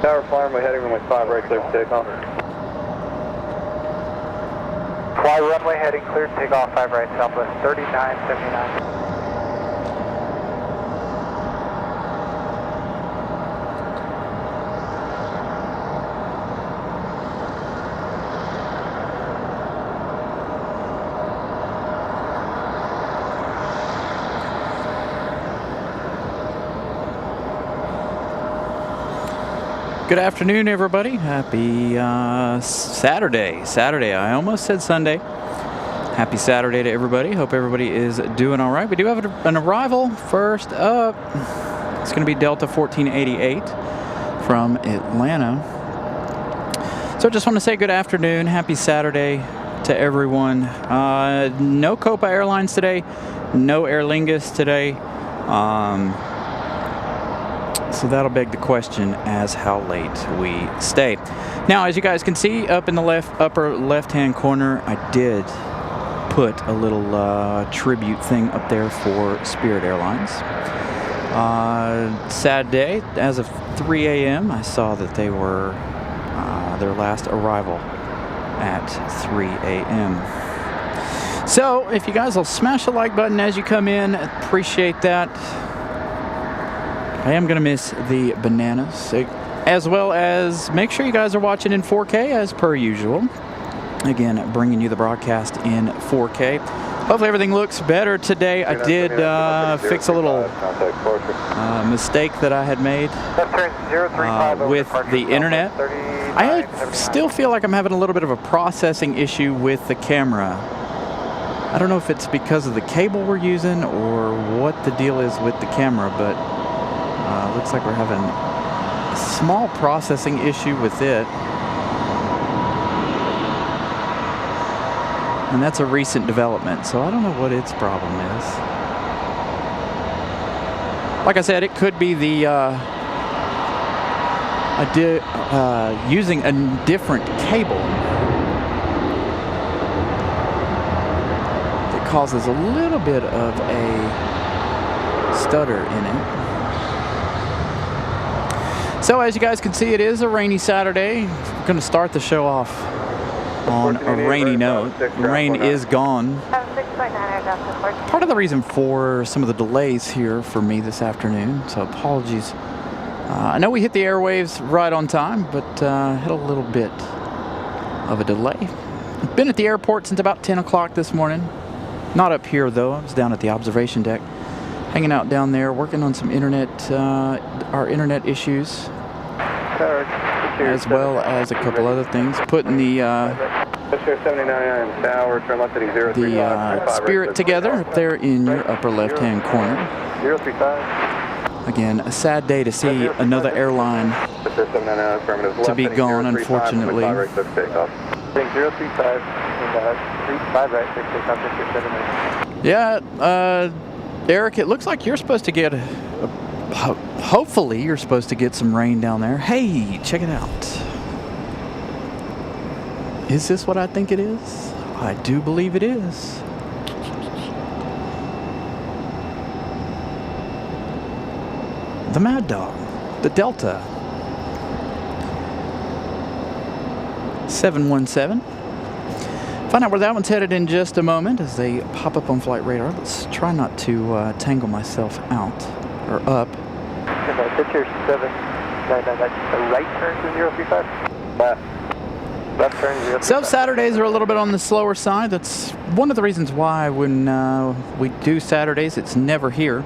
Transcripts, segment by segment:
Tower fly runway heading runway 5 right, clear for takeoff. Fly runway heading clear, takeoff 5 right, Southwest 3979. Good afternoon, everybody. Happy Saturday. I almost said Sunday. Happy Saturday to everybody. Hope everybody is doing all right. We do have an arrival first up. It's going to be Delta 1488 from Atlanta. So I just want to say good afternoon. Happy Saturday to everyone. No Copa Airlines today. No Aer Lingus today. So that'll beg the question as how late we stay. Now, as you guys can see up in the upper left-hand corner, I did put a little tribute thing up there for Spirit Airlines. Sad day. As of 3 a.m., I saw that they were their last arrival at 3 a.m. So if you guys will smash the like button as you come in, appreciate that. I am going to miss the bananas, as well as make sure you guys are watching in 4K as per usual. Again, bringing you the broadcast in 4K. Hopefully everything looks better today. I did fix a little mistake that I had made with the internet. I still feel like I'm having a little bit of a processing issue with the camera. I don't know if it's because of the cable we're using or what the deal is with the camera, but looks like we're having a small processing issue with it. And that's a recent development, so I don't know what its problem is. Like I said, it could be the using a different cable that causes a little bit of a stutter in it. So as you guys can see, it is a rainy Saturday. We're going to start the show off on a rainy note. The rain is gone. Part of the reason for some of the delays here for me this afternoon, so apologies. I know we hit the airwaves right on time, but had a little bit of a delay. I've been at the airport since about 10 o'clock this morning. Not up here though, I was down at the observation deck. Hanging out down there, working on some our internet issues, as well as a couple other things. Putting the Spirit together up there in your upper left-hand corner. Again, a sad day to see another airline to be gone, unfortunately. Yeah, Eric, it looks like you're supposed to get, hopefully you're supposed to get some rain down there. Hey, check it out. Is this what I think it is? I do believe it is. The Mad Dog, the Delta 717. Find out where that one's headed in just a moment as they pop up on flight radar. Let's try not to tangle myself out or up. Picture 799, that's a right turn to 035. Left turn 035. So Saturdays are a little bit on the slower side. That's one of the reasons why when we do Saturdays, it's never here.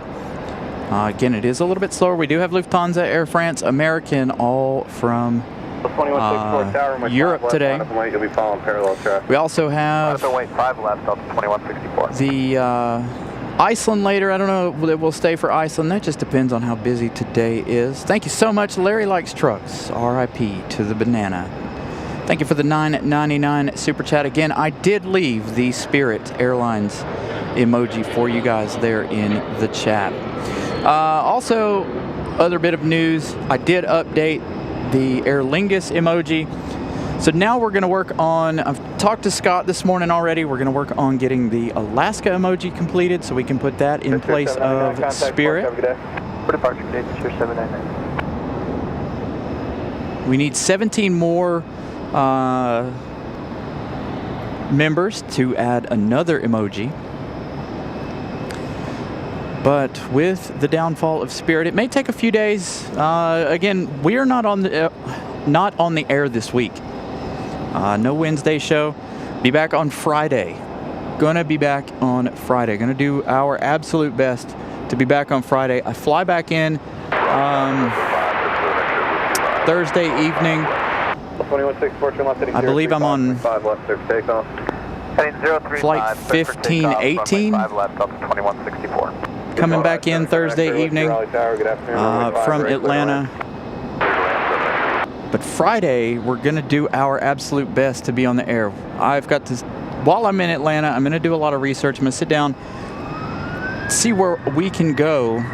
Again, it is a little bit slower. We do have Lufthansa, Air France, American, all from Europe today. We also have the Iceland later. I don't know if we'll stay for Iceland. That just depends on how busy today is. Thank you so much. Larry Likes Trucks. R.I.P. to the banana. Thank you for the $9.99 super chat. Again, I did leave the Spirit Airlines emoji for you guys there in the chat. Also, other bit of news. I did update the Aer Lingus emoji. So now we're going to work on, I've talked to Scott this morning already, we're going to work on getting the Alaska emoji completed so we can put that in place of Spirit. For departure, date, 799. We need 17 more members to add another emoji. But with the downfall of Spirit, it may take a few days. Again, we are not on the air this week. No Wednesday show. Be back on Friday. Gonna be back on Friday. Gonna do our absolute best to be back on Friday. I fly back in Thursday evening. 2164, I believe I'm on left, takeoff. flight 1518. Coming back in Thursday evening from Atlanta. But Friday, we're going to do our absolute best to be on the air. I've got to, while I'm in Atlanta, I'm going to do a lot of research. I'm going to sit down, see where we can go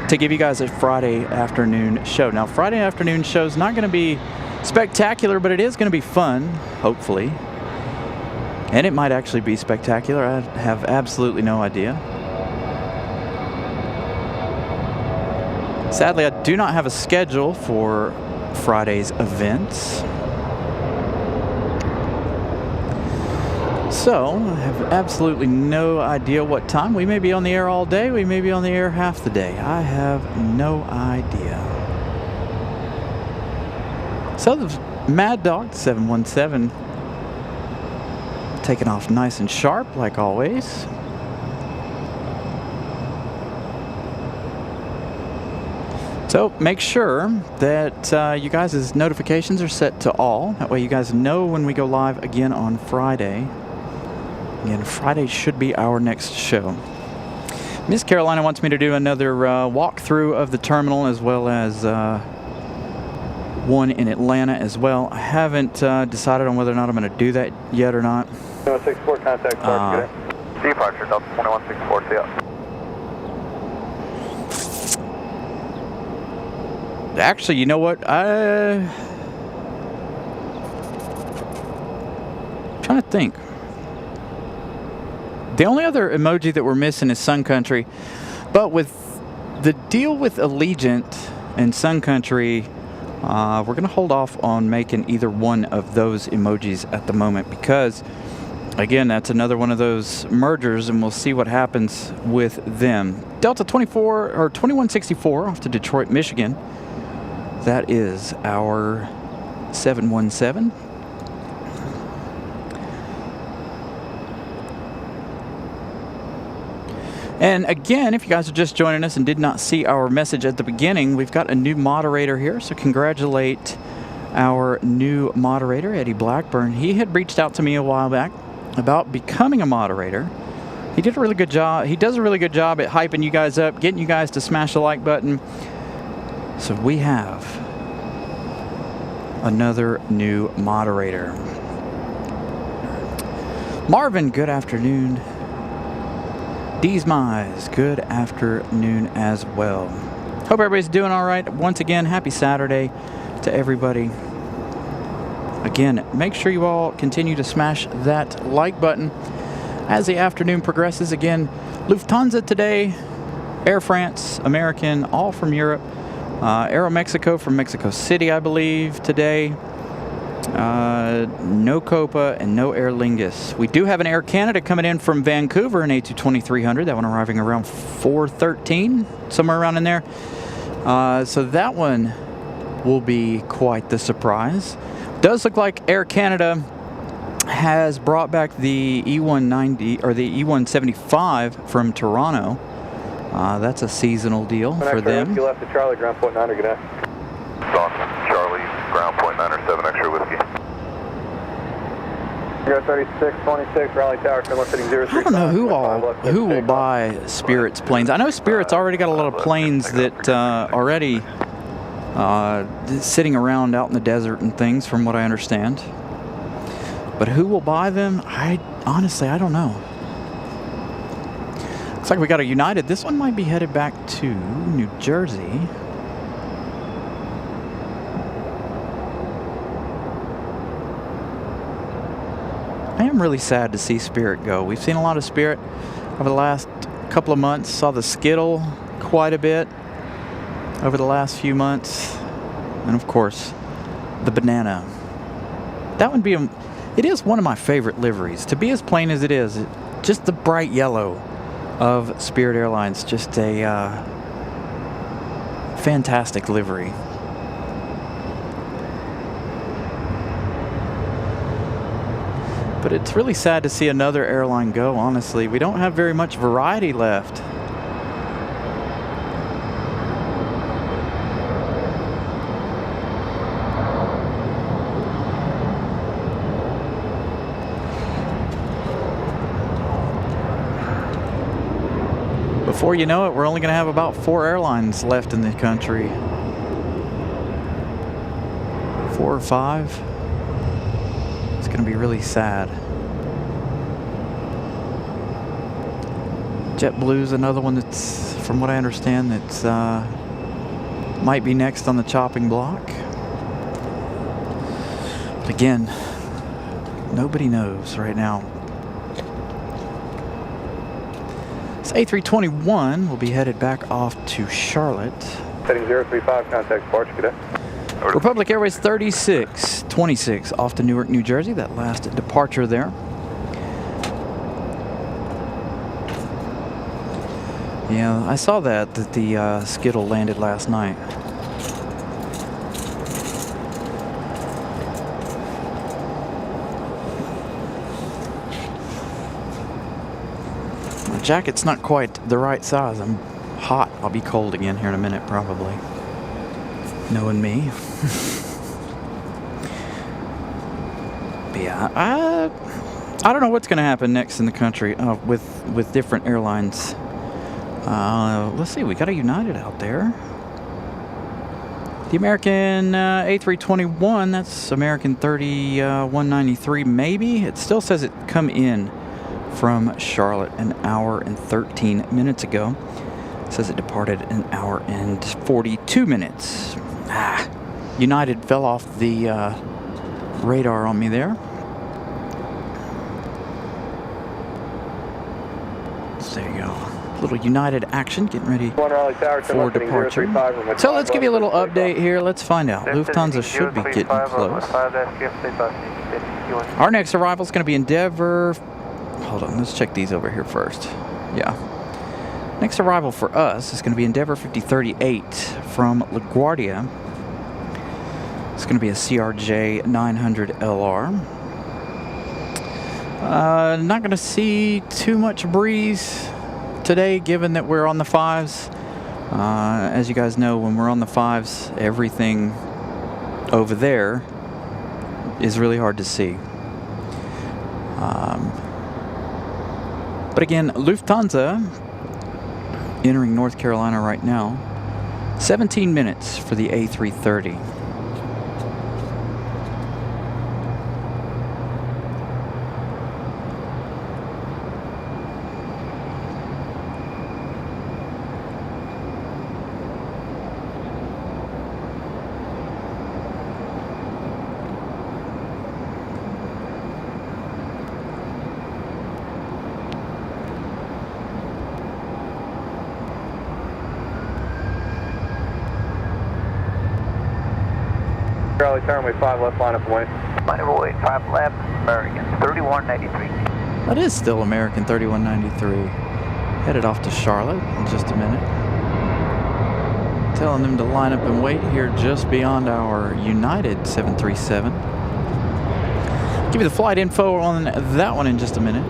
to give you guys a Friday afternoon show. Now, Friday afternoon show is not going to be spectacular, but it is going to be fun, hopefully. And it might actually be spectacular. I have absolutely no idea. Sadly, I do not have a schedule for Friday's events. So, I have absolutely no idea what time. We may be on the air all day, we may be on the air half the day. I have no idea. So, the Mad Dog 717 taking off nice and sharp, like always. So make sure that you guys' notifications are set to all. That way you guys know when we go live again on Friday. Again, Friday should be our next show. Miss Carolina wants me to do another walkthrough of the terminal, as well as one in Atlanta as well. I haven't decided on whether or not I'm going to do that yet or not. 2164, contact Clark. Departure, Delta 2164, see ya. Actually, you know what? I'm trying to think. The only other emoji that we're missing is Sun Country. But with the deal with Allegiant and Sun Country, we're going to hold off on making either one of those emojis at the moment, because, again, that's another one of those mergers, and we'll see what happens with them. Delta 24 or 2164 off to Detroit, Michigan. That is our 717. And again, if you guys are just joining us and did not see our message at the beginning, we've got a new moderator here, so congratulate our new moderator, Eddie Blackburn. He had reached out to me a while back about becoming a moderator. He did a really good job. He does a really good job at hyping you guys up, getting you guys to smash the like button. So we have another new moderator. Marvin, good afternoon. Dee's Mize, good afternoon as well. Hope everybody's doing all right. Once again, happy Saturday to everybody. Again, make sure you all continue to smash that like button as the afternoon progresses. Again, Lufthansa today, Air France, American, all from Europe. Aero Mexico from Mexico City, I believe, today. No Copa and no Aer Lingus. We do have an Air Canada coming in from Vancouver, an A220-300. That one arriving around 4:13, somewhere around in there. So that one will be quite the surprise. Does look like Air Canada has brought back the E190 or the E175 from Toronto. That's a seasonal deal for them. You left the Charlie, ground point 9, good day. Charlie, ground point 9 or 7 extra whiskey. 03626, Raleigh Tower, sitting 035. I don't know who will buy Spirit's planes. I know Spirit's already got a lot of planes that already sitting around out in the desert and things, from what I understand. But who will buy them? Honestly, I don't know. Looks like we got a United. This one might be headed back to New Jersey. I am really sad to see Spirit go. We've seen a lot of Spirit over the last couple of months. Saw the Skittle quite a bit over the last few months. And of course, the banana. That would be it is one of my favorite liveries. To be as plain as it is, just the bright yellow of Spirit Airlines, just a fantastic livery. But it's really sad to see another airline go, honestly. We don't have very much variety left. Before you know it, we're only going to have about 4 airlines left in the country. 4 or 5. It's going to be really sad. JetBlue's another one that's, from what I understand, that's might be next on the chopping block. But again, nobody knows right now. A321 will be headed back off to Charlotte. Heading 035, contact departure, cadet. Republic Airways 3626 off to Newark, New Jersey. That last departure there. Yeah, I saw that the Skittle landed last night. Jacket's not quite the right size. I'm hot. I'll be cold again here in a minute, probably. Knowing me. But yeah, I don't know what's going to happen next in the country with different airlines. Let's see. We got a United out there. The American A321. That's American 3193. Maybe it still says it come in from Charlotte an hour and 13 minutes ago. It says it departed an hour and 42 minutes. United fell off the radar on me there. So there you go. Little United action, getting ready for departure. So let's give you a little update here. Let's find out. Lufthansa should be getting close. Our next arrival is going to be Endeavor. Hold on, let's check these over here first. Yeah. Next arrival for us is going to be Endeavor 5038 from LaGuardia. It's going to be a CRJ 900 LR. Not going to see too much breeze today, given that we're on the 5s. As you guys know, when we're on the 5s, everything over there is really hard to see. But again, Lufthansa entering North Carolina right now. 17 minutes for the A330. Raleigh, runway 5 left, line up and wait. Runway 5 left, American 3193. That is still American 3193. Headed off to Charlotte in just a minute. Telling them to line up and wait here just beyond our United 737. Give you the flight info on that one in just a minute.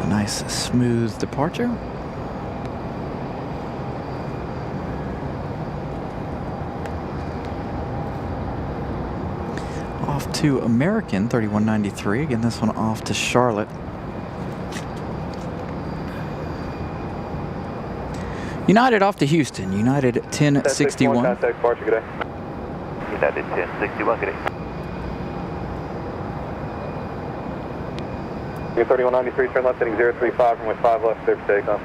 Nice smooth departure. Off to American 3193. Again, this one off to Charlotte. United off to Houston. United 1061. Contact departure, good day. United 1061, good day. 3193, turn left, heading 035, runway 5 left, clear for takeoff.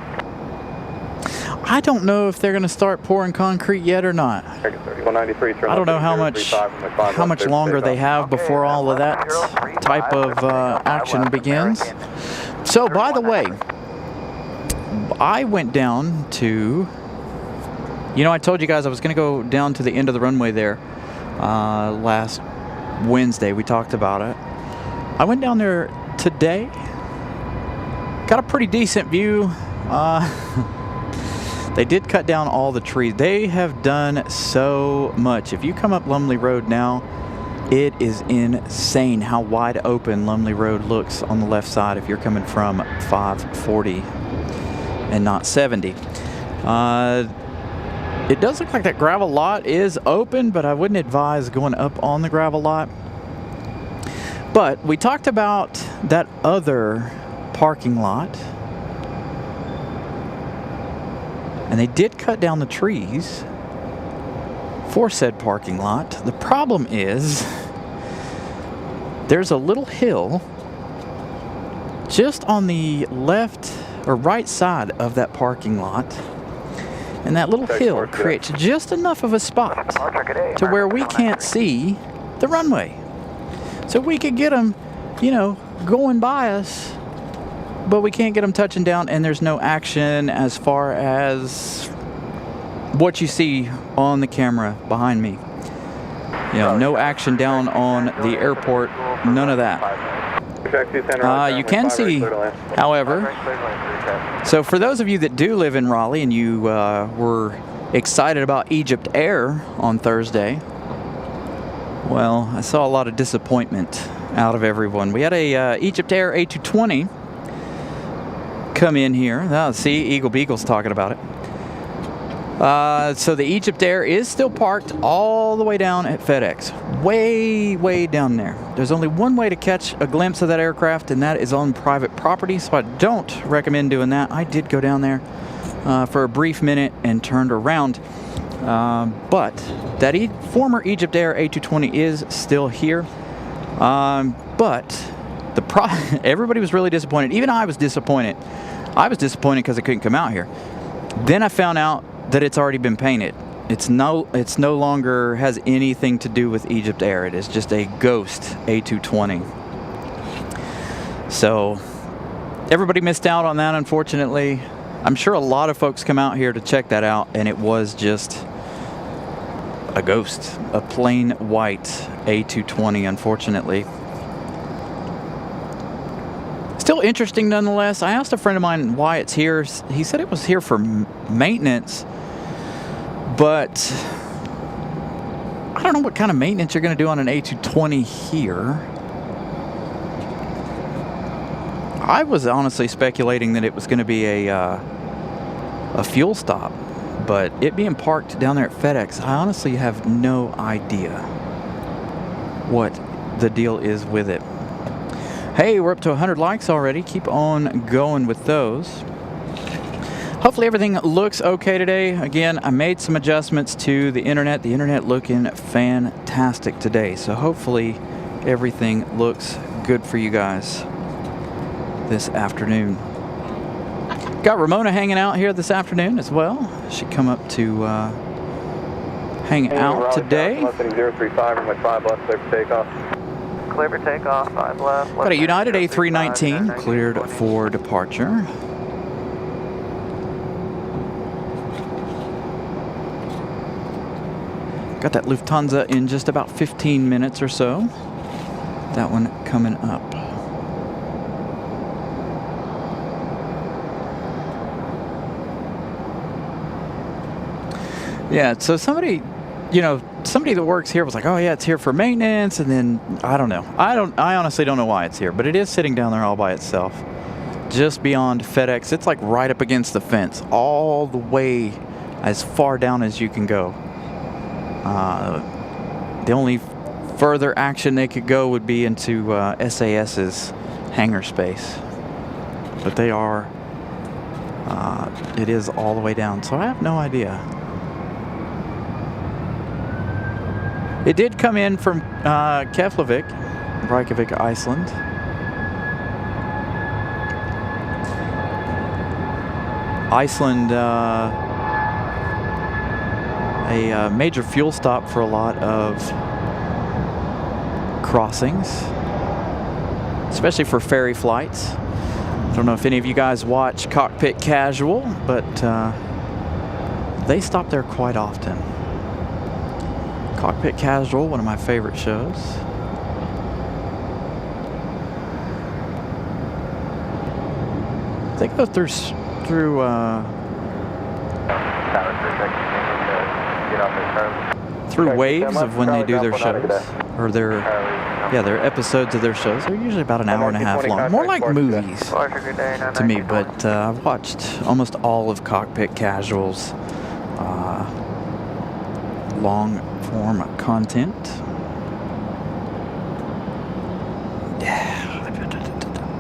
I don't know if they're going to start pouring concrete yet or not. I don't know how much longer they have before all of that type of action begins. So, by the way, I went down to, I told you guys I was going to go down to the end of the runway there last Wednesday. We talked about it. I went down there today. Got a pretty decent view. They did cut down all the trees. They have done so much. If you come up Lumley Road now, it is insane how wide open Lumley Road looks on the left side if you're coming from 540 and not 70. It does look like that gravel lot is open, but I wouldn't advise going up on the gravel lot. But we talked about that other parking lot, and they did cut down the trees for said parking lot. The problem is there's a little hill just on the left or right side of that parking lot, and that little hill creates just enough of a spot to where we can't see the runway. So we could get them, going by us, but we can't get them touching down, and there's no action as far as what you see on the camera behind me. No action down on the airport, none of that. You can see, however, so for those of you that do live in Raleigh and you were excited about Egypt Air on Thursday, well, I saw a lot of disappointment out of everyone. We had a Egypt Air A220 come in here. Oh, see, Eagle Beagle's talking about it. So the Egypt Air is still parked all the way down at FedEx. Way down there. There's only one way to catch a glimpse of that aircraft, and that is on private property, so I don't recommend doing that. I did go down there for a brief minute and turned around. But that former Egypt Air A220 is still here. But everybody was really disappointed. Even I was disappointed. I was disappointed because I couldn't come out here. Then I found out that it's already been painted. It's no longer has anything to do with Egypt Air. It is just a ghost A220. So everybody missed out on that, unfortunately. I'm sure a lot of folks come out here to check that out, and it was just a ghost, a plain white A220, unfortunately. Still interesting nonetheless. I asked a friend of mine why it's here. He said it was here for maintenance, but I don't know what kind of maintenance you're going to do on an A220 here. I was honestly speculating that it was going to be a fuel stop, but it being parked down there at FedEx, I honestly have no idea what the deal is with it. Hey, we're up to 100 likes already. Keep on going with those. Hopefully everything looks okay today. Again, I made some adjustments to the internet. The internet looking fantastic today. So hopefully everything looks good for you guys this afternoon. Got Ramona hanging out here this afternoon as well. She come up to hang out today. 035 and 5 left, clear for takeoff. Clear for takeoff, 5 left. Got a United A319 cleared for departure. Got that Lufthansa in just about 15 minutes or so. That one coming up. Yeah, so somebody that works here was like, oh yeah, it's here for maintenance, and then I don't know. I honestly don't know why it's here, but it is sitting down there all by itself. Just beyond FedEx. It's like right up against the fence, all the way as far down as you can go. The only further action they could go would be into SAS's hangar space. But they are, it is all the way down, so I have no idea. It did come in from Keflavik, Reykjavik, Iceland. Iceland a major fuel stop for a lot of crossings, especially for ferry flights. I don't know if any of you guys watch Cockpit Casual, but they stop there quite often. Cockpit Casual, one of my favorite shows. They go through waves of when they do their shows, or their episodes of their shows. They're usually about an hour and a half long, more like movies to me. But I've watched almost all of Cockpit Casual's long form content.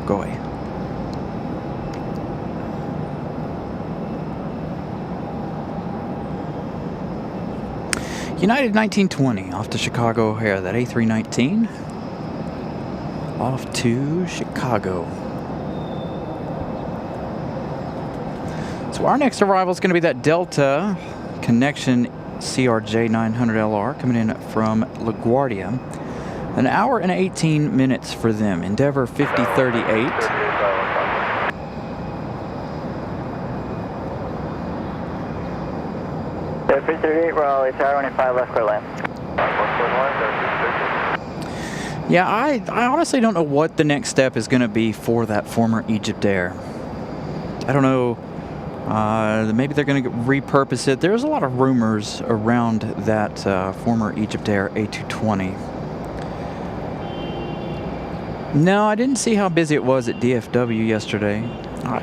Go away. United 1920 off to Chicago O'Hare, that A319 off to Chicago. So our next arrival is going to be that Delta Connection CRJ 900LR coming in from LaGuardia. An hour and 18 minutes for them. Endeavor 5038. Air 338 Raleigh, Tower 25 left clear lane. Yeah, I honestly don't know what the next step is going to be for that former Egypt Air. I don't know. Maybe they're going to repurpose it. There's a lot of rumors around that former Egypt Air A220. No, I didn't see how busy it was at DFW yesterday. I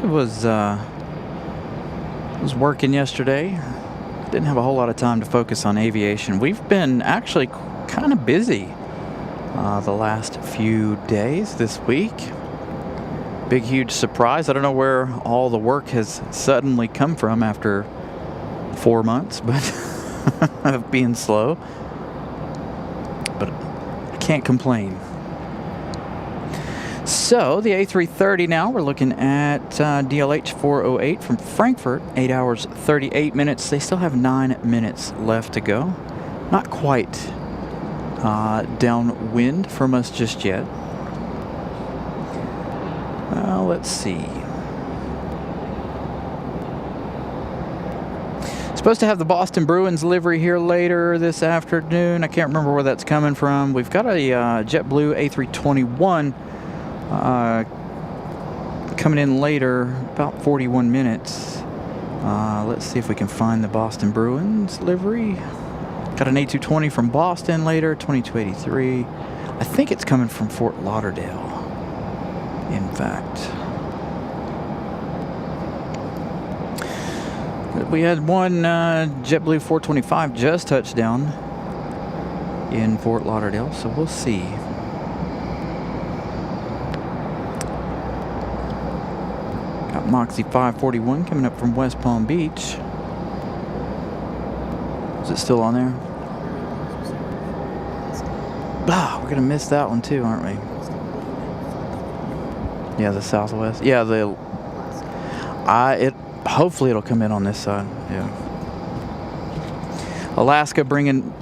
was working yesterday. Didn't have a whole lot of time to focus on aviation. We've been actually kind of busy the last few days this week. Big, huge surprise. I don't know where all the work has suddenly come from after 4 months, but of being slow. But I can't complain. So the A330 now, we're looking at DLH 408 from Frankfurt, 8 hours 38 minutes. They still have 9 minutes left to go. Not quite downwind from us just yet. Let's see. Supposed to have the Boston Bruins livery here later this afternoon. I can't remember where that's coming from. We've got a JetBlue A321 coming in later, about 41 minutes. Let's see if we can find the Boston Bruins livery. Got an A220 from Boston later, 2283. I think it's coming from Fort Lauderdale, in fact. We had one JetBlue 425 just touched down in Fort Lauderdale, so we'll see. Got Moxie 541 coming up from West Palm Beach. Is it still on there? Ah, we're gonna miss that one too, aren't we? Yeah, the Southwest. Yeah, hopefully it'll come in on this side. Yeah. Alaska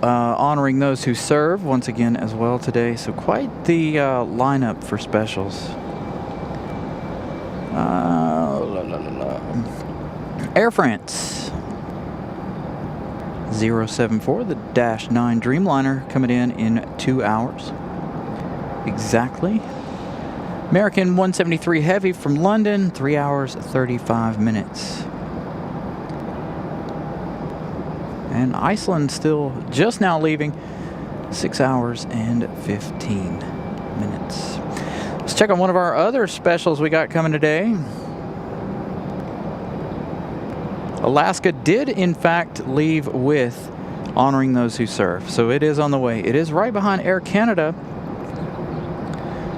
honoring those who serve once again as well today. So quite the lineup for specials. Air France 074, the -9 Dreamliner coming in 2 hours exactly. American 173 Heavy from London, 3 hours 35 minutes. And Iceland still just now leaving, 6 hours and 15 minutes. Let's check on one of our other specials we got coming today. Alaska did in fact leave with honoring those who serve, so it is on the way. It is right behind Air Canada.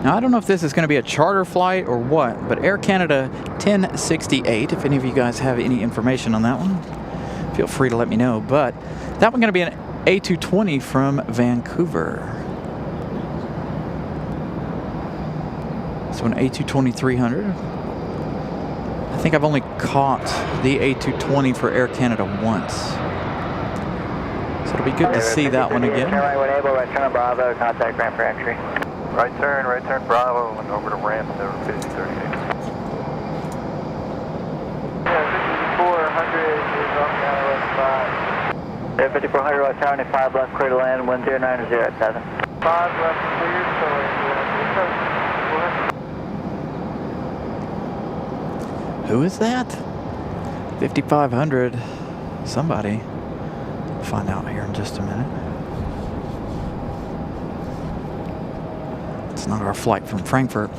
Now, I don't know if this is going to be a charter flight or what, but Air Canada 1068, if any of you guys have any information on that one, feel free to let me know. But that one's going to be an A220 from Vancouver. So an A220-300. I think I've only caught the A220 for Air Canada once. So it'll be good to see that one again. Turn right when able, right turn on Bravo, contact ramp for entry. Right turn Bravo, and over to ramp, over 5038. Yeah, 5400 is on the left side. Yeah, 5400 left tower, 5 left clear to land, 109 at 7. 5 left clear, so Who is that? 5500. Somebody. We'll find out here in just a minute. It's not our flight from Frankfurt.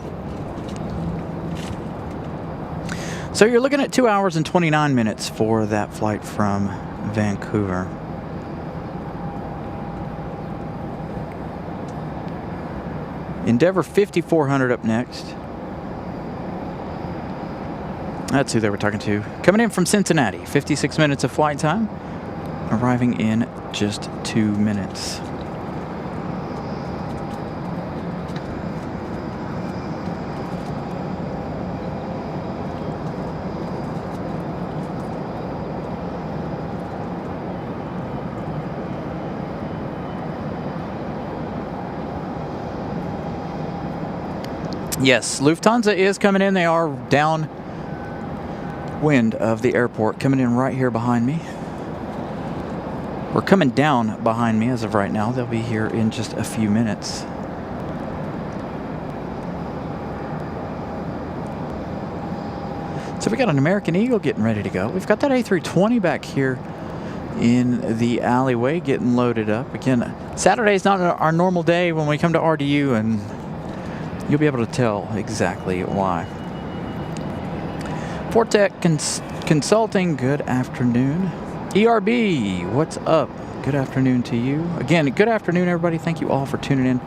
So you're looking at 2 hours and 29 minutes for that flight from Vancouver. Endeavour 5400 up next. That's who they were talking to. Coming in from Cincinnati, 56 minutes of flight time. Arriving in just 2 minutes. Yes, Lufthansa is coming in. They are downwind of the airport, coming in right here behind me. We're coming down behind me as of right now. They'll be here in just a few minutes. So we got an American Eagle getting ready to go. We've got that A320 back here in the alleyway getting loaded up. Again, Saturday's not our normal day when we come to RDU, and you'll be able to tell exactly why. Fortec Consulting, good afternoon. ERB, what's up? Good afternoon to you. Again, good afternoon, everybody. Thank you all for tuning in.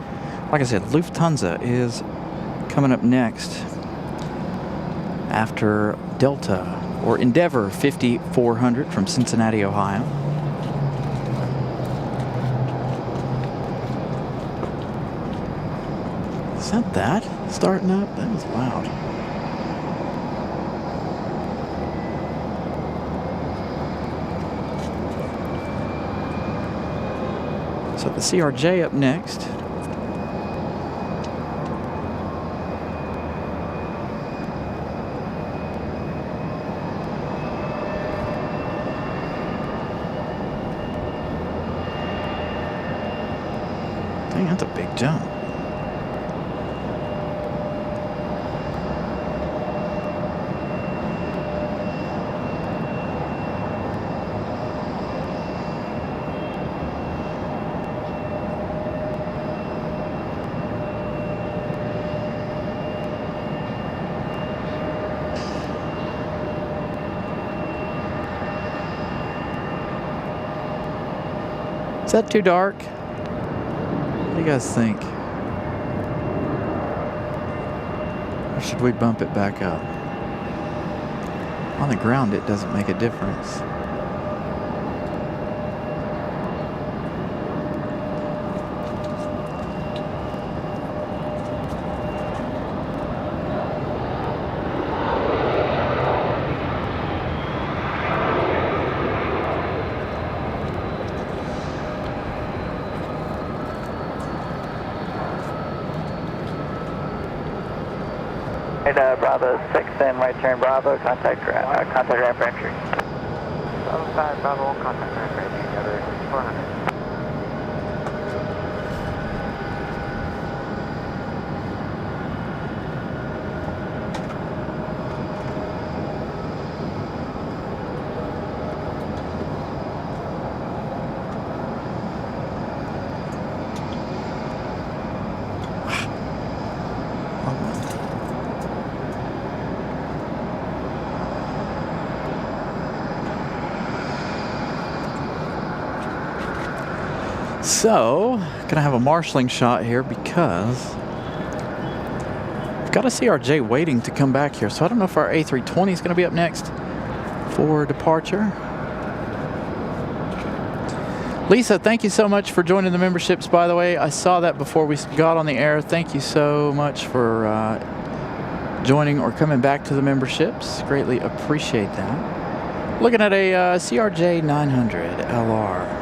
Like I said, Lufthansa is coming up next after Delta or Endeavour 5400 from Cincinnati, Ohio. Is that starting up? That was loud. So the CRJ up next. Dang, that's a big jump. Is that too dark? What do you guys think? Or should we bump it back up? On the ground, it doesn't make a difference. Bravo 6 and right turn Bravo, contact ramp for entry. Bravo 5, Bravo 1, contact ramp for entry, Endeavour 400. So, gonna have a marshalling shot here because we've got a CRJ waiting to come back here. So I don't know if our A320 is gonna be up next for departure. Lisa, thank you so much for joining the memberships, by the way. I saw that before we got on the air. Thank you so much for joining or coming back to the memberships. Greatly appreciate that. Looking at a CRJ 900 LR.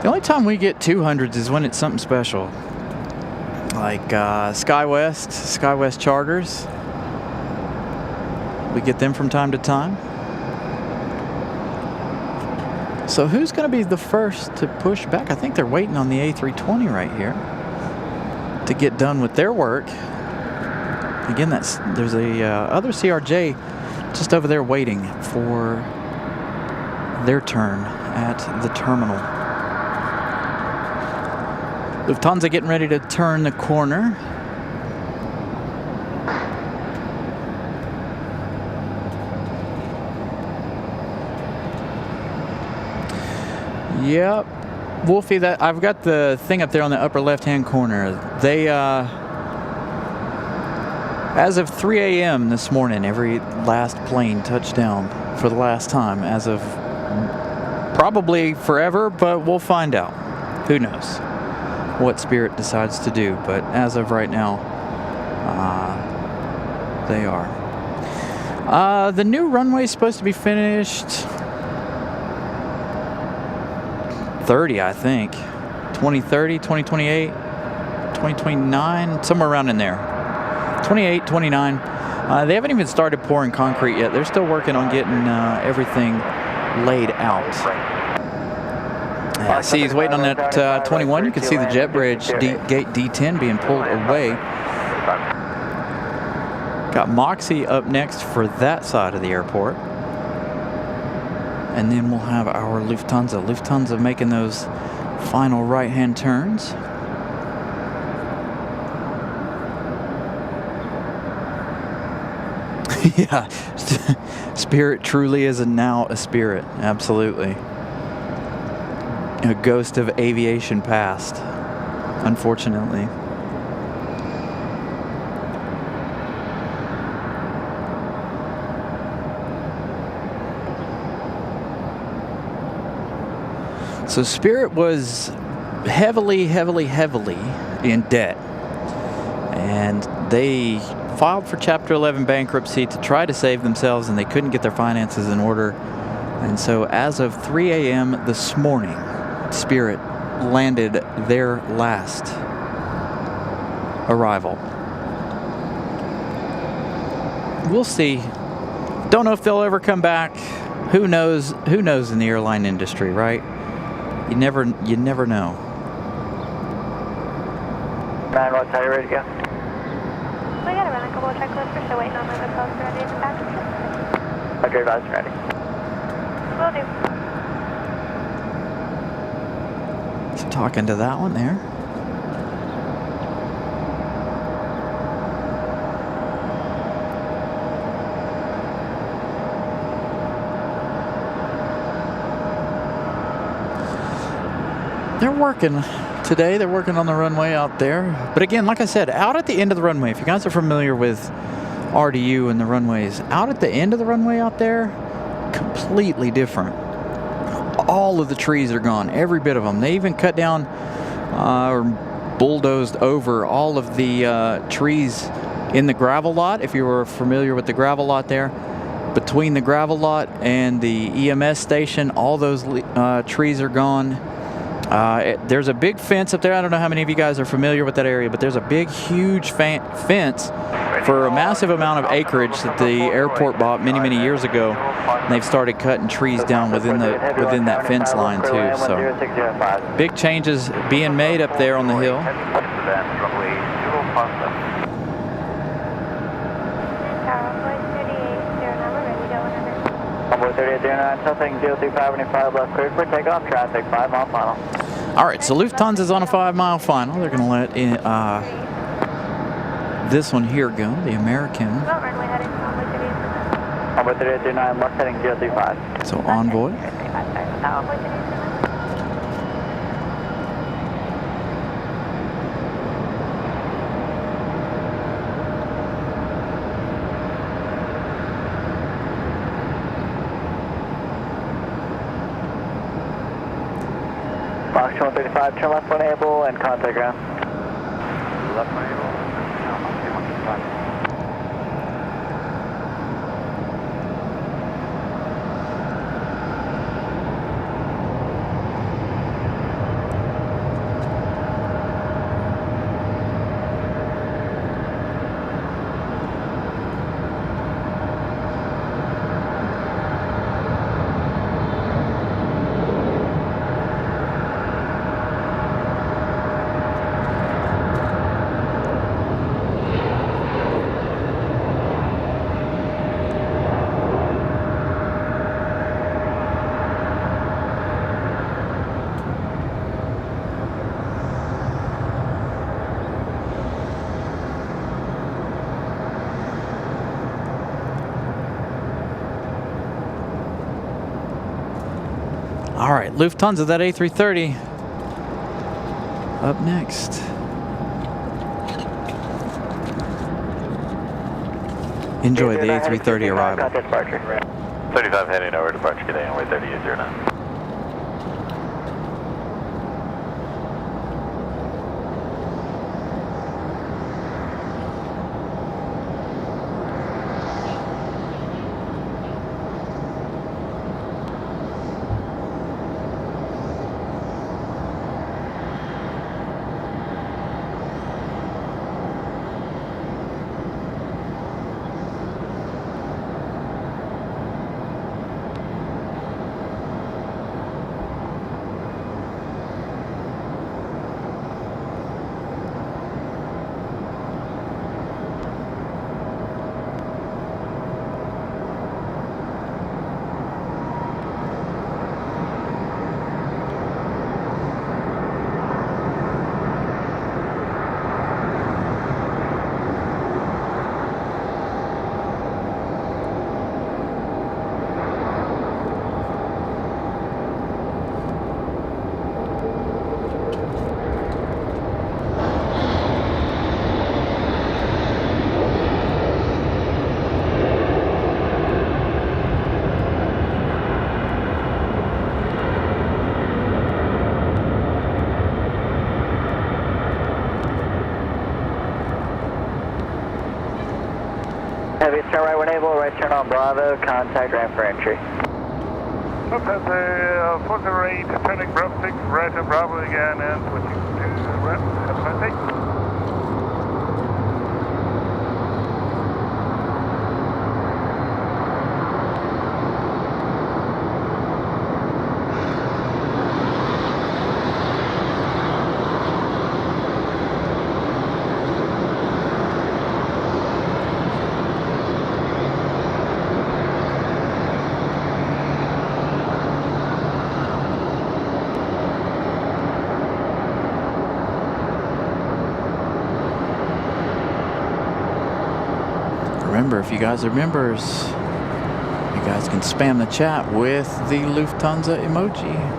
The only time we get 200s is when it's something special. Like SkyWest charters. We get them from time to time. So who's going to be the first to push back? I think they're waiting on the A320 right here to get done with their work. Again, there's a other CRJ just over there waiting for their turn at the terminal. Lufthansa getting ready to turn the corner. Yep, Wolfie, that I've got the thing up there on the upper left-hand corner. They, as of 3 a.m. this morning, every last plane touched down for the last time, as of probably forever, but we'll find out. Who knows what Spirit decides to do, but as of right now, they are. The new runway is supposed to be finished 30, I think. 2030, 2028, 2029, somewhere around in there. 28, 29. They haven't even started pouring concrete yet. They're still working on getting everything laid out. See, he's waiting on that 21. You can see the jet bridge gate D10 being pulled away. Got Moxie up next for that side of the airport. And then we'll have our Lufthansa. Lufthansa making those final right-hand turns. Yeah, Spirit truly is now a Spirit. Absolutely. A ghost of aviation past, unfortunately. So Spirit was heavily in debt, and they filed for Chapter 11 bankruptcy to try to save themselves, and they couldn't get their finances in order. And so as of 3 a.m. this morning, Spirit landed their last arrival. We'll see. Don't know if they'll ever come back. Who knows? Who knows in the airline industry, right? You never know. 9 watts, how you ready to go? We gotta run a couple of checklists. We're still waiting on the hotels ready and passengers. Okay, guys, ready. Will do. So talking to that one there. They're working today. They're working on the runway out there. But again, like I said, out at the end of the runway, if you guys are familiar with RDU and the runways, out at the end of the runway out there, completely different. All of the trees are gone, every bit of them. They even cut down or bulldozed over all of the trees in the gravel lot. If you were familiar with the gravel lot there, between the gravel lot and the EMS station, all those trees are gone. There's a big fence up there. I don't know how many of you guys are familiar with that area, but there's a big, huge fence for a massive amount of acreage that the airport bought many, many years ago. And they've started cutting trees down within that fence line too. So big changes being made up there on the hill. Runway 3809, something 035 and 5 left cleared for takeoff traffic, 5 mile final. All right, so Lufthansa's on a 5 mile final. They're going to let this one here go, the American. Runway heading Runway 3809, left heading 035. So Envoy. Box 135, turn left when able and contact ground. Left when able. All right, Lufthansa, that A330 up next. Enjoy the A330 arrival. 35 heading over, departure today, runway 3809. Heavy, turn right when able, right turn on Bravo, contact ramp for entry. Lufthansa, flicker rate, turning Bravo 6, right on Bravo again, and switching to ramp, have a nice day. Remember, if you guys are members, you guys can spam the chat with the Lufthansa emoji.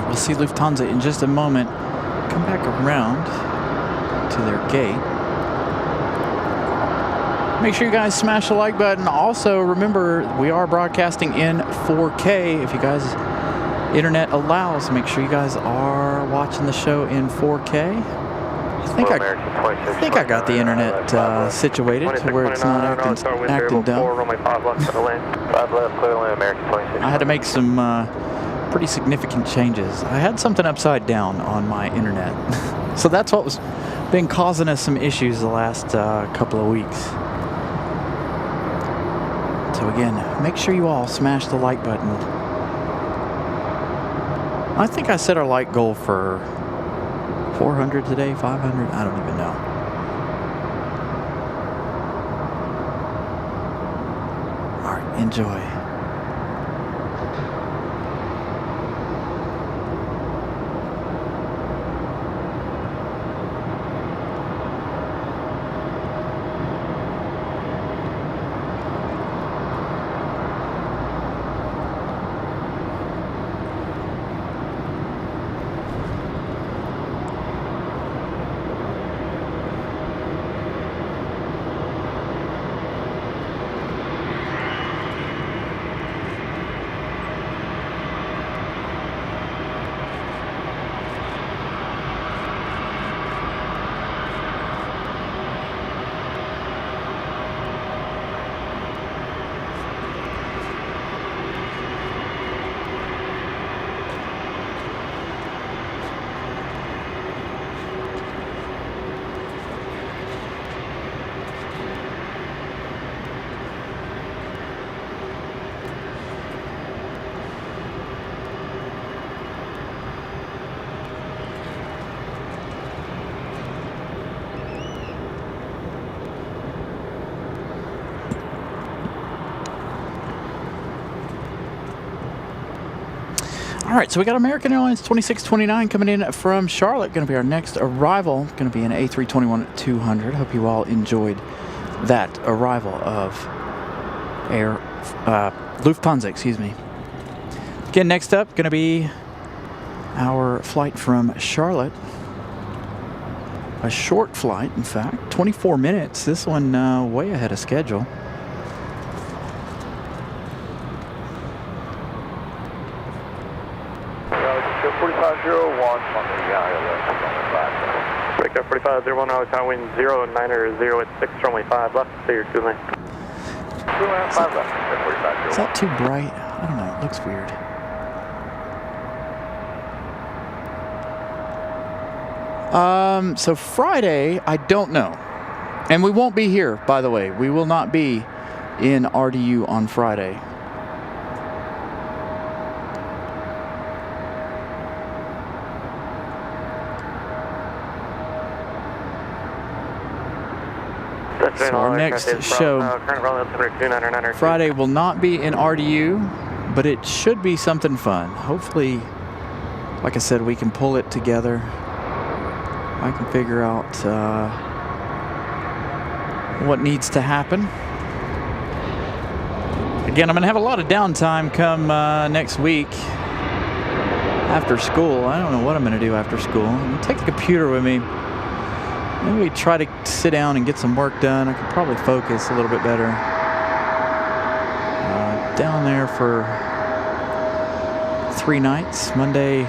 We'll see Lufthansa in just a moment. Come back around to their gate. Make sure you guys smash the like button. Also, remember, we are broadcasting in 4K. If you guys, internet allows, make sure you guys are watching the show in 4K. I think I got the internet situated to where it's not acting dumb. I had to make some pretty significant changes. I had something upside down on my internet. So that's what was been causing us some issues the last couple of weeks. So again, make sure you all smash the like button. I think I set our like goal for 400 today, 500, I don't even know. All right, enjoy. All right, so we got American Airlines 2629 coming in from Charlotte. Going to be our next arrival. Going to be an A321-200. Hope you all enjoyed that arrival of Lufthansa, excuse me. Again, next up, going to be our flight from Charlotte. A short flight, in fact, 24 minutes. This one way ahead of schedule. Show 4501 on the ILS. Breaker 4501, I was on wind 090 at 6, runway 5 left, clear 2 lane. 2 and 5 left. Is that too bright? I don't know, it looks weird. So Friday, I don't know. And we won't be here, by the way. We will not be in RDU on Friday. So our next show, Friday, will not be in RDU, but it should be something fun. Hopefully, like I said, we can pull it together. I can figure out what needs to happen. Again, I'm going to have a lot of downtime come next week after school. I don't know what I'm going to do after school. I'm going to take the computer with me. Maybe try to sit down and get some work done. I could probably focus a little bit better. Down there for 3 nights, Monday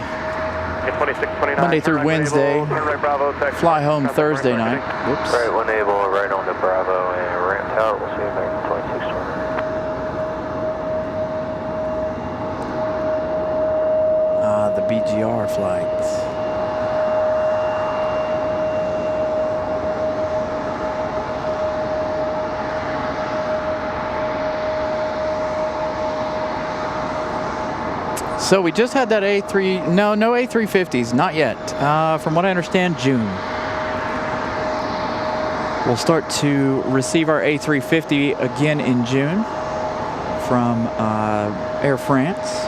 through Wednesday. Fly home Thursday night. Whoops. Right, 1 able, right on the Bravo and ramp tower. We'll see you back 2620. The BGR flights. So we just had that no A350s, not yet. From what I understand, June. We'll start to receive our A350 again in June from Air France.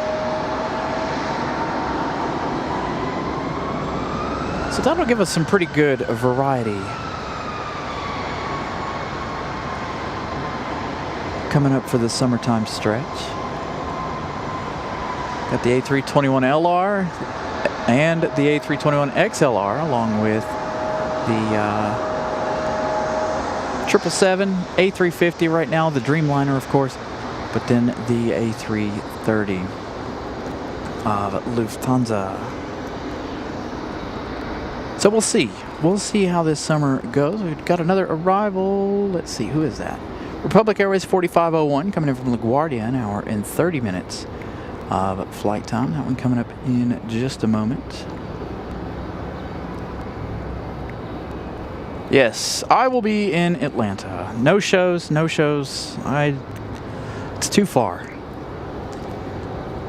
So that'll give us some pretty good variety coming up for the summertime stretch. Got the A321LR and the A321XLR, along with the 777, A350 right now, the Dreamliner, of course, but then the A330 of Lufthansa. So we'll see. We'll see how this summer goes. We've got another arrival. Let's see, who is that? Republic Airways 4501 coming in from LaGuardia, an hour and 30 minutes. Flight time. That one coming up in just a moment. Yes, I will be in Atlanta. No shows. It's too far.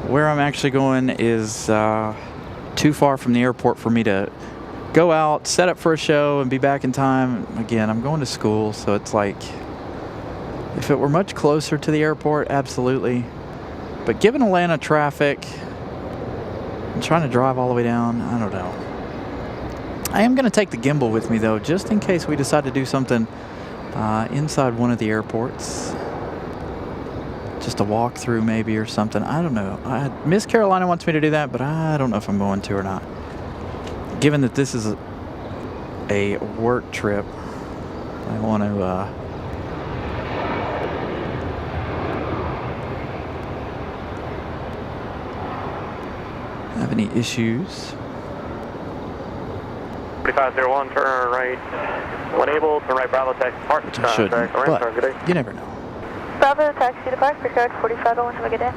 Where I'm actually going is too far from the airport for me to go out, set up for a show, and be back in time. Again, I'm going to school, so it's like, if it were much closer to the airport, absolutely. But given Atlanta traffic, I'm trying to drive all the way down, I don't know. I am going to take the gimbal with me, though, just in case we decide to do something inside one of the airports. Just a walkthrough maybe or something. I don't know. Miss Carolina wants me to do that, but I don't know if I'm going to or not. Given that this is a work trip, I want to... have any issues. 4501, turn right. 1 able, turn right, Bravo taxi depart. Which I shouldn't, but you never know. Bravo taxi depart, Picard 4501, have a good day.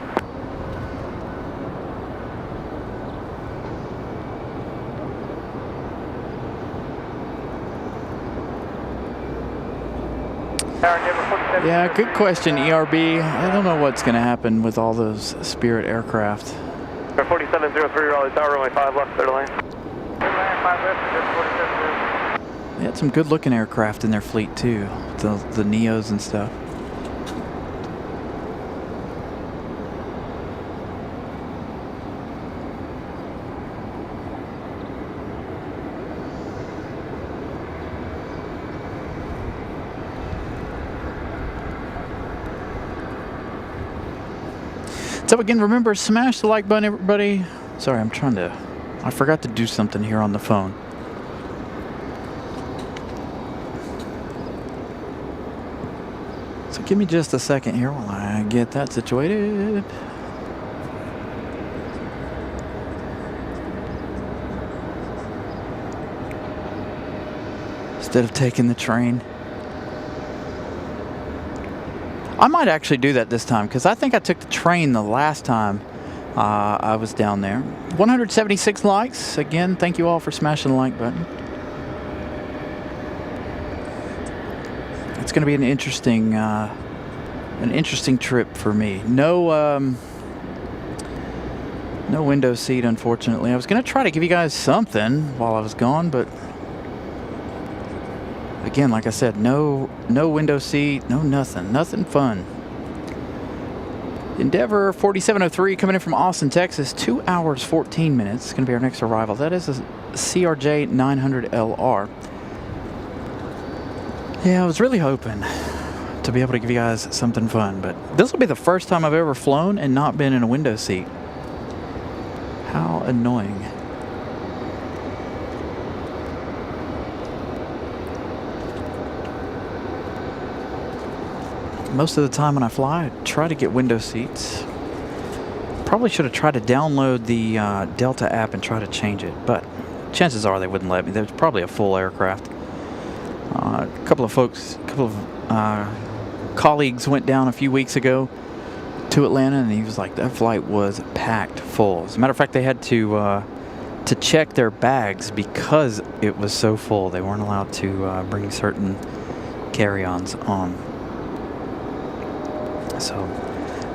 Yeah, good question, ERB. I don't know what's going to happen with all those Spirit aircraft. 4703 Raleigh Tower, runway 5 left, third lane. They had some good-looking aircraft in their fleet too, the Neos and stuff. So again, remember, smash the like button, everybody. Sorry, I forgot to do something here on the phone. So give me just a second here while I get that situated. Instead of taking the train. I might actually do that this time, because I think I took the train the last time I was down there. 176 likes. Again, thank you all for smashing the like button. It's going to be an interesting trip for me. No window seat, unfortunately. I was going to try to give you guys something while I was gone, but again, like I said, no window seat, no nothing fun. Endeavor 4703 coming in from Austin, Texas, 2 hours 14 minutes. It's going to be our next arrival. That is a CRJ 900LR. Yeah, I was really hoping to be able to give you guys something fun, but this will be the first time I've ever flown and not been in a window seat. How annoying. Most of the time when I fly, I try to get window seats. Probably should have tried to download the Delta app and try to change it, but chances are they wouldn't let me. There's probably a full aircraft. A couple of colleagues went down a few weeks ago to Atlanta, and he was like, that flight was packed full. As a matter of fact, they had to check their bags because it was so full. They weren't allowed to bring certain carry-ons on. So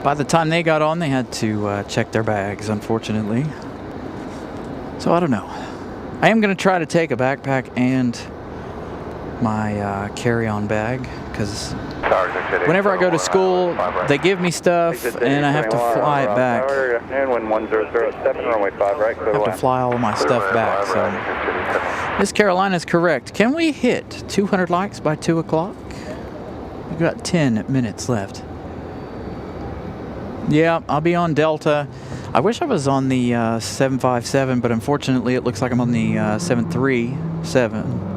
by the time they got on, they had to check their bags, unfortunately. So I don't know. I am going to try to take a backpack and my carry-on bag, because whenever I go to school, they give me stuff and I have to fly it back. I have to fly all of my stuff back. So Miss Carolina is correct. Can we hit 200 likes by 2 o'clock? We've got 10 minutes left. Yeah, I'll be on Delta. I wish I was on the 757, but unfortunately it looks like I'm on the 737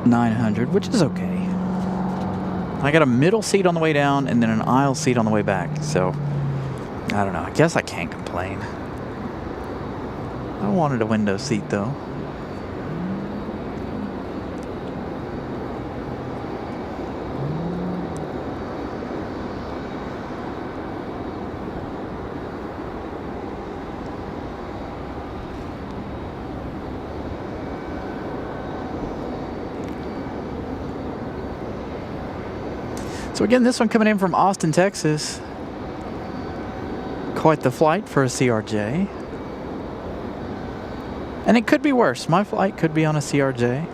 900, which is okay. I got a middle seat on the way down and then an aisle seat on the way back, so I don't know. I guess I can't complain. I wanted a window seat though. So again, this one coming in from Austin, Texas. Quite the flight for a CRJ. And it could be worse. My flight could be on a CRJ.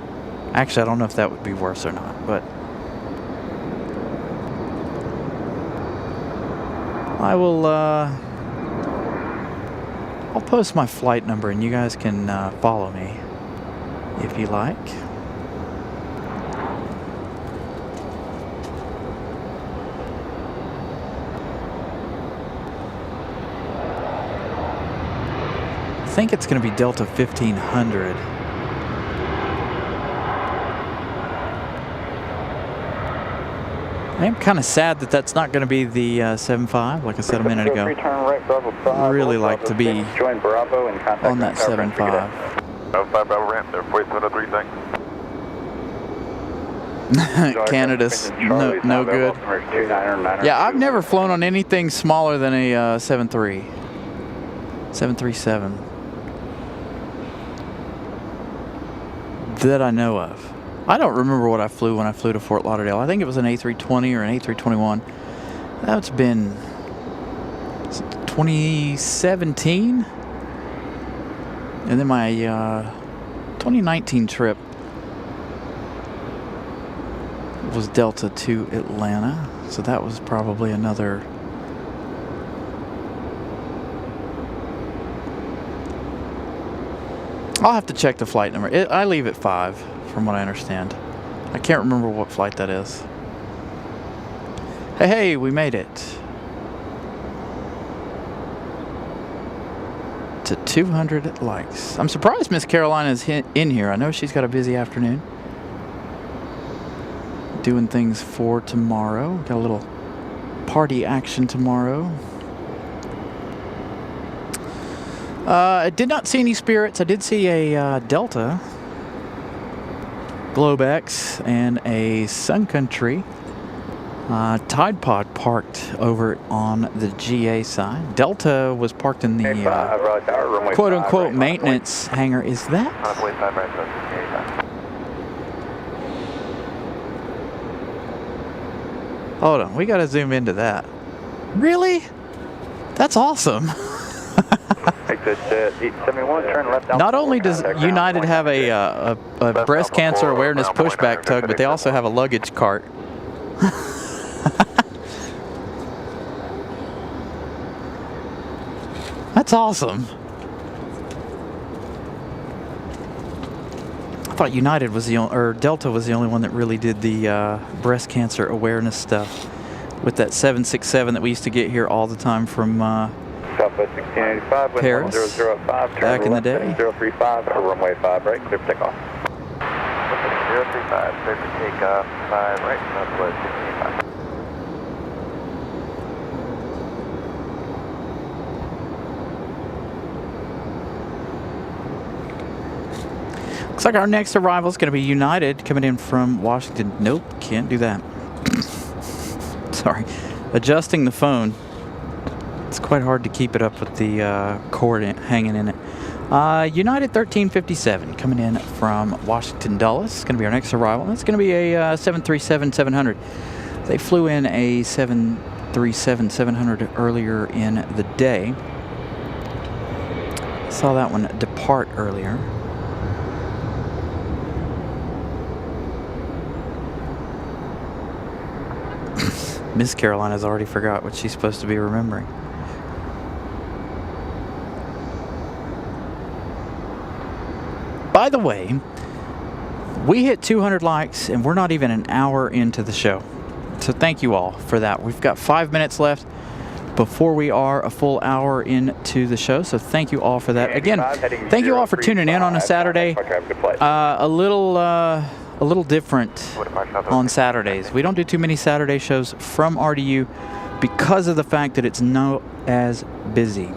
Actually, I don't know if that would be worse or not, but I will, I'll post my flight number and you guys can follow me if you like. I think it's going to be Delta 1500. I am kind of sad that that's not going to be the 7.5, like I said a minute ago. I'd really like to be on that 7.5. 5 Bravo ramp there, 4703, thanks. Canada's no good. Yeah, I've never flown on anything smaller than a 7.3. 737. That I know of. I don't remember what I flew when I flew to Fort Lauderdale. I think it was an A320 or an A321. That's been 2017. And then my 2019 trip was Delta to Atlanta. So that was probably another... I'll have to check the flight number. I leave at 5, from what I understand. I can't remember what flight that is. Hey, we made it to 200 likes. I'm surprised Miss Carolina's in here. I know she's got a busy afternoon doing things for tomorrow. Got a little party action tomorrow. I did not see any Spirits. I did see a Delta, Globex, and a Sun Country Tide Pod parked over on the GA side. Delta was parked in the quote-unquote maintenance hangar. Is that? Hold on, we got to zoom into that. Really? That's awesome. Not only does United have a breast cancer awareness pushback tug, but they also have a luggage cart. That's awesome. I thought United was the only, or Delta was the only one that really did the breast cancer awareness stuff with that 767 that we used to get here all the time from Southwest 1685, Paris, 005, back in the day. 035, runway 5 right, clear for takeoff. 035, clear for takeoff, 5 right, Southwest 1685. Looks like our next arrival is going to be United coming in from Washington. Nope, can't do that. Sorry. Adjusting the phone. It's quite hard to keep it up with the cord hanging in it. United 1357 coming in from Washington Dulles. It's going to be our next arrival. That's going to be a 737-700. They flew in a 737-700 earlier in the day. Saw that one depart earlier. Miss Carolina's already forgot what she's supposed to be remembering. By the way, we hit 200 likes and we're not even an hour into the show. So thank you all for that. We've got 5 minutes left before we are a full hour into the show. So thank you all for that. Again, thank you all for tuning in on a Saturday. A little different on Saturdays. We don't do too many Saturday shows from RDU because of the fact that it's not as busy.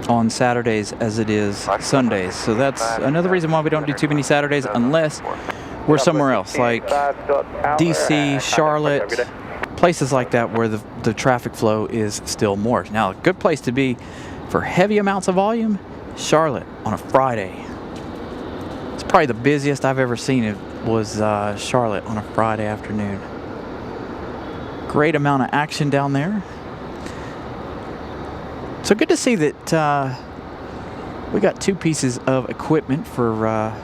On Saturdays as it is Sundays. So that's another reason why we don't do too many Saturdays unless we're somewhere else, like DC, Charlotte, places like that where the traffic flow is still more. Now, a good place to be for heavy amounts of volume, Charlotte on a Friday. It's probably the busiest I've ever seen. It was Charlotte on a Friday afternoon. Great amount of action down there. So good to see that we got 2 pieces of equipment for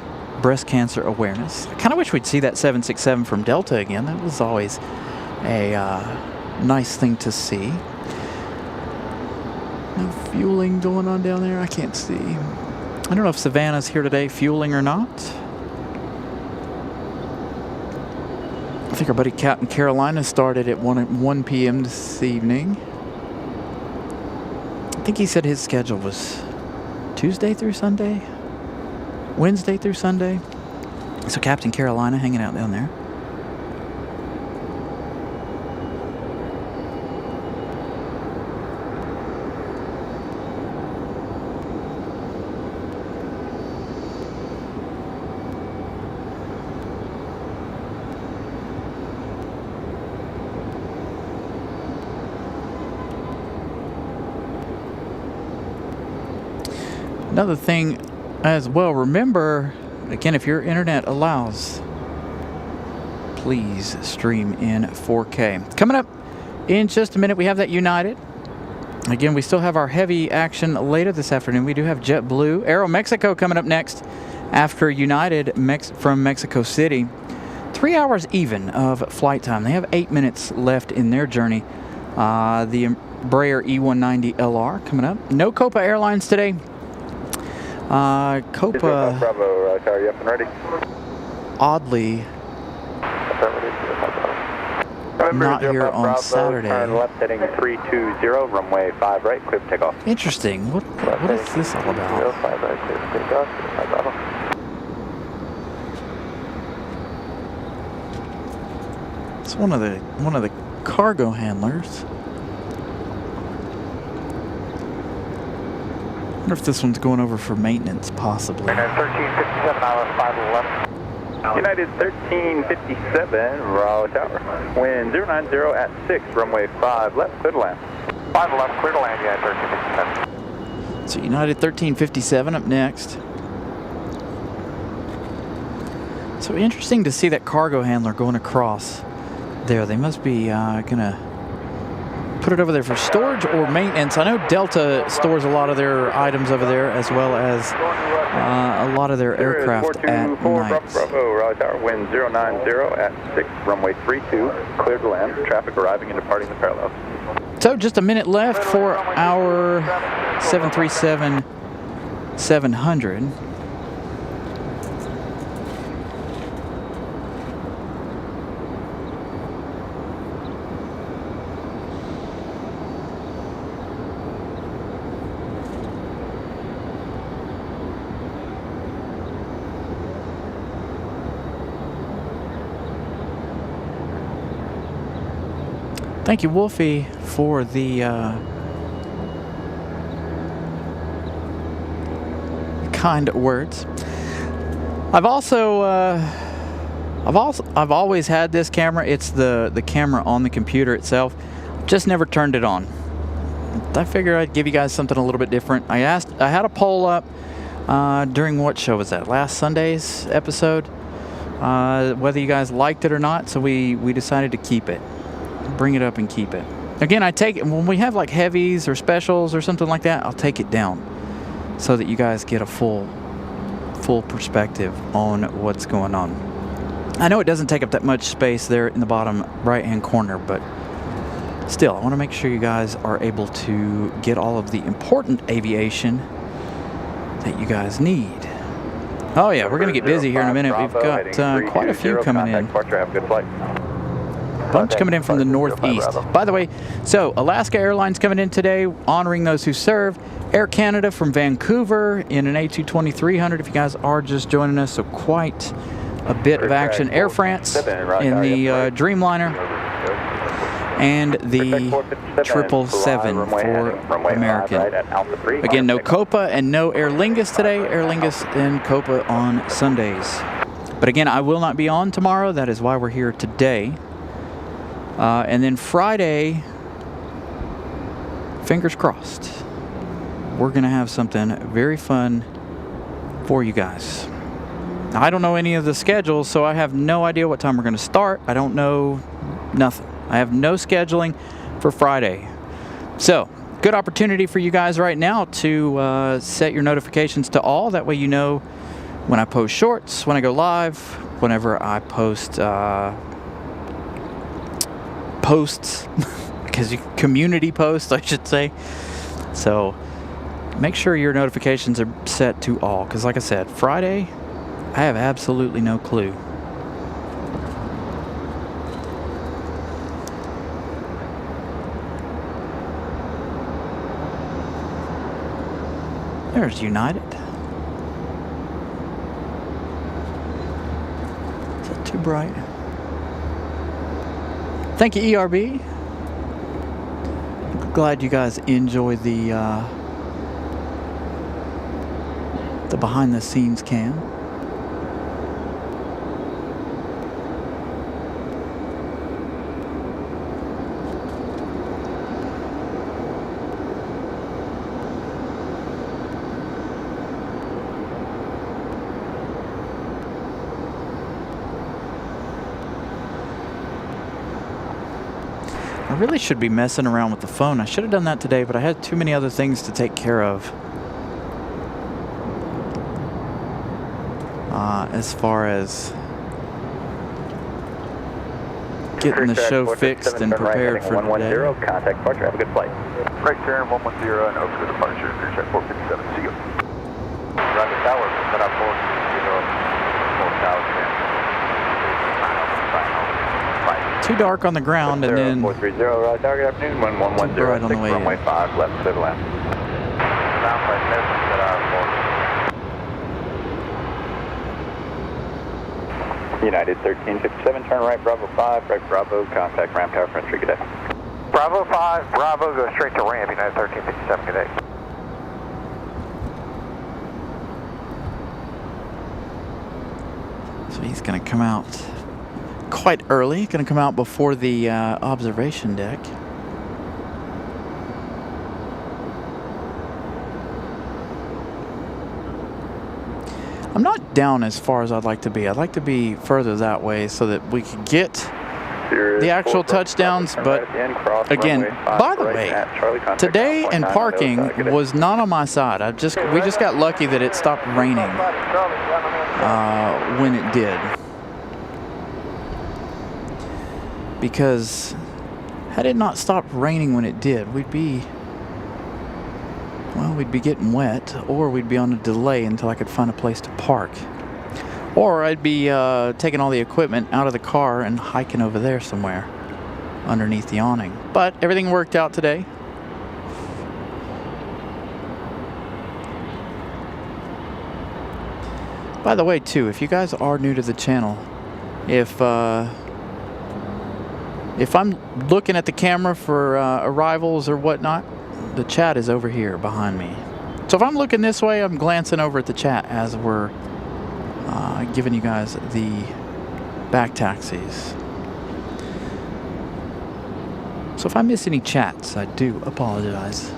breast cancer awareness. I kind of wish we'd see that 767 from Delta again. That was always a nice thing to see. No fueling going on down there. I can't see. I don't know if Savannah's here today fueling or not. I think our buddy Captain Carolina started at 1 p.m. this evening. I think he said his schedule was Tuesday through Sunday, Wednesday through Sunday. So Captain Carolina hanging out down there. Another thing as well, remember, again, if your internet allows, please stream in 4K. Coming up in just a minute, we have that United. Again, we still have our heavy action later this afternoon. We do have JetBlue. Aeromexico coming up next after United from Mexico City. 3 hours even of flight time. They have 8 minutes left in their journey. The Embraer E190 LR coming up. No Copa Airlines today. Copa. Bravo, tower, you up and ready? oddly not here on Saturday. Turn left heading 320, runway 5 right, clear for takeoff. Interesting. What is this all about? 5 right, clear for takeoff. It's one of the cargo handlers. I wonder if this one's going over for maintenance, possibly. United 1357, ILS 511. United 1357, Raleigh Tower. Wind 090 at 6, runway 5 left, clear to land. 5 left, clear to land, United 1357. So United 1357 up next. So interesting to see that cargo handler going across there. They must be gonna put it over there for storage or maintenance. I know Delta stores a lot of their items over there, as well as a lot of their aircraft at night. Bravo, Raleigh Tower, wind 090 at 6, runway 32, clear to land. Traffic arriving and departing the parallels. So just a minute left for our 737-700. Thank you, Wolfie, for the kind words. I've always had this camera. It's the camera on the computer itself. Just never turned it on. I figured I'd give you guys something a little bit different. I had a poll up during what show was that? Last Sunday's episode. Whether you guys liked it or not, so we decided to keep it. Bring it up and keep it. Again, I take it when we have like heavies or specials or something like that. I'll take it down so that you guys get a full perspective on what's going on. I know it doesn't take up that much space there in the bottom right hand corner, but still, I want to make sure you guys are able to get all of the important aviation that you guys need. Oh yeah, we're gonna get busy here in a minute. We've got quite a few coming in. Have a good flight. Bunch coming in from the northeast. By the way, so Alaska Airlines coming in today, honoring those who served. Air Canada from Vancouver in an A220-300, if you guys are just joining us, so quite a bit of action. Air France in the Dreamliner, and the 777 for American. Again, no Copa and no Aer Lingus today. Aer Lingus and Copa on Sundays. But again, I will not be on tomorrow. That is why we're here today. And then Friday, fingers crossed, we're going to have something very fun for you guys. Now, I don't know any of the schedules, so I have no idea what time we're going to start. I don't know nothing. I have no scheduling for Friday. So, good opportunity for you guys right now to set your notifications to all. That way you know when I post shorts, when I go live, whenever I post posts, because community posts, I should say. So make sure your notifications are set to all, because like I said, Friday, I have absolutely no clue. There's United. Is that too bright? Thank you, ERB. Glad you guys enjoy the behind-the-scenes cam. I really should be messing around with the phone. I should have done that today, but I had too many other things to take care of. As far as getting the show fixed and prepared for today. Contact departure. Have a good flight. Right turn 110 and over to departure. Clear check 457. See you. Roger tower. Set up 4 tower. too dark on the ground and then 430, right tower, good afternoon, 1110, bright on the way runway in. 5, left, clear to land. United 1357, turn right, Bravo 5, right Bravo, contact ramp tower, French 3, good day. Bravo 5, Bravo, go straight to ramp, United 1357, good day. So he's going to come out quite early. Going to come out before the observation deck. I'm not down as far as I'd like to be. I'd like to be further that way so that we could get the actual touchdowns. But again, by the way, today and parking was not on my side. We just got lucky that it stopped raining when it did. Because had it not stopped raining when it did, we'd be getting wet, or we'd be on a delay until I could find a place to park. Or I'd be taking all the equipment out of the car and hiking over there somewhere underneath the awning. But everything worked out today. By the way, too, if you guys are new to the channel, if I'm looking at the camera for arrivals or whatnot, the chat is over here behind me. So if I'm looking this way, I'm glancing over at the chat as we're giving you guys the back taxis. So if I miss any chats, I do apologize.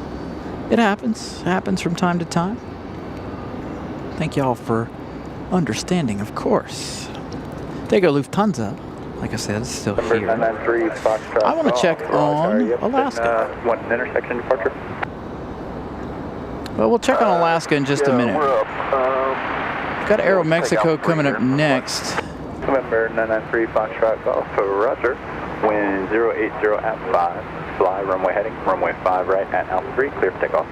It happens. It happens from time to time. Thank y'all for understanding, of course. There you go, Lufthansa. Like I said, it's still here. I want to check on Alaska. One intersection departure. Well, we'll check on Alaska in just a minute. We're up. Got Aeromexico coming up next. November 993 Foxtrot Golf for Roger. Wind 080 at 5. Fly runway heading. Runway 5 right at Alpha 3. Clear for takeoff.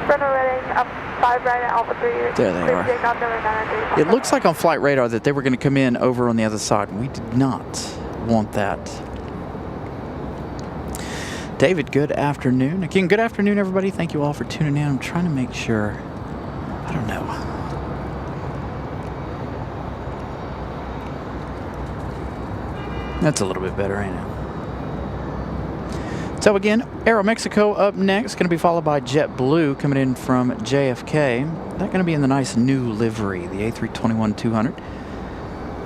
Runway heading up 5 right at Alpha 3. There they are. It looks like on flight radar that they were going to come in over on the other side. We did not want that. David, good afternoon. Again, good afternoon, everybody. Thank you all for tuning in. I'm trying to make sure. I don't know. That's a little bit better, ain't it? So again, Aeromexico up next, going to be followed by JetBlue coming in from JFK. They're going to be in the nice new livery, the A321-200.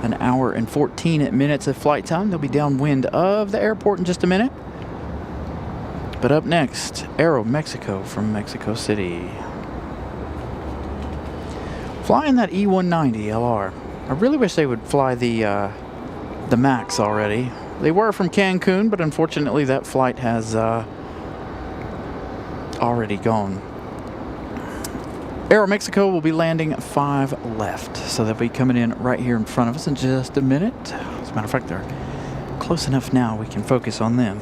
An hour and 14 minutes of flight time. They'll be downwind of the airport in just a minute. But up next, Aeromexico from Mexico City. Flying that E190 LR. I really wish they would fly the MAX already. They were from Cancun, but unfortunately that flight has already gone. Aeromexico will be landing 5 left, so they'll be coming in right here in front of us in just a minute. As a matter of fact, they're close enough now we can focus on them.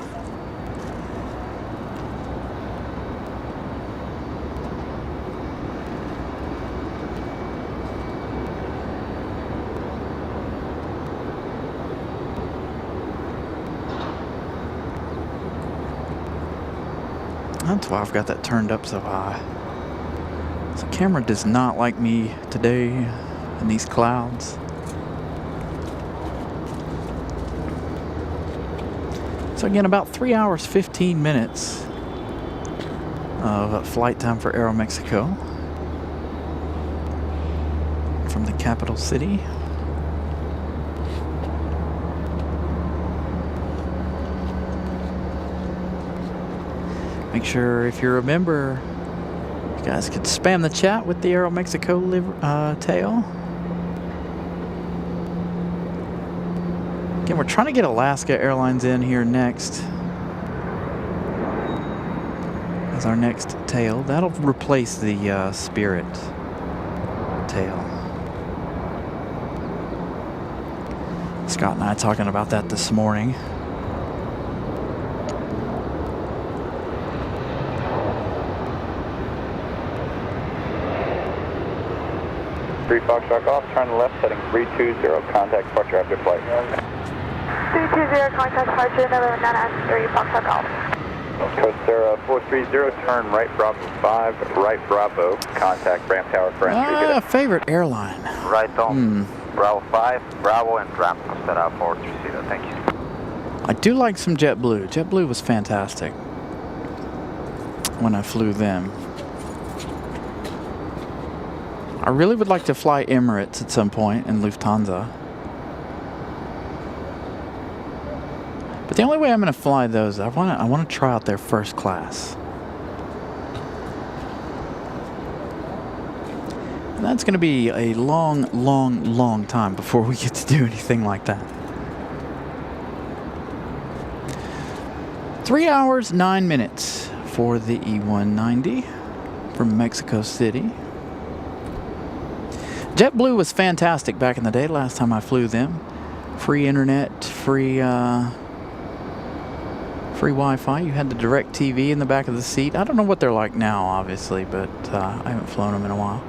That's why I've got that turned up so high. The camera does not like me today in these clouds. So again, about 3 hours, 15 minutes of flight time for Aeromexico from the capital city. Make sure if you're a member, you guys could spam the chat with the Aeromexico tail. Again, we're trying to get Alaska Airlines in here next as our next tail. That'll replace the Spirit tail. Scott and I talking about that this morning. 3 Foxtrot Golf, turn left, heading 320, contact departure after flight. 320, contact departure, November 993, Foxtrot Golf. Coast Sarah 430, turn right Bravo 5, right Bravo, contact ramp tower for entry. Favorite airline. Right on. Bravo 5, Bravo and ramp set up 430, thank you. I do like some JetBlue. JetBlue was fantastic when I flew them. I really would like to fly Emirates at some point and Lufthansa. But the only way I'm going to fly those, I want to try out their first class. And that's going to be a long time before we get to do anything like that. 3 hours, 9 minutes for the E190 from Mexico City. JetBlue was fantastic back in the day, last time I flew them. Free internet, free Wi-Fi. You had the direct TV in the back of the seat. I don't know what they're like now, obviously, but I haven't flown them in a while.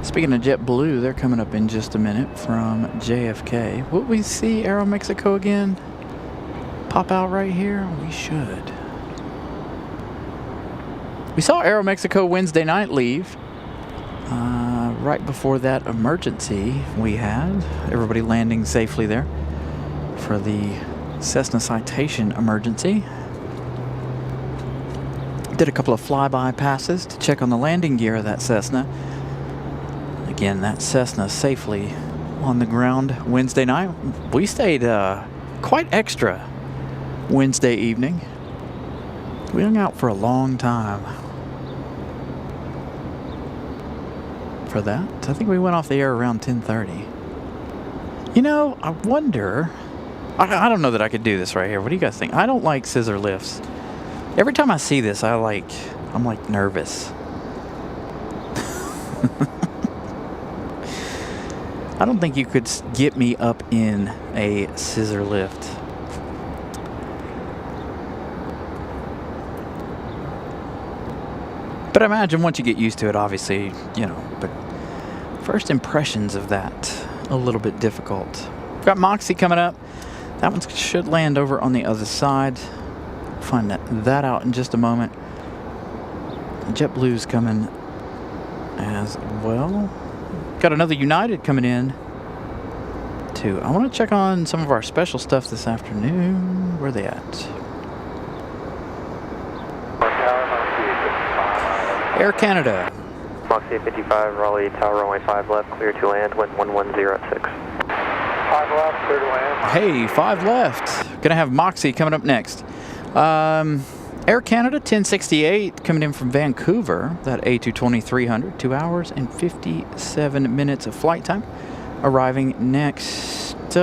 Speaking of JetBlue, they're coming up in just a minute from JFK. Will we see Aeromexico again? Pop out right here? We should. We saw Aeromexico Wednesday night leave. Right before that emergency we had. Everybody landing safely there for the Cessna Citation emergency. Did a couple of flyby passes to check on the landing gear of that Cessna. Again, that Cessna safely on the ground Wednesday night. We stayed quite extra Wednesday evening. We hung out for a long time for that. I think we went off the air around 10:30. You know, I wonder... I don't know that I could do this right here. What do you guys think? I don't like scissor lifts. Every time I see this, I'm like nervous. I don't think you could get me up in a scissor lift. But I imagine once you get used to it, obviously, you know, but first impressions of that, a little bit difficult. We've got Moxie coming up. That one should land over on the other side. Find that out in just a moment. JetBlue's coming as well. Got another United coming in, too. I want to check on some of our special stuff this afternoon. Where are they at? Air Canada. Moxie 55, Raleigh, Tower Runway 5 left, clear to land, wind 110 at 6. 5 left, clear to land. Hey, 5 left. Gonna have Moxie coming up next. Air Canada 1068 coming in from Vancouver. That A220-300, 2 hours and 57 minutes of flight time. Arriving next 1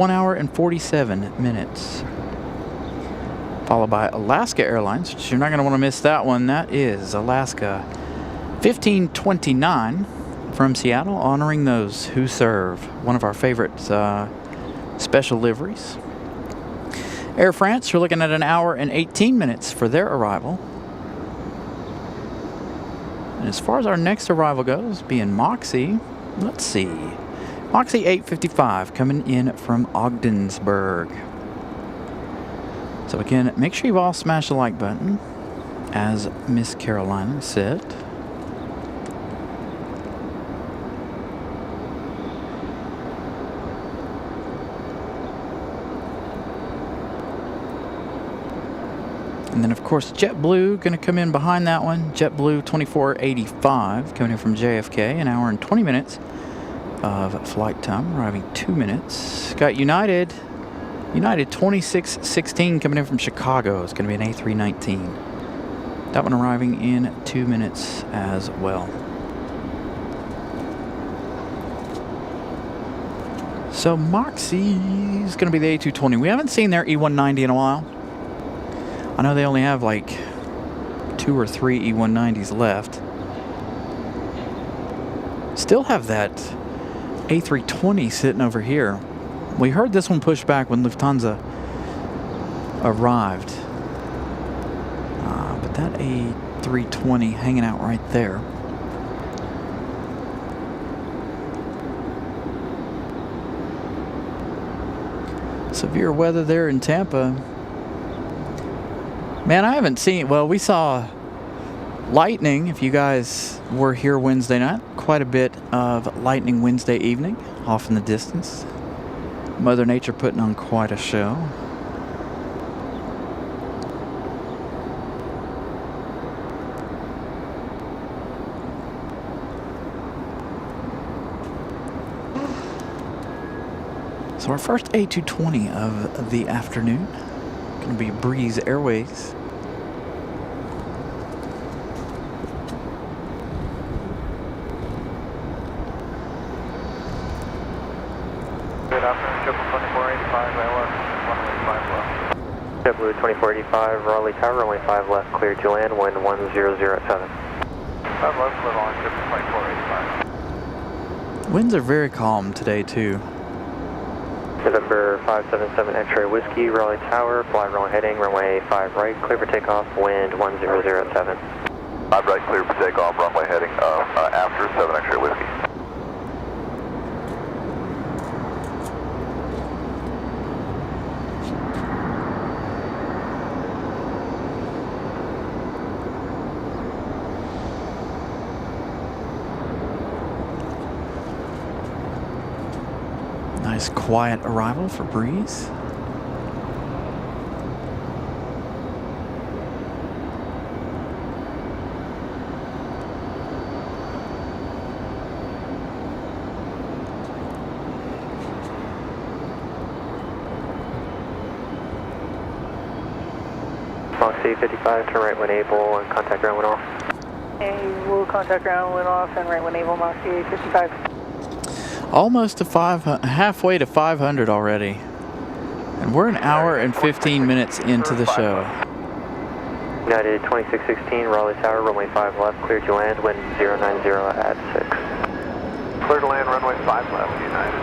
hour and 47 minutes. Followed by Alaska Airlines, which you're not going to want to miss that one. That is Alaska 1529 from Seattle, honoring those who serve. One of our favorite special liveries. Air France, you're looking at 1 hour and 18 minutes for their arrival. And as far as our next arrival goes, being Moxie, let's see. Moxie 855 coming in from Ogdensburg. So again, make sure you all smash the like button, as Miss Carolina said. And then, of course, JetBlue going to come in behind that one. JetBlue 2485 coming in from JFK, 1 hour and 20 minutes of flight time, arriving 2 minutes. Got United 2616 coming in from Chicago. It's going to be an A319. That one arriving in 2 minutes as well. So Moxie's going to be the A220. We haven't seen their E190 in a while. I know they only have like 2 or 3 E190s left. Still have that A320 sitting over here. We heard this one push back when Lufthansa arrived. But that A320 hanging out right there. Severe weather there in Tampa. Man, I haven't seen, well, we saw lightning, if you guys were here Wednesday night. Quite a bit of lightning Wednesday evening, off in the distance. Mother Nature putting on quite a show. So our first A220 of the afternoon, going to be Breeze Airways. Good afternoon, JetBlue 2485, Raleigh Tower, runway 5 left, clear to land, wind 1007. 5 left, live on, JetBlue 2485. Winds are very calm today too. November 577 X-ray Whiskey, Raleigh Tower, fly runway heading, runway 5 right, clear for takeoff, wind 1007. 5 right, clear for takeoff, runway heading after 7 X-ray Whiskey. Nice quiet arrival for Breeze. Foxy 55, turn right when able, and contact ground when off. We'll contact ground when off, and right when able, Foxy 55. Almost to halfway to 500 already. And we're an hour and 15 minutes into the show. United 2616, Raleigh Tower, runway 5 left, clear to land, wind 090 at 6. Clear to land, runway 5 left, United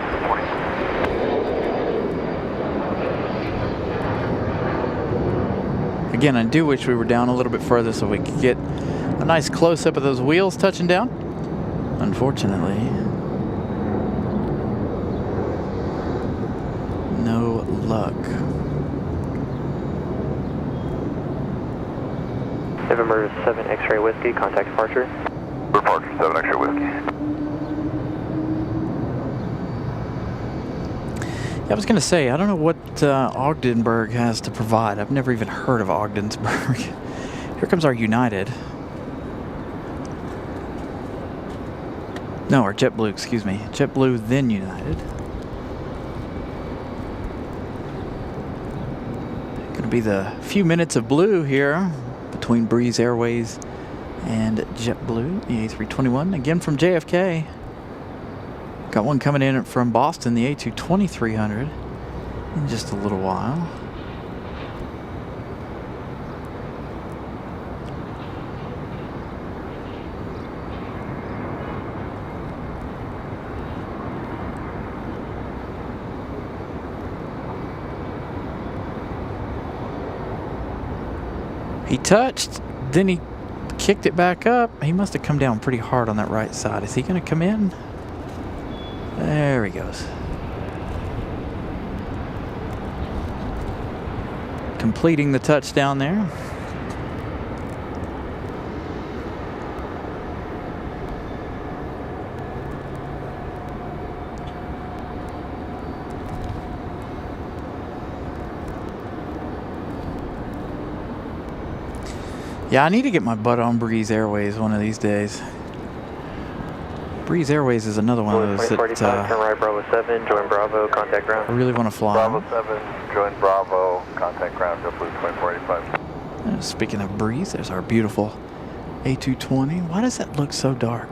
20. Again, I do wish we were down a little bit further so we could get a nice close-up of those wheels touching down. Unfortunately, no luck. November 7 X-ray Whiskey, contact departure. Departure 7 X-ray Whiskey. Yeah, I was going to say, I don't know what Ogdenburg has to provide. I've never even heard of Ogdensburg. Here comes our United. No, or JetBlue, excuse me. JetBlue, then United. Going to be the few minutes of blue here between Breeze Airways and JetBlue, the A321. Again from JFK. Got one coming in from Boston, the A220-300, in just a little while. He touched, then he kicked it back up. He must have come down pretty hard on that right side. Is he going to come in? There he goes. Completing the touchdown there. Yeah, I need to get my butt on Breeze Airways one of these days. Breeze Airways is another one of those that turn right, Bravo 7, join Bravo, contact ground. I really want to fly. Bravo 7, join Bravo, contact ground, JetBlue 2485. Speaking of Breeze, there's our beautiful A220. Why does that look so dark?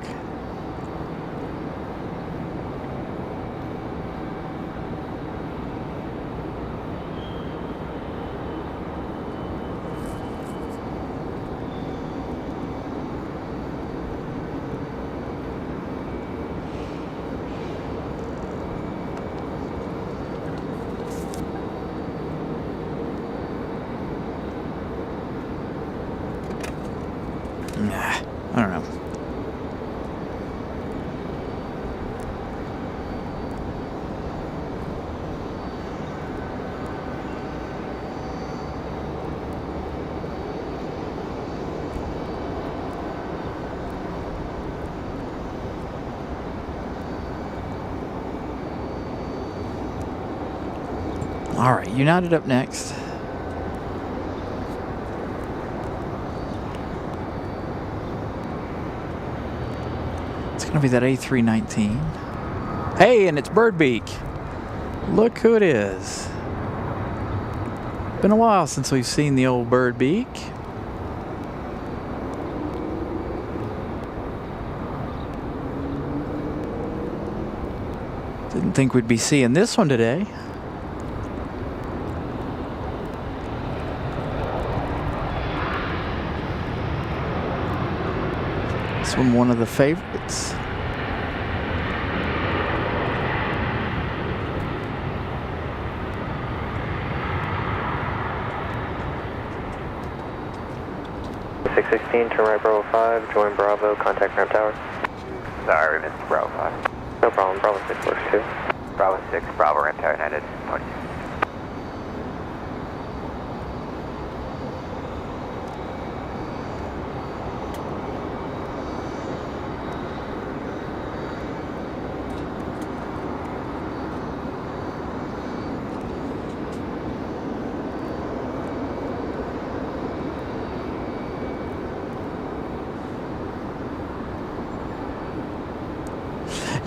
Nah, I don't know. All right, United up next. It's going to be that A319. Hey, and it's Birdbeak. Look who it is. Been a while since we've seen the old Birdbeak. Didn't think we'd be seeing this one today. This one of the favorites. turn right Bravo 5, join Bravo, contact ramp tower. Sorry, we missed Bravo 5. No problem, Bravo 6 works too. Bravo 6, Bravo ramp tower United 20.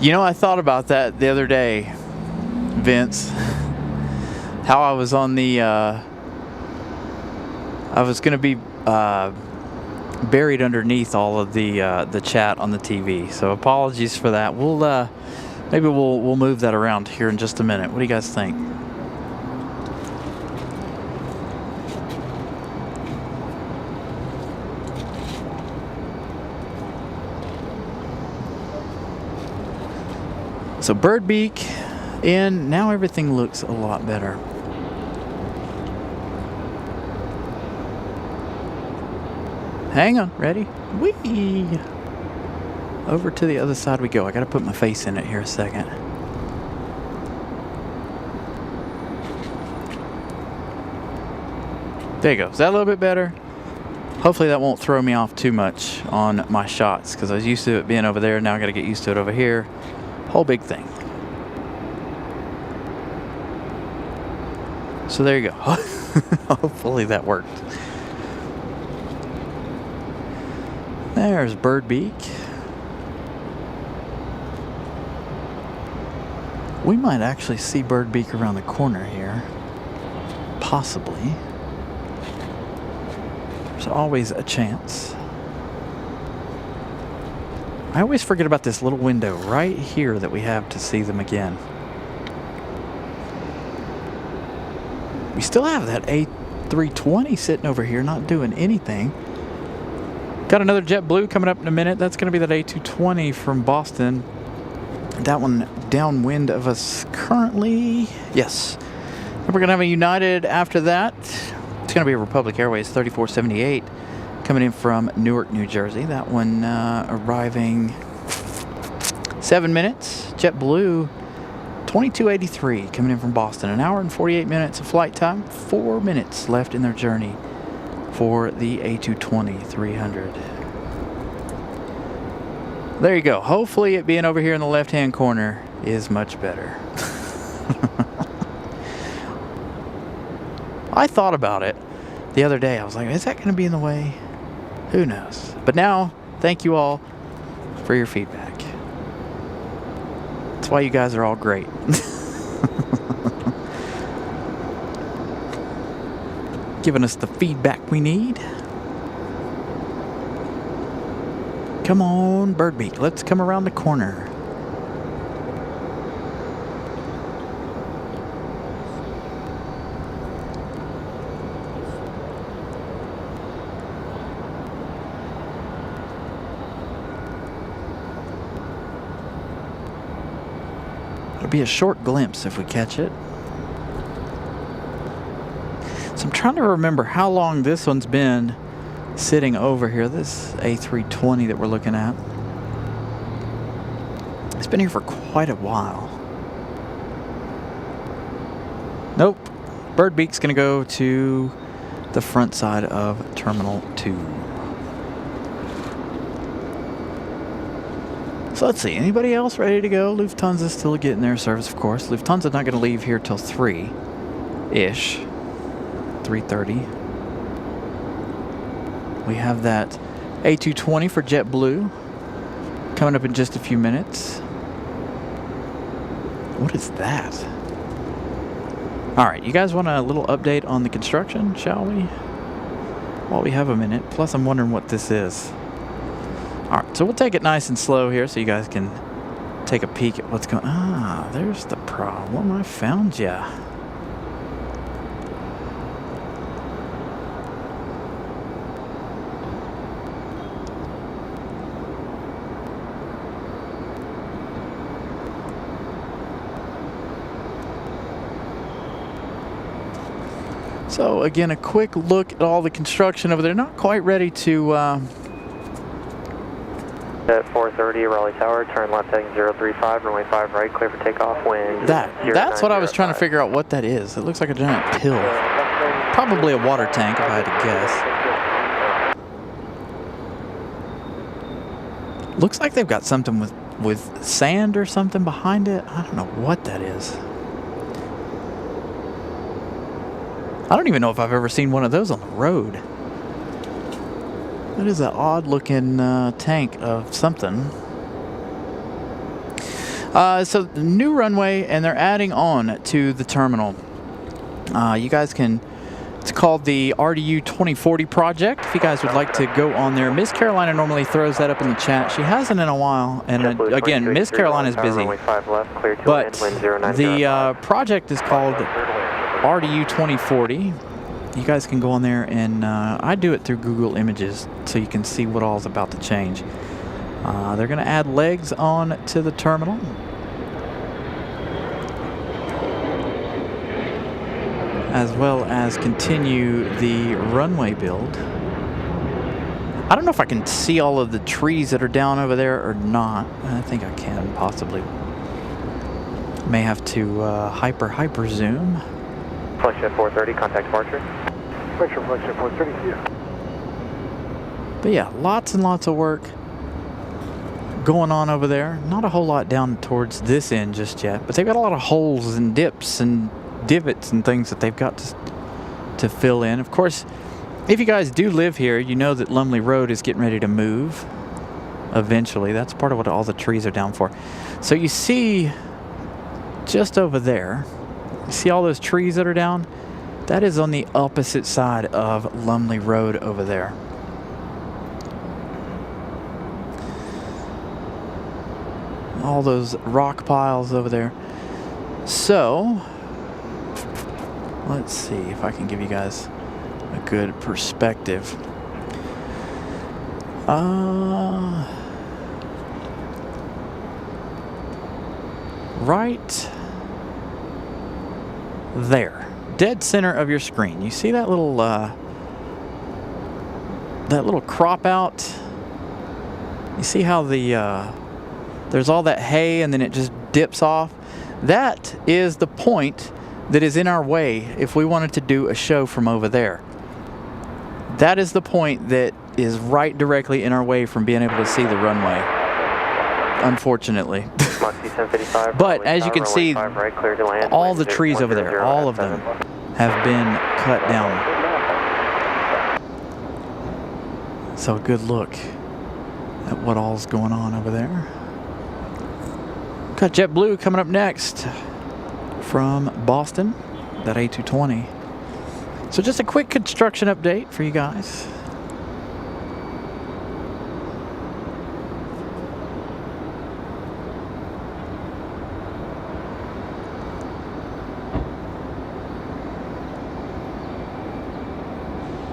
You know, I thought about that the other day, Vince. How I was on the, I was going to be buried underneath all of the chat on the TV. So apologies for that. We'll maybe we'll move that around here in just a minute. What do you guys think? So Birdbeak in, now everything looks a lot better. Hang on, ready? Whee! Over to the other side we go. I gotta put my face in it here a second. There you go. Is that a little bit better? Hopefully that won't throw me off too much on my shots, because I was used to it being over there. Now I gotta get used to it over here. Whole big thing. So there you go. Hopefully that worked. There's Birdbeak. We might actually see Birdbeak around the corner here. Possibly. There's always a chance. I always forget about this little window right here that we have to see them again. We still have that A320 sitting over here not doing anything. Got another JetBlue coming up in a minute. That's going to be that A220 from Boston. That one downwind of us currently. Yes. And we're going to have a United after that. It's going to be a Republic Airways 3478 coming in from Newark, New Jersey. That one arriving 7 minutes. JetBlue 2283 coming in from Boston. An hour and 48 minutes of flight time. 4 minutes left in their journey for the A220-300. There you go. Hopefully it being over here in the left-hand corner is much better. I thought about it the other day. I was like, is that going to be in the way? Who knows? But now, thank you all for your feedback. That's why you guys are all great. Giving us the feedback we need. Come on, Birdbeak. Let's come around the corner. It'll be a short glimpse if we catch it. So I'm trying to remember how long this one's been sitting over here. This A320 that we're looking at. It's been here for quite a while. Nope. Bird beak's going to go to the front side of Terminal 2. So let's see. Anybody else ready to go? Lufthansa's still getting their service, of course. Lufthansa's not going to leave here till 3-ish. 3:30. We have that A220 for JetBlue coming up in just a few minutes. What is that? All right, you guys want a little update on the construction, shall we? While we have a minute. Plus, I'm wondering what this is. All right, so we'll take it nice and slow here so you guys can take a peek at what's going on. Ah, there's the problem. I found ya. So again, a quick look at all the construction over there. Not quite ready to... At 4:30, Raleigh Tower, turn left heading 035, runway 5 right, clear for takeoff, wind. That's what I was trying to figure out what that is. It looks like a giant pill. Probably a water tank, if I had to guess. Looks like they've got something with sand or something behind it. I don't know what that is. I don't even know if I've ever seen one of those on the road. That is an odd looking tank of something. So new runway, and they're adding on to the terminal. You guys can, it's called the RDU 2040 project. If you guys would like to go on there. Miss Carolina normally throws that up in the chat. She hasn't in a while. And again, Miss Carolina is busy. But the project is called RDU 2040. You guys can go on there, and I do it through Google Images so you can see what all is about to change. They're going to add legs on to the terminal. As well as continue the runway build. I don't know if I can see all of the trees that are down over there or not. I think I can, possibly. May have to hyper zoom. Flex at 4:30, contact departure. Flex at 4:30, yeah. But yeah, lots and lots of work going on over there. Not a whole lot down towards this end just yet, but they've got a lot of holes and dips and divots and things that they've got to fill in. Of course, if you guys do live here, you know that Lumley Road is getting ready to move eventually. That's part of what all the trees are down for. So you see just over there, you see all those trees that are down? That is on the opposite side of Lumley Road over there. All those rock piles over there. So, let's see if I can give you guys a good perspective. Right there, dead center of your screen. You see that little crop out? You see how the there's all that hay and then it just dips off? That is the point that is in our way if we wanted to do a show from over there. That is the point that is right directly in our way from being able to see the runway, unfortunately. But as you can see, all the trees over there, all of them have been cut down. So a good look at what all's going on over there. Got JetBlue coming up next from Boston, that A220. So just a quick construction update for you guys.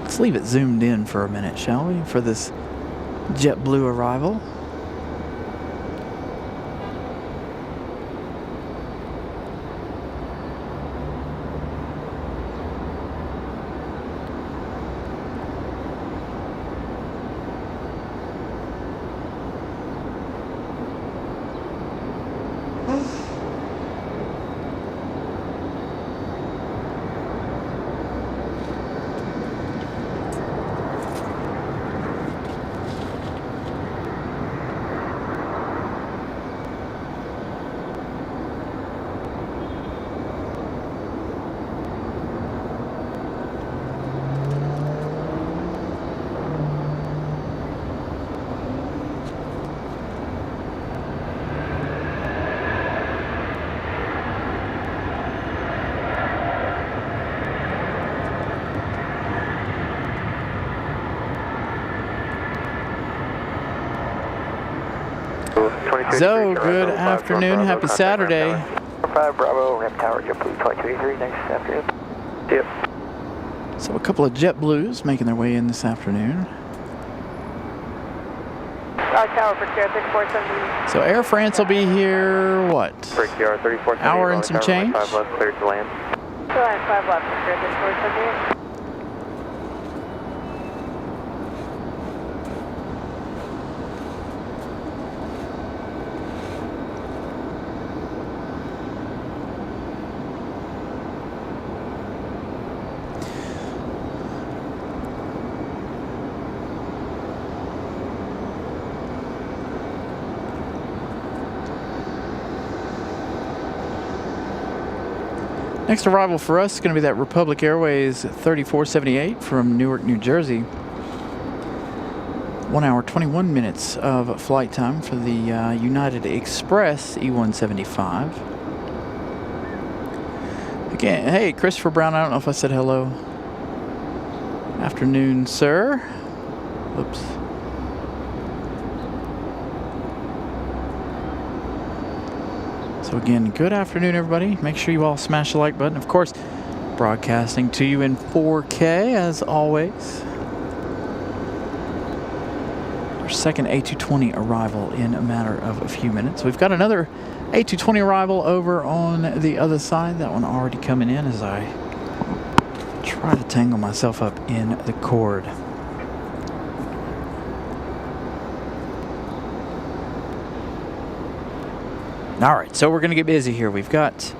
Let's leave it zoomed in for a minute, shall we, for this JetBlue arrival. So, good afternoon. Happy Saturday. 5 Bravo, ramp tower, JetBlue 2283, nice afternoon. Yep. So, a couple of JetBlues making their way in this afternoon. Tower for Sierra 3470. So, Air France will be here, what? Brickyard 3470. Hour and some change? 5 left, cleared to land. Still at 5 left for Sierra 3478. Next arrival for us is going to be that Republic Airways 3478 from Newark, New Jersey. 1 hour, 21 minutes of flight time for the United Express E175. Again, hey, Christopher Brown, I don't know if I said hello. Afternoon, sir. Oops. So again, good afternoon, everybody. Make sure you all smash the like button. Of course, broadcasting to you in 4K, as always. Our second A220 arrival in a matter of a few minutes. We've got another A220 arrival over on the other side. That one already coming in as I try to tangle myself up in the cord. All right, so we're going to get busy here. We've got,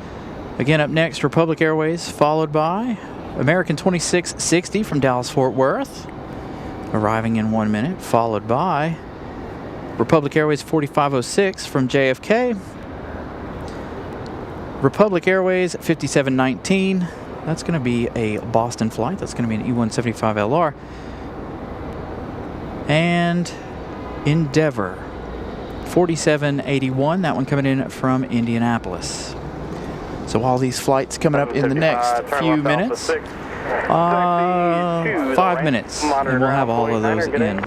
again, up next, Republic Airways, followed by American 2660 from Dallas-Fort Worth, arriving in 1 minute, followed by Republic Airways 4506 from JFK, Republic Airways 5719, that's going to be a Boston flight, that's going to be an E175LR, and Endeavor 4781, that one coming in from Indianapolis. So all these flights coming up in the next few minutes. 5 minutes, and we'll have all of those in.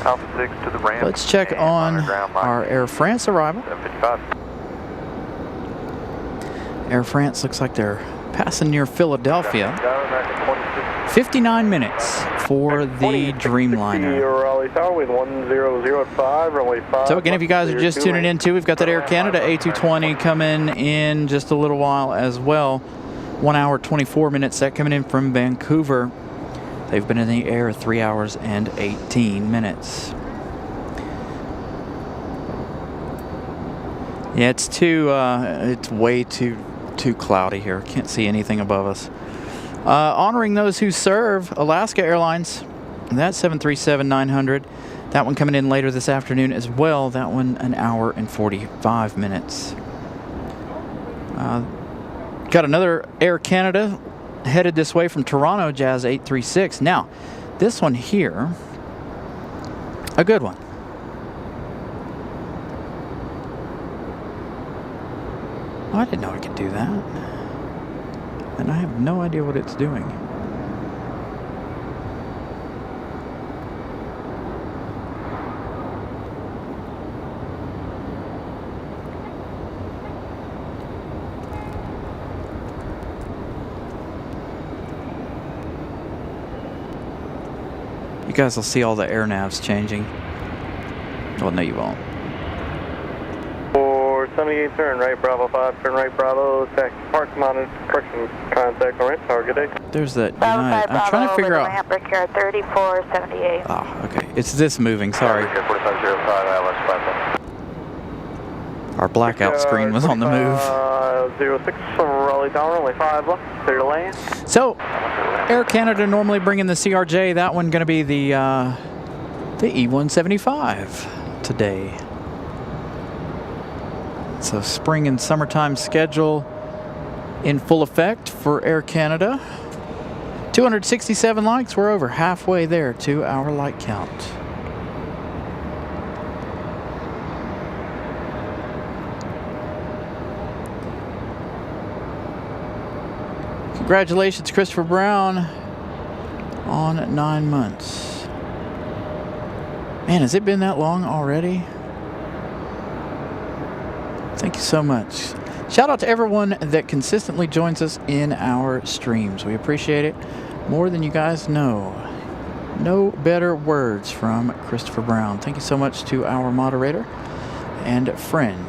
Alpha 6 to the ramp. Let's check on our Air France arrival. 755. Air France looks like they're passing near Philadelphia. 59 minutes for the Dreamliner. Raleigh Tower with 1005, runway 5. So again, if you guys are just tuning in too, we've got that Air Canada A220 coming in just a little while as well. 1 hour, 24 minutes, that coming in from Vancouver. They've been in the air 3 hours and 18 minutes. Yeah, it's way too cloudy here. Can't see anything above us. Honoring those who serve, Alaska Airlines, that's 737-900. That one coming in later this afternoon as well. That one 1 hour and 45 minutes. Got another Air Canada headed this way from Toronto, Jazz 836. Now, this one here, a good one. Oh, I didn't know I could do that. And I have no idea what it's doing. You guys will see all the air navs changing. Well, no, you won't. 478, turn right, Bravo 5, turn right, Bravo, taxi park mounted, correction, contact on ramp tower, good day. There's that United. I'm trying to figure out. Ramp, Brickyard 3478. Ah, okay. It's this moving, sorry. 4505, Our blackout screen was on the move. 06, Raleigh Tower, only 5 left, clear to land. So, Air Canada normally bringing the CRJ. That one going to be the E175 today. So, spring and summertime schedule in full effect for Air Canada. 267 likes. We're over halfway there to our like count. Congratulations, Christopher Brown, on 9 months. Man, has it been that long already? Thank you so much. Shout out to everyone that consistently joins us in our streams. We appreciate it more than you guys know. No better words from Christopher Brown. Thank you so much to our moderator and friend,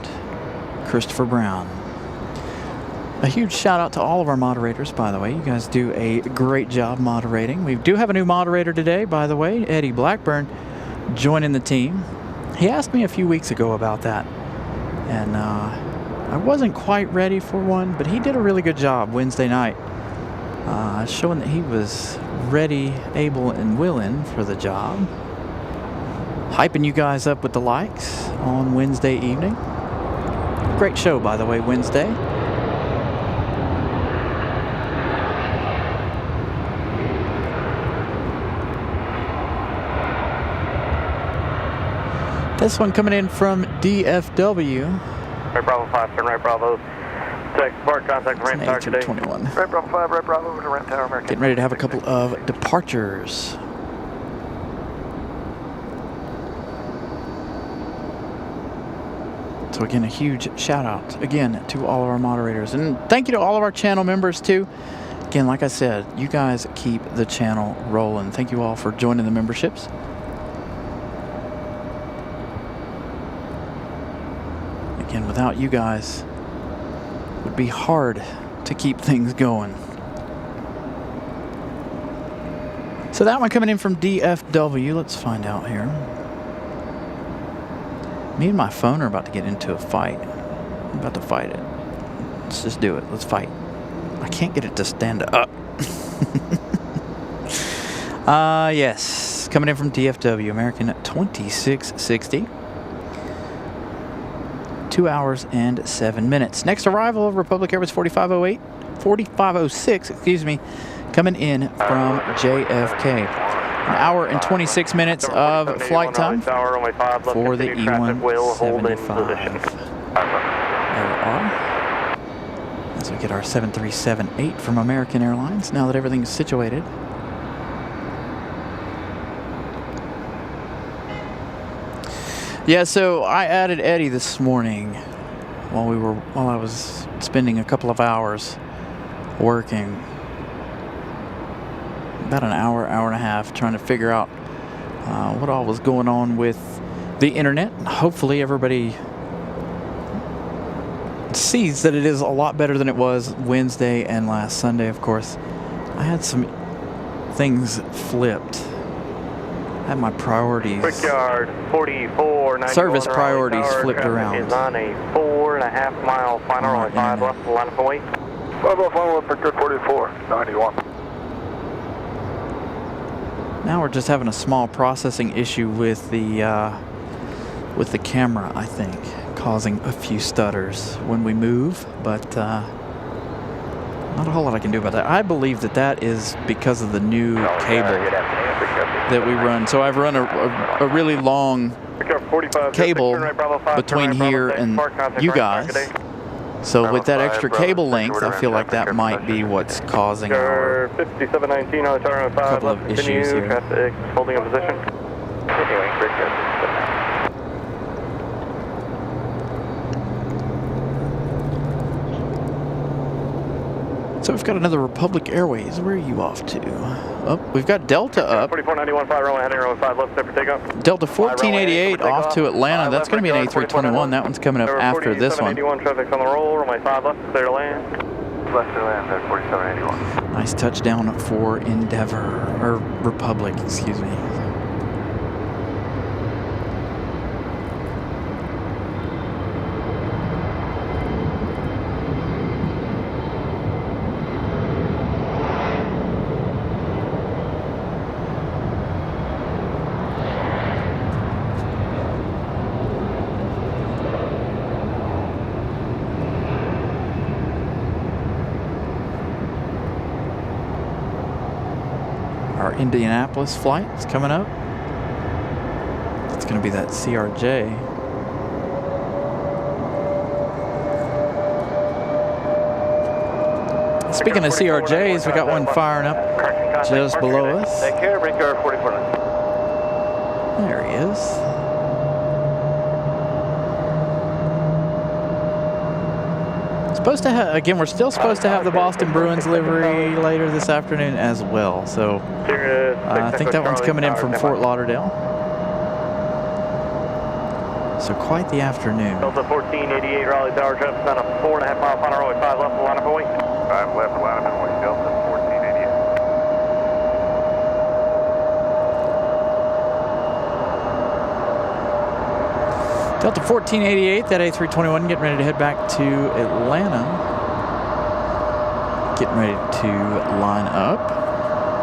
Christopher Brown. A huge shout out to all of our moderators, by the way. You guys do a great job moderating. We do have a new moderator today, by the way, Eddie Blackburn, joining the team. He asked me a few weeks ago about that, and I wasn't quite ready for one, but he did a really good job Wednesday night, showing that he was ready, able, and willing for the job. Hyping you guys up with the likes on Wednesday evening. Great show, by the way, Wednesday. This one coming in from DFW. Right Bravo 5, turn right Bravo. Check support, contact ramp tower today. A321. Right Bravo 5, right Bravo over to ramp tower, American. Getting ready to have a couple of departures. So again, a huge shout out again to all of our moderators. And thank you to all of our channel members too. Again, like I said, you guys keep the channel rolling. Thank you all for joining the memberships. Again, without you guys, it would be hard to keep things going. So that one coming in from DFW. Let's find out here. Me and my phone are about to get into a fight. I'm about to fight it. Let's just do it. Let's fight. I can't get it to stand up. Yes. Coming in from DFW, American 2660. 2 hours and 7 minutes. Next arrival of Republic Airways 4506, excuse me, coming in from JFK. An hour and 26 minutes of flight time for the E175 LR. As we get our 737-8 from American Airlines, now that everything's situated. Yeah, so I added Eddie this morning while I was spending a couple of hours working. About an hour and a half trying to figure out what all was going on with the internet. Hopefully everybody sees that it is a lot better than it was Wednesday and last Sunday, of course. I had some things flipped. I had my priorities. Brickyard 44, service priorities flipped around. Is on a 4.5 mile final runway 5 left, line of away. 501 Brickyard 44, 91. Now we're just having a small processing issue with the camera, I think, causing a few stutters when we move, but not a whole lot I can do about that. I believe that is because of the new cable that we run. So I've run a really long cable between here and you guys. So with that extra cable length, I feel like that might be what's causing our 5719 on the tower 5 couple left, of issues here. traffic holding in position. So we've got another Republic Airways. Where are you off to? Oh, we've got Delta up. 4491 5 runway heading runway 5 left, for takeoff. Delta 1488 off to Atlanta. That's going to be an A321. That one's coming up after this one. 4781 traffic's on the roll. Runway 5 left, clear to land. Left to land there, 4781. Nice touchdown for Endeavor, or Republic, excuse me. Indianapolis flight is coming up. It's going to be that CRJ. Speaking of CRJs, we got one firing up just below us. Take care, Brickyard 44. There he is. Supposed to have, again, we're still supposed to have the Boston Bruins livery later this afternoon as well. So I think that one's coming in from Fort Lauderdale. So quite the afternoon. Delta 1488 Raleigh Tower, traffic on a 4.5 mile final runway 5 left, line up and wait. 5 left, line up and wait. Delta 1488. Delta 1488, that A321 getting ready to head back to Atlanta. Getting ready to line up.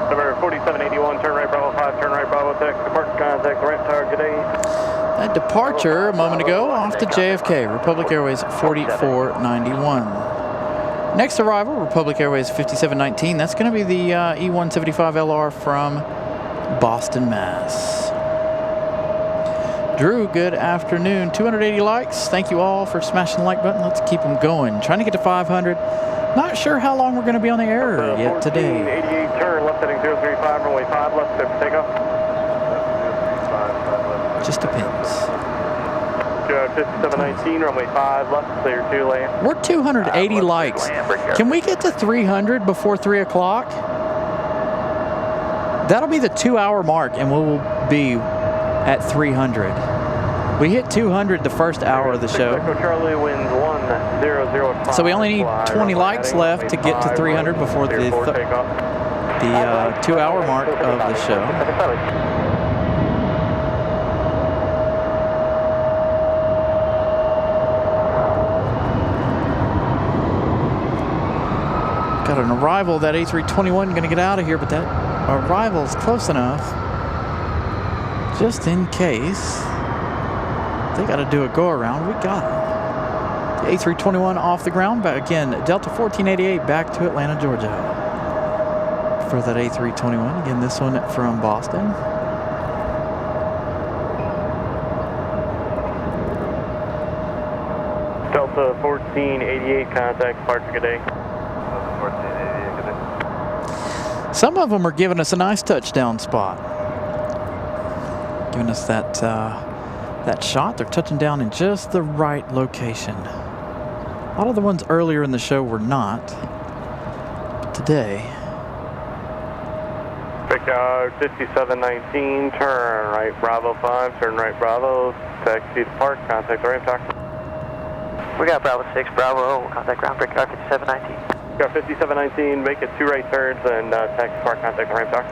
Number 4781, turn right Bravo 5, turn right Bravo Tech, depart contact the ramp tower, good day. That departure a moment ago off to JFK, Republic Airways 4491. Next arrival, Republic Airways 5719. That's going to be the E175LR from Boston, Mass. Drew, good afternoon. 280 likes. Thank you all for smashing the like button. Let's keep them going. Trying to get to 500. Not sure how long we're going to be on the air yet today. 1488, turn left heading 035, runway 5 left, clear for takeoff. Just depends. 5719, runway 5 left, clear to land. We're 280 likes. Can we get to 300 before 3 o'clock? That'll be the 2-hour mark, and we'll be at 300. We hit 200 the first hour of the show. Charlie winds 1005. So we only need 20 likes left to get to 300 before the 2-hour mark of the show. Got an arrival, that A321 going to get out of here, but that arrival is close enough just in case they got to do a go around. We got it. The A321 off the ground, but again, Delta 1488 back to Atlanta, Georgia for that A321. Again, this one from Boston. Delta 1488, contact departure, good day. Some of them are giving us a nice touchdown spot. Giving us that shot. They're touching down in just the right location. A lot of the ones earlier in the show were not. But today. Pickup 5719, turn right Bravo 5, turn right Bravo, taxi to park, contact the ramp tower. We got Bravo 6, Bravo, contact ground break car 5719. Got 5719, make it 2 right turns and taxi to park, contact the ramp tower.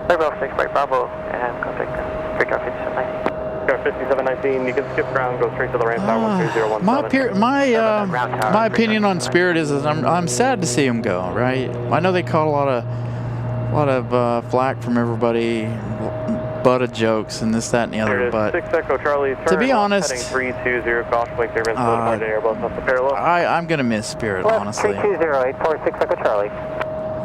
Bravo 6, right Bravo, and contact break car 5719. Got 5719, you can skip ground, go straight to the ramp tower 13017. My opinion on Spirit is I'm sad to see him go, right? I know they caught a lot of flack from everybody, butt of jokes and this, that, and the other, but 6 Echo Charlie, to be honest, heading 320, caution plate clearance, Airbus off the parallel. I'm going to miss Spirit, honestly. 320, 846 Echo Charlie.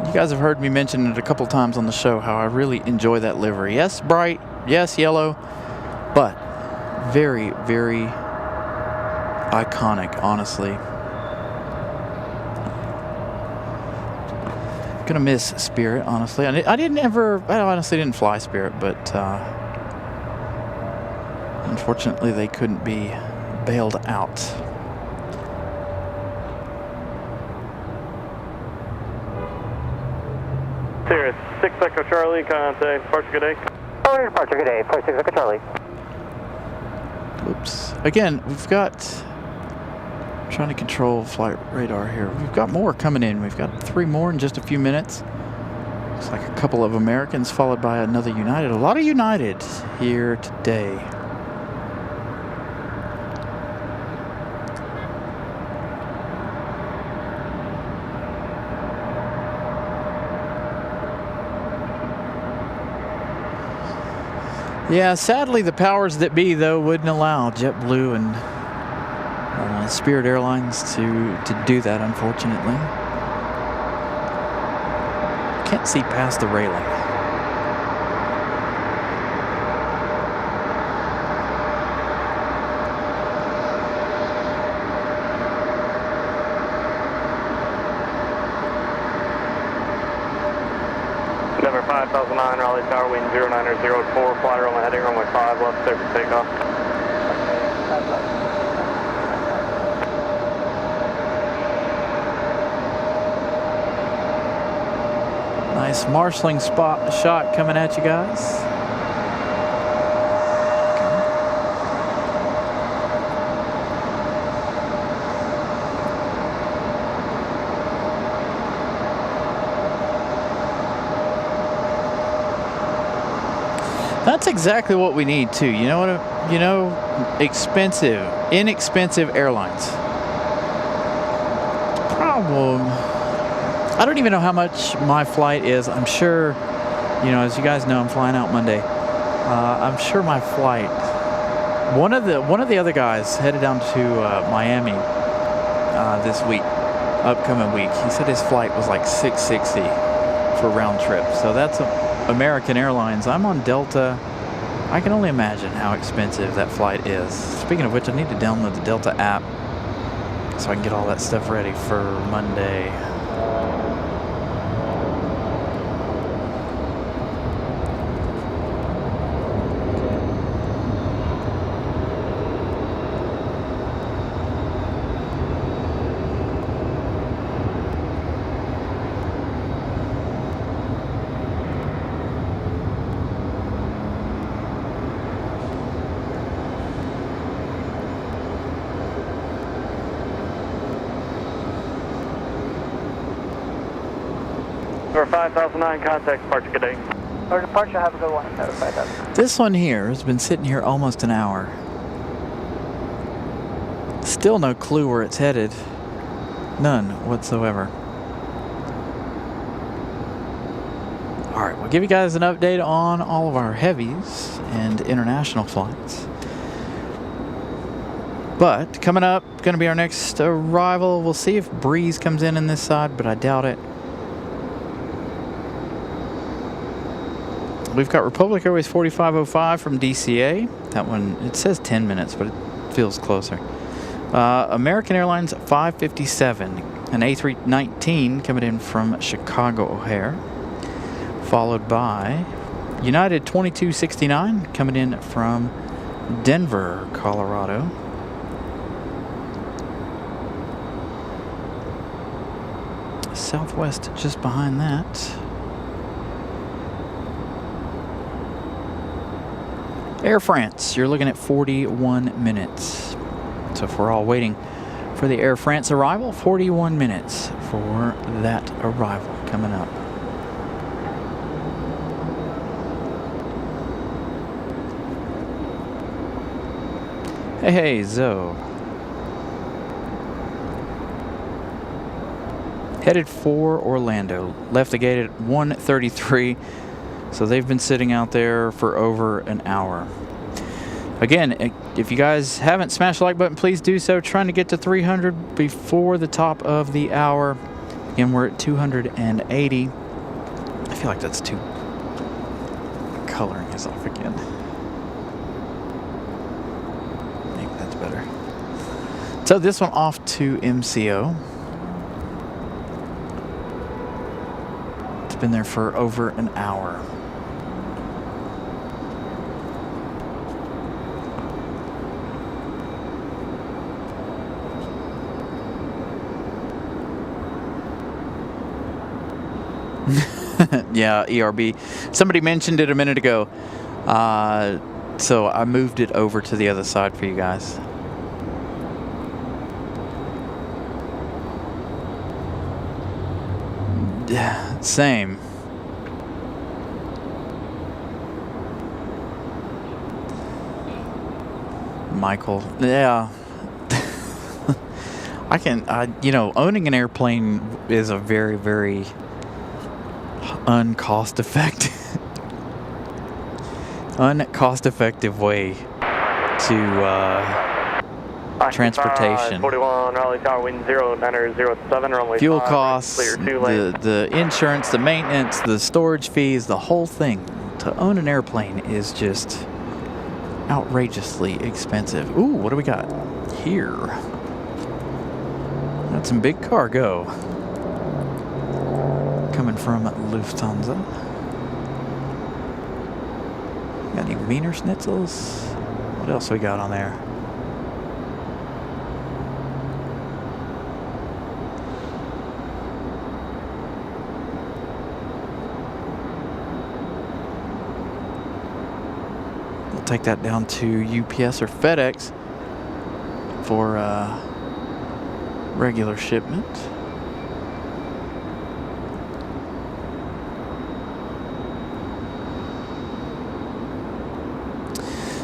You guys have heard me mention it a couple times on the show how I really enjoy that livery. Yes, bright, yes, yellow, but very, very iconic, honestly. Gonna miss Spirit, honestly. I honestly didn't fly Spirit, but unfortunately they couldn't be bailed out. Sirius 6 Echo Charlie, contact departure, good day. Oh, departure, good day, 46 Echo Charlie. Oops. Again, we've got, trying to control flight radar here. We've got more coming in. We've got 3 more in just a few minutes. Looks like a couple of Americans followed by another United. A lot of United here today. Yeah, sadly the powers that be, though, wouldn't allow JetBlue and Spirit Airlines to do that, unfortunately. Can't see past the railing. Number 5009, Raleigh Tower, wind 0904, fly runway heading runway 5 left, clear for takeoff. Nice marshalling shot coming at you guys. That's exactly what we need too. You know what? You know, inexpensive airlines. Problem. I don't even know how much my flight is. I'm sure, you know, as you guys know, I'm flying out Monday. I'm sure my flight. One of the other guys headed down to Miami this week, upcoming week. He said his flight was like $660 for round trip. So that's American Airlines. I'm on Delta. I can only imagine how expensive that flight is. Speaking of which, I need to download the Delta app so I can get all that stuff ready for Monday. For 5009, contact departure, good day. Or departure, have a good one. Notify that. This one here has been sitting here almost an hour. Still no clue where it's headed. None whatsoever. Alright, we'll give you guys an update on all of our heavies and international flights. But coming up, going to be our next arrival. We'll see if Breeze comes in this side, but I doubt it. We've got Republic Airways 4505 from DCA. That one, it says 10 minutes, but it feels closer. American Airlines 557, an A319 coming in from Chicago O'Hare. Followed by United 2269 coming in from Denver, Colorado. Southwest just behind that. Air France, you're looking at 41 minutes. So if we're all waiting for the Air France arrival, 41 minutes for that arrival coming up. Hey, Zoe. Headed for Orlando. Left the gate at 1:33. So they've been sitting out there for over an hour. Again, if you guys haven't smashed the like button, please do so. Trying to get to 300 before the top of the hour. Again, we're at 280. I feel like that's too... Coloring is off again. Maybe that's better. So this one off to MCO. It's been there for over an hour. Yeah, ERB. Somebody mentioned it a minute ago. So I moved it over to the other side for you guys. Yeah, same. Michael. Yeah. You know, owning an airplane is a very, very uncost effective way to transportation. 41 Raleigh Tower, wind 0907, runway fuel 5, costs, clear 2 lanes. the insurance, the maintenance, the storage fees, the whole thing. To own an airplane is just outrageously expensive. Ooh, what do we got here? Got some big cargo coming from Lufthansa. Got any Wiener Schnitzels? What else we got on there? We'll take that down to UPS or FedEx for regular shipment.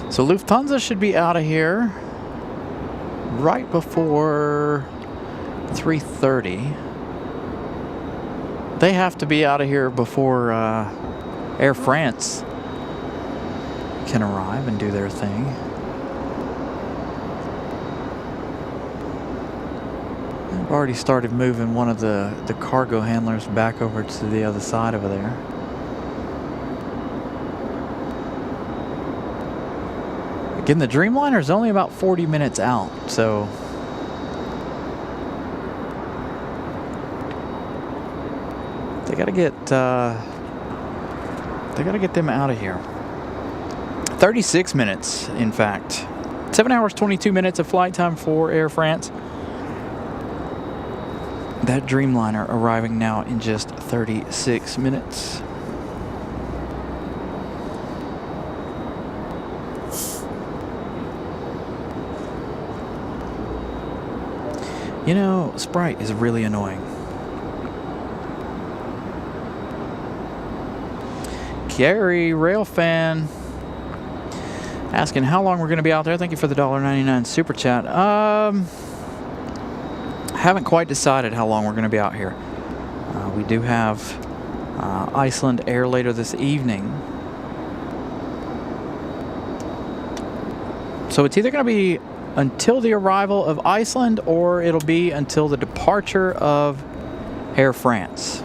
So Lufthansa should be out of here right before 3:30. They have to be out of here before Air France can arrive and do their thing. I've already started moving one of the cargo handlers back over to the other side over there. Again, the Dreamliner is only about 40 minutes out, so they gotta get them out of here. 36 minutes, in fact. 7 hours, 22 minutes of flight time for Air France. That Dreamliner arriving now in just 36 minutes. You know, Sprite is really annoying. Gary, Railfan, asking how long we're going to be out there. Thank you for the $1.99 super chat. Haven't quite decided how long we're going to be out here. We do have Iceland Air later this evening. So it's either going to be until the arrival of Iceland or it'll be until the departure of Air France.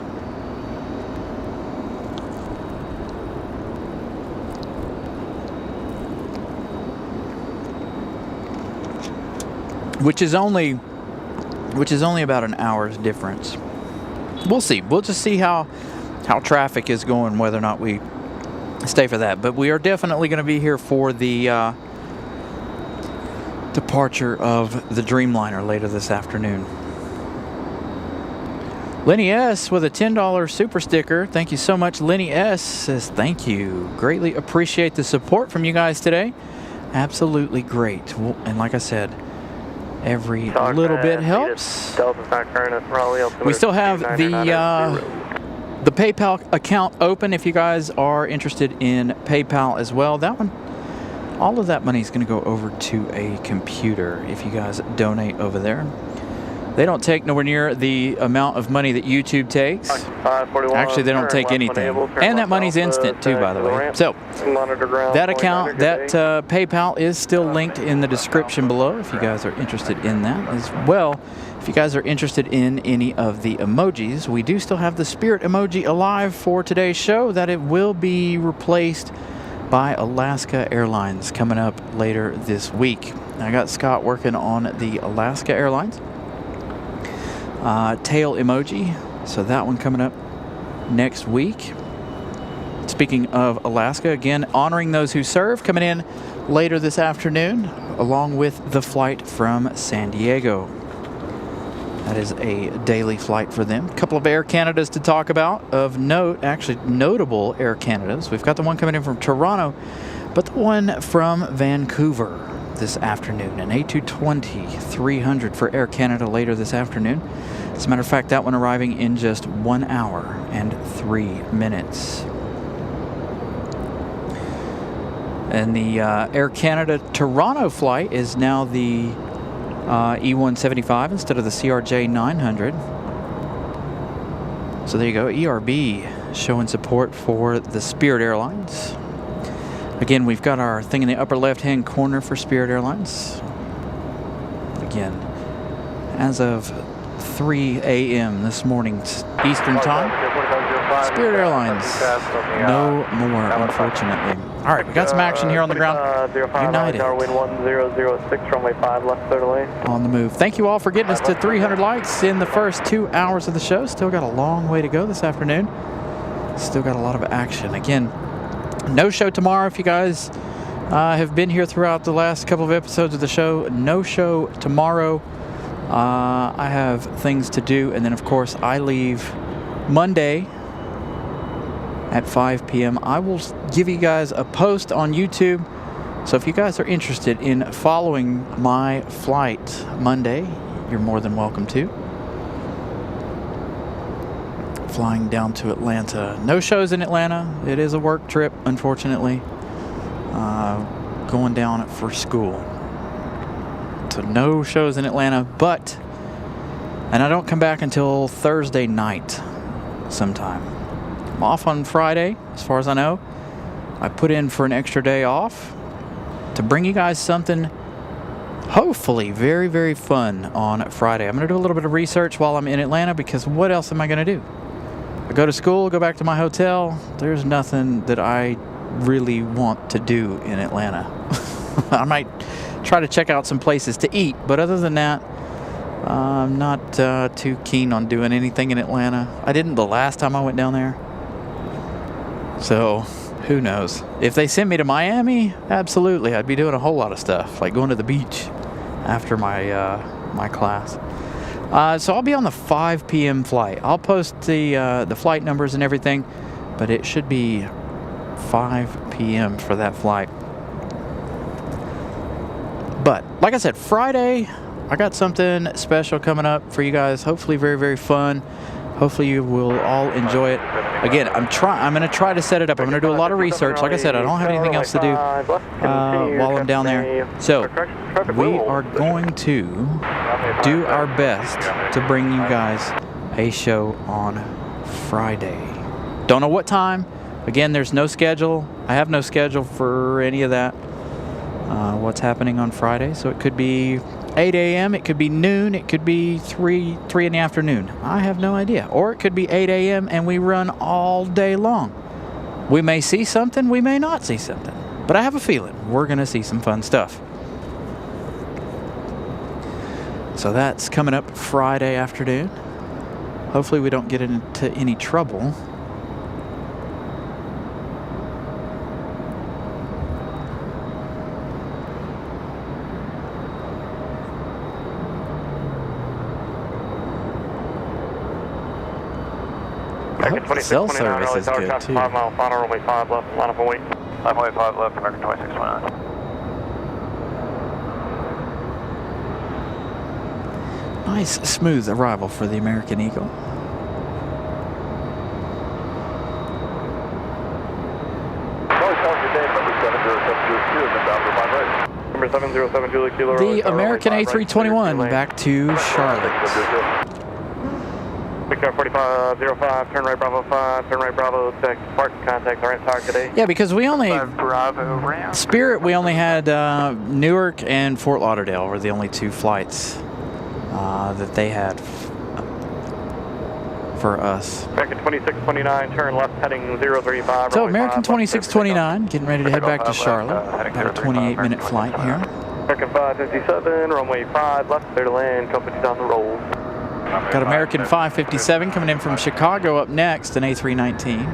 Which is only about an hour's difference. We'll see. We'll just see how traffic is going, whether or not we stay for that. But we are definitely going to be here for the departure of the Dreamliner later this afternoon. Lenny S with a $10 super sticker. Thank you so much. Lenny S says thank you. Greatly appreciate the support from you guys today. Absolutely great. And like I said, every little bit helps. We still have the PayPal account open if you guys are interested in PayPal as well. That one, all of that money is going to go over to a computer if you guys donate over there. They don't take nowhere near the amount of money that YouTube takes. Actually, they don't take anything. And that money's instant too, by the way. So that account, that PayPal is still linked in the description below if you guys are interested in that as well. If you guys are interested in any of the emojis, we do still have the Spirit emoji alive for today's show. That it will be replaced by Alaska Airlines coming up later this week. I got Scott working on the Alaska Airlines tail emoji, so that one coming up next week. Speaking of Alaska, again, honoring those who serve, coming in later this afternoon, along with the flight from San Diego. That is a daily flight for them. A couple of Air Canadas to talk about of note, actually notable Air Canadas. We've got the one coming in from Toronto, but the one from Vancouver this afternoon, an A220-300 for Air Canada later this afternoon. As a matter of fact, that one arriving in just 1 hour and 3 minutes. And the Air Canada Toronto flight is now the E175 instead of the CRJ 900. So there you go, ERB showing support for the Spirit Airlines. Again, we've got our thing in the upper left-hand corner for Spirit Airlines. Again, as of 3 a.m. this morning Eastern Time, Spirit Airlines, no more, unfortunately. All right, we got some action here on the ground. United on the move. Thank you all for getting us to 300 likes in the first 2 hours of the show. Still got a long way to go this afternoon. Still got a lot of action. Again, no show tomorrow. If you guys have been here throughout the last couple of episodes of the show, no show tomorrow. I have things to do, and then of course I leave Monday at 5 p.m. I will give you guys a post on YouTube So if you guys are interested in following my flight Monday, you're more than welcome to. Flying down to Atlanta. No shows in Atlanta. It is a work trip, unfortunately. Going down for school. So no shows in Atlanta, and I don't come back until Thursday night sometime. I'm off on Friday, as far as I know. I put in for an extra day off to bring you guys something hopefully very, very fun on Friday. I'm going to do a little bit of research while I'm in Atlanta, because what else am I going to do? I go to school, go back to my hotel. There's nothing that I really want to do in Atlanta. I might try to check out some places to eat, but other than that, I'm not too keen on doing anything in Atlanta. I didn't the last time I went down there. So, who knows? If they sent me to Miami, absolutely. I'd be doing a whole lot of stuff, like going to the beach after my my class. So I'll be on the 5 p.m. flight. I'll post the flight numbers and everything, but it should be 5 p.m. for that flight. But like I said, Friday, I got something special coming up for you guys. Hopefully very, very fun. Hopefully you will all enjoy it. Again, I'm going to try to set it up. I'm going to do a lot lot. Like I said, I don't have anything else to do while I'm down there. So we are going to do our best to bring you guys a show on Friday. Don't know what time. Again, there's no schedule. I have no schedule for any of that. What's happening on Friday. So it could be 8 a.m., it could be noon, it could be 3 in the afternoon. I have no idea. Or it could be 8 a.m. and we run all day long. We may see something, we may not see something. But I have a feeling we're going to see some fun stuff. So that's coming up Friday afternoon. Hopefully we don't get into any trouble. Cell service is good too. 5 mile final, runway 5 left, line up and wait. Runway 5 left, American 2629. Nice smooth arrival for the American Eagle. Number 707 Julie Kilo. The American A321 back to Charlotte. Victor 4505, turn right Bravo 5, turn right Bravo 6, park contact our entire today. Yeah, because we only, Bravo ramp. Spirit, we only had Newark and Fort Lauderdale were the only two flights that they had for us. American 2629, turn left heading 035. So American 2629 getting ready to head back to Charlotte. About a 28-minute flight here. American 557, runway 5 left, clear to land, company's on the roll. Got American 557 coming in from Chicago up next, an A319.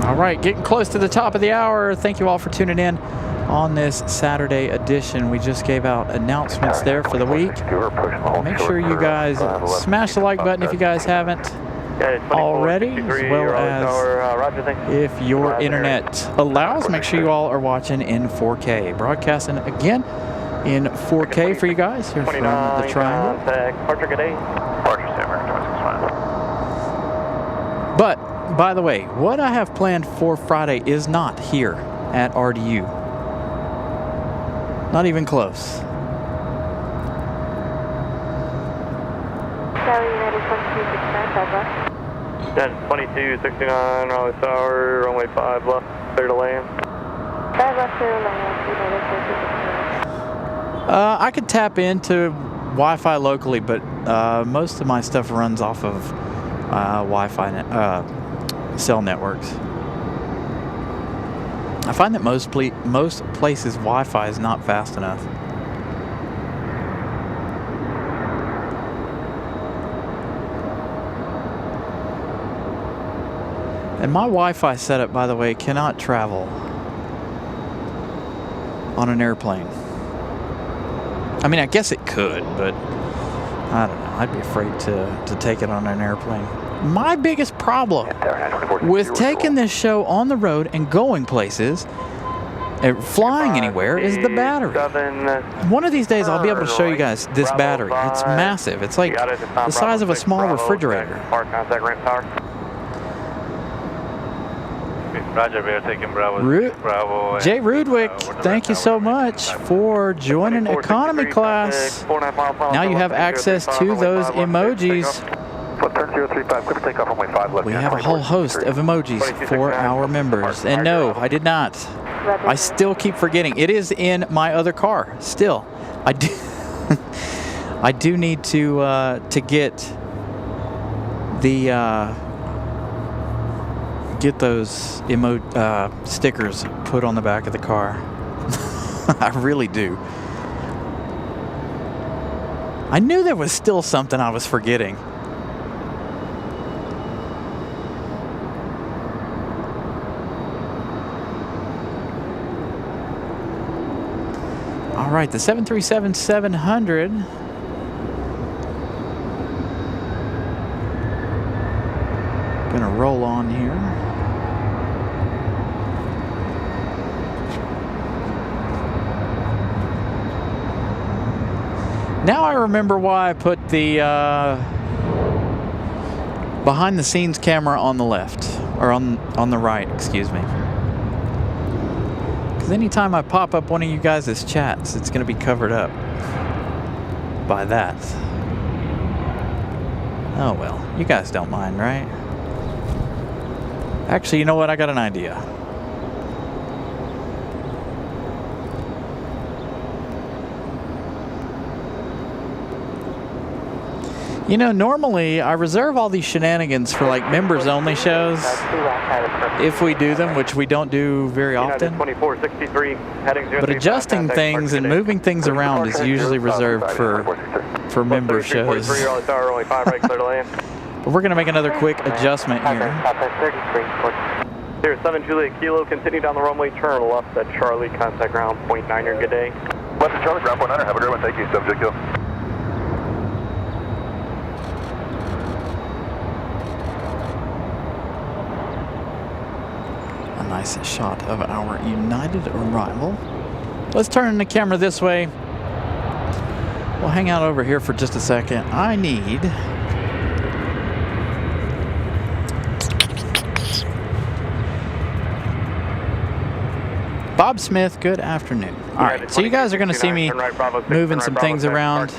All right, getting close to the top of the hour. Thank you all for tuning in on this Saturday edition. We just gave out announcements there for the week. Make sure you guys smash the like button if you guys haven't already, as well as if your internet allows, make sure you all are watching in 4K. Broadcasting again in 4K for you guys here from the Triangle. But, by the way, what I have planned for Friday is not here at RDU. Not even close. United 2269, 5 left. United 2269, Raleigh Tower, runway 5 left, clear to land. 5 left, clear to land, United 2269. I could tap into Wi-Fi locally, but most of my stuff runs off of Wi-Fi cell networks. I find that most places Wi-Fi is not fast enough. And my Wi-Fi setup, by the way, cannot travel on an airplane. I mean, I guess it could, but I don't know. I'd be afraid to take it on an airplane. My biggest problem with taking this show on the road and going places, flying anywhere, is the battery. One of these days, I'll be able to show you guys this battery. It's massive. It's like the size of a small refrigerator. Roger, we are taking Bravo. Bravo. Jay Rudwick, thank you so much for joining economy class. Now you have access to those emojis. We have a whole host of emojis for our members. And no, I did not. I still keep forgetting. It is in my other car. Still, I do. I do need to get the get those stickers put on the back of the car. I really do. I knew there was still something I was forgetting. All right, the 737-700. Gonna roll on here. Now I remember why I put the behind the scenes camera on the left, or on the right, excuse me. Because anytime I pop up one of you guys' chats, it's going to be covered up by that. Oh well, you guys don't mind, right? Actually, you know what? I got an idea. You know, normally I reserve all these shenanigans for like members only shows, if we do them, which we don't do very often. But adjusting things and moving things around is usually reserved for member shows. But we're going to make another quick adjustment here. Here, 7 Juliet Kilo, continue down the runway, turn left at Charlie, contact ground, point 9er, good day. Left at Charlie, ground point 9er, have a great one, thank you, 7 Juliet Kilo. A nice shot of our United arrival. Let's turn the camera this way. We'll hang out over here for just a second. I need... Bob Smith, good afternoon. All right, so you guys are going to see me moving some things around.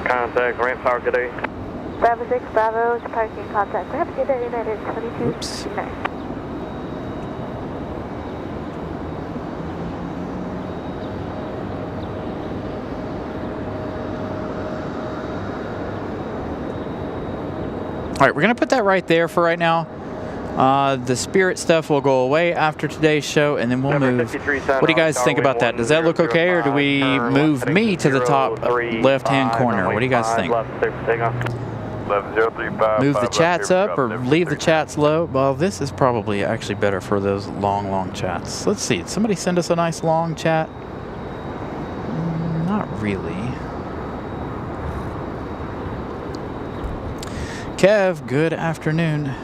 Contact, ramp power, good day. Bravo 6, Bravo, parking contact. Perhaps United 22. Oops. All right, we're going to put that right there for right now. The Spirit stuff will go away after today's show, and then we'll move. What do you guys think about that? Does that look okay, or do we move me to the top left-hand corner? What do you guys think? Move the chats up or leave the chats low? Well, this is probably actually better for those long chats. Let's see. Did somebody send us a nice long chat? Not really. Kev, good afternoon.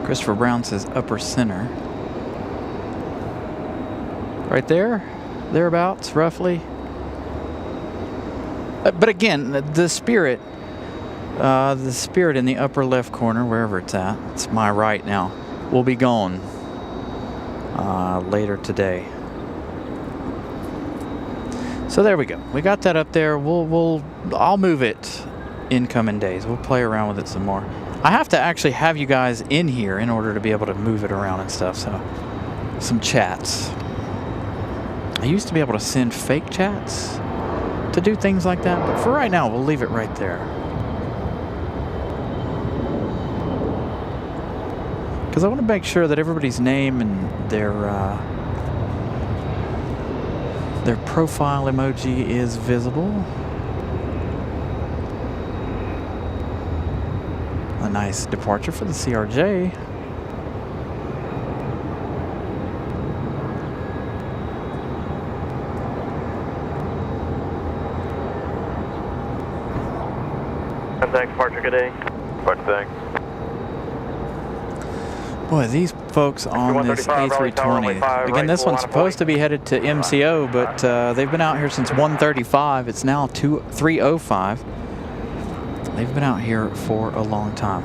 Christopher Brown says upper center. Right there, thereabouts, roughly. But again, the Spirit in the upper left corner, wherever it's at, it's my right now, will be gone later today. So there we go. We got that up there. I'll move it in coming days. We'll play around with it some more. I have to actually have you guys in here in order to be able to move it around and stuff, so some chats. I used to be able to send fake chats to do things like that, but for right now, we'll leave it right there. Because I want to make sure that everybody's name and their profile emoji is visible. A nice departure for the CRJ. Contact departure, good day. But thanks. Boy, these folks on this A320. Again, this one's supposed to be headed to MCO, but they've been out here since 1:35. It's now 3:05. They've been out here for a long time.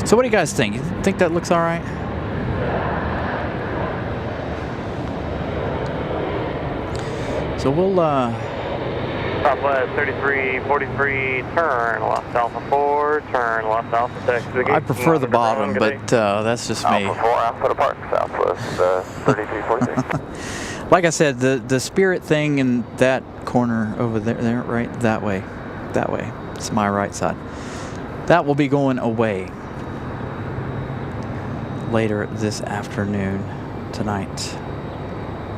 So what do you guys think? You think that looks all right? So we'll Southwest 3343, turn left Alpha 4, turn left Alpha 6. I prefer the bottom, but that's just me. Alpha 4, Alpha to park, Southwest 3343. Like I said, the Spirit thing in that corner over there, right, that way. It's my right side. That will be going away later this afternoon, tonight.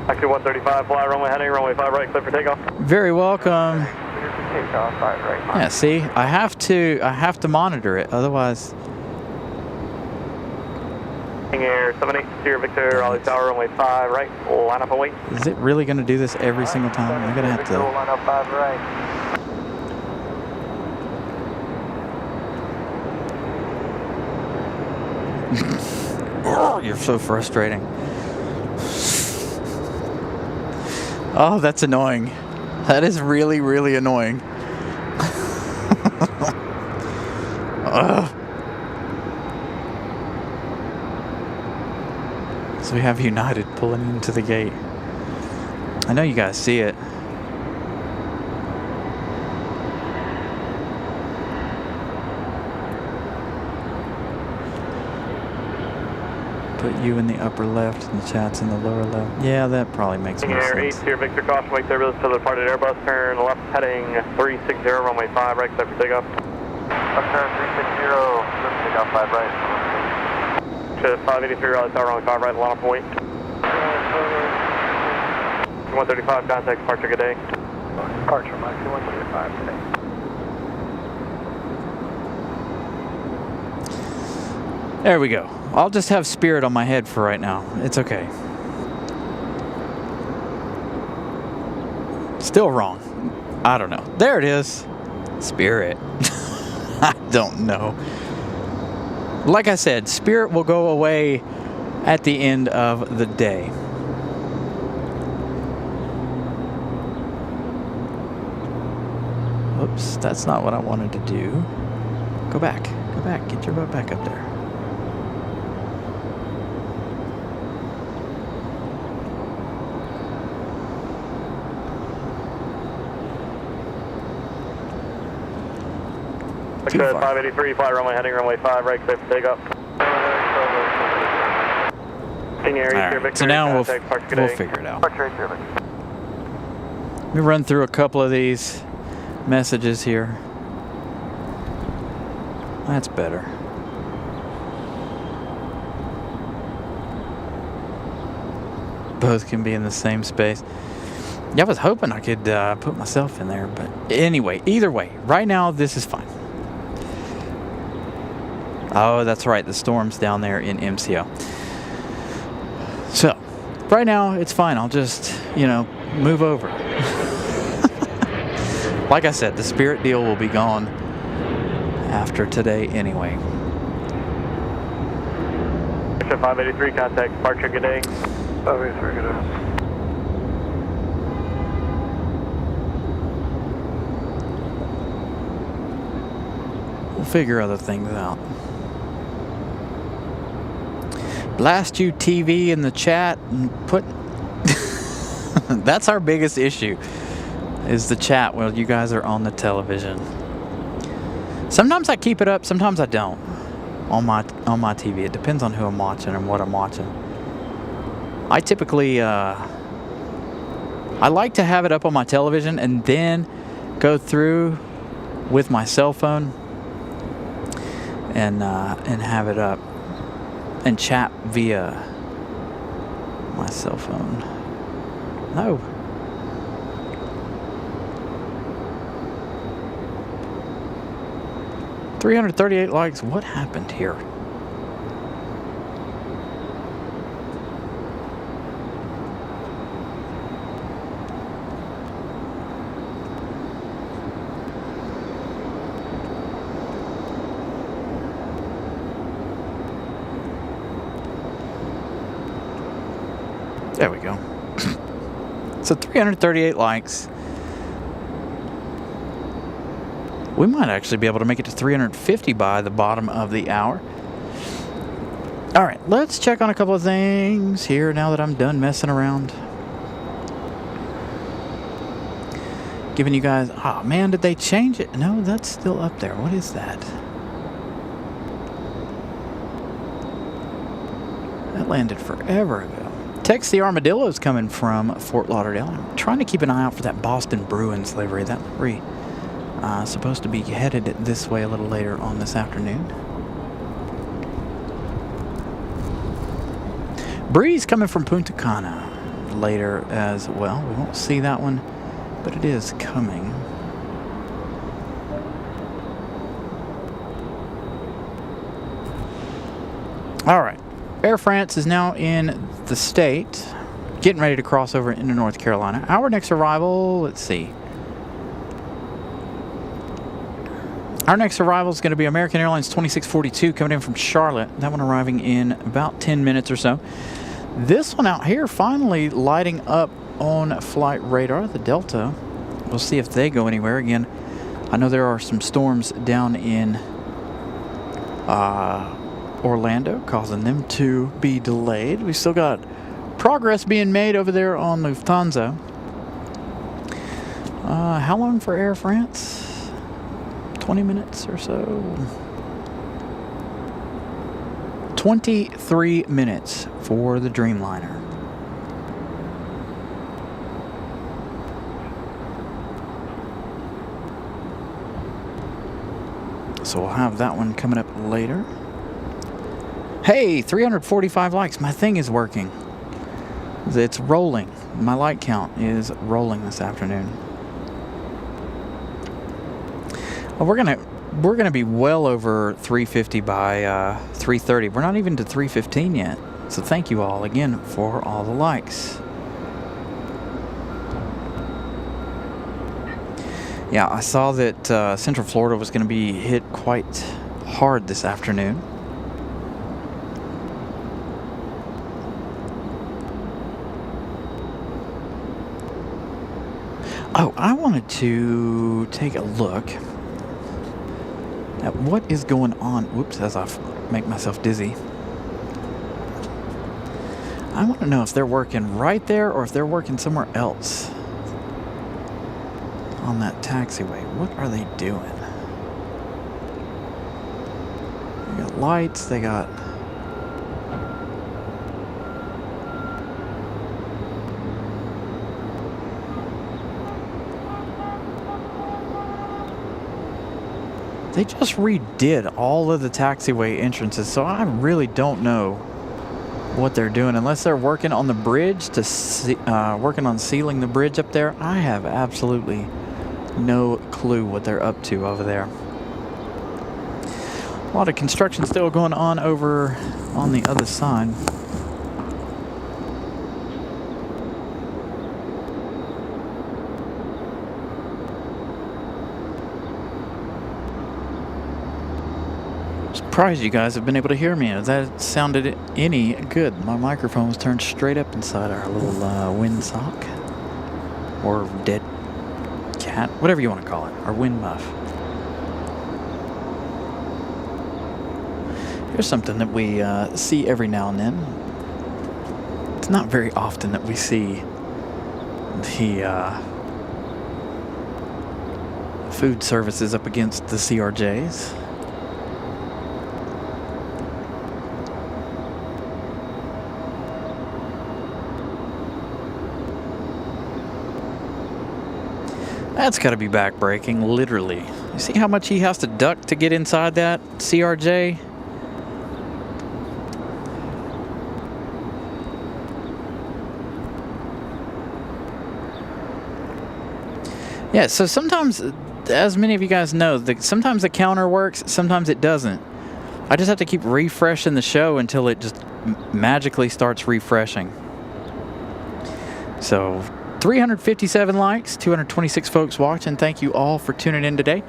Taxi 135, fly runway heading, runway 5 right, clear for takeoff. Very welcome. Takeoff, 5 right. Yeah, see, I have to monitor it, otherwise. Air 780 Victor, Raleigh Tower, runway 5 right, line up and wait. Is it really going to do this every single time? I'm going to have to. Line up 5 right. Oh, you're so frustrating. Oh, that's annoying. That is really, really annoying. So we have United pulling into the gate. I know you guys see it. Put you in the upper left and the chat's in the lower left. Yeah, that probably makes more Air sense. A220 Victor, caution, wake turbulence to the departed Airbus, turn left heading 360, runway 5 right, clear for takeoff. Left turn 360, clear for takeoff 5 right. To 583, Raleigh Tower, runway 5 right, line up and wait. 135, contact departure, good day. Departure, Mike 135 today. There we go. I'll just have Spirit on my head for right now. It's okay. Still wrong. I don't know. There it is. Spirit. I don't know. Like I said, Spirit will go away at the end of the day. Oops, that's not what I wanted to do. Go back. Go back. Get your butt back up there. Too far. 583, fly runway heading runway 5 right, clear for takeoff. Alright, so now we'll figure it out. Let me run through a couple of these messages here. That's better. Both can be in the same space. Yeah, I was hoping I could put myself in there, but anyway, either way, right now this is fine. Oh, that's right, the storm's down there in MCO. So, right now it's fine. I'll just, move over. Like I said, the Spirit deal will be gone after today anyway. 583, contact departure, good day. 583, good day. We'll figure other things out. Blast you TV in the chat and put... That's our biggest issue, is the chat while you guys are on the television. Sometimes I keep it up, sometimes I don't. On my TV. It depends on who I'm watching and what I'm watching. I typically... I like to have it up on my television and then go through with my cell phone and have it up and chat via My cell phone. No. $338 likes. What happened here? There we go. So 338 likes. We might actually be able to make it to 350 by the bottom of the hour. All right, let's check on a couple of things here now that I'm done messing around. Giving you guys, oh man, did they change it? No, that's still up there. What is that? That landed forever ago. Text the Armadillo's coming from Fort Lauderdale. I'm trying to keep an eye out for that Boston Bruins livery. That livery supposed to be headed this way a little later on this afternoon. Breeze coming from Punta Cana later as well. We won't see that one, but it is coming. All right. Air France is now in the state, getting ready to cross over into North Carolina. Our next arrival, let's see. Our next arrival is going to be American Airlines 2642 coming in from Charlotte. That one arriving in about 10 minutes or so. This one out here finally lighting up on flight radar, the Delta. We'll see if they go anywhere. Again, I know there are some storms down in Orlando, causing them to be delayed. We still got progress being made over there on Lufthansa. How long for Air France? 20 minutes or so. 23 minutes for the Dreamliner. So we'll have that one coming up later. Hey, 345 likes. My thing is working. It's rolling. My like count is rolling this afternoon. Well, we're gonna be well over 350 by 330. We're not even to 315 yet. So thank you all again for all the likes. Yeah, I saw that Central Florida was going to be hit quite hard this afternoon. Oh, I wanted to take a look at what is going on. Whoops, as I make myself dizzy. I want to know if they're working right there or if they're working somewhere else on that taxiway. What are they doing? They got lights, they got... They just redid all of the taxiway entrances, so I really don't know what they're doing. Unless they're working on the bridge, working on sealing the bridge up there. I have absolutely no clue what they're up to over there. A lot of construction still going on over on the other side. Surprised you guys have been able to hear me. If that sounded any good, my microphone was turned straight up inside our little windsock or dead cat, whatever you want to call it, our wind muff. Here's something that we see every now and then. It's not very often that we see the food services up against the CRJs. That's got to be back-breaking, literally. You see how much he has to duck to get inside that Yeah, so sometimes, as many of you guys know, sometimes the counter works, sometimes it doesn't. I just have to keep refreshing the show until it just magically starts refreshing. So 357 likes, 226 folks watching. Thank you all for tuning in today.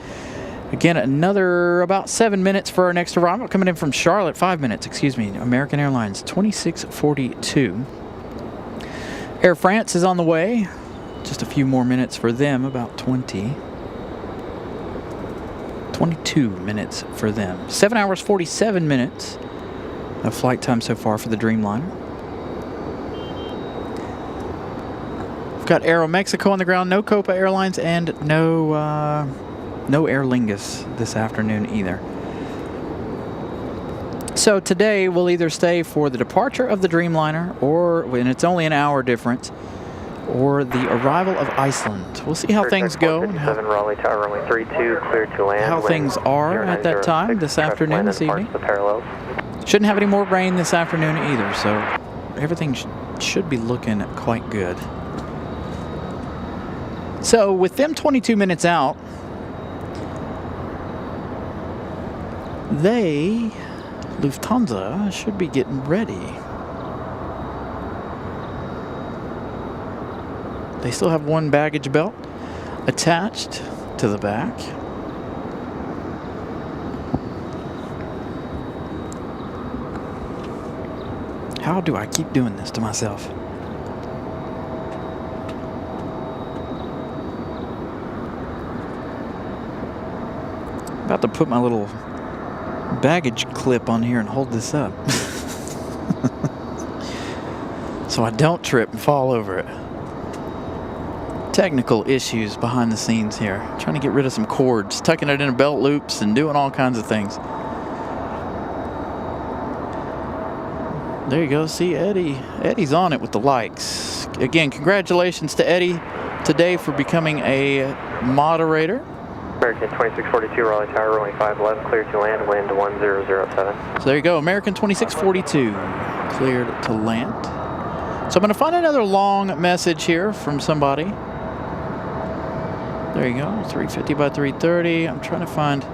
Again, another about 7 minutes for our next arrival. Coming in from Charlotte, 5 minutes, excuse me. American Airlines, 2642. Air France is on the way. Just a few more minutes for them, about 22 minutes for them. 7 hours, 47 minutes of flight time so far for the Dreamliner. We've got Aeromexico on the ground, no Copa Airlines, and no Aer Lingus this afternoon either. So today we'll either stay for the departure of the Dreamliner, or, and it's only an hour difference, or the arrival of Iceland. We'll see how things go and Raleigh Tower, runway 32, clear to land. How things are at that time, this afternoon, this evening. Shouldn't have any more rain this afternoon either, so everything should be looking quite good. So with them 22 minutes out, Lufthansa should be getting ready. They still have one baggage belt attached to the back. How do I keep doing this to myself? About to put my little baggage clip on here and hold this up so I don't trip and fall over it. Technical issues behind the scenes here. Trying to get rid of some cords, tucking it into belt loops and doing all kinds of things. There you go. See Eddie. Eddie's on it with the likes. Again, congratulations to Eddie today for becoming a moderator. American 2642, Raleigh Tower, runway 5 left, clear to land, wind 1007. So there you go, American 2642, cleared to land. So I'm going to find another long message here from somebody. There you go, 350 by 330. I'm trying to find,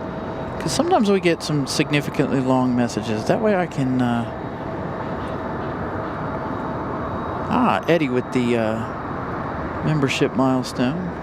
because sometimes we get some significantly long messages. That way I can, Eddie with the membership milestone.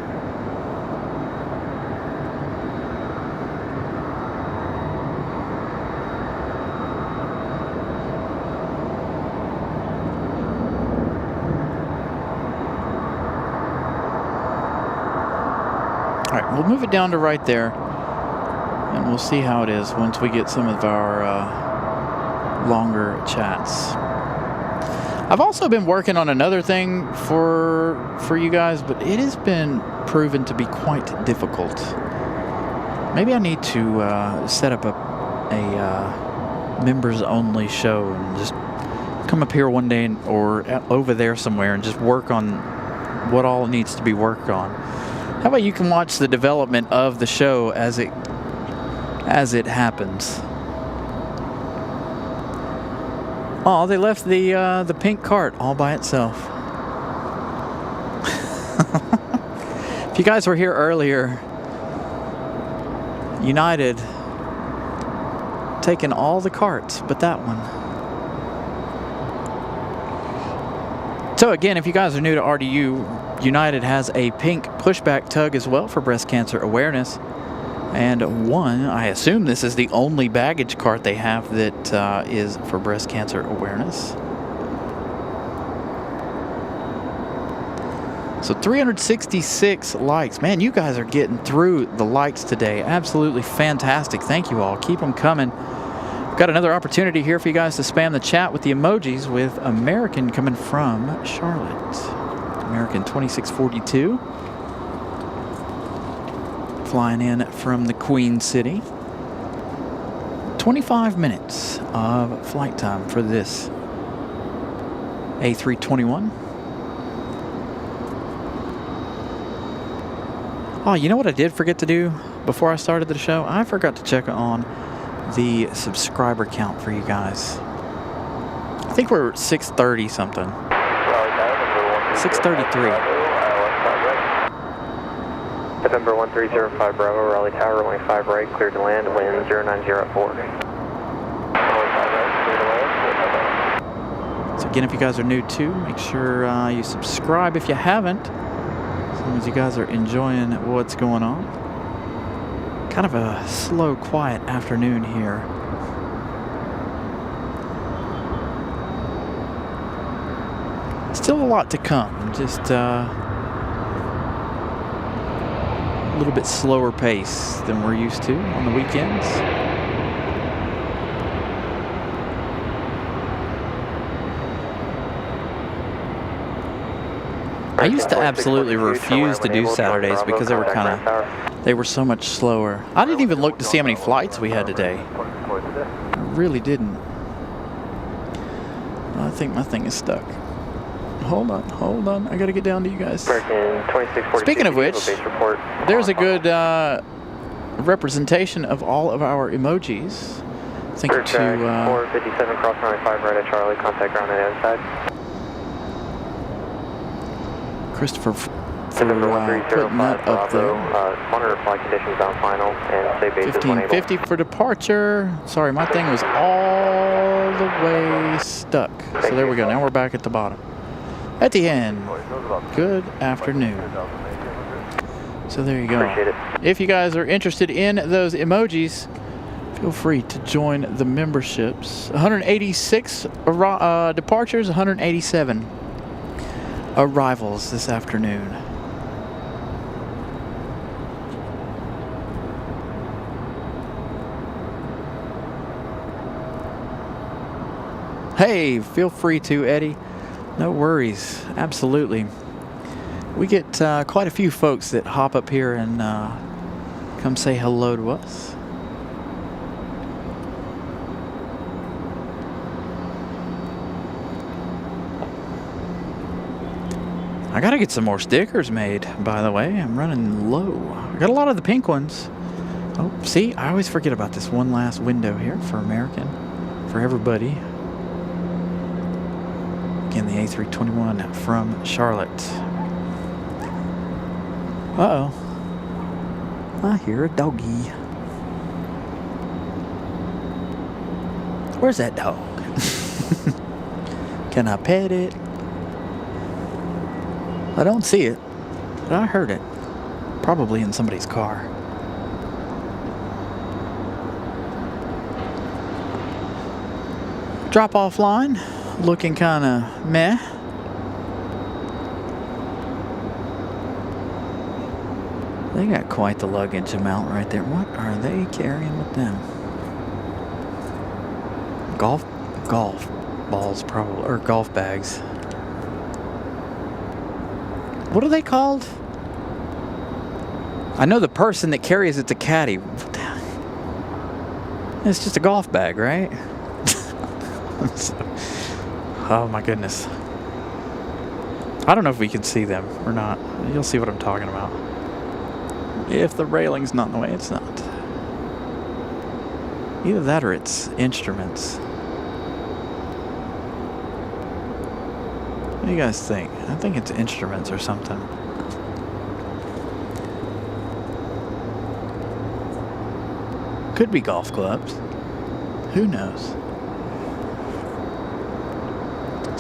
All right, we'll move it down to right there, and we'll see how it is once we get some of our longer chats. I've also been working on another thing for you guys, but it has been proven to be quite difficult. Maybe I need to set up a members-only show and just come up here one day or over there somewhere and just work on what all needs to be worked on. How about you can watch the development of the show as it happens? Oh, they left the pink cart all by itself. If you guys were here earlier, United taking all the carts but that one. So again, if you guys are new to RDU, United has a pink pushback tug as well for breast cancer awareness. And I assume this is the only baggage cart they have that is for breast cancer awareness. So 366 likes. Man, you guys are getting through the likes today. Absolutely fantastic. Thank you all. Keep them coming. We've got another opportunity here for you guys to spam the chat with the emojis with American coming from Charlotte. American 2642. Flying in from the Queen City. 25 minutes of flight time for this A321. Oh, you know what I did forget to do before I started the show? I forgot to check on the subscriber count for you guys. I think we're 630 something. 633. November 1305 Bravo, Raleigh Tower, runway 5 right, cleared to land, wind 090 at 4. So again, if you guys are new too, make sure you subscribe if you haven't. As long as you guys are enjoying what's going on. Kind of a slow, quiet afternoon here. Still a lot to come, just a little bit slower pace than we're used to on the weekends. I used to absolutely refuse to do Saturdays because they were so much slower. I didn't even look to see how many flights we had today. I really didn't. I think my thing is stuck. Hold on. I gotta get down to you guys. Speaking of which, there's a good representation of all of our emojis. Thank you to 457 cross runway 5 right at Charlie. Contact ground on the other side. Christopher for November putting that up there. Monitor flight conditions on final and stay bases 1550 for departure. Sorry, my thing was all the way stuck. So there we go. Now we're back at the bottom. At the end, good afternoon. So there you go. If you guys are interested in those emojis, feel free to join the memberships. 186 departures, 187 arrivals this afternoon. Hey, feel free to, Eddie. No worries, absolutely. We get quite a few folks that hop up here and come say hello to us. I gotta get some more stickers made, by the way. I'm running low. I got a lot of the pink ones. Oh, see, I always forget about this one last window here for American, for everybody. Again, the A321 from Charlotte. Uh-oh. I hear a doggy. Where's that dog? Can I pet it? I don't see it, but I heard it. Probably in somebody's car. Drop-off line. Looking kind of meh. They got quite the luggage amount right there. What are they carrying with them? Golf balls probably, or golf bags. What are they called? I know the person that carries it's a caddy. It's just a golf bag, right? Oh my goodness. I don't know if we can see them or not. You'll see what I'm talking about. If the railing's not in the way, it's not. Either that or it's instruments. What do you guys think? I think it's instruments or something. Could be golf clubs. Who knows?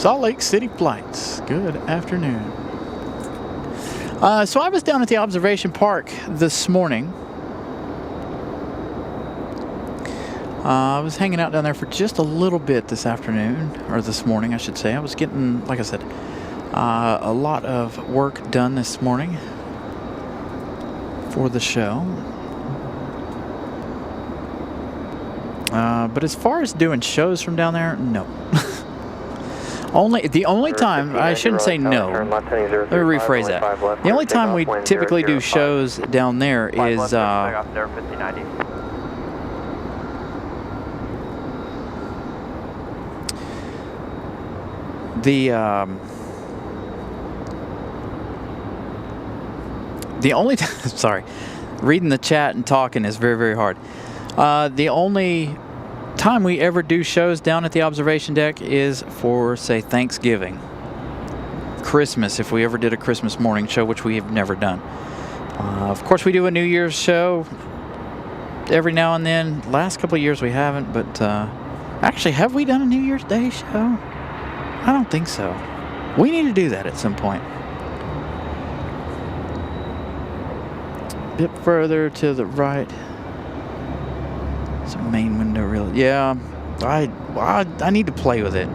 Salt Lake City flights. Good afternoon. So I was down at the observation park this morning. I was hanging out down there for just a little bit this afternoon, or this morning, I should say. I was getting, like I said, a lot of work done this morning for the show. But as far as doing shows from down there, no. The only time, I shouldn't say no. Let me rephrase that. The only time we typically do shows down there is the only sorry, reading the chat and talking is very, very hard. The only time we ever do shows down at the observation deck is for, say, Thanksgiving, Christmas, if we ever did a Christmas morning show, which we have never done. Of course, we do a New Year's show every now and then. Last couple of years we haven't, but actually, have we done a New Year's Day show? I don't think so. We need to do that at some point. A bit further to the right. It's a main window, really. Yeah, I need to play with it.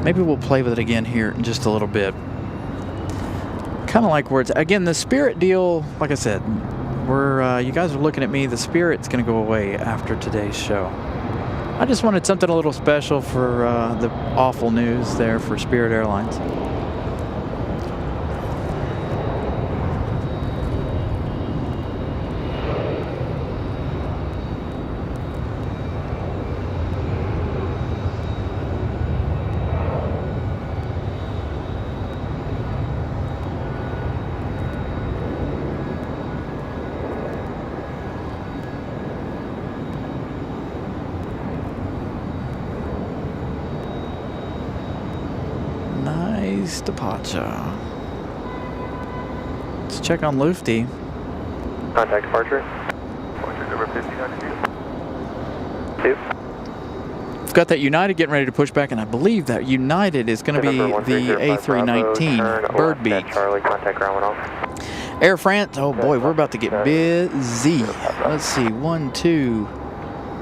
Maybe we'll play with it again here in just a little bit. Kind of like where it's, again, the Spirit deal, like I said, we're, you guys are looking at me, the Spirit's going to go away after today's show. I just wanted something a little special for the awful news there for Spirit Airlines. Departure. Let's check on Lufty. Contact departure. Departure number 1592. We've got that United getting ready to push back, and I believe that United is going to be the A319 Bird Beak. Charlie, contact ground went off. Air France, oh boy, we're about to get busy. Let's see, 1, 2,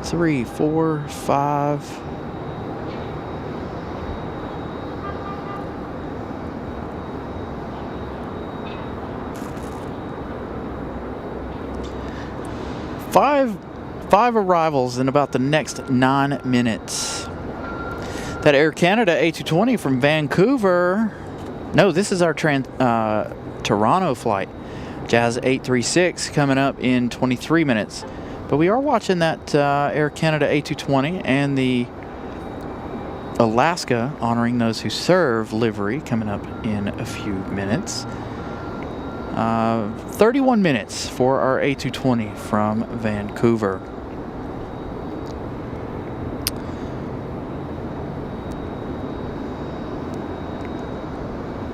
3, 4, 5. Five arrivals in about the next 9 minutes. That Air Canada A220 from Vancouver. No, this is our Toronto flight. Jazz 836 coming up in 23 minutes. But we are watching that Air Canada A220 and the Alaska honoring those who serve livery coming up in a few minutes. 31 minutes for our A220 from Vancouver.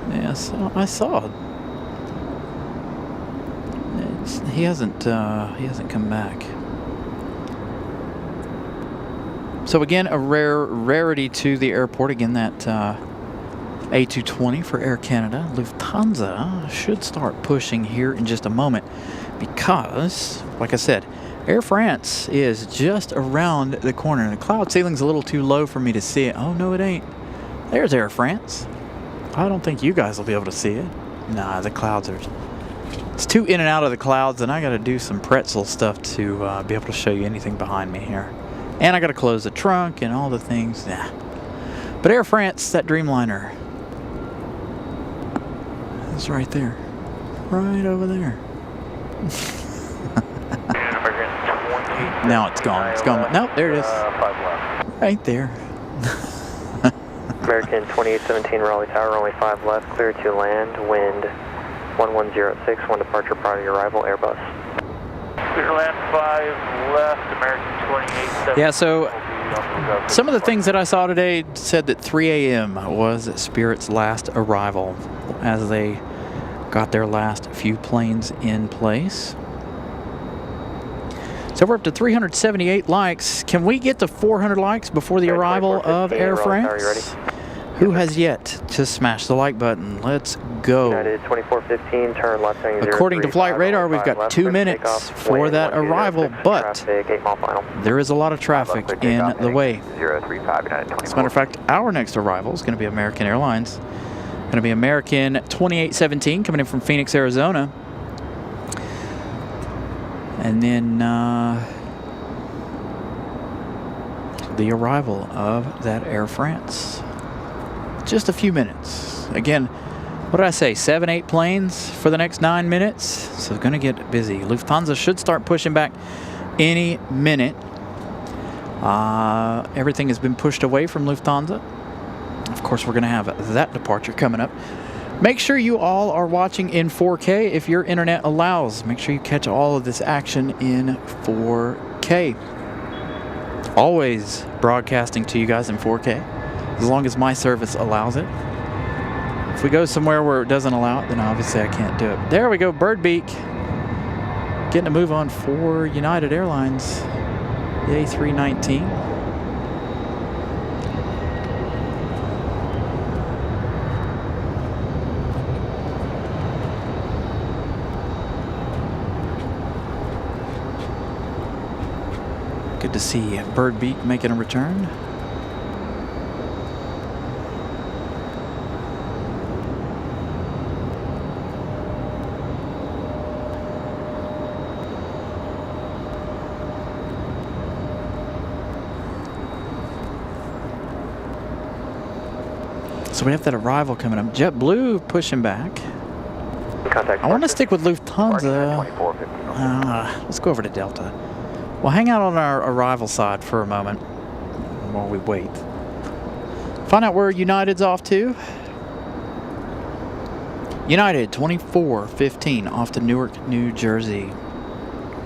Yeah, so I saw. He hasn't come back. So again, a rarity to the airport. Again, that A220 for Air Canada. Lufthansa should start pushing here in just a moment because, like I said, Air France is just around the corner. The cloud ceiling's a little too low for me to see it. Oh, no, it ain't. There's Air France. I don't think you guys will be able to see it. Nah, the clouds are... It's too in and out of the clouds, and I got to do some pretzel stuff to be able to show you anything behind me here. And I got to close the trunk and all the things. Nah. But Air France, that Dreamliner, it's right there. Right over there. Now it's gone. It's gone. Nope, there it is. Right there. American 2817 Raleigh Tower, runway 5 left, clear to land, wind 1106, 1 departure prior to your arrival, Airbus. Clear land 5 left, American 2817. Yeah, so some of the things that I saw today said that 3 a.m. was Spirit's last arrival as they got their last few planes in place. So we're up to 378 likes. Can we get to 400 likes before the arrival of Air France? Who has yet to smash the like button? Let's go. United 2415, turn left. According to Flight Radar, we've got 2 minutes for that arrival, but there is a lot of traffic in the way. As a matter of fact, our next arrival is going to be American Airlines. Going to be American 2817 coming in from Phoenix, Arizona. And then the arrival of that Air France. Just a few minutes. Again, what did I say? 7, 8 planes for the next 9 minutes. So it's going to get busy. Lufthansa should start pushing back any minute. Everything has been pushed away from Lufthansa. Of course, we're going to have that departure coming up. Make sure you all are watching in 4K if your internet allows. Make sure you catch all of this action in 4K. Always broadcasting to you guys in 4K, as long as my service allows it. If we go somewhere where it doesn't allow it, then obviously I can't do it. There we go, Bird Beak. getting a move on for United Airlines, the A319. Good to see Bird Beak making a return. So we have that arrival coming up. JetBlue pushing back. Contact I want to stick with Lufthansa. 2450. Let's go over to Delta. We'll hang out on our arrival side for a moment while we wait. Find out where United's off to. United 2415 off to Newark, New Jersey.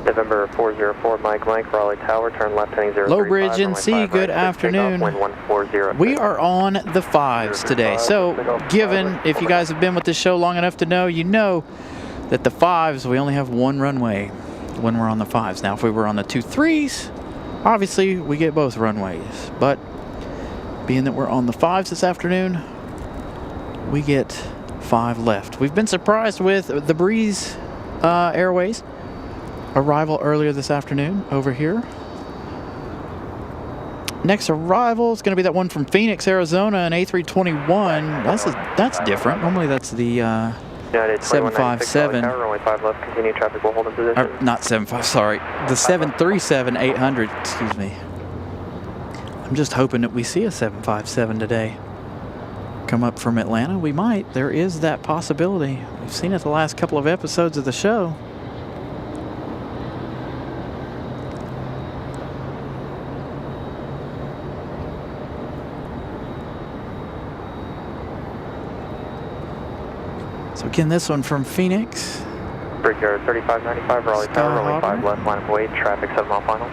November 404, Mike, Raleigh Tower, turn left heading 035. Low Bridge NC, good afternoon. Wind 140. We are on the 5s today. So, given, if you guys have been with this show long enough to know, you know that the 5s, we only have one runway when we're on the 5s. Now, if we were on the 2-3s, obviously we get both runways. But, being that we're on the 5s this afternoon, we get 5 left. We've been surprised with the Breeze Airways arrival earlier this afternoon over here. Next arrival is going to be that one from Phoenix, Arizona, an A321. That's different. Normally that's the 757. Runway 5 left, continue traffic will hold in position. Or, not 75, sorry. The 737-800, excuse me. I'm just hoping that we see a 757 today. Come up from Atlanta, we might. There is that possibility. We've seen it the last couple of episodes of the show. So again, this one from Phoenix. Brickyard 3595, Raleigh Tower, runway 5 left, line of weight, traffic 7 mile final.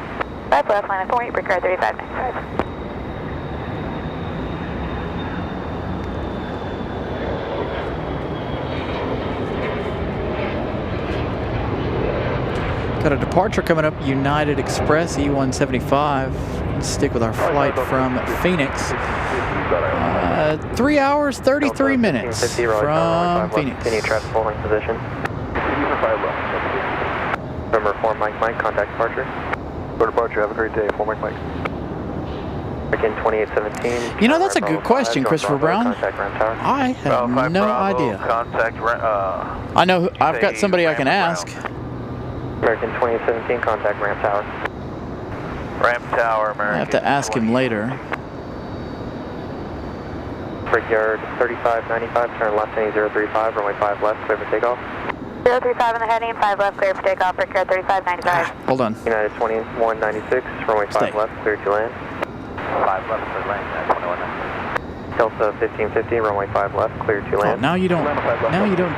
5 left, line of weight, Brickyard 3595. Got a departure coming up, United Express E175. Stick with our flight from Phoenix. 3 hours, 33 minutes from Phoenix. Continue traffic holding position. November 4 Mike, contact departure. For departure, have a great day. 4 Mike. Again, 2817. You know, that's a good question, Christopher Brown. Contact Ram Tower. I have no idea. Contact, I know I've got somebody I can ask. American 2817, contact Ram Tower. Ram Tower, American. I have to ask him later. Brickyard 3595, turn left heading 035, runway 5 left, clear for takeoff. 035 in the heading, 5 left, clear for takeoff, Brickyard 3595. Hold on. United 2196, runway 5 left, clear to land. 5 left, clear land, 21. Delta 1550, runway 5 left, clear to Oh, land. now you don't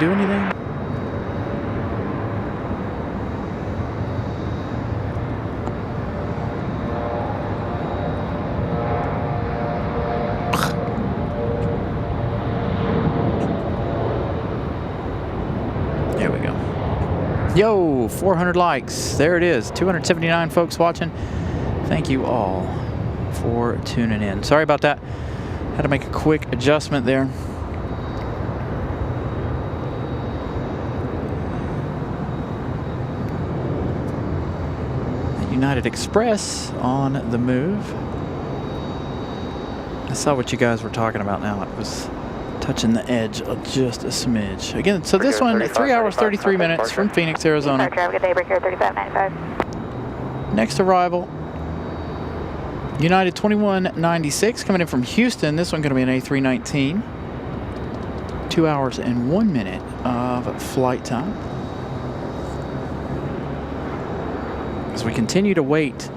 do anything? Yo, 400 likes. There it is. 279 folks watching. Thank you all for tuning in. Sorry about that. Had to make a quick adjustment there. United Express on the move. I saw what you guys were talking about now. It was touching the edge of just a smidge. Again, so this one, 3 hours, 33 minutes from Phoenix, Arizona. Have a good day, Brickyard 3595. Next arrival, United 2196 coming in from Houston. This one going to be an A319. 2 hours and 1 minute of flight time. As we continue to wait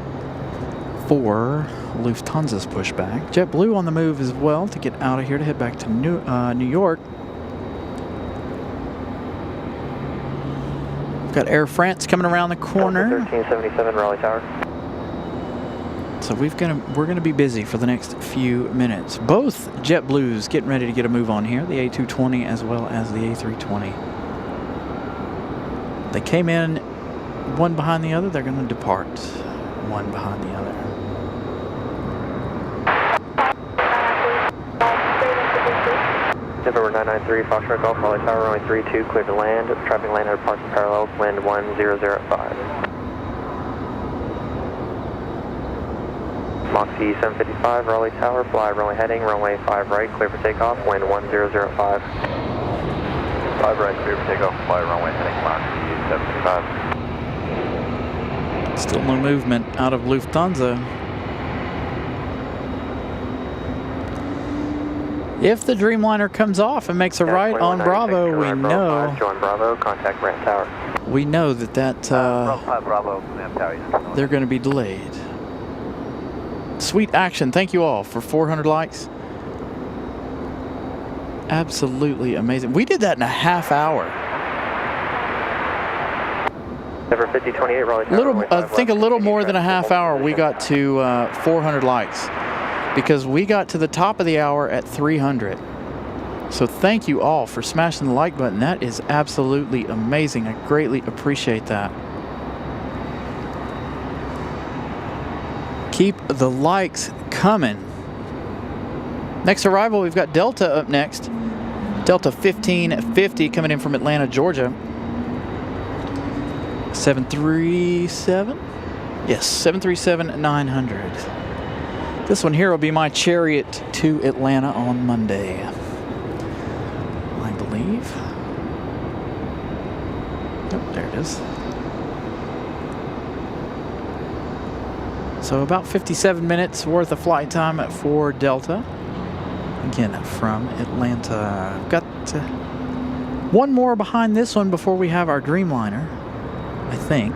for Lufthansa's pushback. JetBlue on the move as well to get out of here to head back to New York. We've got Air France coming around the corner. 1377 Raleigh Tower. So we're gonna be busy for the next few minutes. Both JetBlues getting ready to get a move on here, the A220 as well as the A320. They came in one behind the other, they're going to depart one behind the other. November 993, Foxtrot Golf, Raleigh Tower, runway 32, clear to land. Traffic lane at parking parallel, wind 1005. Moxie 755, Raleigh Tower, fly runway heading, runway 5 right, clear for takeoff, wind 1005. 5 right, clear for takeoff, fly runway heading, Moxie 755. Still no movement out of Lufthansa. If the Dreamliner comes off and makes a right on Bravo, we know. Join Bravo, contact ramp tower. We know that Bravo, ramp tower. they're going to be delayed. Sweet action. Thank you all for 400 likes. Absolutely amazing. We did that in a half hour. Number 5028, Raleigh Tower. I think a little more than a half hour. We got to 400 likes because we got to the top of the hour at 300. So thank you all for smashing the like button. That is absolutely amazing. I greatly appreciate that. Keep the likes coming. Next arrival, we've got Delta up next. Delta 1550 coming in from Atlanta, Georgia. 737? Yes, 737-900. This one here will be my chariot to Atlanta on Monday, I believe. Oh, there it is. So about 57 minutes worth of flight time for Delta. Again, from Atlanta. I've got one more behind this one before we have our Dreamliner, I think.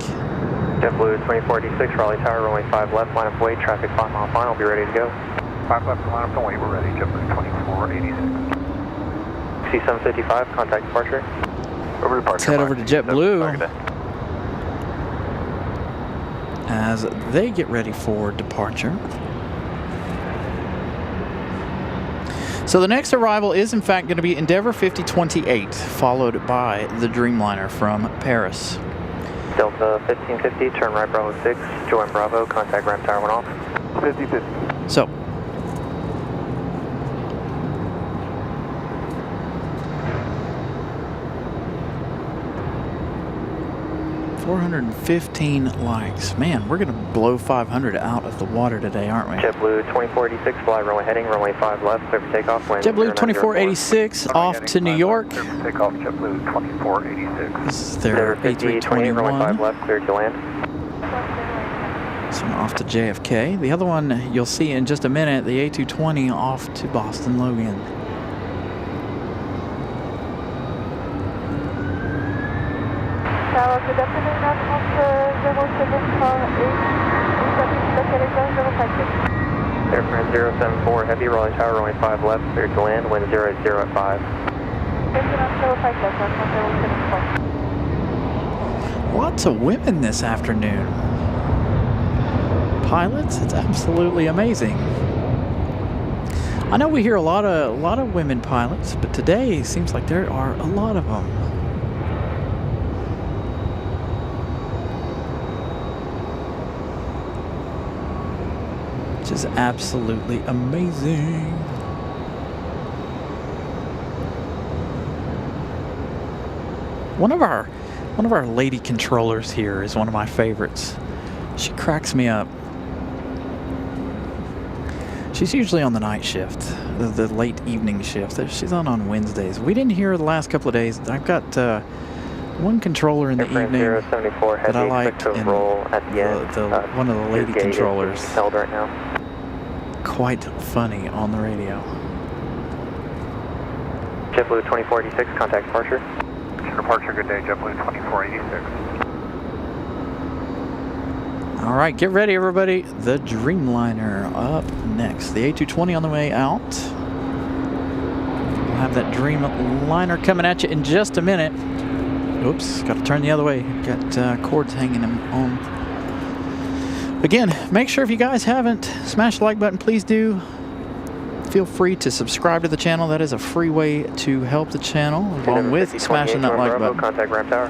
JetBlue 2486, Raleigh Tower, runway 5 left, line up wait, traffic 5 mile final, be ready to go. 5 left, line up and wait, we're ready. JetBlue 2486. C755, contact departure. Over departure. Let's head over to JetBlue as they get ready for departure. So the next arrival is in fact going to be Endeavour 5028, followed by the Dreamliner from Paris. Delta 1550, turn right Bravo 6, join Bravo, contact ramp tower 1 off. 5050. So, $415 likes. Man, we're going to blow 500 out of the water today, aren't we? JetBlue 2486, fly runway heading, runway 5 left, clear for takeoff. JetBlue 2486 off to New York. Clear for takeoff, JetBlue 2486. This is their A321. Runway 5 left, clear to land. This one off to JFK. The other one you'll see in just a minute, the A220 off to Boston Logan. Airframe 074 Heavy, Raleigh Tower, runway 5 left, clear to land, wind 080 at 5. Lots of women this afternoon. Pilots, it's absolutely amazing. I know we hear a lot of women pilots, but today it seems like there are a lot of them. Which is absolutely amazing. One of our lady controllers here is one of my favorites. She cracks me up. She's usually on the night shift, the late evening shift. She's on Wednesdays. We didn't hear her the last couple of days. I've got one controller in the evening that I like, and one of the lady controllers. Held right now. Quite funny on the radio. JetBlue 2486, contact departure. Departure, good day, JetBlue 2486. All right, get ready, everybody. The Dreamliner up next. The A220 on the way out. We'll have that Dreamliner coming at you in just a minute. Oops, got to turn the other way. Got cords hanging on. Again, make sure if you guys haven't smashed the like button, please do. Feel free to subscribe to the channel. That is a free way to help the channel, along with smashing that like button. Contact ramp tower.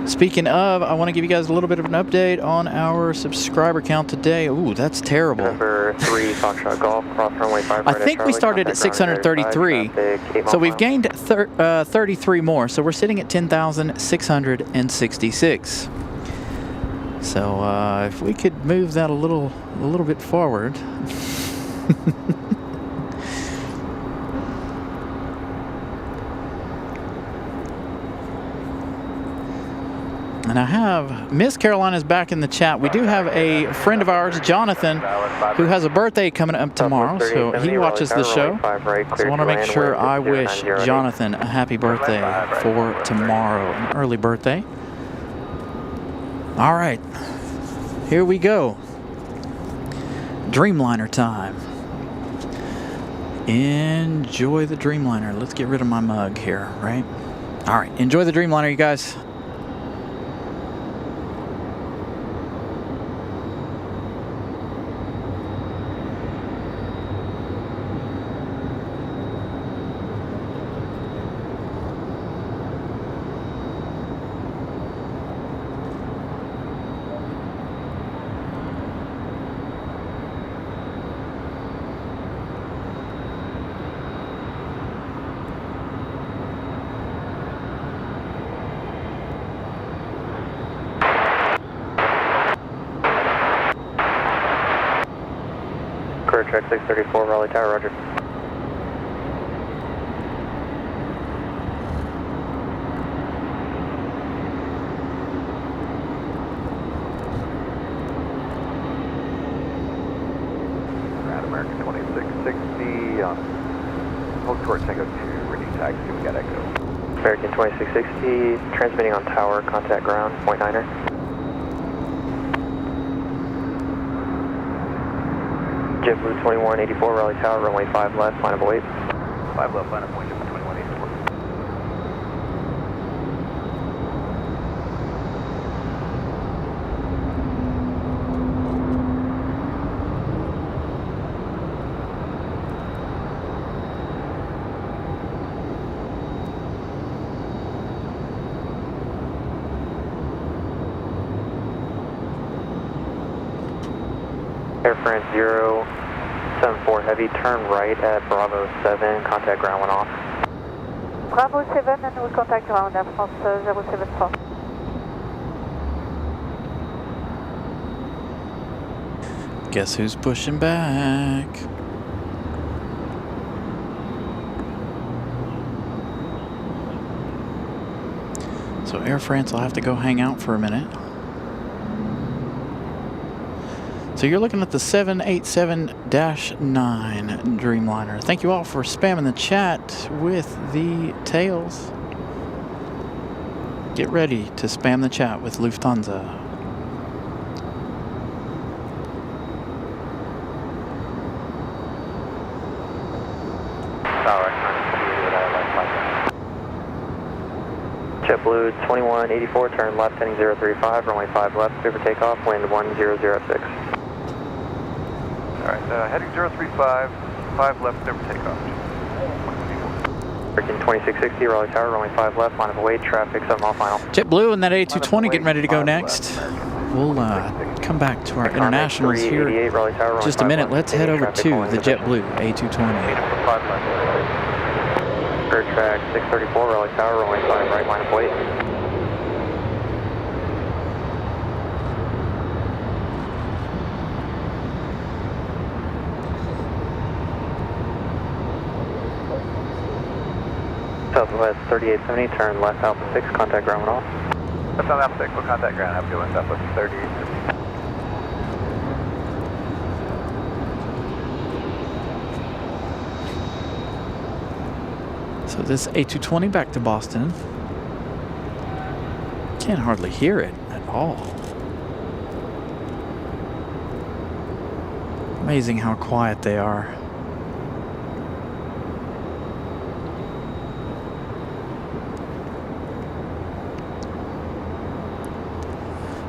Speaking of, I want to give you guys a little bit of an update on our subscriber count today. Ooh, that's terrible. Number 3, Foxtrot Golf, cross runway 5 right I think we started at 633, so we've gained 33 more, so we're sitting at 10,666. So if we could move that a little bit forward. And I have Miss Carolina's back in the chat. We do have a friend of ours, Jonathan, who has a birthday coming up tomorrow, so he watches the show. So I want to make sure I wish Jonathan a happy birthday for tomorrow, an early birthday. All right, here we go. Dreamliner time. Enjoy the Dreamliner. Let's get rid of my mug here, right? All right, enjoy the Dreamliner, you guys. Track 634, Raleigh Tower, roger. Around American 2660, hold short Tango 2, reading taxi, we got echo. American 2660, transmitting on tower, contact ground, point 9er. JetBlue 2184, Raleigh Tower, runway 5 left, line of await. 5 left, line of point, JetBlue 2184. Air France 074 Heavy, turn right at Bravo 7, contact ground when off. Bravo 7 and we contact ground Air France 074. Guess who's pushing back? So Air France will have to go hang out for a minute. So you're looking at the 787-9 Dreamliner. Thank you all for spamming the chat with the tails. Get ready to spam the chat with Lufthansa. JetBlue 2184, turn left heading 035, runway 5 left, clear for takeoff, wind 1006. Alright, heading 035, 5 left, clear for takeoff. American 2660, Raleigh Tower, runway 5 left, line of await, traffic 7 mile final. JetBlue and that A220 getting ready to go next. We'll come back to our internationals here in just a minute. Let's head over to the JetBlue A220. Air track 634, Raleigh Tower, runway 5 right, line of await. Southwest 3870, turn left Alpha 6, contact ground when off. That's on Alpha 6, we'll contact ground, have a good one, Southwest 3870. So this A220 back to Boston. Can't hardly hear it at all. Amazing how quiet they are.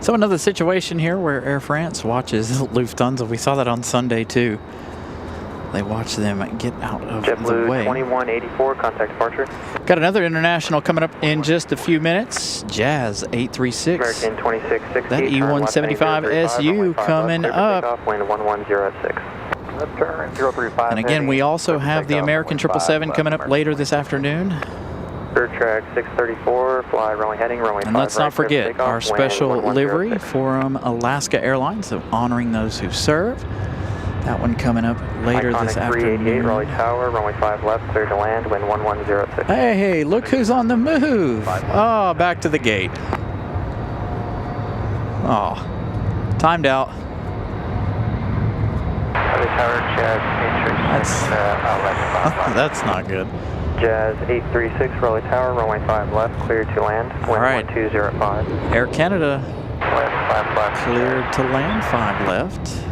So another situation here where Air France watches Lufthansa. We saw that on Sunday too. They watch them get out of the JetBlue way. 2184, contact departure. Got another international coming up in just a few minutes. Jazz 836. American 2660. That E175 SU coming up. Wind 110 Left turn 035. And again, we also have the American 777 coming up later this afternoon. Third track 634, fly runway heading, runway 5 And let's not right, forget takeoff, our special wind livery 110. from Alaska Airlines, so honoring those who serve. That one coming up later Iconic this 388, Raleigh afternoon. Tower, runway 5 left, clear to land, wind 1106. Hey, look who's on the move. Oh, back to the gate. Oh, timed out. That's not good. Jazz 836, Raleigh Tower, runway 5 left, clear to land, wind All right. 1205. Air Canada Wind 5 left. cleared to land, 5 left.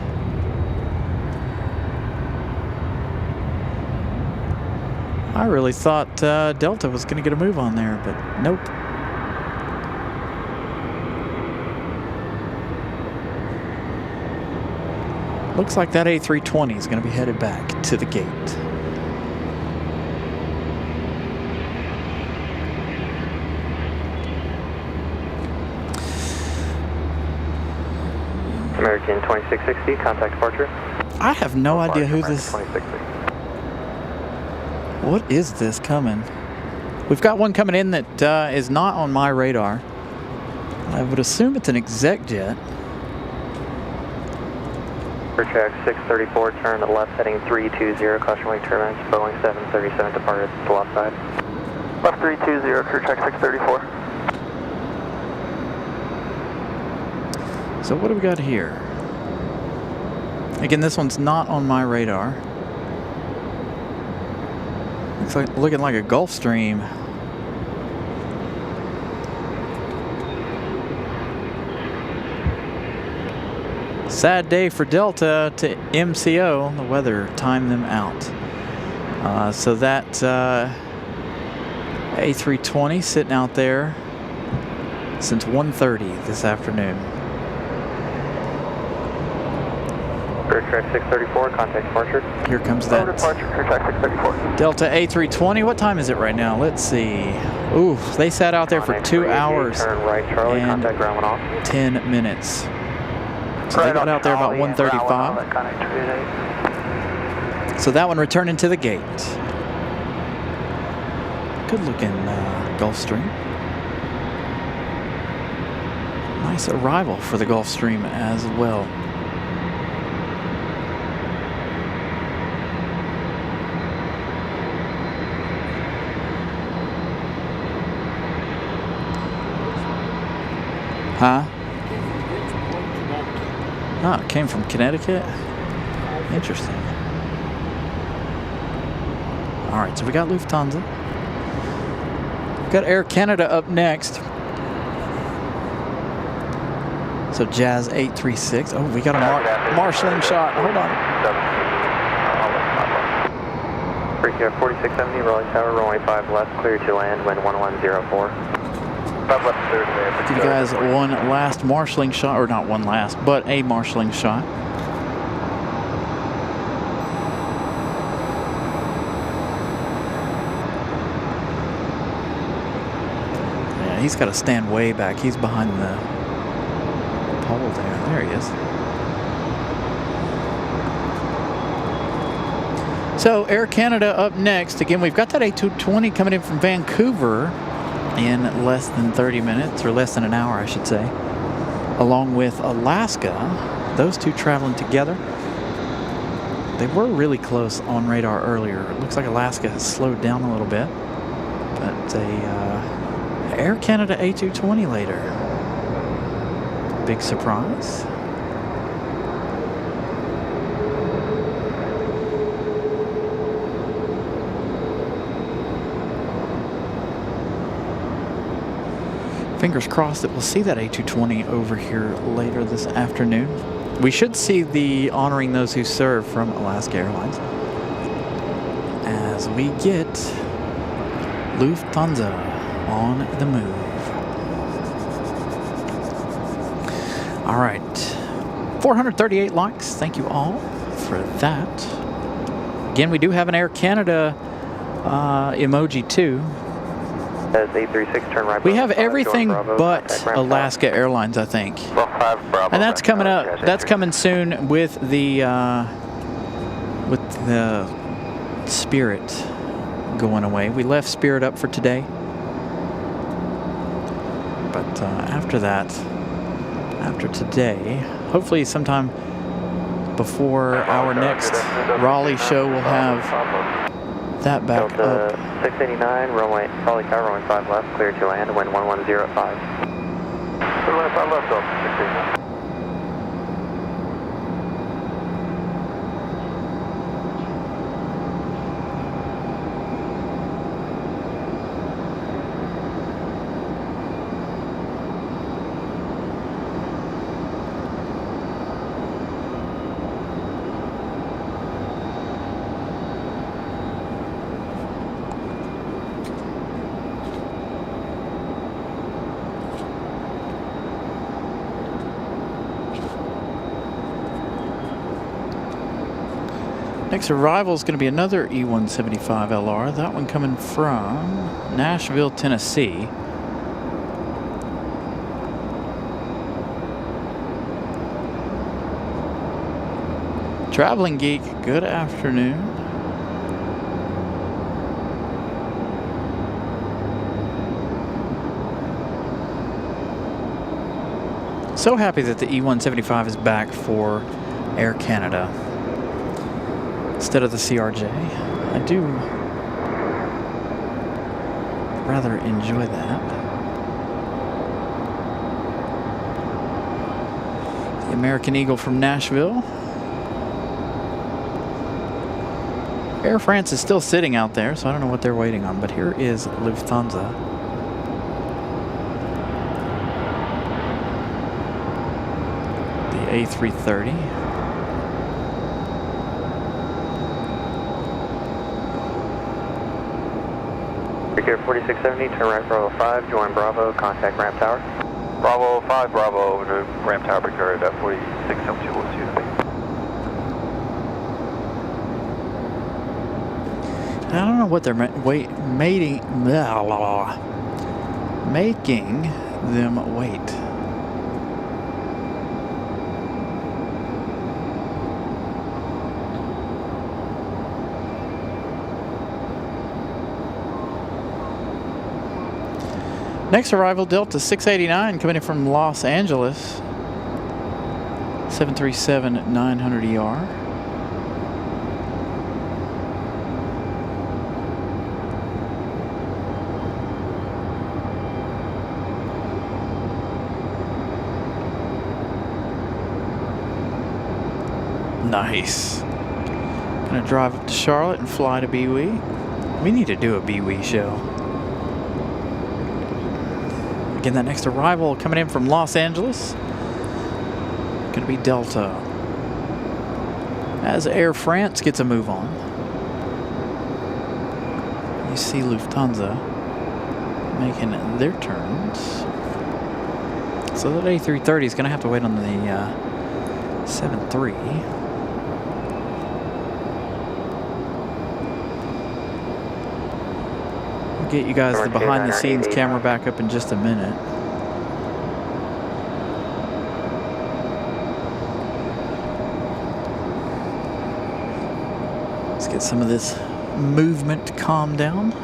I really thought Delta was going to get a move on there, but nope. Looks like that A320 is going to be headed back to the gate. American 2660, contact departure. I have no idea who American this... 2660. What is this coming? We've got one coming in that is not on my radar. I would assume it's an exec jet. Third track 634, turn to left, heading 320, caution wing turbines, Boeing 737 departed to the left side. Left 320, crew track 634. So what do we got here? Again, this one's not on my radar. Looks like looking like a Gulfstream. Sad day for Delta to MCO. The weather timed them out. So that A320 sitting out there since 1:30 this afternoon. Third track 634, contact departure. Here comes that Departure, crew track 634. Delta A320. What time is it right now? Let's see. Ooh, they sat out there for Iconic 2 388, hours turn right, Charlie, and contact ground one off. 10 minutes. So they got out there about 1:35. So that one returning to the gate. Good looking Gulfstream. Nice arrival for the Gulfstream as well. Huh? Oh, it came from Connecticut? Interesting. All right, so we got Lufthansa. We got Air Canada up next. So Jazz 836. Oh, we got a marshalling shot. Hold on. Breaking 4670, Raleigh Tower, runway 5 left, clear to land, wind 1104. Give you guys one last marshalling shot, or not one last, but a marshalling shot. Yeah, he's got to stand way back. He's behind the pole there. There he is. So Air Canada up next. Again, we've got that A220 coming in from Vancouver in less than 30 minutes, or less than an hour, I should say, along with Alaska. Those two traveling together. They were really close on radar earlier. It looks like Alaska has slowed down a little bit, but Air Canada A220 later. Big surprise. Fingers crossed that we'll see that A220 over here later this afternoon. We should see the honoring those who serve from Alaska Airlines as we get Lufthansa on the move. All right, 438 likes. Thank you all for that. Again, we do have an Air Canada emoji too. As 836, turn right. We have Bravo 5, everything join Bravo, but contact Ramp Alaska Airlines, I think. 5 Bravo. And that's coming up. Yes, That's coming soon with the Spirit going away. We left Spirit up for today, but after that, after today, hopefully sometime before our next Raleigh show, we'll have that back Delta up. 689, runway, Raleigh Tower, runway 5 left, clear to land, wind 110 at 5. Runway 5 left, Delta 689. Next arrival is going to be another E175LR. That one coming from Nashville, Tennessee. Traveling Geek, good afternoon. So happy that the E175 is back for Air Canada instead of the CRJ. I do rather enjoy that. The American Eagle from Nashville. Air France is still sitting out there, so I don't know what they're waiting on, but here is Lufthansa. The A330. Here 4670, turn right Bravo 5, join Bravo, contact Ramp Tower. Bravo 5 Bravo over to Ramp Tower, Brigade at 4672. We'll see you. I don't know what they're making them wait. Next arrival, Delta 689 coming in from Los Angeles. 737-900ER. Nice. Gonna drive up to Charlotte and fly to BWE. We need to do a BWE show. Again, that next arrival coming in from Los Angeles. Gonna be Delta. As Air France gets a move on. You see Lufthansa making their turns. So that A330 is gonna have to wait on the 7-3. Get you guys the behind the scenes camera back up in just a minute. Let's get some of this movement calmed down.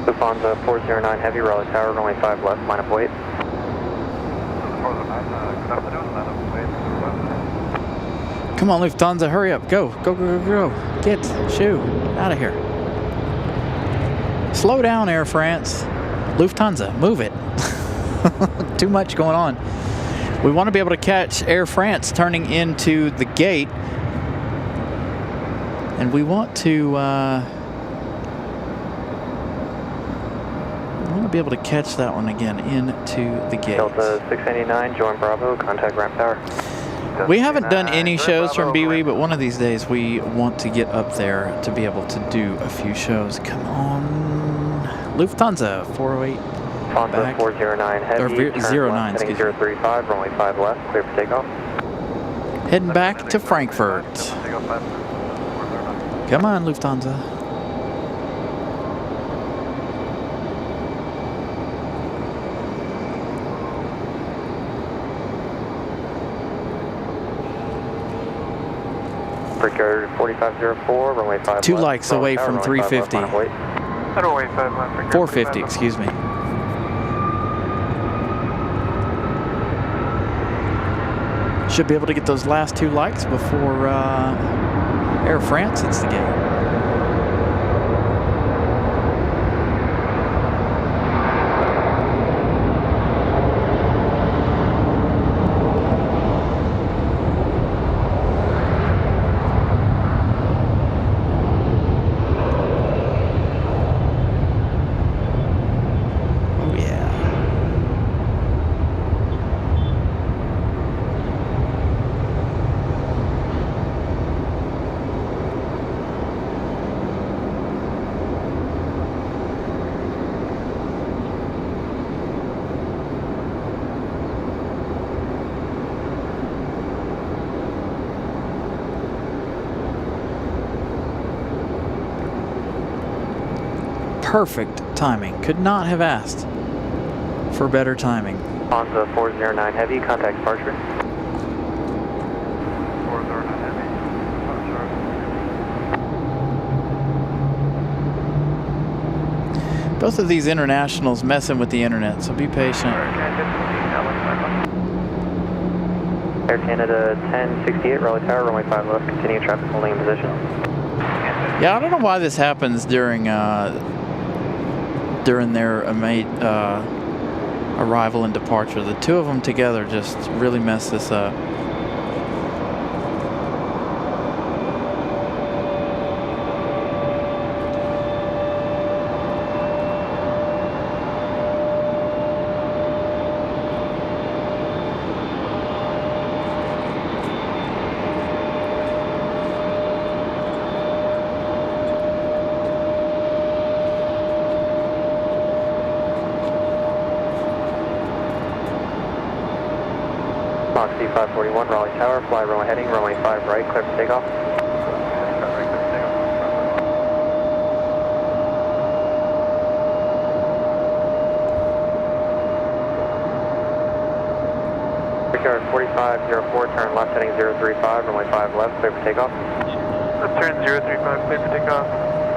Lufthansa 409 Heavy, Raleigh Tower, runway 5 left, line up wait. Good afternoon, line up wait. Come on, Lufthansa, hurry up. Go, go, go, go, go. Get, shoo, out of here. Slow down, Air France. Lufthansa, move it. Too much going on. We want to be able to catch Air France turning into the gate. And we want to I want to be able to catch that one again into the gate. Delta 699, join Bravo, contact ground power. We haven't done any shows from BWE, but one of these days we want to get up there to be able to do a few shows. Come on. Lufthansa 408. Lufthansa 409 heavy, or turn 09, left, heading excuse me. 035, runway 5 left, clear for takeoff. Heading back to Frankfurt. Come on, Lufthansa. Brickyard 4504, runway 5 2 left. likes away Tower, from runway 5 left, 350. line of wait. Runway 5 left. Brickyard 450, 45. excuse me. Should be able to get those last 2 likes before Air France hits the gate. Oh yeah. Perfect timing. Could not have asked for better timing. Lufthansa 409 heavy, contact departure. 409 heavy. Both of these internationals messing with the internet, so be patient. Air Canada 1068, Raleigh Tower, runway 5 left, continuing traffic holding in position. Yeah, I don't know why this happens during their arrival and departure. The two of them together just really mess this up. Foxy 541, Raleigh Tower, fly runway heading, runway 5 right, clear for takeoff. Brickyard 4504, turn left heading 035, runway 5 left, clear for takeoff. Left turn 035, clear for takeoff.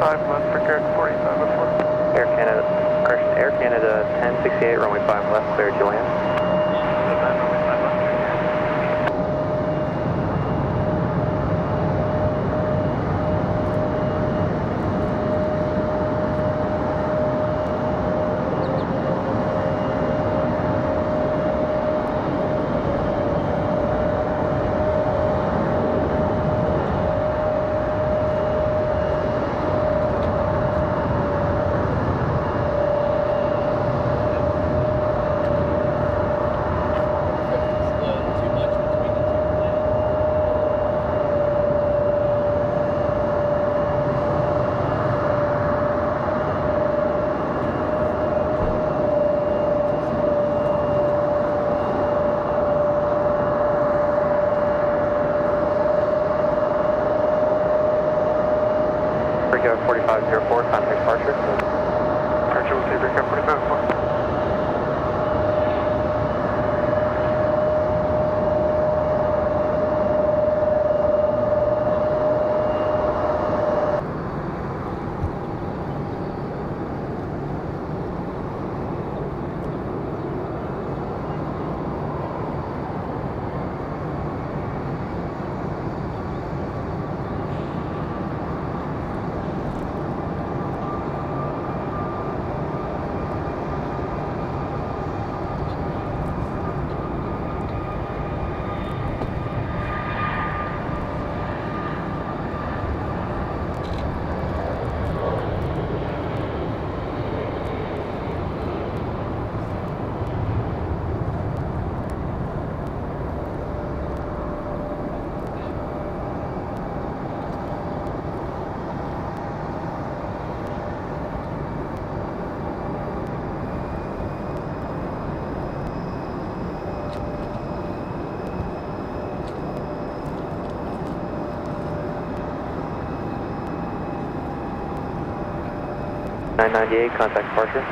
5 left, Brickyard 4504. Air Canada 1068, runway 5 left, clear to land. Brickyard 4504, contact departure. Departure will say Brickyard 4504. 998, contact departure.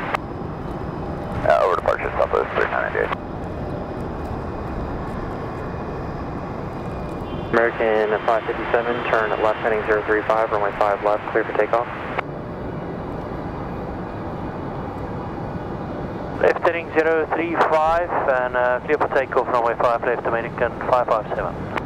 Over departure, Southwest 3998. American 557, turn left heading 035, runway 5 left, clear for takeoff. Left heading 035 and clear for takeoff, runway 5 left, American 557.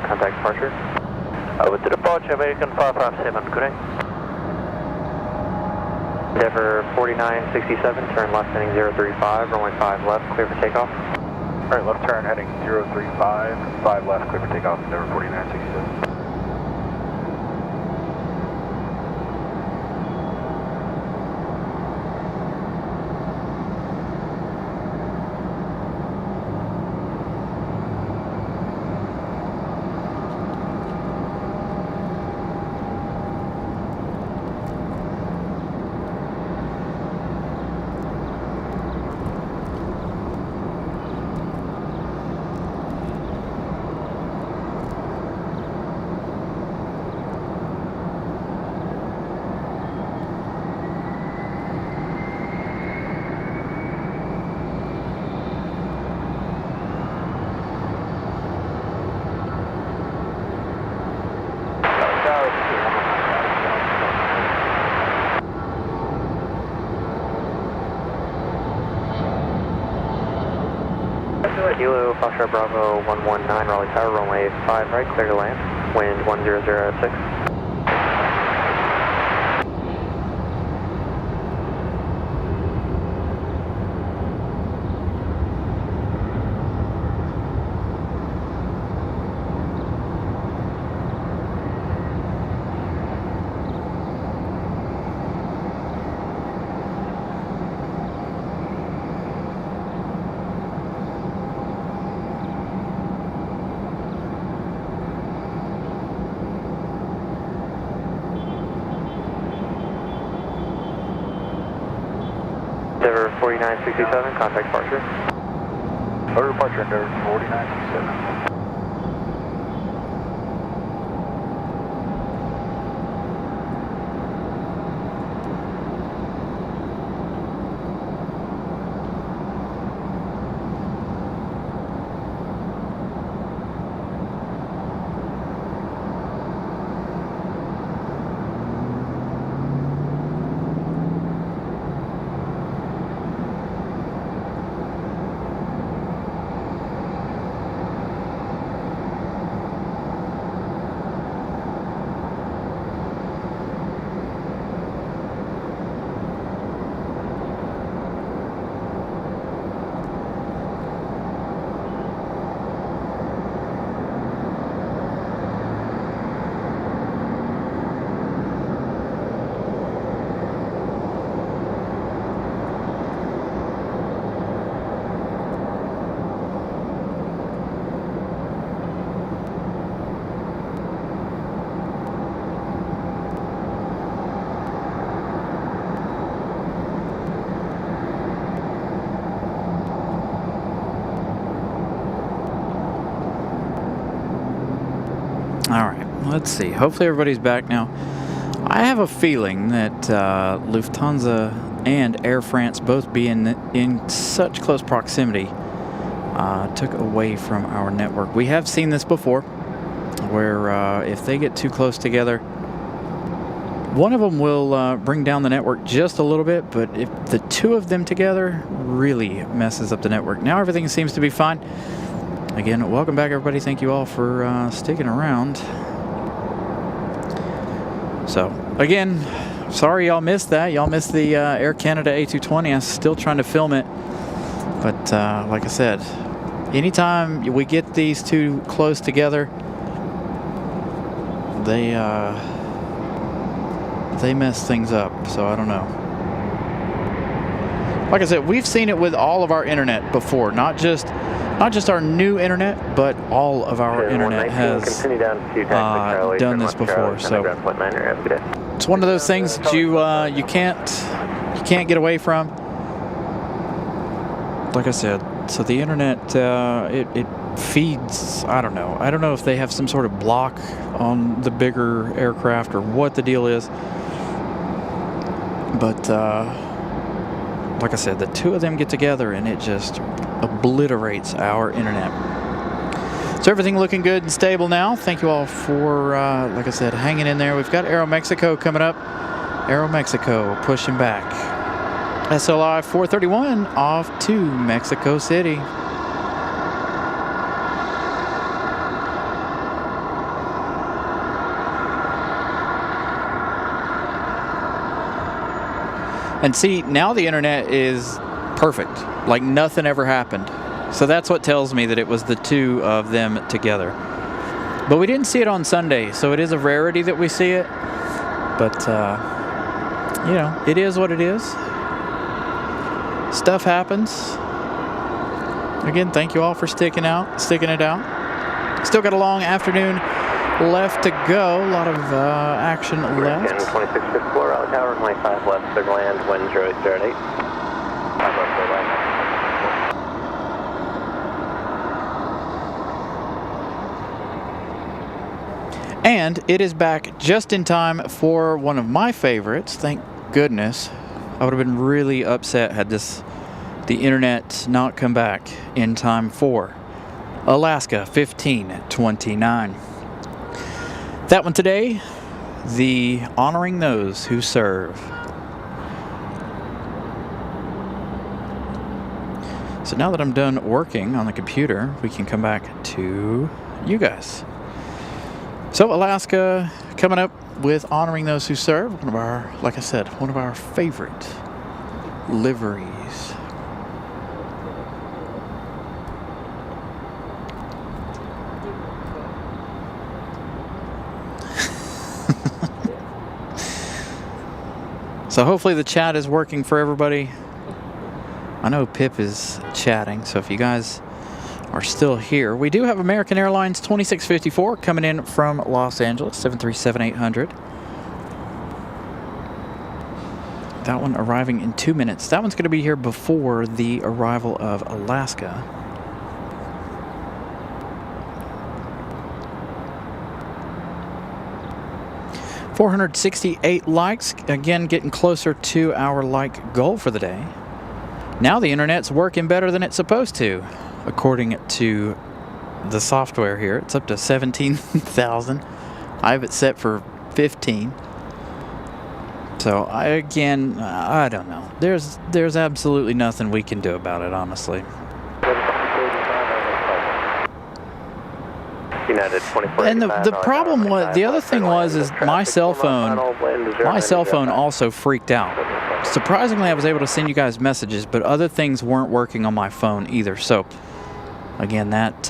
Contact departure. Over to departure, American 557, correct? Endeavour 4967, turn left heading 035, runway 5 left, clear for takeoff. Alright, left turn heading 035, 5 left, clear for takeoff, Endeavour 4967. Kilo, Foxtrot Bravo 119, Raleigh Tower, runway 5 right, clear to land, wind 1006. Endeavour 4967, contact departure. Over departure, Endeavour 4967. let's see. Hopefully everybody's back now. I have a feeling that Lufthansa and Air France, both being in such close proximity, took away from our network. We have seen this before, where if they get too close together, one of them will bring down the network just a little bit, but if the two of them together, really messes up the network. Now everything seems to be fine. Again, welcome back, everybody. Thank you all for sticking around. So, again, sorry y'all missed that. Y'all missed the Air Canada A220. I'm still trying to film it. But like I said, anytime we get these two close together, they mess things up. So I don't know. Like I said, we've seen it with all of our internet before, not just our new internet, but all of our internet has done this before. So it's one of those things that you can't get away from. Like I said, so the internet it feeds. I don't know if they have some sort of block on the bigger aircraft or what the deal is. But like I said, the two of them get together and it just obliterates our internet. So everything looking good and stable now. Thank you all for, like I said, hanging in there. We've got Aeromexico coming up. Aeromexico pushing back. SLI 431 off to Mexico City. And see, now the internet is perfect. Like nothing ever happened. So that's what tells me that it was the two of them together. But we didn't see it on Sunday, so it is a rarity that we see it. But, you know, it is what it is. Stuff happens. Again, thank you all for sticking it out. Still got a long afternoon left to go. A lot of action left. 2654, Raleigh Tower, runway 5 left, clear to land, wind 008. 5 left, clear land. And it is back just in time for one of my favorites. Thank goodness. I would have been really upset had the internet not come back in time for Alaska 1529. That one today, the Honoring Those Who Serve. So now that I'm done working on the computer, we can come back to you guys. So Alaska coming up with Honoring Those Who Serve, one of our, like I said, one of our favorite liveries. So hopefully the chat is working for everybody. I know Pip is chatting, so if you guys are still here. We do have American Airlines 2654 coming in from Los Angeles, 737-800. That one arriving in 2 minutes. That one's going to be here before the arrival of Alaska. $468 likes. Again, getting closer to our like goal for the day. Now the internet's working better than it's supposed to. According to the software here, it's up to 17,000. I have it set for 15. So I don't know. There's absolutely nothing we can do about it, honestly. And the problem was, the other thing was, is my cell phone also freaked out. Surprisingly, I was able to send you guys messages, but other things weren't working on my phone either. So again, that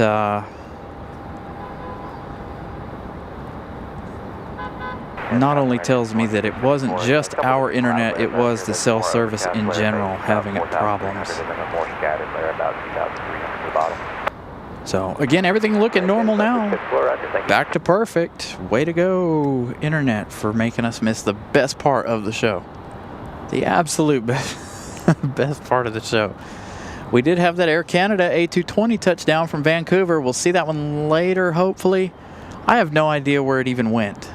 not only tells me that it wasn't just our internet, it was the cell service in general having problems. So again, everything looking normal now. Back to perfect. Way to go, internet, for making us miss the best part of the show. The absolute best part of the show. We did have that Air Canada A220 touchdown from Vancouver. We'll see that one later, hopefully, I have no idea where it even went.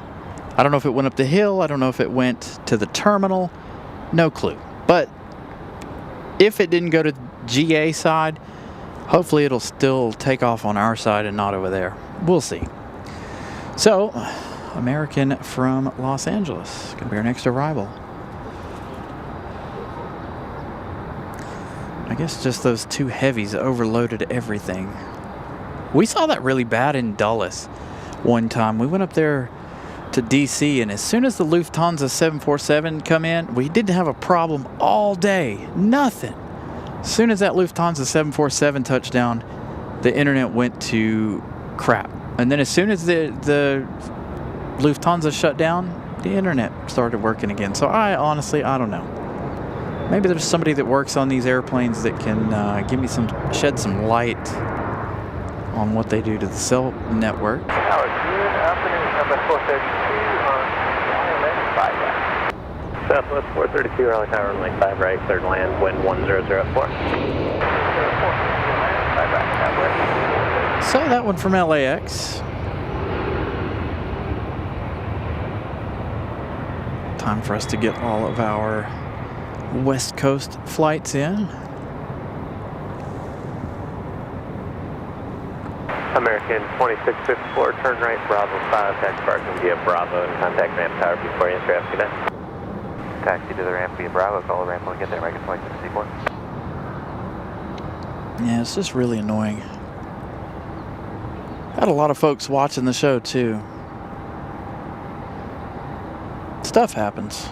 I don't know if it went up the hill. I don't know if it went to the terminal. No clue. But if it didn't go to GA side, hopefully it'll still take off on our side and not over there. We'll see. So, American from Los Angeles. Gonna be our next arrival. I guess just those two heavies overloaded everything. We saw that really bad in Dulles one time. We went up there to DC, and as soon as the Lufthansa 747 come in, we didn't have a problem all day. Nothing. As soon as that Lufthansa 747 touched down, the internet went to crap. And then as soon as the Lufthansa shut down, the internet started working again. So I don't know. Maybe there's somebody that works on these airplanes that can shed some light on what they do to the cell network. Tower, good afternoon, number 432 on Raleigh 5 right. Southwest 432, Raleigh Tower, runway 5 right, third land, wind 1004. 5 right, So that one from LAX. Time for us to get all of our West Coast flights in. American 2654, turn right, Bravo 5, taxi parking via Bravo, and contact ramp tower before you enter after that. Taxi to the ramp via Bravo, call the ramp when we get there, American 2664. Yeah, it's just really annoying. Had a lot of folks watching the show too. Stuff happens.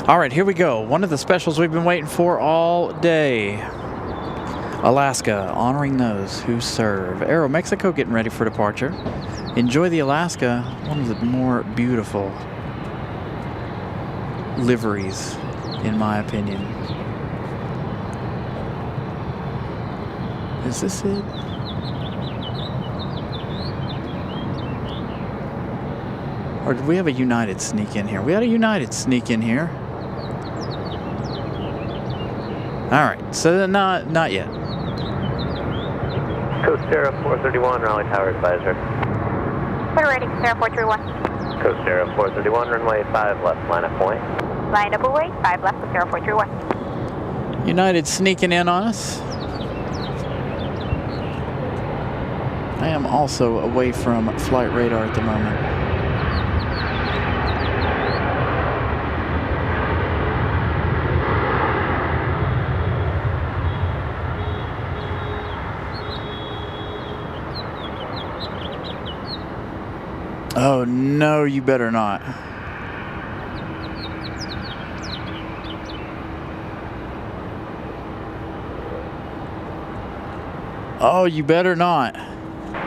All right, here we go. One of the specials we've been waiting for all day. Alaska, honoring those who serve. Aeromexico getting ready for departure. Enjoy the Alaska, one of the more beautiful liveries, in my opinion. Is this it? Or did we have a United sneak in here? We had a United sneak in here. All right, so not yet. Coast Aero 431, Raleigh Tower advisor. We're ready, Sarah 431. Coast Aero 431, runway 5 left, line up point. Line up away, 5 left with Sarah 431. United sneaking in on us. I am also away from flight radar at the moment. Oh, no, you better not. Oh, you better not.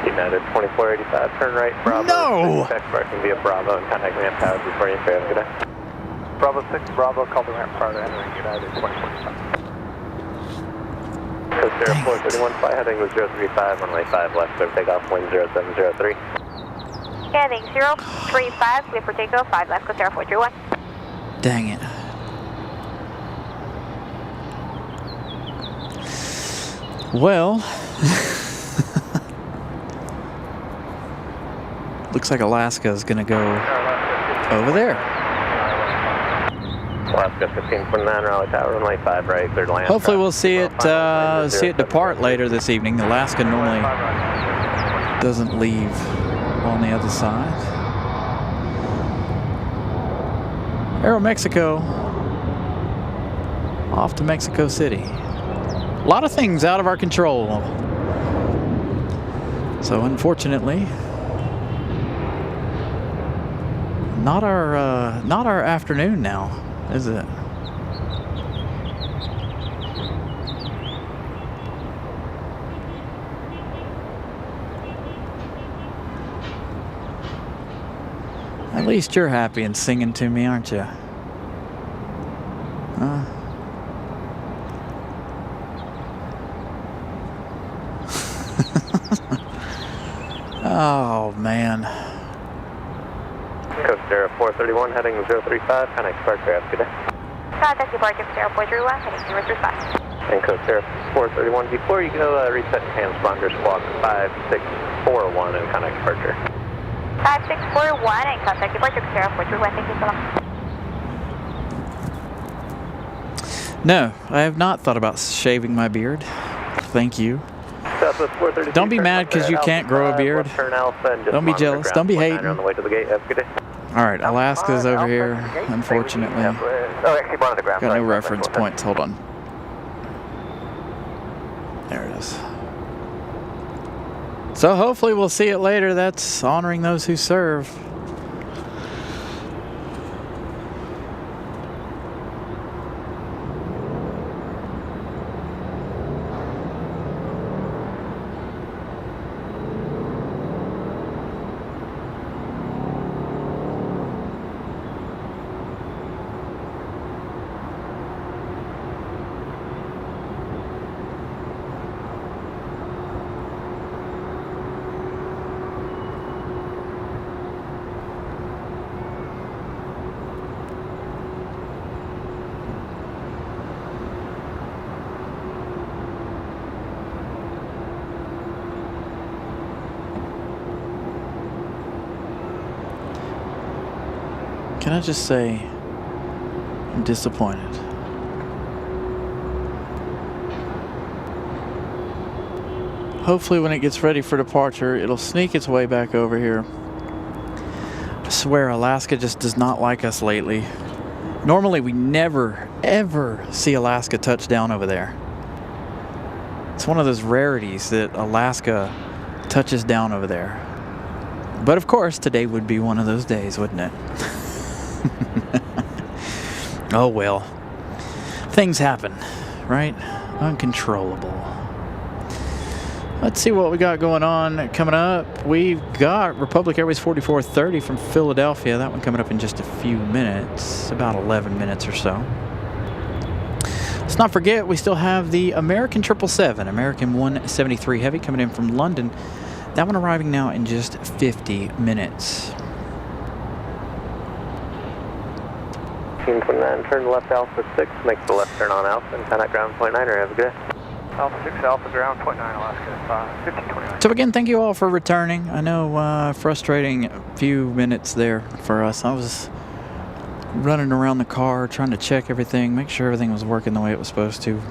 United 2485, turn right, Bravo. No! Taxi parking via Bravo and contact ramp tower before you enter after that. Bravo 6, Bravo, call the ramp prior to entering United 2045. Coast Aero 431, flight heading was 035, runway 5 left, clear takeoff, wind 0703. Heading 035, clear for takeoff, 5 left, Coast Aero 431. Dang it. Well, looks like Alaska is going to go over there. Alaska 1529, Raleigh Tower, runway 5 right, third land. Hopefully we'll see it depart later this evening. Alaska normally doesn't leave on the other side. Aeromexico off to Mexico City. A lot of things out of our control. So unfortunately, not our afternoon now, is it? At least you're happy and singing to me, aren't you? Huh? Oh, man. Coast Air 431 heading 035, connect departure, have a good day. Contact departure 0431, heading 035. And Coast Air 431, before you go, reset transponder squawk 5641 and connect departure. 5641 and contact departure 0431, thank you so much. No, I have not thought about shaving my beard. Thank you. Southwest 432, Don't be mad because you can't grow a beard. Don't be jealous. Don't be hating. On the way to the gate. Have a good day. All right, Alaska's over here, unfortunately. Oh, actually, one on the ground. Got no reference points. Hold on. There it is. So hopefully we'll see it later. That's honoring those who serve. Can I just say, I'm disappointed. Hopefully when it gets ready for departure, it'll sneak its way back over here. I swear Alaska just does not like us lately. Normally we never, ever see Alaska touch down over there. It's one of those rarities that Alaska touches down over there. But of course, today would be one of those days, wouldn't it? Oh well, things happen, right? Uncontrollable. Let's see what we got going on coming up. We've got Republic Airways 4430 from Philadelphia. That one coming up in just a few minutes, about 11 minutes or so. Let's not forget, we still have the American 777, American 173 Heavy coming in from London. That one arriving now in just 50 minutes. 29, turn left Alpha 6, make the left turn on Alpha and contact ground point 9er, have a good day. Alpha 6, Alpha ground point 9, Alaska 1529. So again, thank you all for returning. I know frustrating few minutes there for us. I was running around the car trying to check everything, make sure everything was working the way it was supposed to.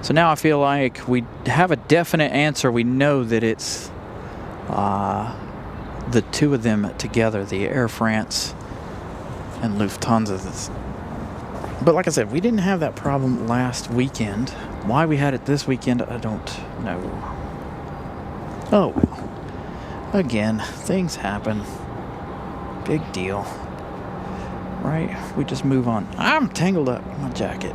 So now I feel like we have a definite answer. We know that it's the two of them together, the Air France and Lufthansa. But like I said, we didn't have that problem last weekend. Why we had it this weekend, I don't know. Oh well. Again, things happen. Big deal. Right? We just move on. I'm tangled up in my jacket.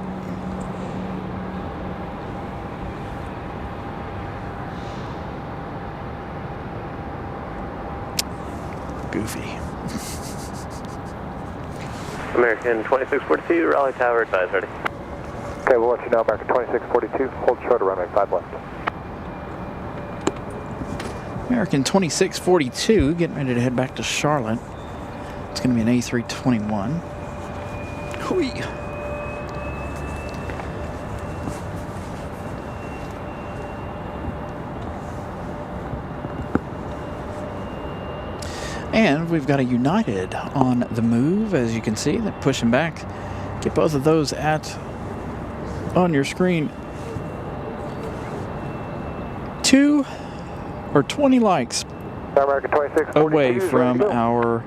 Goofy. American 2642, Raleigh Tower, advise ready. Okay, we'll let you know, American 2642, hold short of runway 5 left. American 2642, getting ready to head back to Charlotte. It's going to be an A321. Hui. And we've got a United on the move, as you can see. They're pushing back. Get both of those on your screen. 2 or 20 likes American 2642, away from our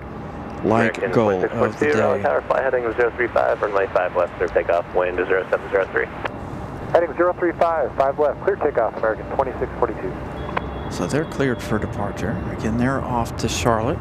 like goal of the day. Tower, fly heading 035, runway 5 left, clear takeoff, wind 0703. Heading 035, 5 left, clear takeoff, American 2642. So they're cleared for departure. Again, they're off to Charlotte.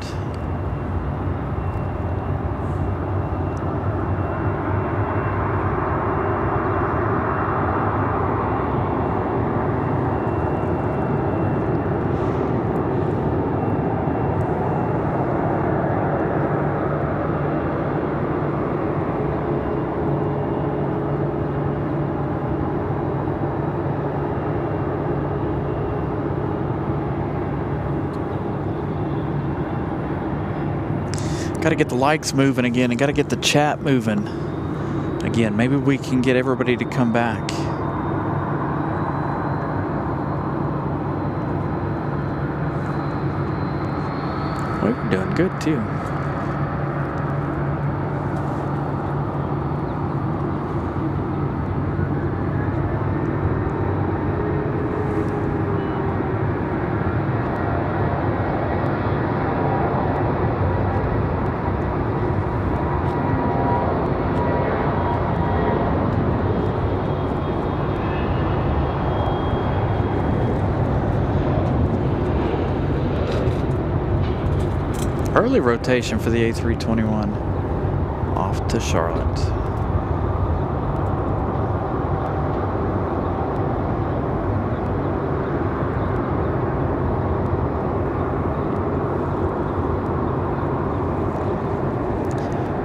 Got to get the likes moving again and got to get the chat moving again. Maybe we can get everybody to come back. We're doing good too. Early rotation for the A321 off to Charlotte.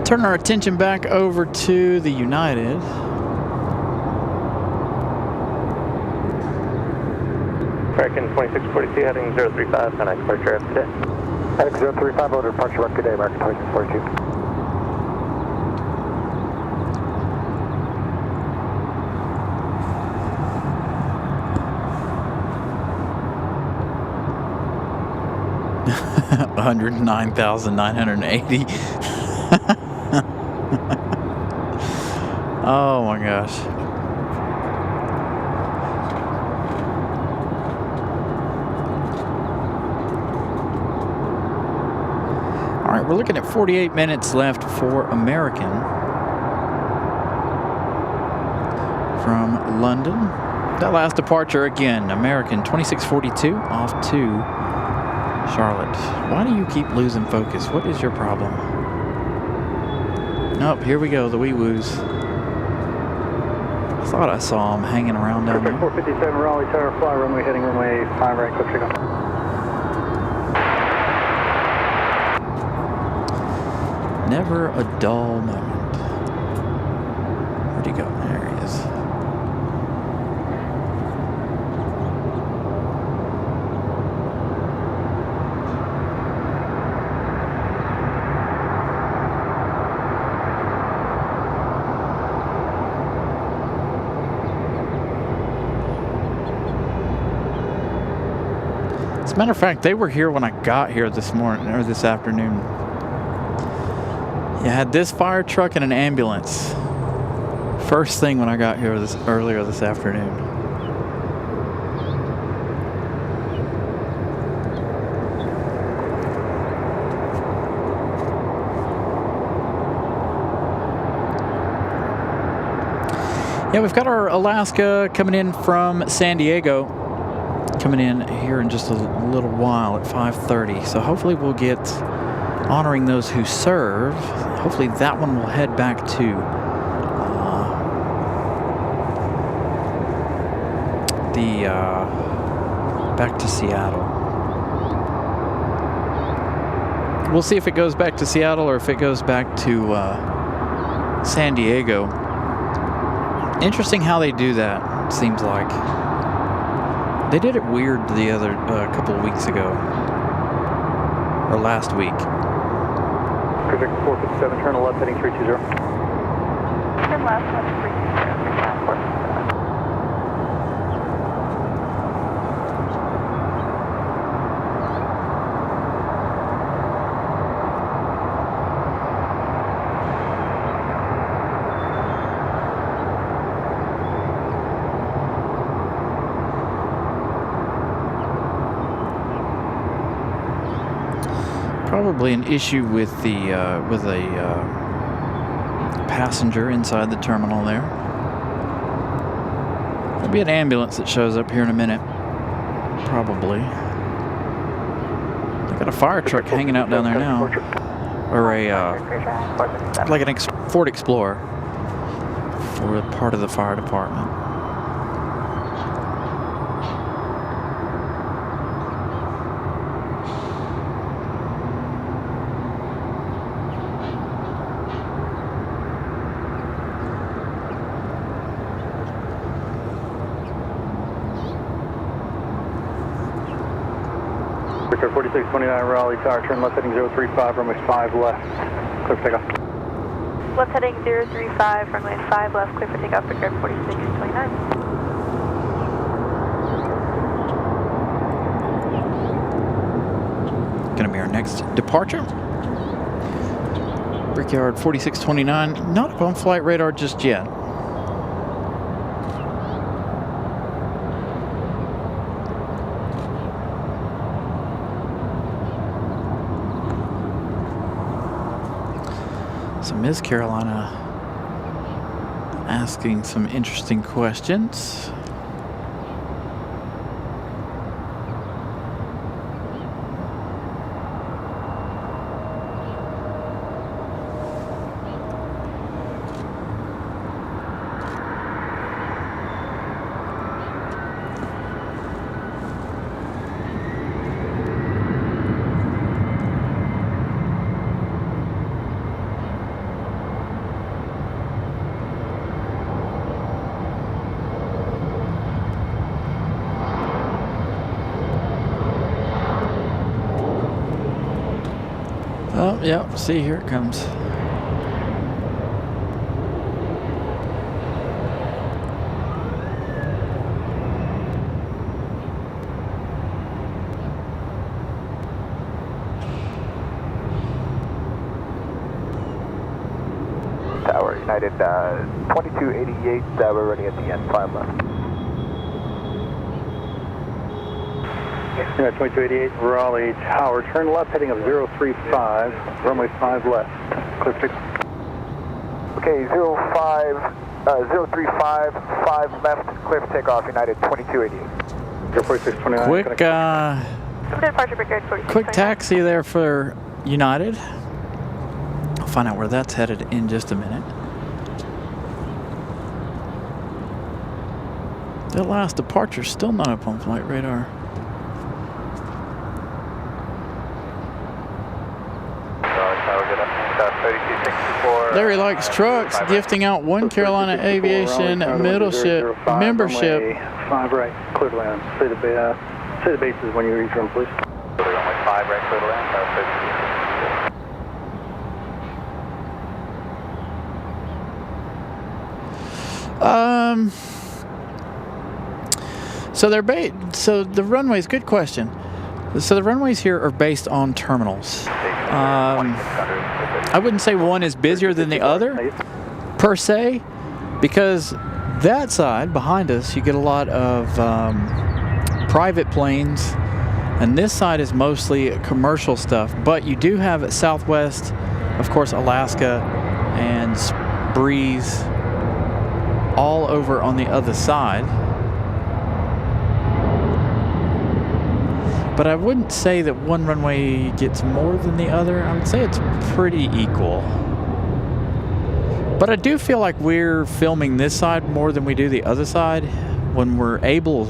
Turn our attention back over to the United. American 2642 heading 035 on departure after today. Heading 035 over departure run today, American 2642. $109,980. Oh my gosh. All right, we're looking at 48 minutes left for American from London. That last departure again, American 2642 off to Charlotte. Why do you keep losing focus? What is your problem? Nope, here we go, the wee-woos. I thought I saw them hanging around down there. 457 Raleigh Tower, fly runway heading runway 5 right, clip signal. Never a dull moment. Where'd he go? There he is. As a matter of fact, they were here when I got here this morning or this afternoon. You had this fire truck and an ambulance. First thing when I got here earlier this afternoon. Yeah, we've got our Alaska coming in from San Diego. Coming in here in just a little while at 5:30. So hopefully we'll get honoring those who serve. Hopefully that one will head back to back to Seattle. We'll see if it goes back to Seattle or if it goes back to San Diego. Interesting how they do that, it seems like. They did it weird the other couple of weeks ago, or last week. Pacific 457, turn left heading 320. Turn left, 320. Probably an issue with the with a passenger inside the terminal there. There'll be an ambulance that shows up here in a minute. Probably. They got a fire truck hanging out down there now, or a like an Ford Explorer for a part of the fire department. Brickyard 4629 Raleigh Tower, turn left heading 035, runway 5 left. Clear for takeoff. Left heading 035, runway 5 left, clear for takeoff, Brickyard 4629. Going to be our next departure. Brickyard 4629, not up on flight radar just yet. So Ms. Carolina asking some interesting questions. Oh, yeah, see, here it comes. Tower, United 2288, we're running at the end, 5 left. United 2288 Raleigh Tower, turn left heading of 035, runway 5 left. Clear for takeoff. Okay, 035, 5 left, clear for takeoff, United 2288. 4629. Quick, Departure, Brickyard 4629. quick taxi there for United. I'll find out where that's headed in just a minute. That last departure still not up on flight radar. Larry Likes Trucks gifting out one Carolina Aviation middleship membership. 5 right, clear to land. Say the bases when you reach room, please. Runway 5 right, clear to land. So so the runways, good question. So the runways here are based on terminals. I wouldn't say one is busier than the other, per se, because that side behind us, you get a lot of private planes, and this side is mostly commercial stuff. But you do have Southwest, of course, Alaska, and Breeze all over on the other side. But I wouldn't say that one runway gets more than the other. I would say it's pretty equal. But I do feel like we're filming this side more than we do the other side when we're able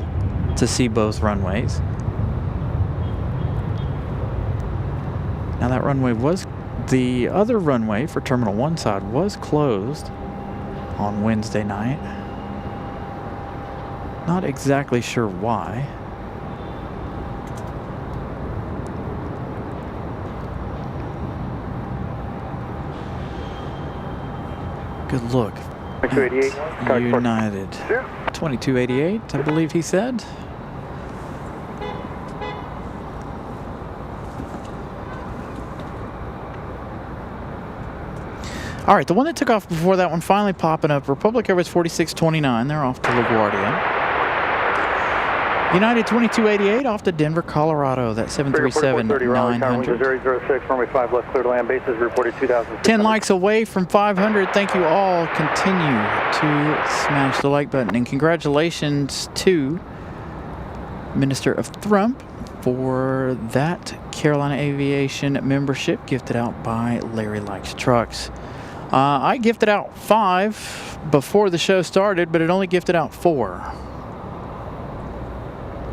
to see both runways. Now that runway was, the other runway for Terminal 1 side was closed on Wednesday night. Not exactly sure why. Good look. 2288. United. 2288, I believe he said. All right, the one that took off before that one finally popping up, Republic Airways 4629. They're off to LaGuardia. United 2288 off to Denver, Colorado. That's 737-900. 006, runway 5 left, clear to land. Bases reported 2,000. 10 likes away from 500. Thank you all. Continue to smash the like button. And congratulations to Minister of Thrump for that Carolina Aviation membership gifted out by Larry Likes Trucks. I gifted out 5 before the show started, but it only gifted out 4.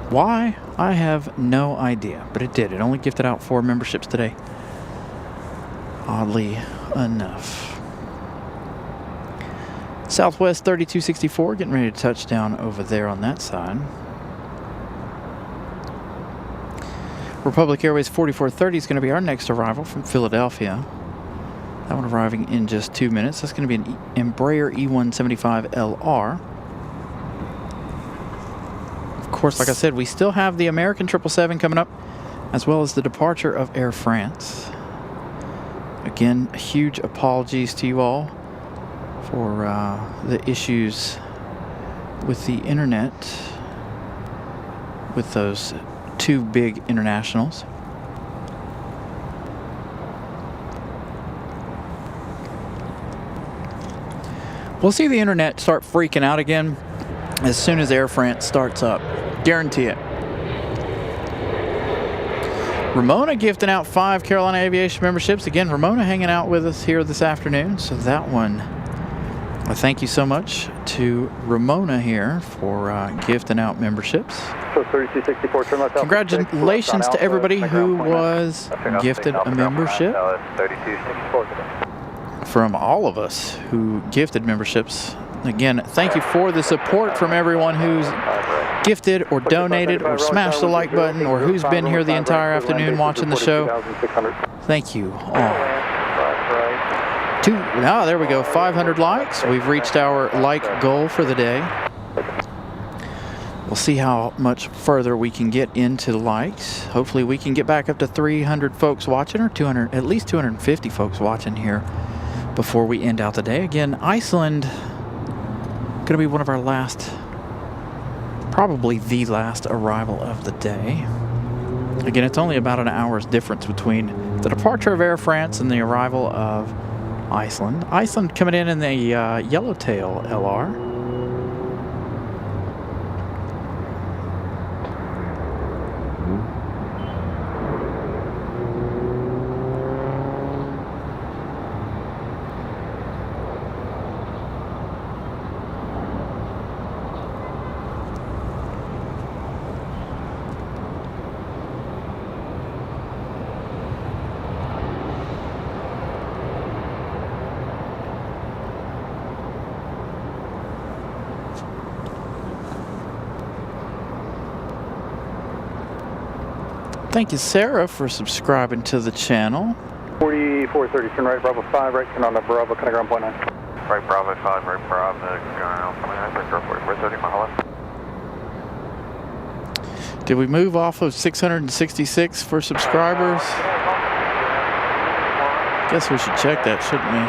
Why? I have no idea, but it did. It only gifted out 4 memberships today. Oddly enough. Southwest 3264 getting ready to touch down over there on that side. Republic Airways 4430 is going to be our next arrival from Philadelphia. That one arriving in just 2 minutes. That's going to be an Embraer E175LR. Of course, like I said, we still have the American 777 coming up, as well as the departure of Air France. Again, huge apologies to you all for the issues with the internet with those two big internationals. We'll see the internet start freaking out again as soon as Air France starts up. Guarantee it. Ramona gifting out 5 Carolina Aviation memberships. Again, Ramona hanging out with us here this afternoon. So that one, thank you so much to Ramona here for gifting out memberships. So 3264, turn left. Congratulations to everybody who was gifted a membership. 3264. From all of us who gifted memberships. Again, thank you for the support from everyone who's gifted or donated or smashed the like button or who's been here the entire afternoon watching the show. Thank you all. There we go, 500 likes. We've reached our like goal for the day. We'll see how much further we can get into the likes. Hopefully we can get back up to 300 folks watching, or 200, at least 250 folks watching here before we end out the day. Again, Iceland going to be one of our last, probably the last arrival of the day. Again, it's only about an hour's difference between the departure of Air France and the arrival of Iceland. Iceland coming in the Yellowtail LR. Thank you, Sarah, for subscribing to the channel. 4430, turn right, Bravo 5, right, turn on the Bravo, kind of ground point 9. Right Bravo 5, right Bravo, ground point 9, right 4430, mile left. Did we move off of 666 for subscribers? Guess we should check that, shouldn't we?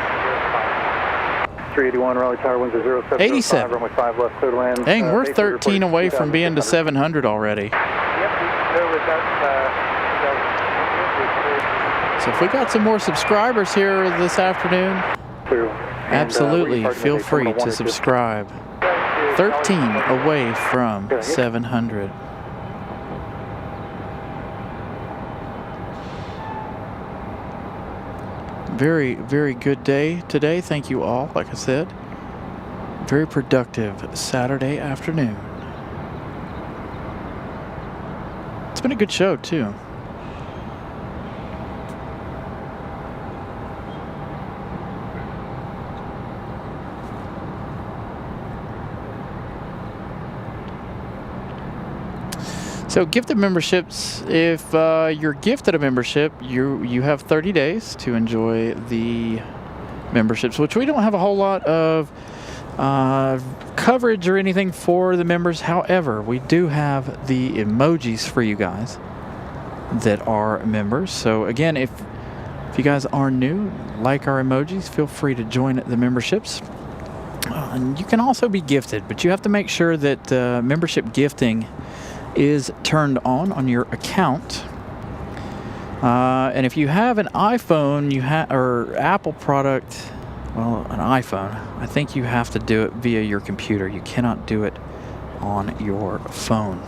381, Raleigh Tower, winds are 07. 87. Runway 5 left, clear to land. Dang, we're 13 away from being to 700 already. So if we got some more subscribers here this afternoon, absolutely feel free to subscribe. 13 away from 700. Very, very good day today. Thank you all, like I said. Very productive Saturday afternoon. It's been a good show, too. So gifted memberships, if you're gifted a membership, you have 30 days to enjoy the memberships, which we don't have a whole lot of coverage or anything for the members. However, we do have the emojis for you guys that are members. So again, if you guys are new, like our emojis, feel free to join the memberships. And you can also be gifted, but you have to make sure that membership gifting is turned on your account. And if you have an iPhone, or Apple product, well, an iPhone, I think you have to do it via your computer. You cannot do it on your phone.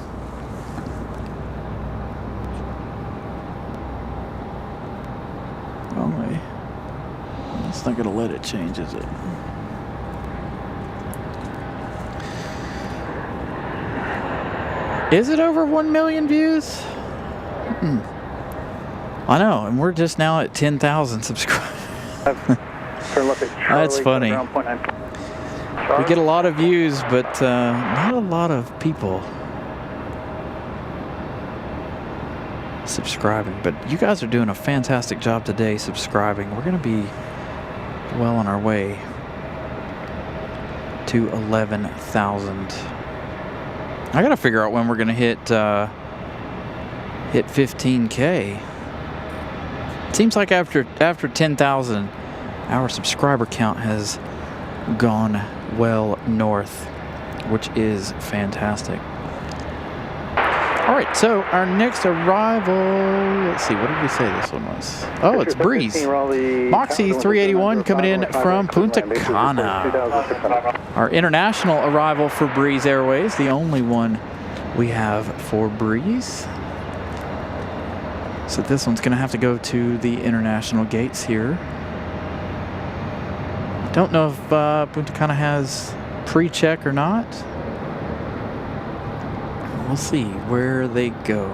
Only, it's not going to let it change, is it? Is it over 1 million views? I know, and we're just now at 10,000 subscribers. That's funny. We get a lot of views, but not a lot of people subscribing. But you guys are doing a fantastic job today subscribing. We're going to be well on our way to 11,000. I got to figure out when we're going to hit 15K. It seems like after 10,000, our subscriber count has gone well north, which is fantastic. All right, so our next arrival, let's see, what did we say this one was? Oh, it's Breeze. Moxie 381 coming in from Punta Cana. Our international arrival for Breeze Airways, the only one we have for Breeze. So this one's going to have to go to the international gates here. Don't know if Punta Cana has pre-check or not. We'll see where they go.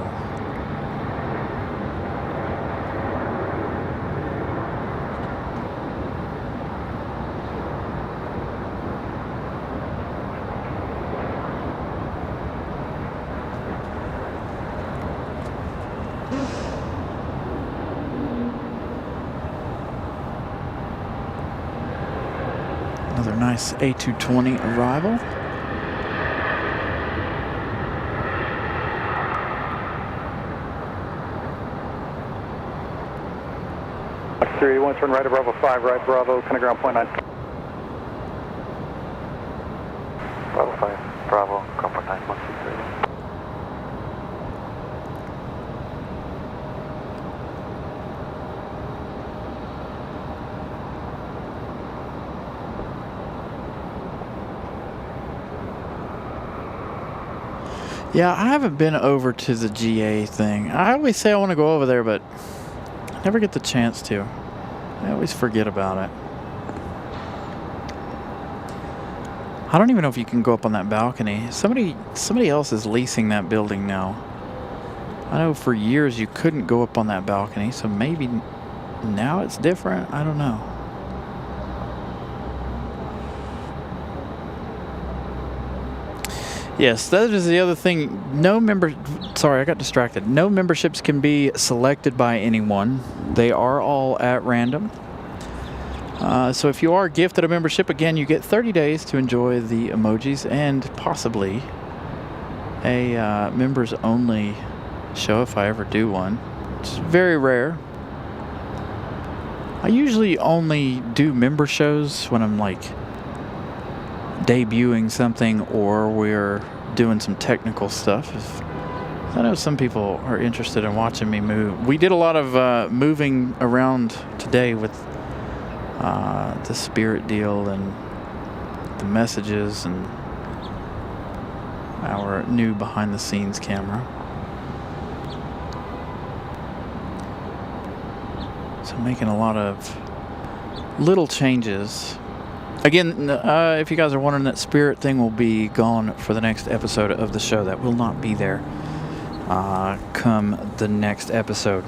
Another nice A220 arrival. Moxie 381, turn right at Bravo 5, right Bravo, kind of ground point 9. Bravo 5, Bravo, ground point 9, Moxie 381. Yeah, I haven't been over to the GA thing. I always say I want to go over there, but I never get the chance to. I always forget about it. I don't even know if you can go up on that balcony. Somebody else is leasing that building now. I know for years you couldn't go up on that balcony, so maybe now it's different. I don't know. Yes, that is the other thing. Sorry, I got distracted. No memberships can be selected by anyone. They are all at random. So if you are gifted a membership, again, you get 30 days to enjoy the emojis and possibly a members only show if I ever do one. It's very rare. I usually only do member shows when I'm like debuting something or we're doing some technical stuff. I know some people are interested in watching me move. We did a lot of moving around today with the Spirit deal and the messages and our new behind the scenes camera. So making a lot of little changes. Again, if you guys are wondering, that Spirit thing will be gone for the next episode of the show. That will not be there come the next episode.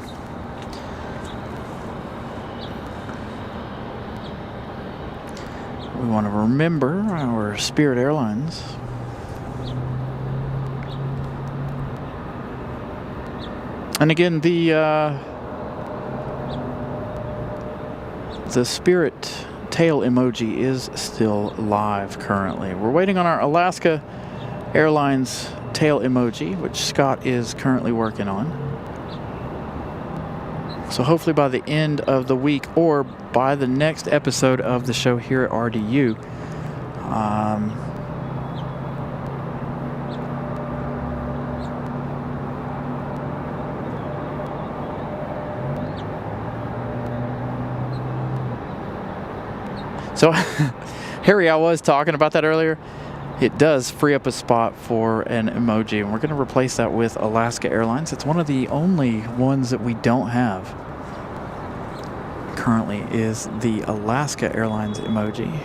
We want to remember our Spirit Airlines. And again, the Spirit tail emoji is still live currently. We're waiting on our Alaska Airlines tail emoji, which Scott is currently working on. So hopefully by the end of the week or by the next episode of the show here at RDU, so Harry, I was talking about that earlier. It does free up a spot for an emoji, and we're going to replace that with Alaska Airlines. It's one of the only ones that we don't have currently is the Alaska Airlines emoji.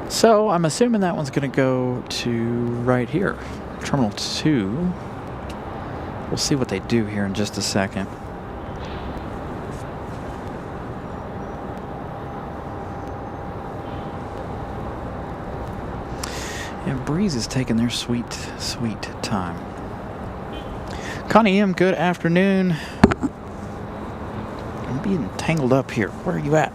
So I'm assuming that one's going to go to right here, Terminal 2. We'll see what they do here in just a second. And Breeze is taking their sweet, sweet time. Connie M, good afternoon. I'm being tangled up here. Where are you at?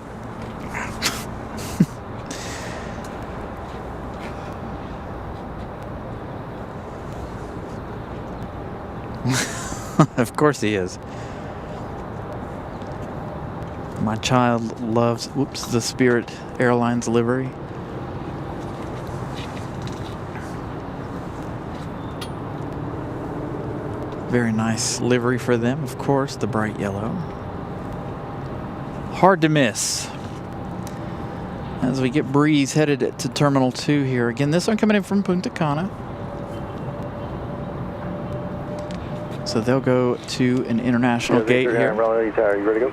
Of course he is. My child loves, the Spirit Airlines livery. Very nice livery for them, of course, the bright yellow. Hard to miss. As we get Breeze headed to Terminal 2 here. Again, this one coming in from Punta Cana. So they'll go to an international gate here. Raleigh, are you ready to go?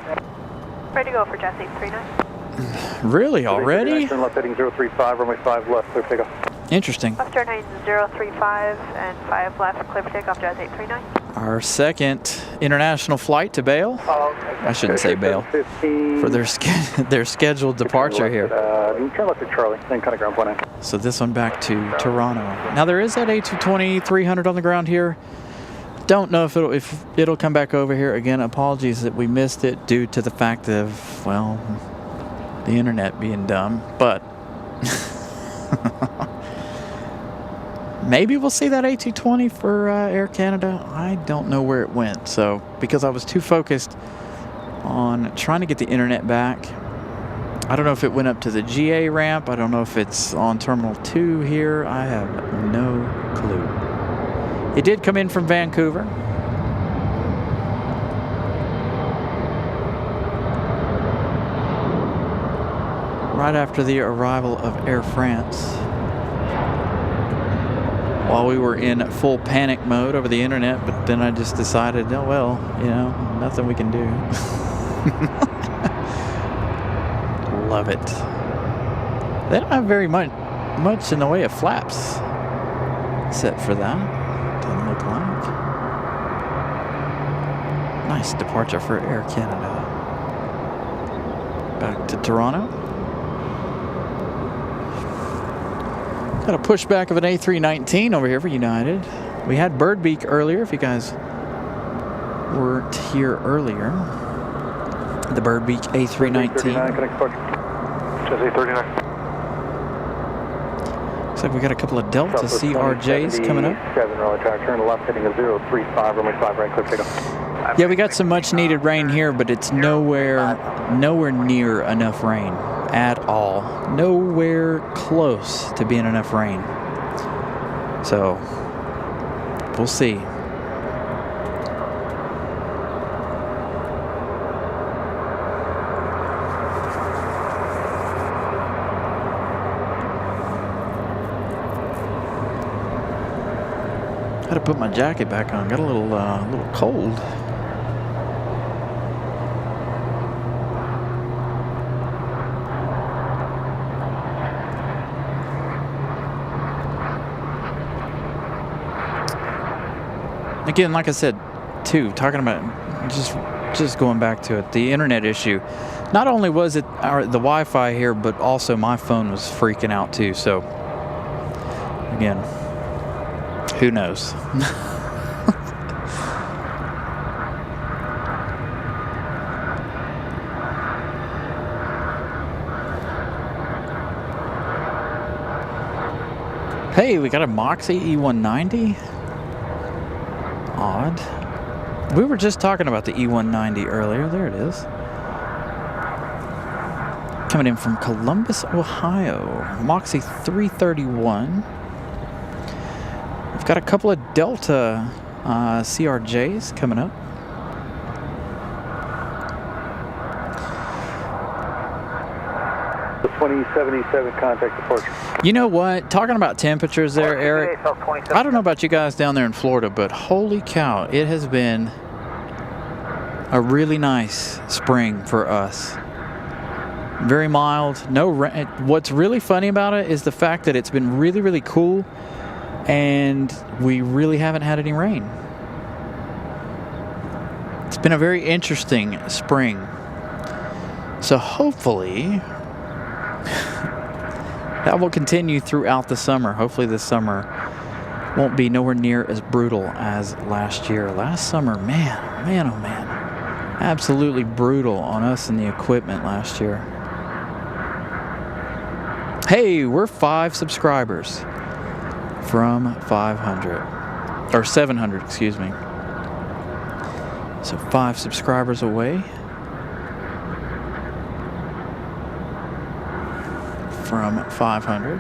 Ready to go for Jesse 39. Really? Already? Turn left heading 035, runway 5 left, clear for takeoff. Interesting. Left turn heading 035 and 5 left, clear for takeoff, Jazz 839. Our second international flight to Bale. I shouldn't say Bale. For their scheduled departure here. Turn left to Charlie, then kind of ground point. So this one back to Toronto. Now there is that A220 300 on the ground here. Don't know if it'll come back over here again. Apologies that we missed it due to the fact of, well, the internet being dumb. But maybe we'll see that A220 for Air Canada. I don't know where it went. So because I was too focused on trying to get the internet back. I don't know if it went up to the GA ramp. I don't know if it's on Terminal 2 here. I have no clue. It did come in from Vancouver. Right after the arrival of Air France. While we were in full panic mode over the internet, but then I just decided, oh well, you know, nothing we can do. Love it. They don't have very much in the way of flaps set for that. Doesn't look like. Nice departure for Air Canada. Back to Toronto. Got a pushback of an A319 over here for United. We had Birdbeak earlier, if you guys weren't here earlier. The Birdbeak A319. Looks like we got a couple of Delta CRJs coming up. Turn left heading 035, runway 5 right, clear takeoff. Yeah, we got some much needed rain here, but it's nowhere near enough rain at all. Nowhere close to being enough rain. So we'll see. Had to put my jacket back on. Got a little cold. Again, like I said, too, talking about just going back to it, the internet issue. Not only was it the Wi-Fi here, but also my phone was freaking out too. So, again, who knows? Hey, we got a Moxie E190. Odd. We were just talking about the E190 earlier. There it is. Coming in from Columbus, Ohio. Moxie 331. We've got a couple of Delta CRJs coming up. The 2077 contact departure. You know what? Talking about temperatures there, Eric. I don't know about you guys down there in Florida, but holy cow, it has been a really nice spring for us. Very mild, no rain. What's really funny about it is the fact that it's been really, really cool, and we really haven't had any rain. It's been a very interesting spring. So hopefully that will continue throughout the summer. Hopefully this summer won't be nowhere near as brutal as last year. Last summer, man, oh man, absolutely brutal on us and the equipment last year. Hey, we're 5 subscribers from 500, or 700, excuse me. So 5 subscribers away from 500.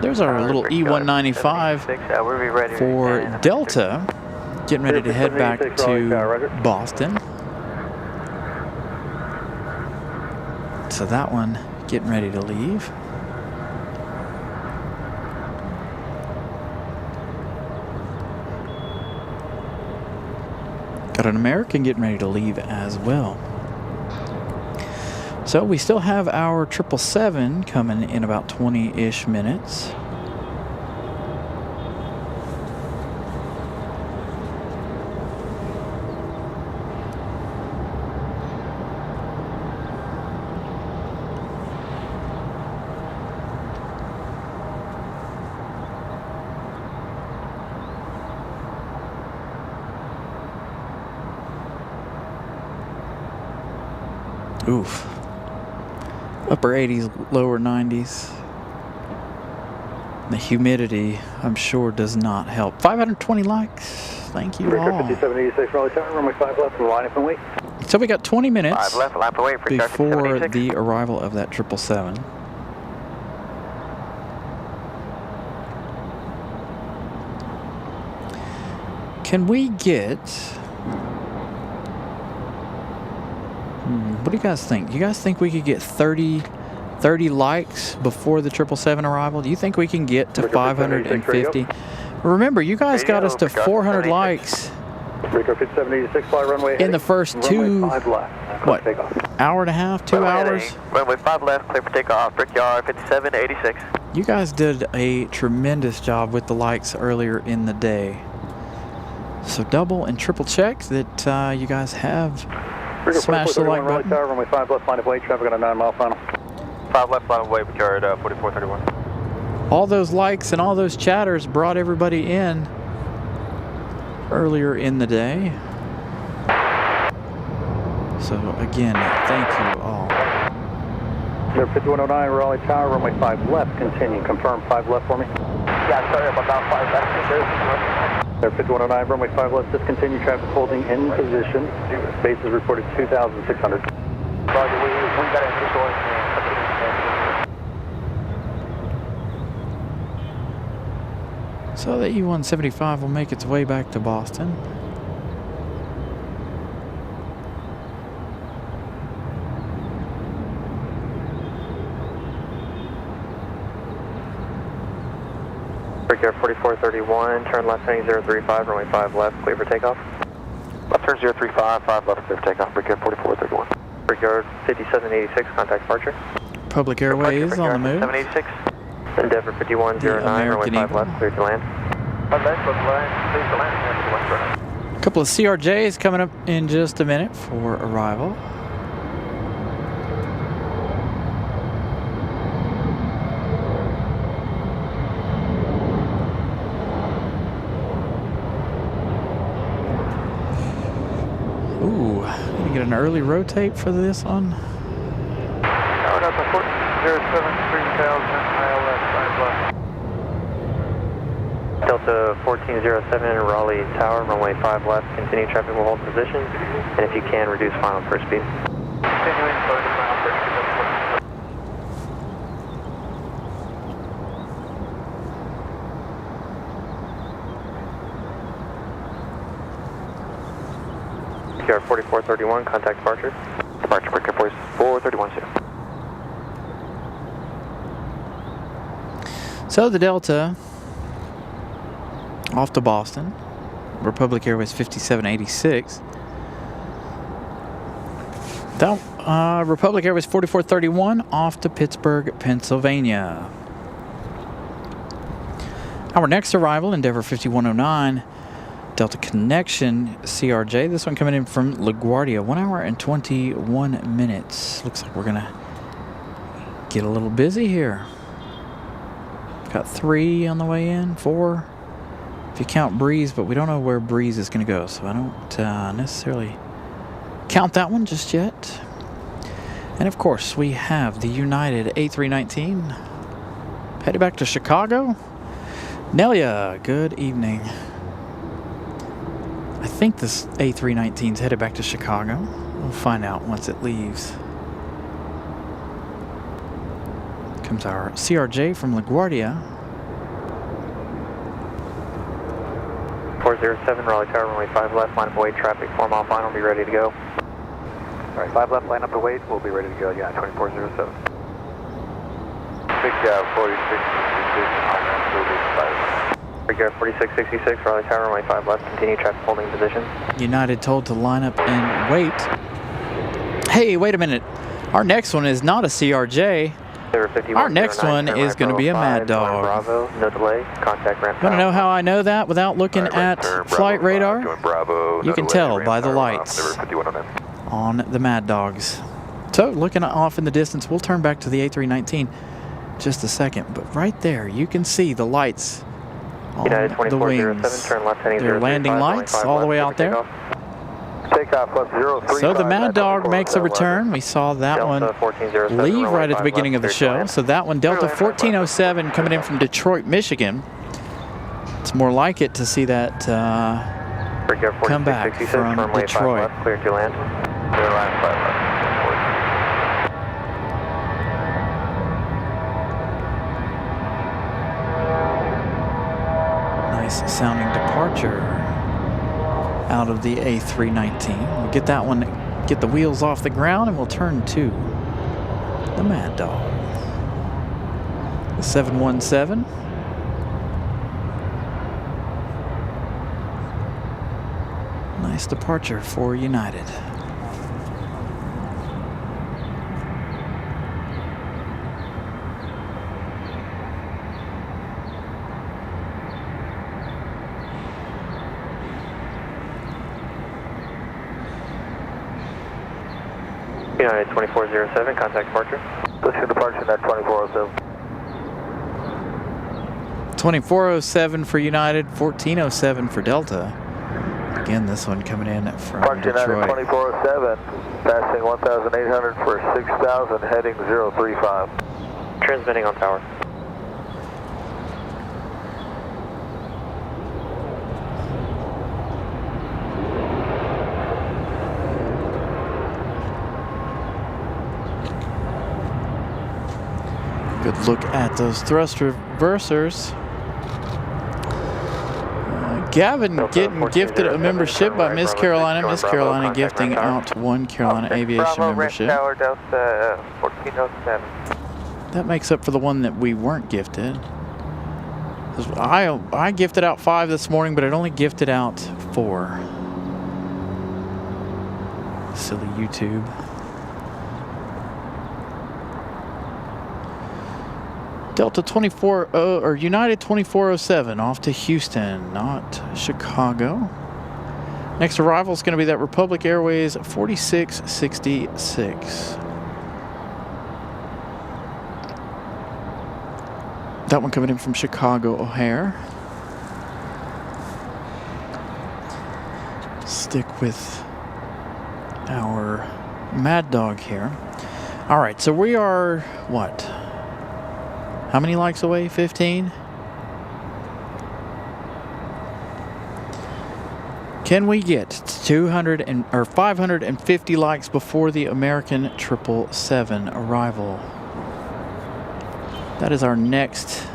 There's our little E195 for Delta, getting ready to head back to Boston. So that one getting ready to leave. Got an American getting ready to leave as well. So we still have our 777 coming in about 20-ish minutes. Oof. Upper 80s, lower 90s. The humidity, I'm sure, does not help. 520 likes. Thank you all. 5786 Raleigh Tower, runway 5 left, and line up and wait. So we got 20 minutes 5 left, lap away for before the arrival of that 777. Can we get... what do you guys think? You guys think we could get 30 likes before the 777 arrival? Do you think we can get to 550? Remember, you guys got us to 400 likes in the first hour and a half, 2 hours? Runway 5 left, clear for takeoff, Brickyard 5786. You guys did a tremendous job with the likes earlier in the day. So double and triple check that you guys have smashed the like button. Runway 5 left, line of way, traffic on a 9-mile final. 5 left, line of way, Brickyard 4431. All those likes and all those chatters brought everybody in earlier in the day. So again, thank you all. Air 5109 Raleigh Tower, runway 5 left, continue. Confirm 5 left for me. Yeah, sorry about that, 5 left. Air 5109 runway 5 left, discontinue traffic holding in position. Base is reported 2,600. Roger, we got an initial. So the E175 will make its way back to Boston. Brickyard 4431, turn left heading 035, runway 5 left, clear for takeoff. Left turn 035, 5 left, clear for takeoff, Brickyard 4431. Brickyard 5786, contact departure. Public Airways on the move. 786. Endeavor 5109, runway 5 left, clear to land. 5 left, clear to land, please to land. A couple of CRJs coming up in just a minute for arrival. Ooh, gonna get an early rotate for this one. Tower Delta 1407, 3000, ILS, 5 left. Delta 1407, Raleigh Tower, runway 5 left, continue traffic will hold position, and if you can, reduce final first speed. Continuing, slow to final first speed. PR 4431, contact departure. Departure, Brickyard 4431, sir. So the Delta off to Boston. Republic Airways 5786. That, Republic Airways 4431 off to Pittsburgh, Pennsylvania. Our next arrival, Endeavor 5109. Delta Connection CRJ. This one coming in from LaGuardia. 1 hour and 21 minutes. Looks like we're going to get a little busy here. Got 3 on the way in, 4, if you count Breeze, but we don't know where Breeze is going to go, so I don't necessarily count that one just yet. And of course, we have the United A319 headed back to Chicago. Nelia, good evening. I think this A319's headed back to Chicago. We'll find out once it leaves. Comes our CRJ from LaGuardia. 407, Raleigh Tower, runway 5 left, line up await, traffic, 4 mile final, be ready to go. Alright, 5 left, line up to wait, we'll be ready to go, yeah, 2407. Big 4666, Big 4666, Raleigh Tower, runway 5 left, continue traffic holding position. United told to line up and wait. Hey, wait a minute. Our next one is not a CRJ. Our next one is going to be a Mad Dog. Bravo, no delay, contact ramp. You want to know how I know that without looking at flight radar? You can tell by the lights on the Mad Dogs. So looking off in the distance, we'll turn back to the A319 just a second. But right there, you can see the lights on the wings. They're landing lights all the way out there. Takeoff plus 035. So the Mad Dog makes a return. We saw that one leave right at the beginning of the show. So that one, Delta 1407, coming in from Detroit, Michigan. It's more like it to see that come back from Detroit. Clear to land. Nice sounding departure out of the A319. We'll get that one, get the wheels off the ground, and we'll turn to the Mad Dog. The 717. Nice departure for United. United 2407, contact departure. Pushing departure at 2407. 2407 for United, 1407 for Delta. Again, this one coming in from Detroit. 2407, passing 1,800 for 6,000, heading 035. Transmitting on tower. Good look at those thrust reversers. Gavin getting gifted a membership by Miss Carolina. Miss Carolina gifting out one Carolina Aviation membership. That makes up for the one that we weren't gifted. I gifted out 5 this morning, but it only gifted out 4. Silly YouTube. Delta 24 or United 2407 off to Houston, not Chicago. Next arrival is going to be that Republic Airways 4666. That one coming in from Chicago O'Hare. Stick with our Mad Dog here. All right, so we are what? How many likes away? 15? Can we get 200 or 550 likes before the American 777 arrival? That is our next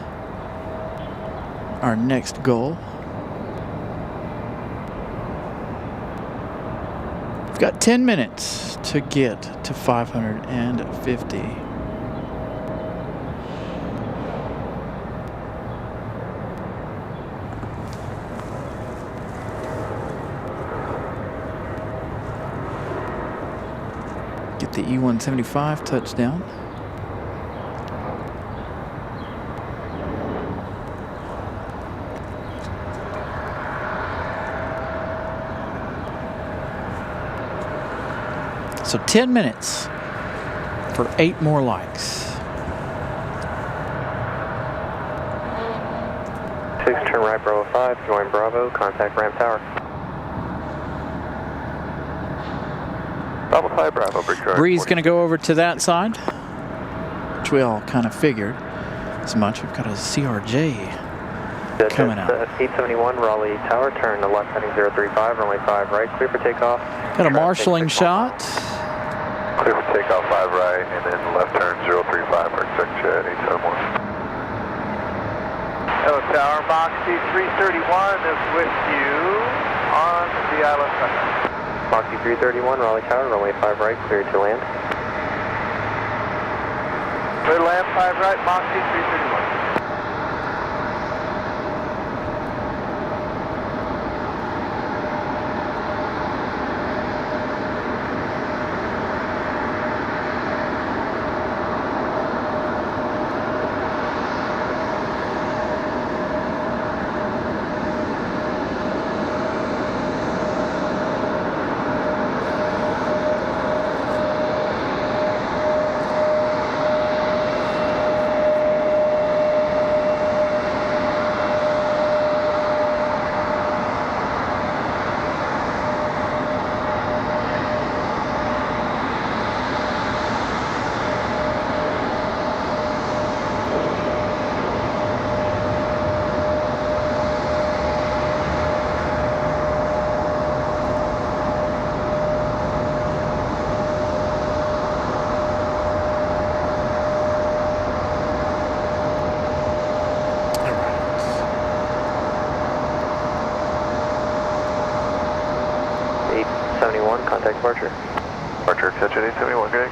goal. We've got 10 minutes to get to 550. Get the E-175 touchdown. So 10 minutes for 8 more likes. 6, turn right, Bravo 5, join Bravo, contact ramp tower. Bravo 5, Bravo, bridge right. Bree's going to go over to that side, which we all kind of figured as much. We've got a CRJ coming out. 871 Raleigh Tower, turn to left heading 035, runway 5 right, clear for takeoff. Got a marshalling shot. Clear for takeoff 5 right, and then left turn 035 for exec jet 871. Hello, Tower. Moxie 331 is with you on the island center. Moxie 331, Raleigh Tower, runway 5 right, clear to land. Clear to land 5 right, Moxie 331. Contact departure. Departure, catch at 871, good.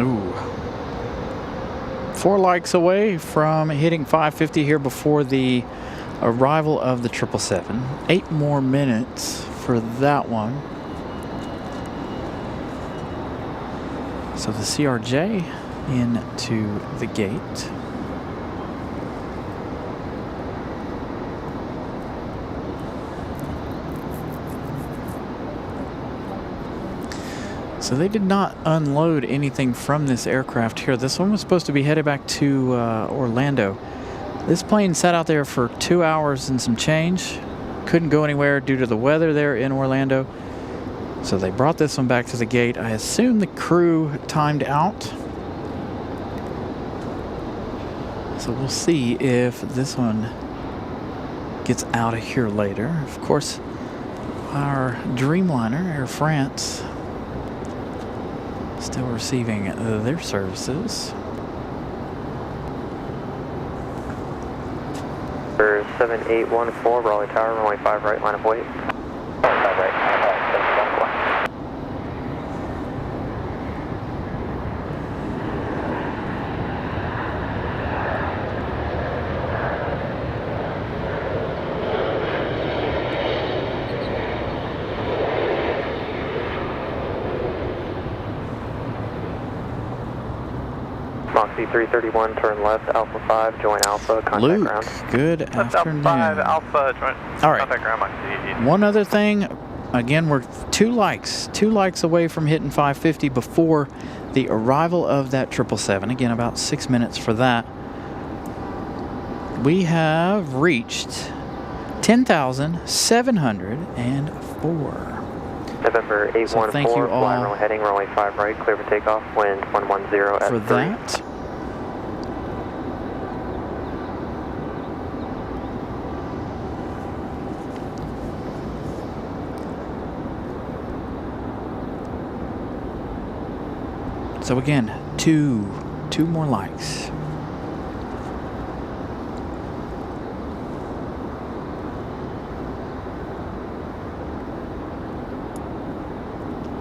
Ooh. 4 likes away from hitting 550 here before the arrival of the 777. 8 more minutes for that one. So the CRJ into the gate. So they did not unload anything from this aircraft here. This one was supposed to be headed back to Orlando. This plane sat out there for 2 hours and some change. Couldn't go anywhere due to the weather there in Orlando. So they brought this one back to the gate. I assume the crew timed out. So we'll see if this one gets out of here later. Of course, our Dreamliner, Air France, still receiving their services. For 7814 Raleigh Tower, runway 5 right, line of wait. 5 right, line of wait. Moxie 331, turn left, Alpha 5, join Alpha, contact Luke, ground. good Left afternoon. Alpha 5, Alpha, joint. All right. Contact ground, Moxie. One other thing, again, we're 2 likes away from hitting 550 before the arrival of that 777. Again, about 6 minutes for that. We have reached 10,704. November 814, So thank you all fly runway heading, runway 5 right, clear for takeoff, wind 110 at for 3. that. So again, two more likes.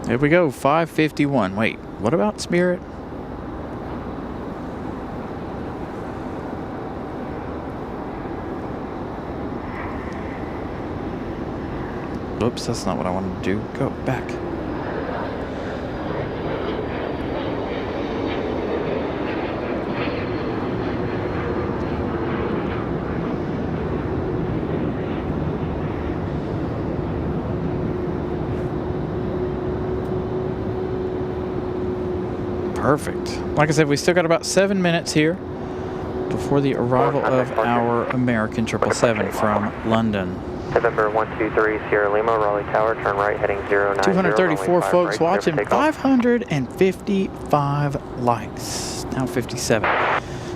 There we go, 551. Wait, what about Spirit? Oops, that's not what I wanted to do. Go back. Perfect. Like I said, we still got about 7 minutes here before the arrival of our American 777 from London. November 123 Sierra Lima, Raleigh Tower, turn right heading 090. 234 folks watching, 555 likes, now 57.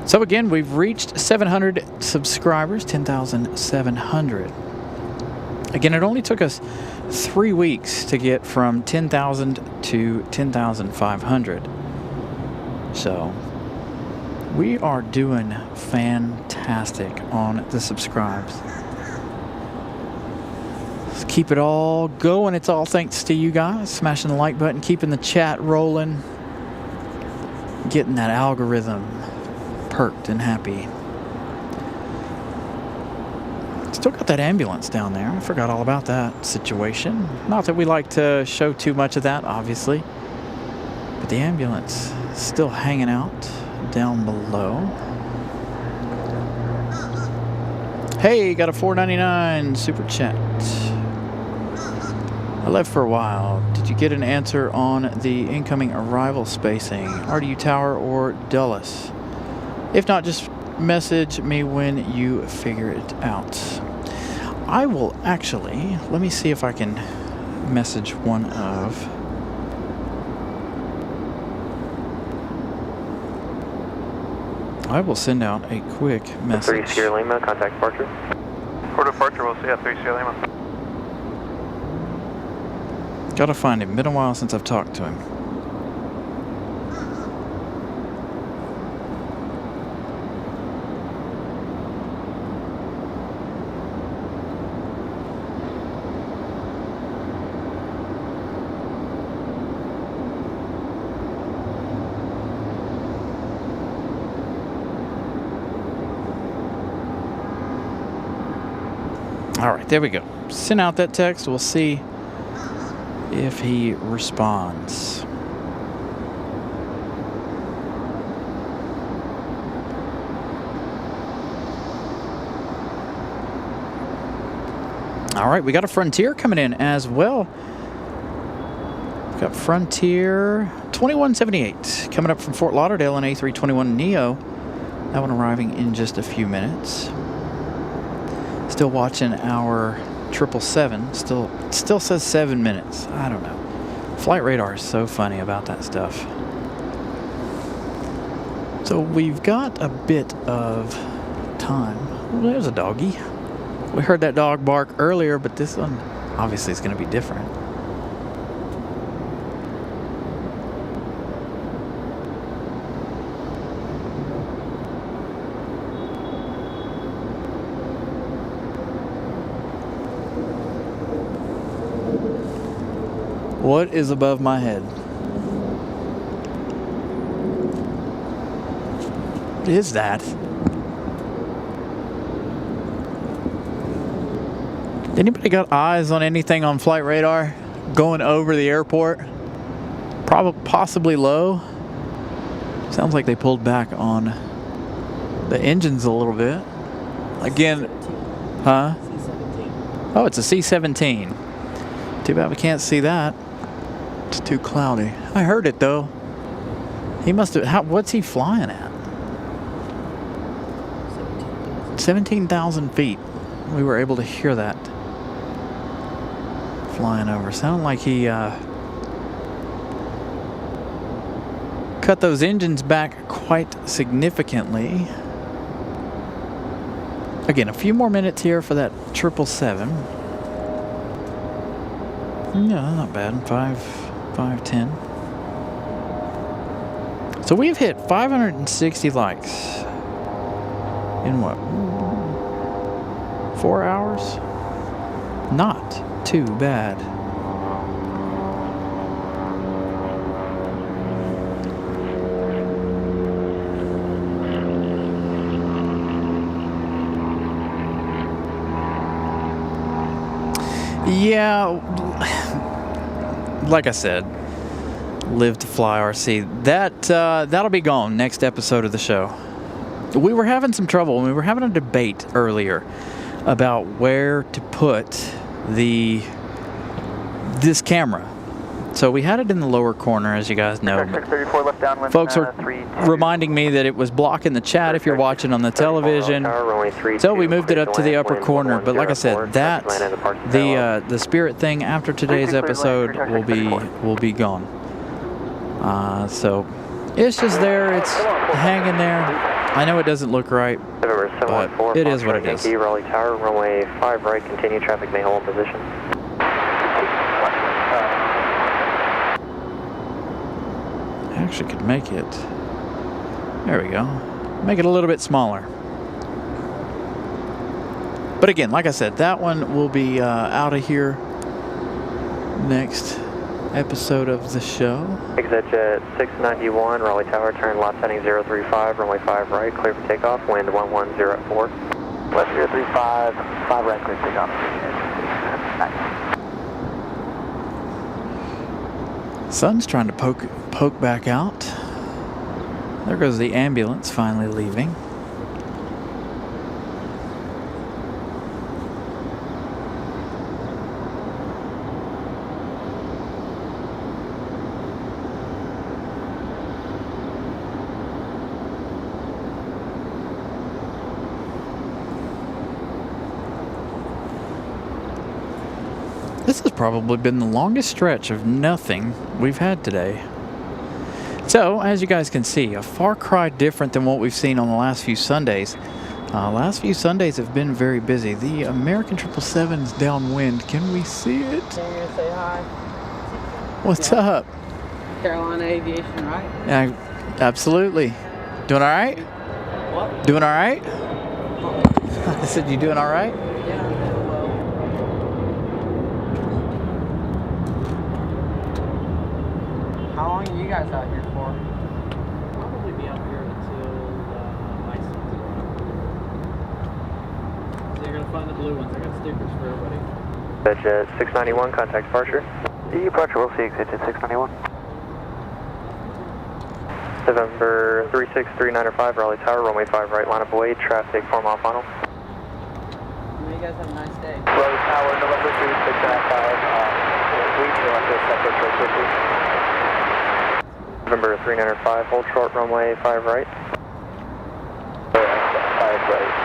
So again, we've reached 700 subscribers, 10,700. Again, it only took us 3 weeks to get from 10,000 to 10,500. So we are doing fantastic on the subscribes. Let's keep it all going. It's all thanks to you guys. Smashing the like button, keeping the chat rolling, getting that algorithm perked and happy. Still got that ambulance down there. I forgot all about that situation. Not that we like to show too much of that, obviously. But the ambulance is still hanging out down below. Hey, got a $4.99 super chat. I left for a while. Did you get an answer on the incoming arrival spacing? RDU Tower or Dulles? If not, just message me when you figure it out. I will actually, let me see if I can message one of. I will send out a quick message. 3 Sierra Lima, contact departure. For departure, we'll see you at 3 Sierra Lima. Gotta find him. Been a while since I've talked to him. All right, there we go. Send out that text. We'll see if he responds. All right, we got a Frontier coming in as well. We've got Frontier 2178 coming up from Fort Lauderdale in A321 Neo. That one arriving in just a few minutes. Still watching our 777. Still says 7 minutes. I don't know. Flight radar is so funny about that stuff. So we've got a bit of time. Well, there's a doggy. We heard that dog bark earlier, but this one obviously is going to be different. What is above my head? What is that? Anybody got eyes on anything on flight radar going over the airport? Possibly low. Sounds like they pulled back on the engines a little bit. Again, huh? Oh, it's a C-17. Too bad we can't see that. It's too cloudy. I heard it though. He must have. What's he flying at? 17,000 feet. We were able to hear that flying over. Sounded like he cut those engines back quite significantly. Again, a few more minutes here for that 777. No, not bad. 510. So we've hit 560 likes in what? 4 hours? Not too bad. Yeah, like I said, live to fly RC. That'll be gone next episode of the show. We were having some trouble. We were having a debate earlier about where to put this camera. So we had it in the lower corner, as you guys know. 634 left downwind. Folks are reminding me that it was blocking the chat if you're watching on the television. So we moved it up to the upper corner. But like I said, that the Spirit thing after today's episode will be gone. So it's just there. It's hanging there. I know it doesn't look right, but it is what it is. Raleigh Tower, runway 5 right. Continue. Traffic may hold position. Actually could make it. There we go. Make it a little bit smaller. But again, like I said, that one will be out of here next episode of the show. Exit jet 691, Raleigh Tower, turn left heading 035, runway 5 right, clear for takeoff, wind 110 at 4. Left 035, 5 right, clear for takeoff. Sun's trying to poke back out. There goes the ambulance finally leaving. This has probably been the longest stretch of nothing we've had today. So, as you guys can see, a far cry different than what we've seen on the last few Sundays. Last few Sundays have been very busy. The American 777's downwind. Can we see it? Can you say hi? What's up? Carolina Aviation, right? Yeah, absolutely. Doing all right? What? Doing all right? I said, you doing all right? Yeah. How long are you guys out here for? Probably be out here until license arrives. So you're going to find the blue ones. I got stickers for everybody. Jet 691, contact departure. Departure, we'll see exit jet 691. November 36395, Raleigh Tower, runway 5 right, line up away, traffic 4 mile final. You guys have a nice day. Raleigh Tower, November 36395, we do want to separate short quickly. November 395, hold short, runway 5 right. 5 right,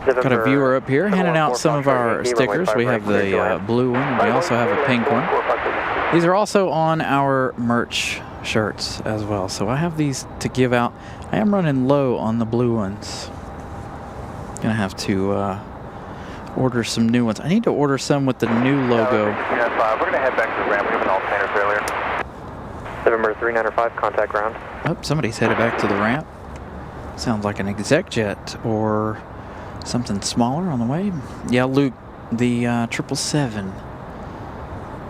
Got a viewer up here handing out some of our stickers. We have the blue one, and we also have a pink one. These are also on our merch shirts as well. So I have these to give out. I am running low on the blue ones. Gonna have to order some new ones. I need to order some with the new logo. We're gonna head back to the ramp. We have an alternator failure. November 395, contact ground. Oh, somebody's headed back to the ramp. Sounds like an exec jet or something smaller on the way. Yeah, Luke, the 777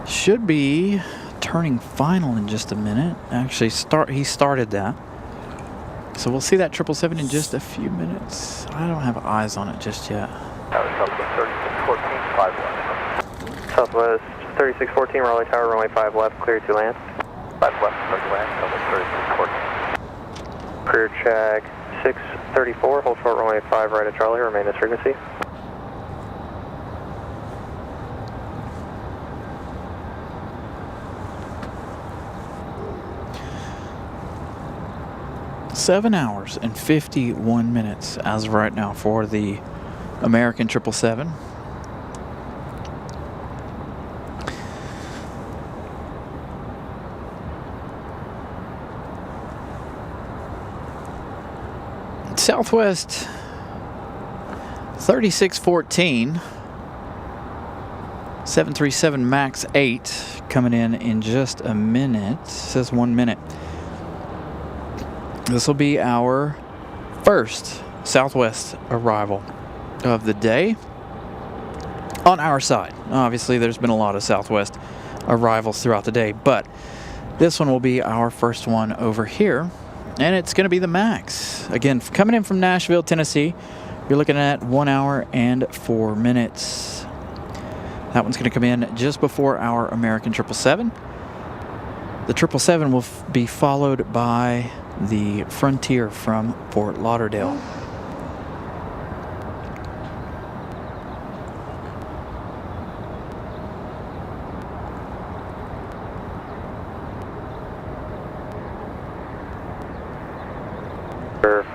should be turning final in just a minute. Actually, he started that. So we'll see that 777 in just a few minutes. I don't have eyes on it just yet. Southwest 3614, Raleigh Tower, runway 5 left, clear to land. 5 left, clear to land, Southwest 3614. Career check 634, hold short, runway 5 right at Charlie, remain this frequency. Seven hours and 51 minutes as of right now for the American 777. Southwest 3614 737 MAX 8 coming in just a minute. It says 1 minute. This will be our first Southwest arrival of the day on our side. Obviously, there's been a lot of Southwest arrivals throughout the day, but this one will be our first one over here, and it's going to be the MAX. Again, coming in from Nashville, Tennessee, you're looking at 1 hour and 4 minutes. That one's going to come in just before our American 777. The 777 will be followed by the Frontier from Fort Lauderdale.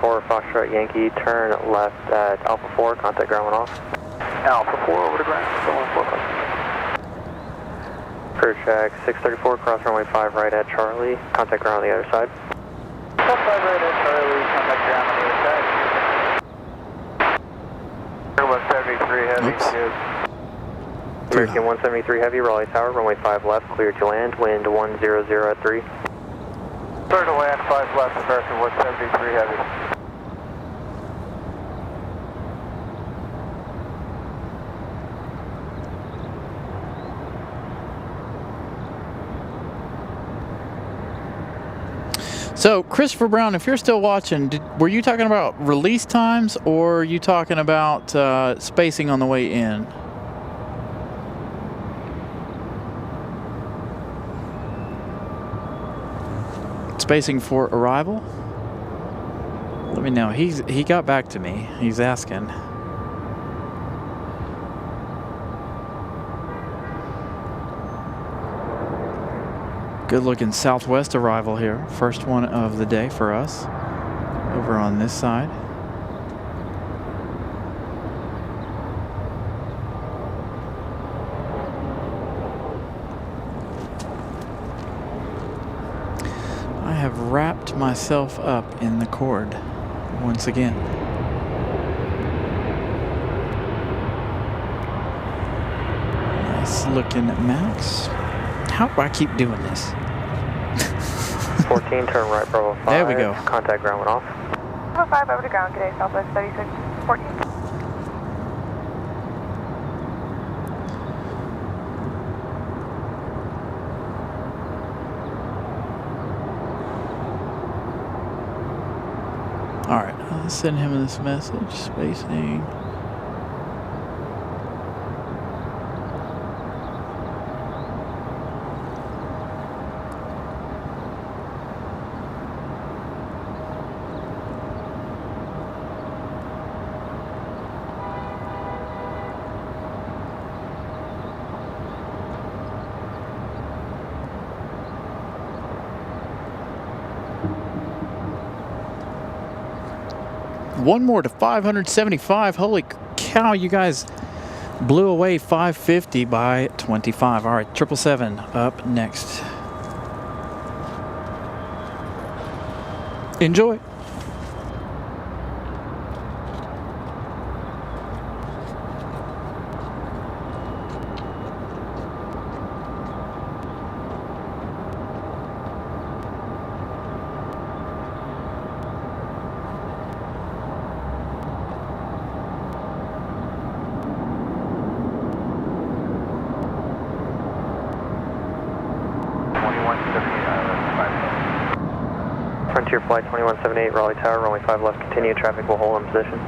4 Foxtrot Yankee, turn left at Alpha 4, contact ground when off. Alpha 4 over to ground, going 4 o'clock. Clear check 634, cross runway 5 right at Charlie, contact ground on the other side. 5 right at Charlie, contact ground on the other side. 173 heavy, good. American 173 heavy, Raleigh Tower, runway 5 left, clear to land, wind 100 at 3. Clear to land, 5 left, American 173 heavy. So, Christopher Brown, if you're still watching, were you talking about release times or are you talking about spacing on the way in? Spacing for arrival? Let me know. He got back to me. He's asking. Good looking Southwest arrival here. First one of the day for us over on this side. I have wrapped myself up in the cord once again. Nice looking Max. How do I keep doing this? 14, turn right, Bravo 5. There we go. Contact ground when off. Bravo 5 over to ground, today, Southwest 3614. Alright, I'll send him this message. Spacing. One more to 575. Holy cow, you guys blew away 550 by 25. All right, 777 up next. Enjoy. Frontier Flight 2178, Raleigh Tower, runway 5 left, continue, traffic will hold in position.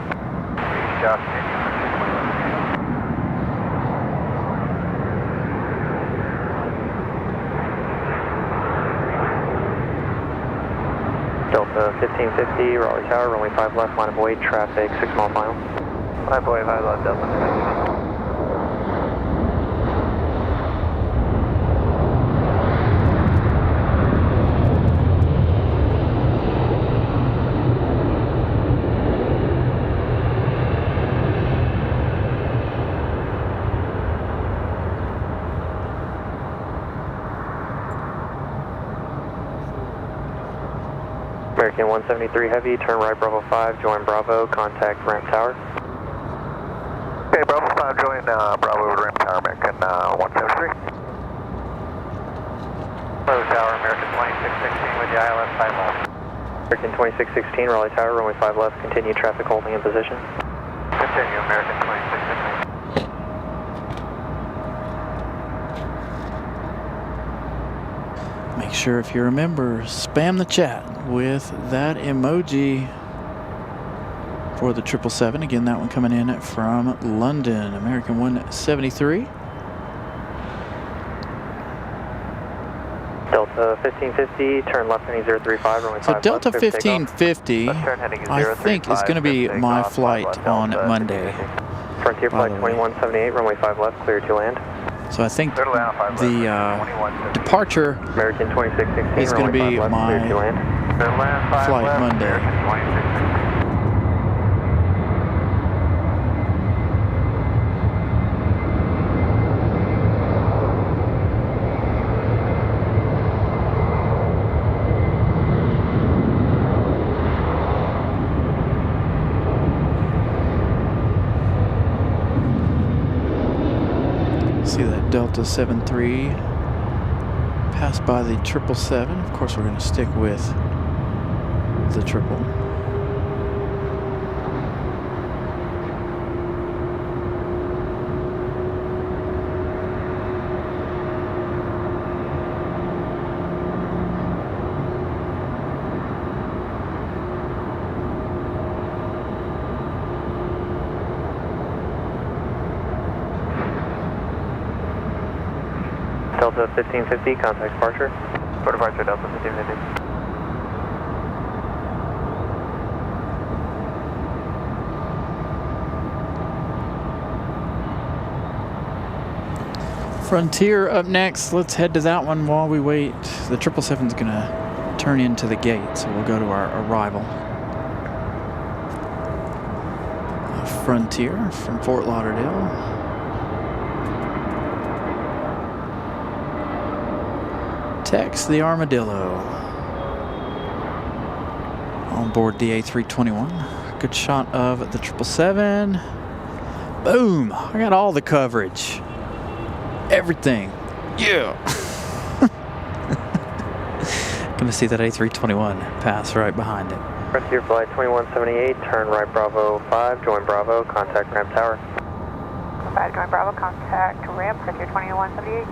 Delta 1550, Raleigh Tower, runway 5 left, line of way, traffic 6 mile final. Line of way, 5 left, Delta. American 173 Heavy, turn right Bravo 5, join Bravo, contact ramp tower. Okay, Bravo 5, join Bravo ramp tower, American 173. Bravo Tower, American 2616 with the ILS 5 left. American 2616, Raleigh Tower, runway 5 left, continue, traffic holding in position. Continue, American 2616. Make sure if you're a member, spam the chat with that emoji for the 777. Again, that one coming in from London, American 173. Delta 1550, turn left heading 035, runway 5 So left. Delta 1550, I think is going to be my flight on Monday. Frontier Flight 2178, runway 5 left, clear to land. So I think the departure American 2616. is going to be my flight Monday. See that Delta 73 pass by the 777. Of course, we're going to stick with the triple. Delta 1550, contact departure. For departure, Delta 1550. Frontier up next. Let's head to that one while we wait. The 777's going to turn into the gate, so we'll go to our arrival. Frontier from Fort Lauderdale. Tex the Armadillo on board the A321. Good shot of the 777. Boom! I got all the coverage. Everything. Yeah! Gonna see that A321 pass right behind it. Frontier flight 2178, turn right Bravo 5, join Bravo, contact ramp tower. 5, join Bravo, contact ramp, Frontier 2178.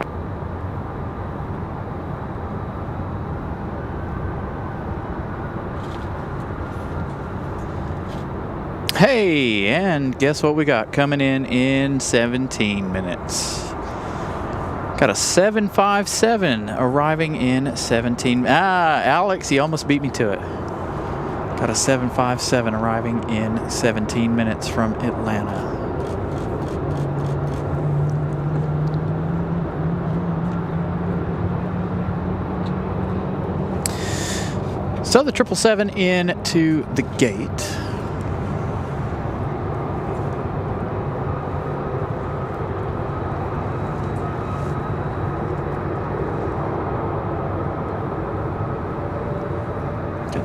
Hey, and guess what we got coming in 17 minutes. Got a 757 arriving in 17. Alex, you almost beat me to it. Got a 757 arriving in 17 minutes from Atlanta. So the 777 into the gate.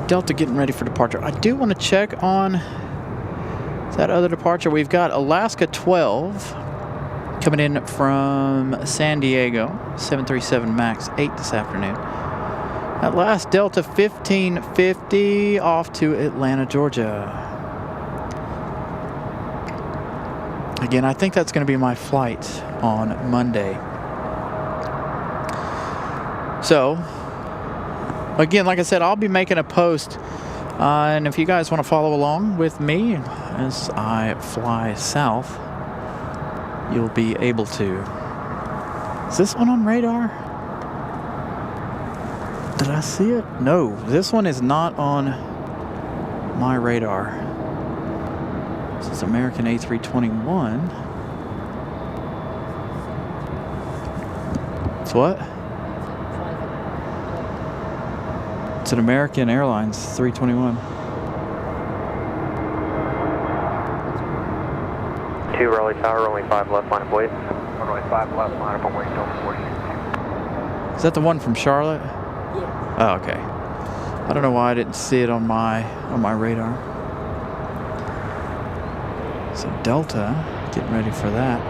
Delta getting ready for departure. I do want to check on that other departure. We've got Alaska 12 coming in from San Diego, 737 MAX 8 this afternoon. That last Delta 1550 off to Atlanta, Georgia. Again, I think that's going to be my flight on Monday. So, again, like I said, I'll be making a post, and if you guys want to follow along with me as I fly south, you'll be able to. Is this one on radar? Did I see it? No, this one is not on my radar. This is American A321. It's what? It's an American Airlines 321. 2 Raleigh Tower, runway 5 left, line of wait. Runway 5 left, line up and wait till 40. Is that the one from Charlotte? Yeah. Oh, okay. I don't know why I didn't see it on my radar. So Delta getting ready for that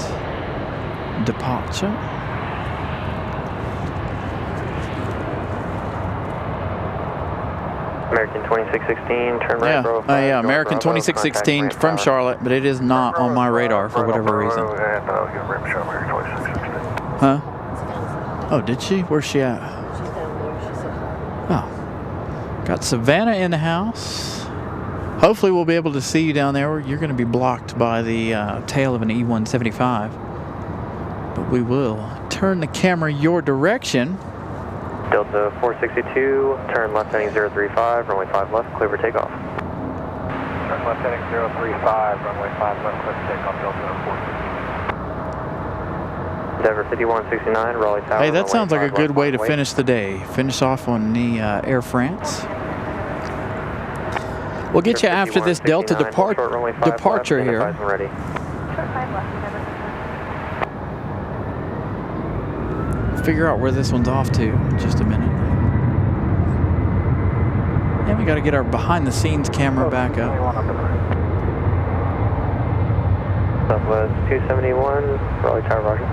departure. American 2616, turn right, Bravo 5. Yeah, American 2616 from Charlotte, but it is not on my radar for whatever reason. Huh? Oh, did she? Where's she at? She's down there, she said. Oh. Got Savannah in the house. Hopefully we'll be able to see you down there. You're going to be blocked by the tail of an E-175. But we will turn the camera your direction. Delta 462, turn left heading 035, runway 5 left, clear for takeoff. Turn left heading 035, runway 5 left, clear for takeoff, Delta 462. Endeavor 5169, Raleigh Tower. Hey, that sounds like a good way to wait. finish the day. Finish off on the Air France. We'll get you after this Delta departure here. Ready. Short 5 left, Endeavor. Figure out where this one's off to in just a minute. And we got to get our behind-the-scenes camera back up. Southwest 271, Raleigh Tower, roger.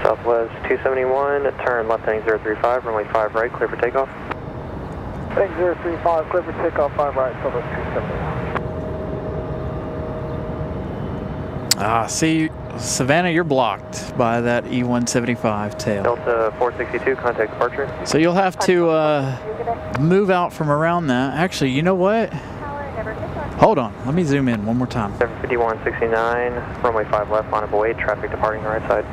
Southwest 271, turn left heading 035, runway 5 right, clear for takeoff. Heading 035, clear for takeoff, 5 right, Southwest 271. Ah, see, Savannah, you're blocked by that E-175 tail. Delta 462, contact departure. So you'll have to move out from around that. Actually, you know what? Hold on, let me zoom in one more time. 5169, runway 5 left, line of await, traffic departing the right side.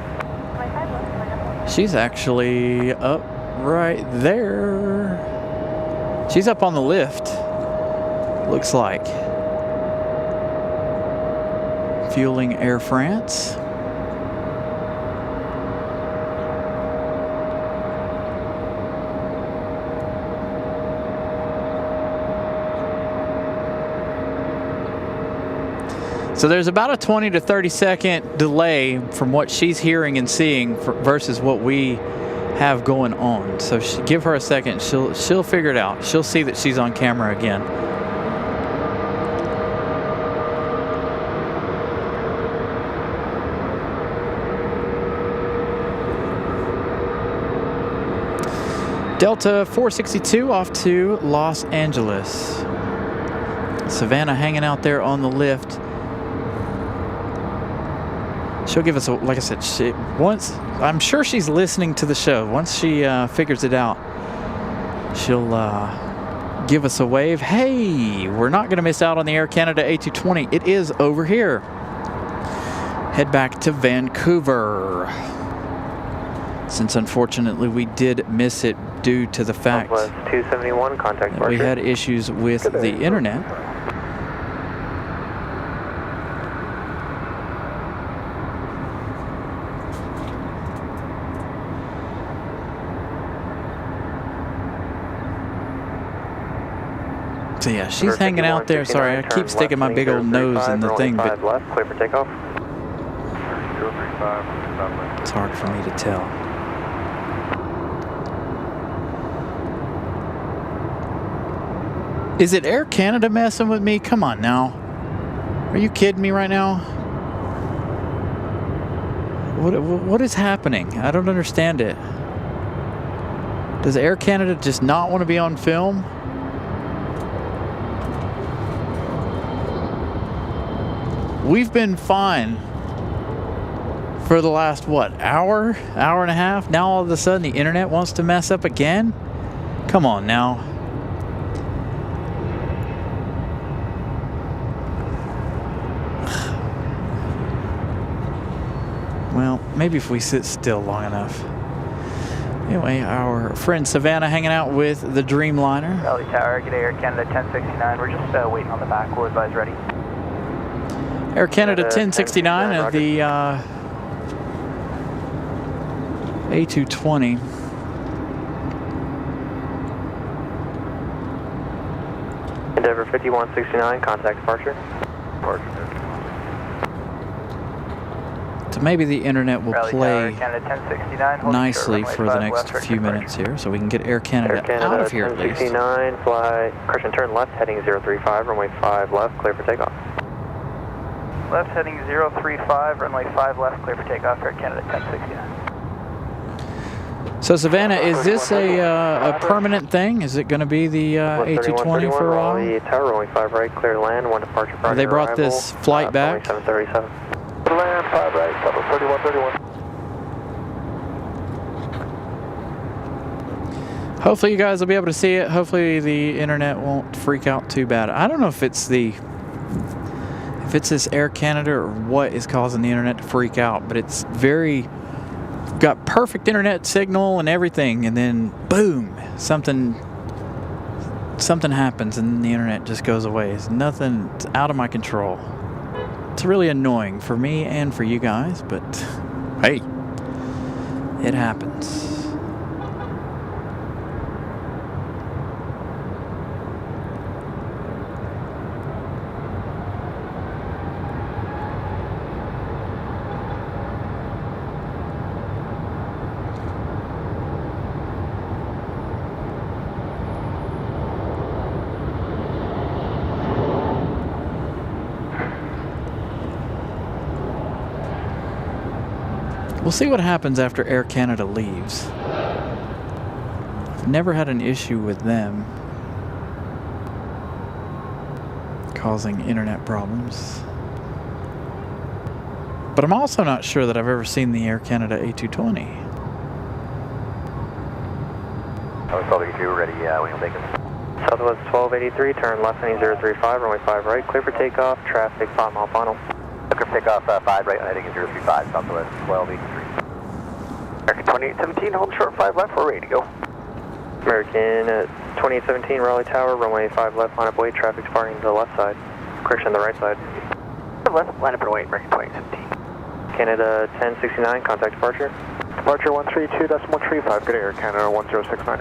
She's actually up right there. She's up on the lift, looks like. Fueling Air France. So there's about a 20 to 30 second delay from what she's hearing and seeing versus what we have going on. So give her a second. She'll figure it out. She'll see that she's on camera again. Delta 462 off to Los Angeles. Savannah hanging out there on the lift. She'll give us a, like I said, I'm sure she's listening to the show. Once she figures it out, she'll give us a wave. Hey, we're not going to miss out on the Air Canada A220. It is over here. Head back to Vancouver. Since unfortunately we did miss it due to the fact 271, contact that we had issues with the internet. So yeah, she's hanging out there. Sorry, I keep sticking my big old nose in the thing, but left, clear for takeoff. 035, it's hard for me to tell. Is it Air Canada messing with me? Come on now. Are you kidding me right now? What is happening? I don't understand it. Does Air Canada just not want to be on film? We've been fine for the last, what, hour and a half? Now all of a sudden the internet wants to mess up again? Come on now. Well, maybe if we sit still long enough. Anyway, our friend Savannah hanging out with the Dreamliner. Raleigh Tower, good day, Air Canada 1069. We're just waiting on the back. We'll advise ready. Air Canada 1069 of the A220. Endeavor 5169, contact departure. So maybe the internet will play Canada 1069, nicely for the next few minutes here, so we can get Air Canada out of here at least. 1069, fly, correction, turn left heading 035, runway 5 left, clear for takeoff. Left heading 035, runway 5 left, clear for takeoff, Air Canada 1069. So Savannah, is this a permanent thing? Is it going to be the A220 for a while? Tower, runway 5 right, clear to land, one departure. They brought this flight back? 737. Clear to land, 5 right, Southwest 3131. Hopefully you guys will be able to see it. Hopefully the internet won't freak out too bad. I don't know if it's this Air Canada or what is causing the internet to freak out, but it's got perfect internet signal and everything, and then boom, something happens and the internet just goes away. It's out of my control. It's really annoying for me and for you guys, but hey, it happens. We'll see what happens after Air Canada leaves. I've never had an issue with them causing internet problems. But I'm also not sure that I've ever seen the Air Canada A220. I was told if you were ready, we will take it. Southwest 1283, turn left heading 035, runway 5 right, clear for takeoff, traffic 5 mile final. Clear for takeoff, 5 right, heading 035, Southwest 1283. American 2817, hold short 5 left, we're ready to go. American 2817, Raleigh Tower, runway 5 left, line up wait, traffic departing to the left side. Correction, the right side. Left, line up and wait, American 2817. Canada 1069, contact departure. Departure 132.135, good Air Canada 1069.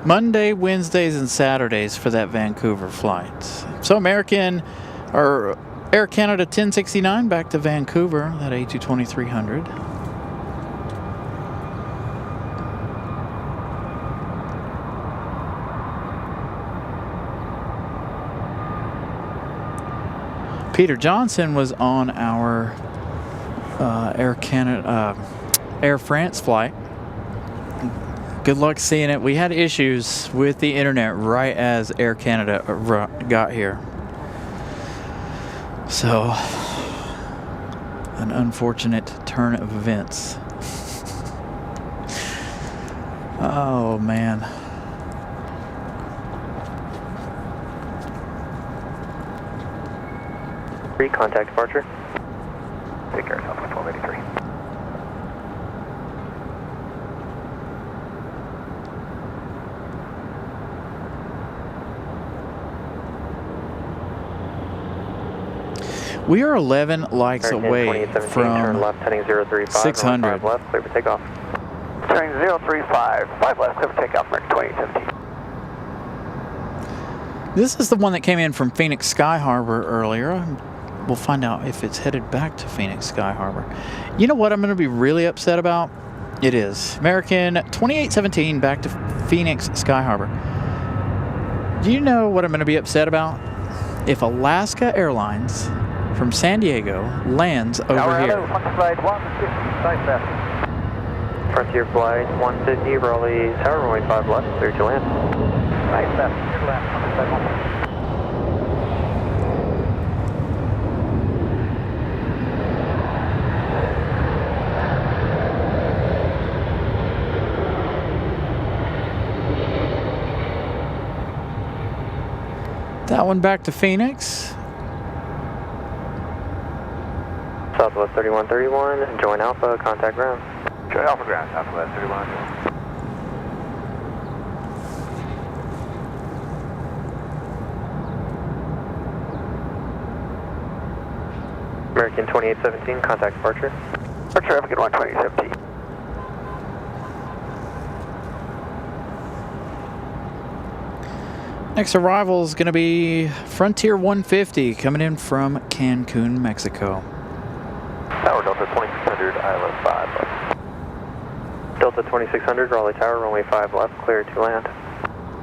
Monday, Wednesdays, and Saturdays for that Vancouver flight. So Air Canada 1069 back to Vancouver, that A220-300. Peter Johnson was on our Air France flight. Good luck seeing it. We had issues with the internet right as Air Canada got here. So, an unfortunate turn of events. Oh, man. Contact departure. Take care, Southwest 1283. We are 11 likes away from turn left, heading 035, 600. 5 left, clear for takeoff. Turning 035, 5 left, clear for takeoff, American 2817. This is the one that came in from Phoenix Sky Harbor earlier. We'll find out if it's headed back to Phoenix Sky Harbor. You know what I'm going to be really upset about? It is American 2817 back to Phoenix Sky Harbor. Do you know what I'm going to be upset about? If Alaska Airlines from San Diego lands over here. Flight 150, side left. Frontier flight 150, Raleigh Tower, runway 5 left, clear to land. Right left, clear to land, side 1. That one back to Phoenix. Southwest 3131, join Alpha, contact ground. Join Alpha ground, Southwest 3131. American 2817, contact departure. For traffic at 12017. Next arrival is going to be Frontier 150 coming in from Cancun, Mexico. Tower Delta 2600, ILS 5 left. Delta 2600, Raleigh Tower, runway 5 left, clear to land.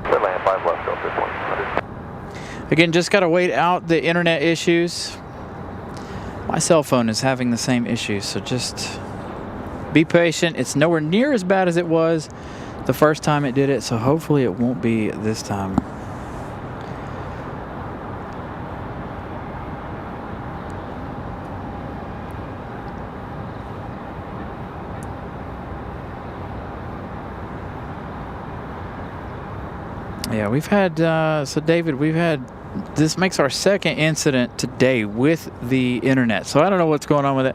Clear land, 5 left, Delta 2600. Again, just got to wait out the internet issues. My cell phone is having the same issue, so just be patient. It's nowhere near as bad as it was the first time it did it, so hopefully it won't be this time. Yeah, we've had, so David, this makes our second incident today with the internet. So I don't know what's going on with it.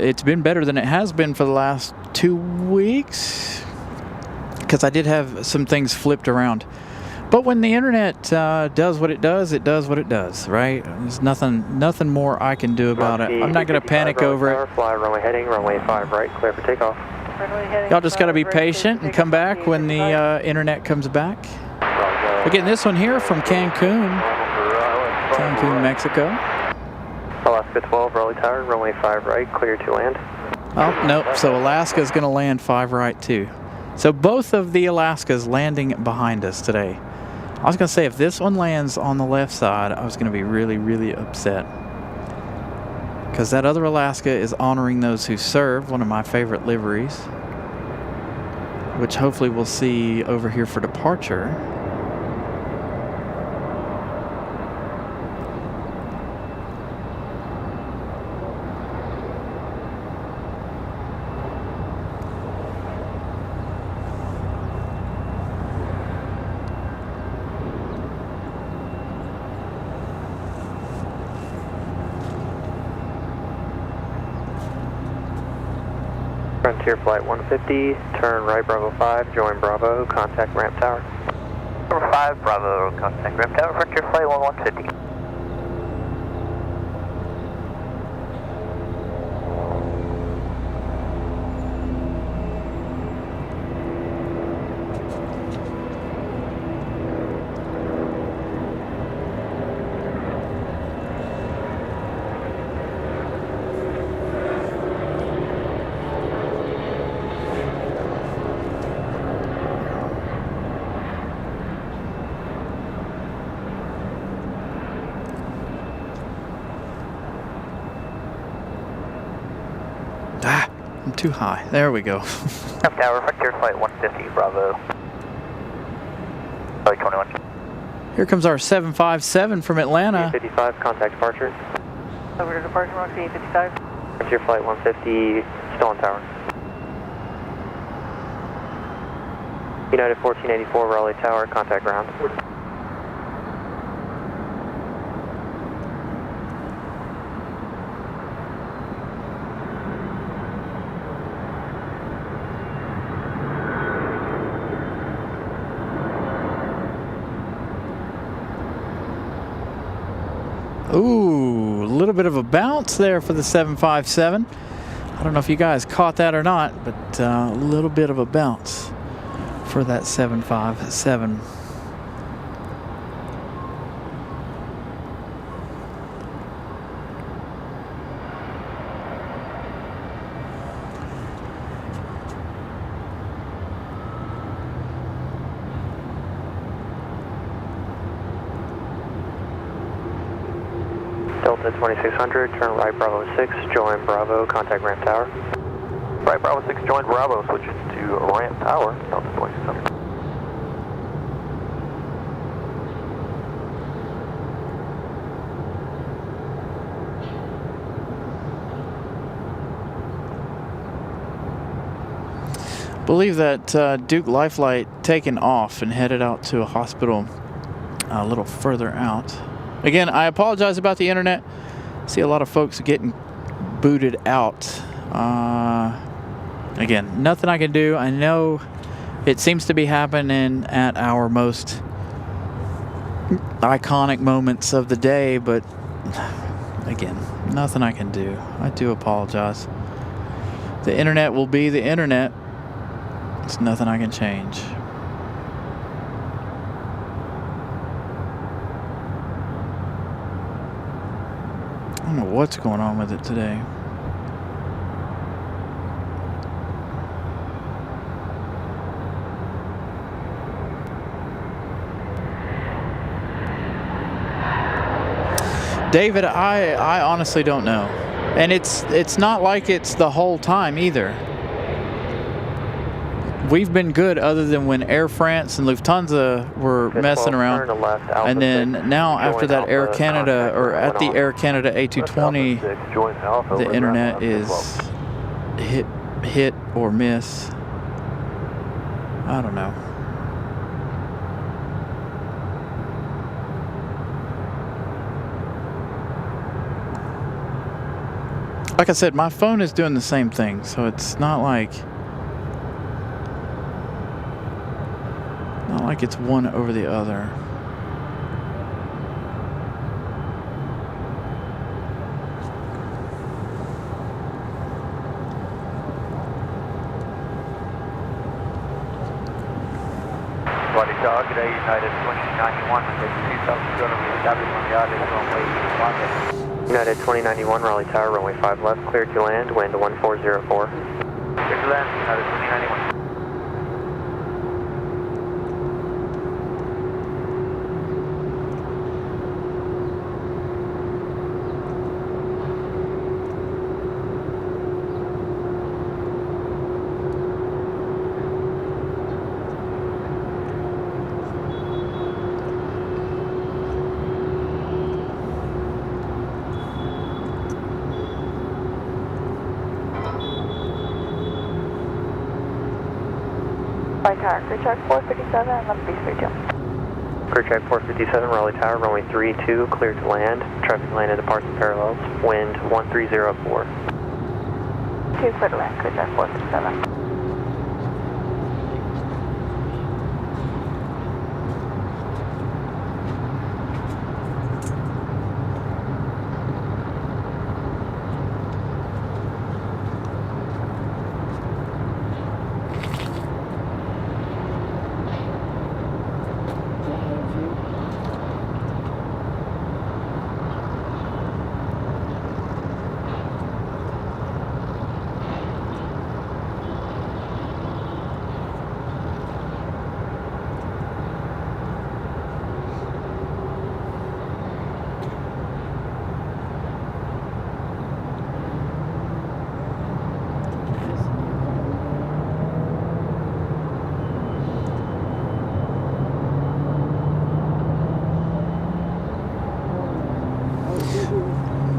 It's been better than it has been for the last 2 weeks, because I did have some things flipped around. But when the internet does what it does, right? There's nothing more I can do about it. I'm not going to panic over it. Fly runway heading, runway 5 right, clear for takeoff. Y'all just got to be patient and come back when the internet comes back. We're getting this one here from Cancun, Mexico. Alaska 12, Raleigh Tower, runway 5 right, clear to land. Oh, nope. So Alaska's going to land 5 right too. So both of the Alaskas landing behind us today. I was going to say, if this one lands on the left side, I was going to be really, really upset. Because that other Alaska is honoring those who serve, one of my favorite liveries, which hopefully we'll see over here for departure. Frontier Flight 150, turn right Bravo 5, join Bravo, contact ramp tower. Number 5, Bravo, contact ramp tower, Frontier Flight 150. I'm too high. There we go. Ramp tower, Frontier Flight 150, Bravo. Flight 21. Here comes our 757 from Atlanta. 55, contact departure. Over to departure mark, 855. Frontier Flight 150, still on tower. United 1484, Raleigh Tower, contact ground. Ooh, a little bit of a bounce there for the 757. I don't know if you guys caught that or not, but a little bit of a bounce for that 757. Delta 2600, turn right Bravo 6, join Bravo, contact ramp tower. Right Bravo 6, join Bravo, switches to ramp tower, Delta 2600. Believe that Duke Lifelight taken off and headed out to a hospital a little further out. Again, I apologize about the internet. See a lot of folks getting booted out. Again, nothing I can do. I know it seems to be happening at our most iconic moments of the day, but again, nothing I can do. I do apologize. The internet will be the internet. It's nothing I can change. I don't know what's going on with it today. David, I honestly don't know. And it's not like it's the whole time either. We've been good other than when Air France and Lufthansa were messing around. And then now after that Air Canada, or at the Air Canada A220, the internet is hit or miss. I don't know. Like I said, my phone is doing the same thing, so it's not like it's one over the other. Body Tower, good day, United 2091, Monday 2000, W on the Aviation runway 5. United 2091, Raleigh Tower, runway 5 left, cleared to land, wind 1404. Clear to land, United 2091. Raleigh Tower, crew check 457, left base 32. Crew check 457, Raleigh Tower, runway 32, cleared to land. Traffic landed departs and parallels, wind 1304. 2 clear to land, crew check 457.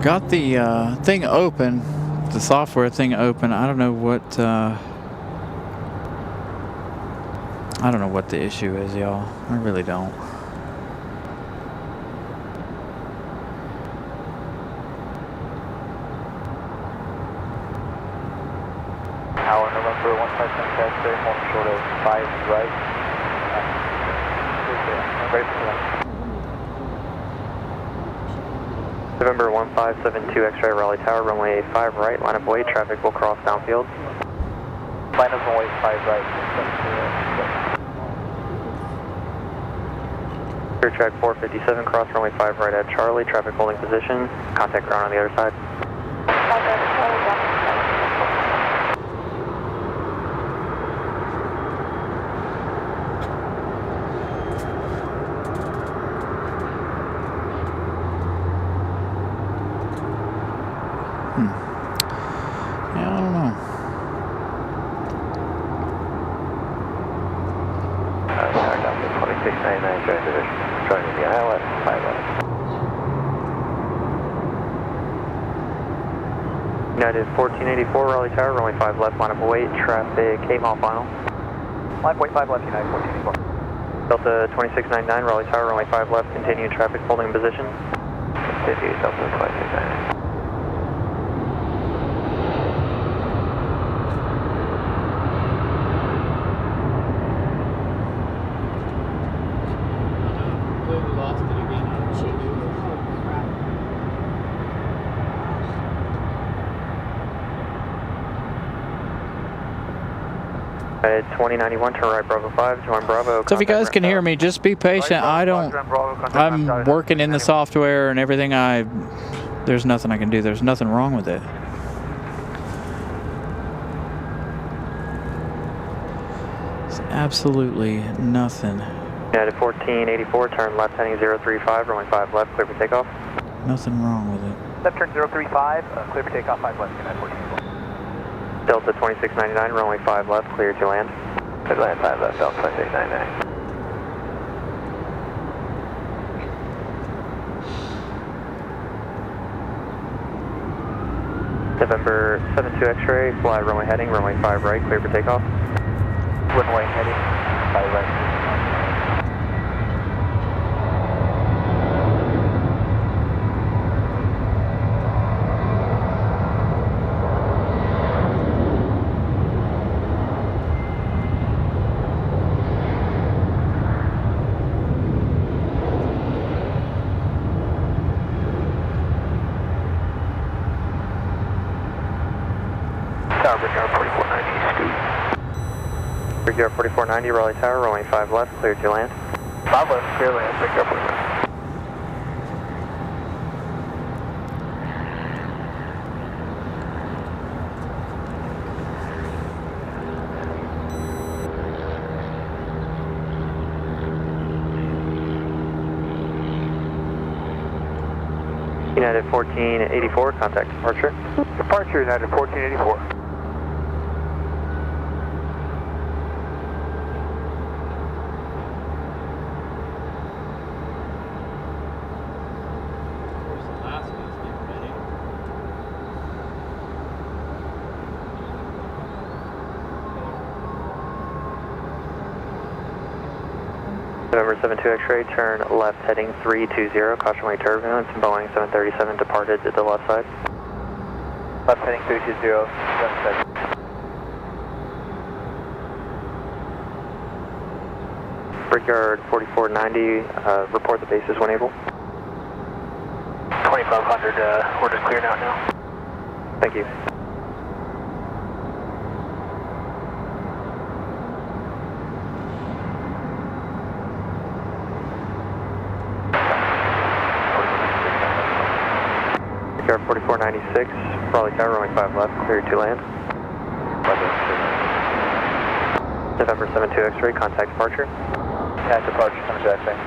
Got the thing open, the software thing open. I don't know what the issue is, y'all. I really don't. Tower, November 157, taxi, 1 short of 5 right. Ready for land. November 1572, X-ray, Raleigh Tower, runway 5 right, line of way, traffic will cross downfield. Line of runway 5 right. Clear track 457, cross runway 5 right at Charlie, traffic holding position, contact ground on the other side. Yeah, I don't know. Contact up to 2699, join division. Joining the island, 5 left. United 1484, Raleigh Tower, runway 5 left, line of way, traffic 8 mile final. Line point 5 left, United 1484. Delta 2699, Raleigh Tower, runway 5 left, continued traffic holding position. Continue, Delta 2699. Completely lost it again. I don't know what to do. United 2091, turn right, Bravo 5, join Bravo. So if you guys can hear me, just be patient. I'm working in the software and everything. There's nothing I can do. There's nothing wrong with it. It's absolutely nothing. United 1484, turn left heading 035, runway 5 left, clear for takeoff. Nothing wrong with it. Left turn 035, clear for takeoff 5 left, United 14. Delta 2699, runway 5 left, clear to land. Clear to land 5 left, Delta 2699. November 72 X-ray, fly runway heading, runway 5 right, clear for takeoff. Runway heading, 5 right. Tower, Brickyard 4490, scoot. Brickyard 4490, Raleigh Tower, runway 5 left, clear to land. 5 left, clear land, Brickyard 4490. United 1484, contact departure. Departure, United 1484. Of course, Alaska's getting ready. November 72 X-ray, turn left heading 320, caution wave turbulence, Boeing 737 departed to the left side. Left heading 320, 77. Brickyard 4490, report the bases when able. 2500, we're just clearing out now. Thank you. Brickyard 4496, Raleigh Tower, runway 5 left, cleared to land. November 72 X-ray, contact departure. Yeah, departure, coming back there.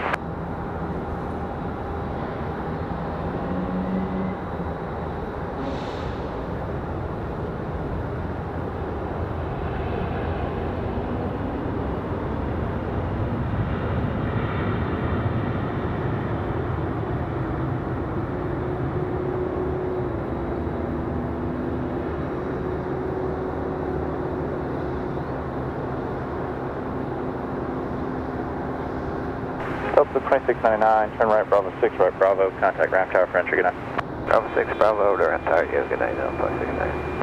Delta 2699, turn right, Bravo 6, right, Bravo, contact ramp tower for entry, good night. Bravo 6, Bravo, to ramp tower, yeah, good night, Delta 2699.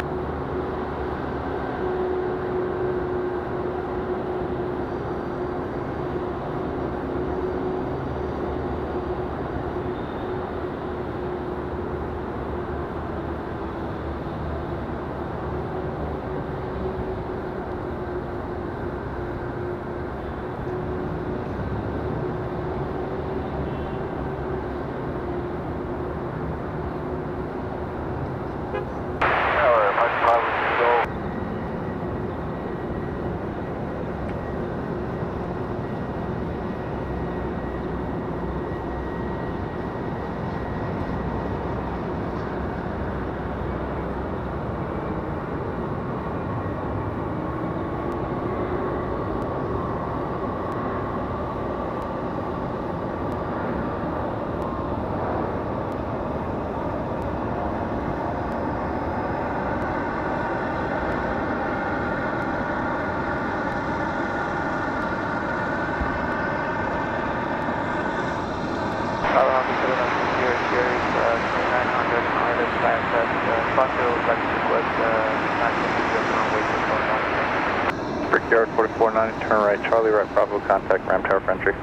Brickyard 4490, turn right, Charlie, right, Bravo, contact ramp tower for entry.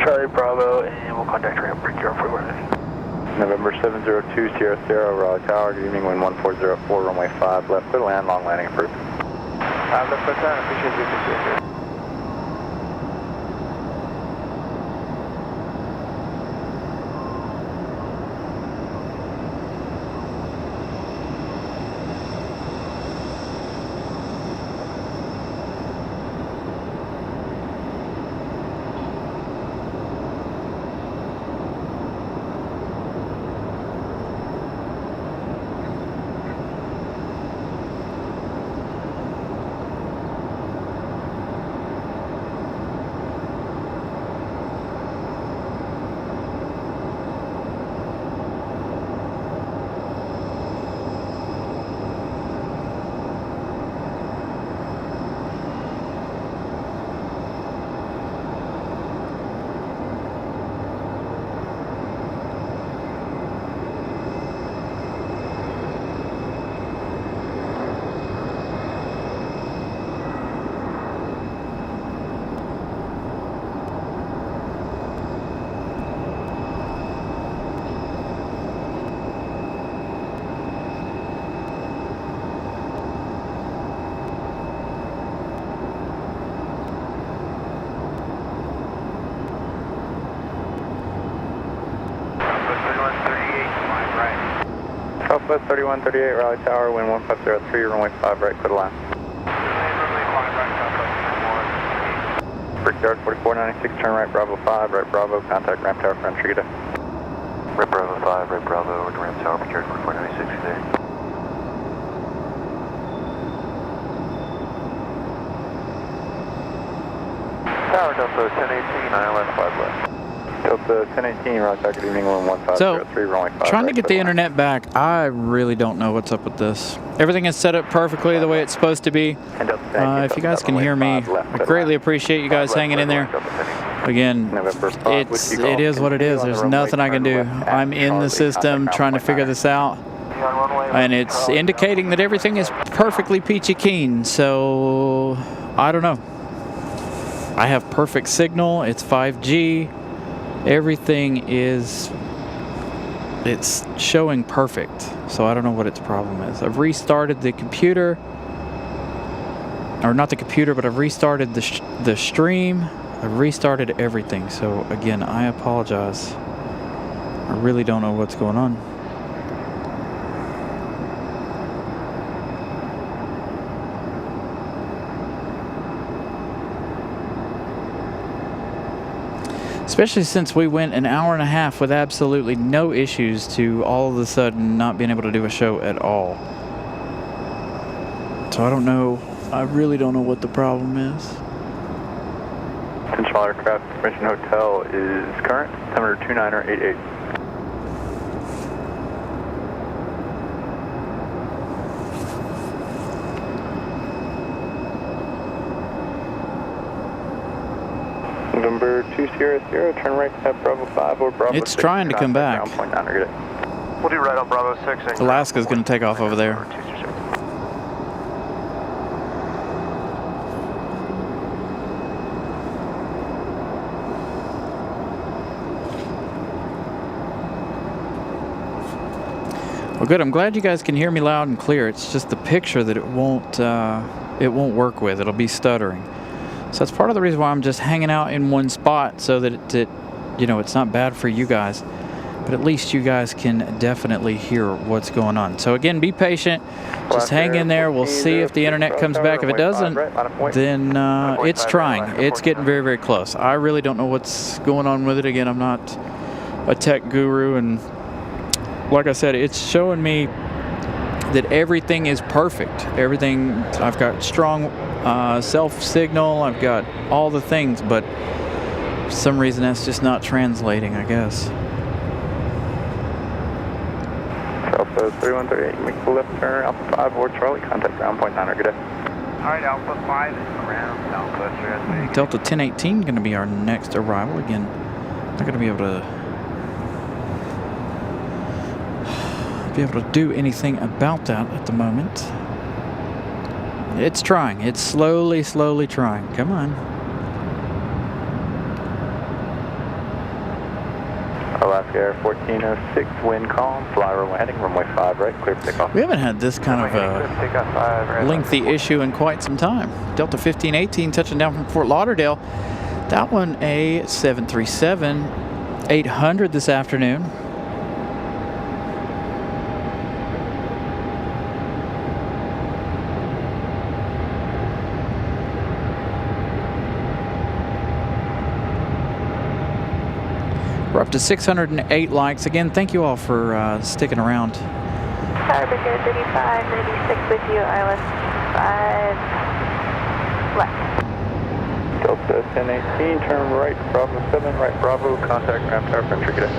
Charlie, Bravo, and we'll contact ramp, Brickyard 4490. November 702, Sierra Sierra, Raleigh Tower, good evening, wind 1404, runway 5, left, clear land, long landing approved. Left, clear land, appreciate you. Southwest 3138 Raleigh Tower, wind 1503, runway 5 right, clear the line. Runway 5 right, Southwest 1. Brickyard 4496, turn right, Bravo 5, right Bravo, contact ramp tower for entry, good day. Right Bravo 5, right Bravo, with ramp tower, Brickyard 4496, good day. Tower Delta 1018, ILS 5 left. Delta 1018, Raleigh Tower, good evening, wind 1503, runway 5 Trying to right, get the clear line. internet back, I really don't know what's up with this. Everything is set up perfectly the way it's supposed to be. If you guys can hear me, I greatly appreciate you guys hanging in there. Again, it is what it is. There's nothing I can do. I'm in the system trying to figure this out. And it's indicating that everything is perfectly peachy keen. So, I don't know. I have perfect signal. It's 5G. Everything is, it's showing perfect. So I don't know what its problem is. I've restarted the computer. Or not the computer, but I've restarted the stream. I've restarted everything. So again, I apologize. I really don't know what's going on. Especially since we went an hour and a half with absolutely no issues to all of a sudden not being able to do a show at all. So I don't know. I really don't know what the problem is. Central Aircraft Mission Hotel is current, temperature 2988. November 200, turn right at Bravo 5 or Bravo 6. It's trying to come back. We'll do right on Bravo 6. Alaska's going to take off over there. Well, good. I'm glad you guys can hear me loud and clear. It's just the picture that it won't work with. It'll be stuttering. So that's part of the reason why I'm just hanging out in one spot, so that it's not bad for you guys. But at least you guys can definitely hear what's going on. So again, be patient. Just hang in there. We'll see if the internet comes back. If it doesn't, then it's trying. It's getting very, very close. I really don't know what's going on with it. Again, I'm not a tech guru, and like I said, it's showing me that everything is perfect. Everything, I've got strong self signal, I've got all the things, but for some reason that's just not translating, I guess. Alpha 3138, make the left turn, Alpha 5 or Charlie, contact ground point 9, good day. Alright, Alpha 5 is around Southwest 3. Delta 1018 going to be our next arrival. Again, not going to be able to do anything about that at the moment. It's trying. It's slowly trying. Come on. Alaska Air 1406, wind calm, fly runway heading, runway 5 right, clear for takeoff. We haven't had this kind of lengthy issue in quite some time. Delta 1518 touching down from Fort Lauderdale. That one a 737-800 this afternoon. We're up to 608 likes. Again, thank you all for sticking around. Tower Brigade 3596 with you, ILS 5 left. Delta 1018, turn right, Bravo 7, right Bravo, contact ramp tower for entry, good day.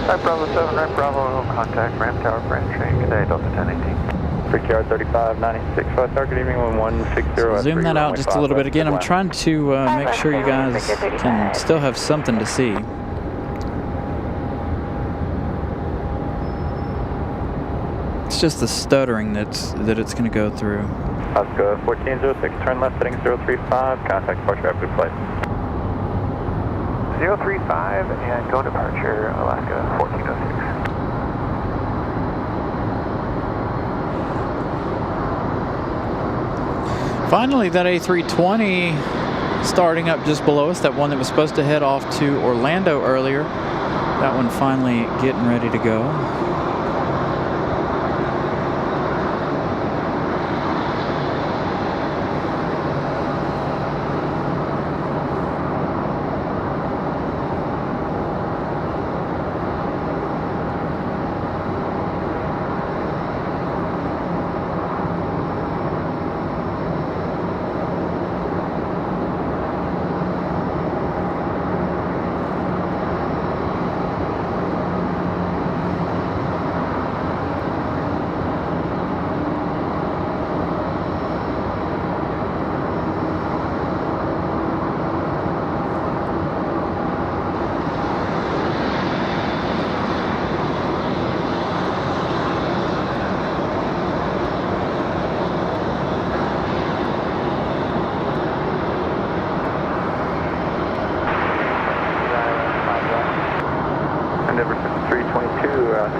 Right Bravo 7, right Bravo, contact ramp tower for entry, good day, Delta 1018. Brickyard 3596, flight target evening 1160. Zoom that out just a little bit. Again, I'm trying to make sure you guys can still have something to see. It's just the stuttering that it's going to go through. Alaska 1406, turn left heading 035, contact departure after flight. 035 and go departure, Alaska 1406. Finally, that A320 starting up just below us, that one that was supposed to head off to Orlando earlier, that one finally getting ready to go.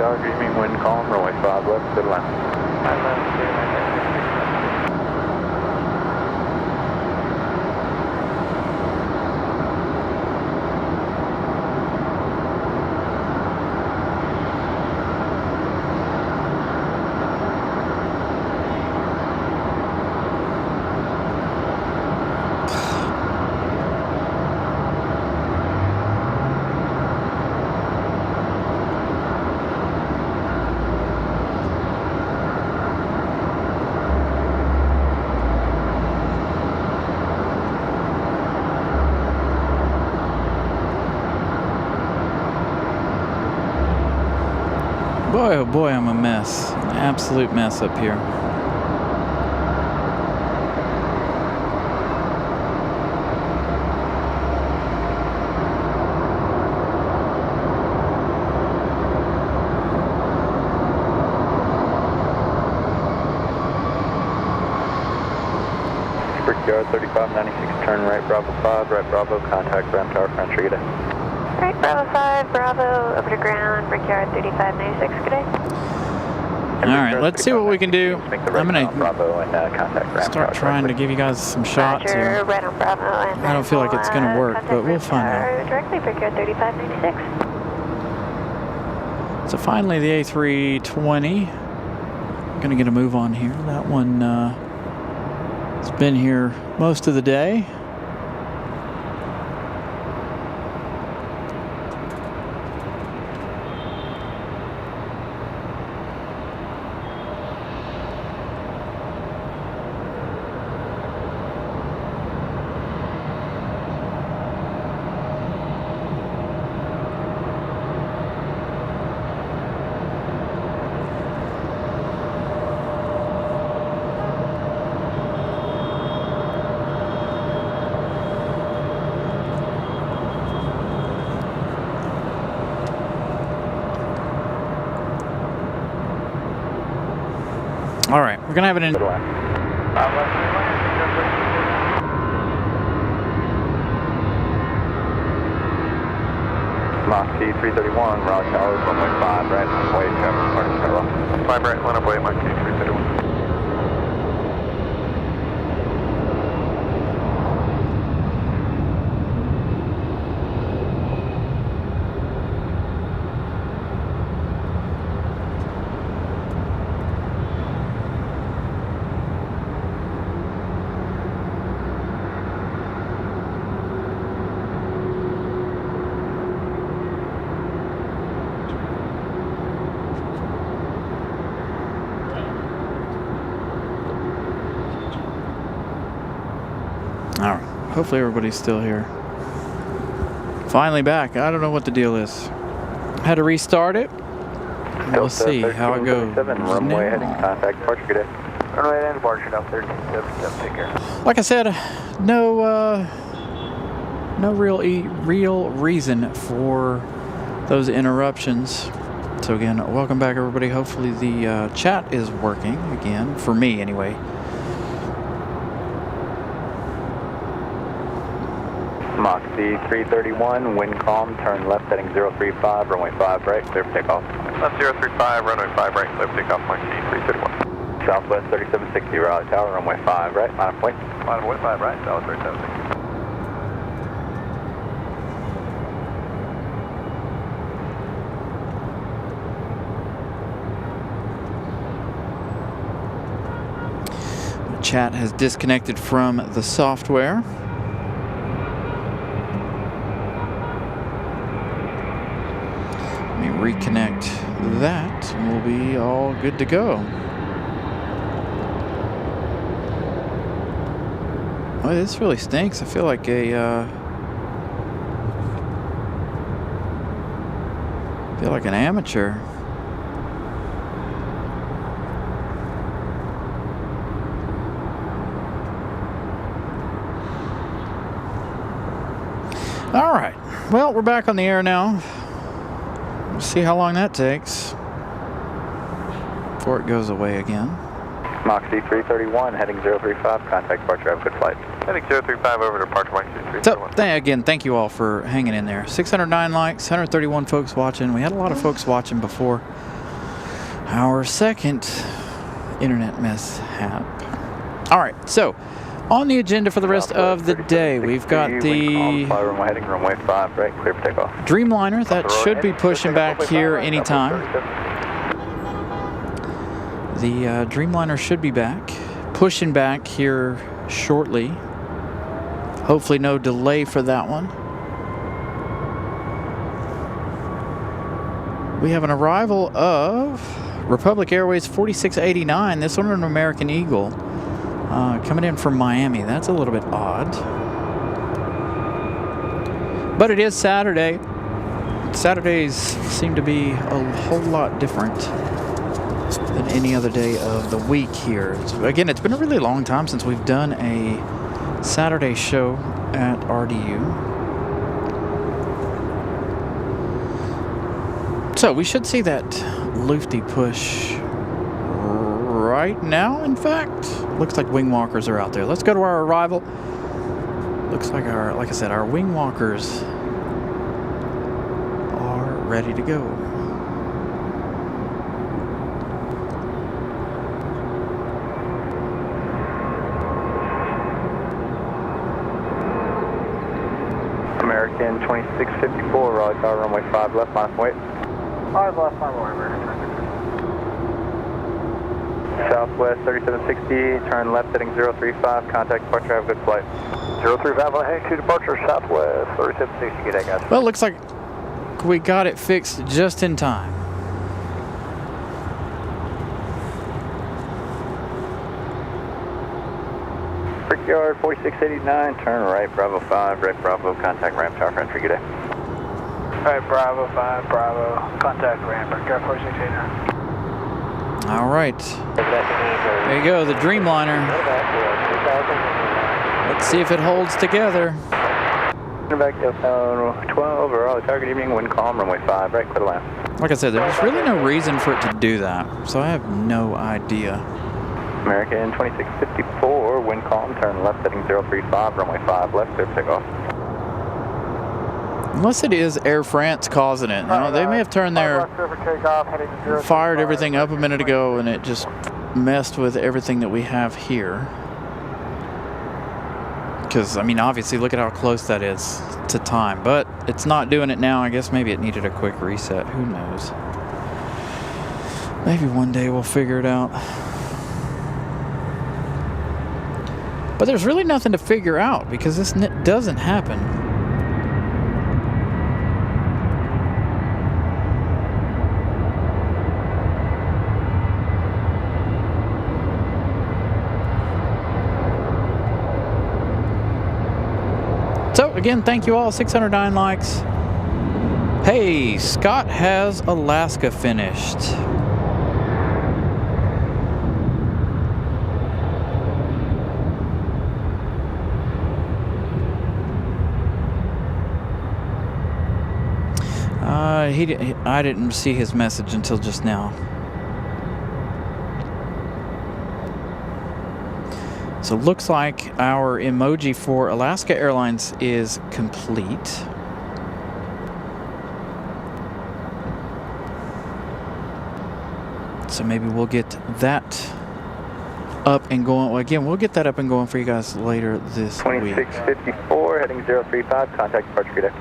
Tower, dreaming wind calm, runway 5 left, good line. 5 left, clear line. Boy, oh boy, I'm a mess. An absolute mess up here. Brickyard 3596, turn right Bravo 5, right Bravo, contact ground tower, French Regatta. Right, Bravo 5, Bravo, over to ground, Brickyard 3596, good day. Alright, let's see what we can do. I'm going to start trying to give you guys some shots Roger, here. right on Bravo, and I don't feel like it's going to work, but we'll find out. Directly, Brickyard 3596. So finally the A320. Going to get a move on here. That one has been here most of the day. All right, we're gonna have it in. Mach 331, Raleigh Tower, runway 5 right, runway traffic, party parallel. 5 right, line up way, Mach 331. All right, hopefully everybody's still here. Finally back. I don't know what the deal is. Had to restart it. We'll see how it goes. Runway heading, contact departure, good day. Runway and departure now, 1377, take care. Like I said, no real reason for those interruptions. So again, welcome back everybody. Hopefully the chat is working again, for me anyway. Mach 331, wind calm, turn left heading 035, runway 5 right, clear for takeoff. Left 035, runway 5 right, clear for takeoff, Mach 331. Southwest 3760, Raleigh Tower, runway 5 right, line of way. Line of way 5 right, South 3760. Chat has disconnected from the software. Let me reconnect that and we'll be all good to go. Oh, this really stinks. I feel like an amateur. All right, well, we're back on the air now. We'll see how long that takes before it goes away again. Mach 331, heading 035, contact departure, have a good flight. Heading 035 over to departure, Mach 331. So, again, thank you all for hanging in there. 609 likes, 131 folks watching. We had a lot of folks watching before our second internet mishap. All right, so on the agenda for the rest of the day, we've got the Runway heading runway 5, right, clear for takeoff. Dreamliner that should be pushing back here anytime. The Dreamliner should be back, pushing back here shortly. Hopefully no delay for that one. We have an arrival of Republic Airways 4689. This one an American Eagle coming in from Miami. That's a little bit odd. But it is Saturday. Saturdays seem to be a whole lot different than any other day of the week here. Again, it's been a really long time since we've done a Saturday show at RDU. So we should see that Lufty push right now, in fact. Looks like wing walkers are out there. Let's go to our arrival. Looks like like I said, our wing walkers are ready to go. American 2654, Raleigh Tower, runway 5 left, minus weight. 5 left, 5 more, Southwest 3760, turn left heading 035, contact departure, have a good flight. 035, heading to departure, Southwest 3760, good day, guys. Well, it looks like we got it fixed just in time. Brickyard 4689, turn right, Bravo 5, right Bravo, contact ramp tower for entry, good day. Alright, Bravo 5, Bravo, contact ramp, Brickyard 4689. All right. There you go, the Dreamliner. Let's see if it holds together. Back to 12, Raleigh Tower, good evening, wind calm, runway 5, right, clear to land. Like I said, there's really no reason for it to do that, so I have no idea. American 2654, wind calm, turn left heading 035, runway 5 left, clear for takeoff. Unless it is Air France causing it. No, they may have turned their, fired everything up a minute ago and it just messed with everything that we have here. Because, I mean, obviously, look at how close that is to time. But it's not doing it now. I guess maybe it needed a quick reset. Who knows? Maybe one day we'll figure it out. But there's really nothing to figure out because this doesn't happen. So, again, thank you all. 609 likes. Hey, Scott has Alaska finished. I didn't see his message until just now. So looks like our emoji for Alaska Airlines is complete. So maybe we'll get that up and going. Well, again, we'll get that up and going for you guys later this week. 2654, heading 035, contact departure, good day.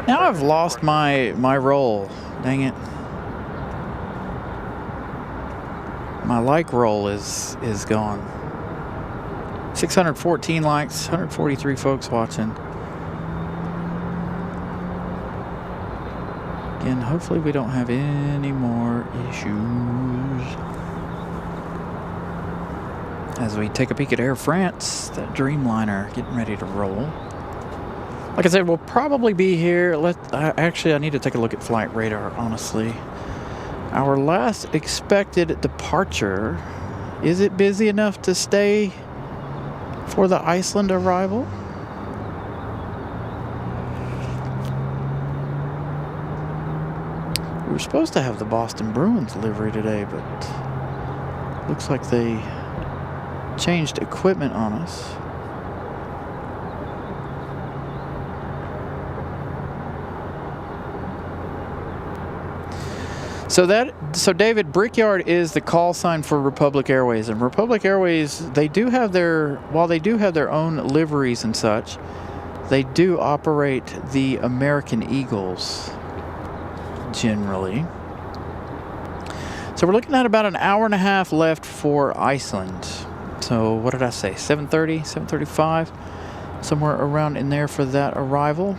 Now I've lost my role. Dang it. My like roll is gone. 614 likes, 143 folks watching. Again, hopefully we don't have any more issues. As we take a peek at Air France, that Dreamliner getting ready to roll. Like I said, we'll probably be here. Actually, I need to take a look at flight radar, honestly. Our last expected departure, is it busy enough to stay for the Iceland arrival? We were supposed to have the Boston Bruins livery today, but looks like they changed equipment on us. So David, Brickyard is the call sign for Republic Airways, and Republic Airways, while they do have their own liveries and such, they do operate the American Eagles generally. So we're looking at about an hour and a half left for Iceland. So what did I say? 7:30, 7:35, somewhere around in there for that arrival.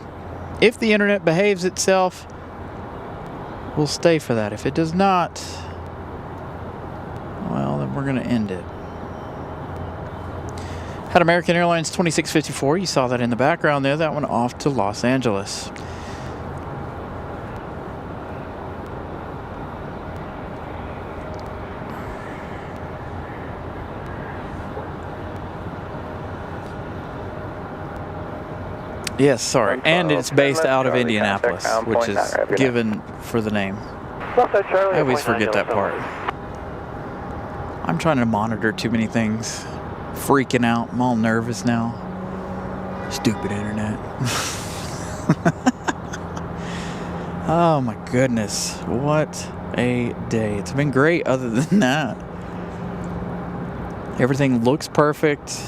If the internet behaves itself, we'll stay for that. If it does not, well, then we're going to end it. Had American Airlines 2654. You saw that in the background there. That one off to Los Angeles. Yes, sorry. And it's based out of Indianapolis, which is given for the name. I always forget that part. I'm trying to monitor too many things. Freaking out. I'm all nervous now. Stupid internet. Oh my goodness. What a day. It's been great other than that. Everything looks perfect.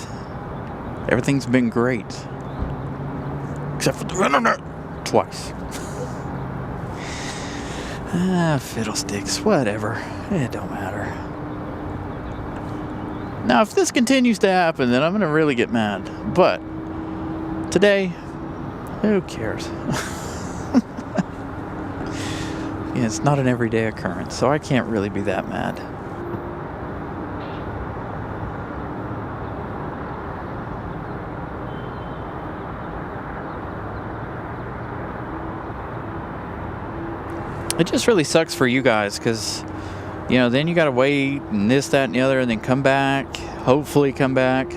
Everything's been great. Except for the internet. Twice. Fiddlesticks. Whatever. It don't matter. Now, if this continues to happen, then I'm going to really get mad. But today, who cares? Yeah, it's not an everyday occurrence, so I can't really be that mad. It just really sucks for you guys because, you know, then you got to wait and this, that, and the other, and then come back, hopefully come back.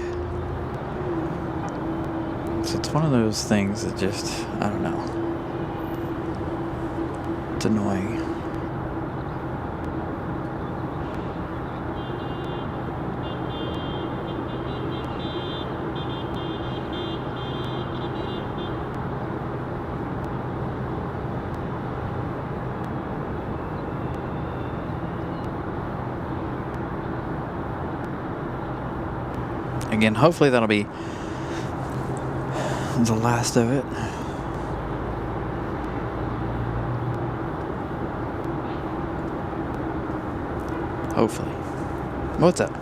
So it's one of those things that just, I don't know. It's annoying. Again, hopefully that'll be the last of it. Hopefully. What's up?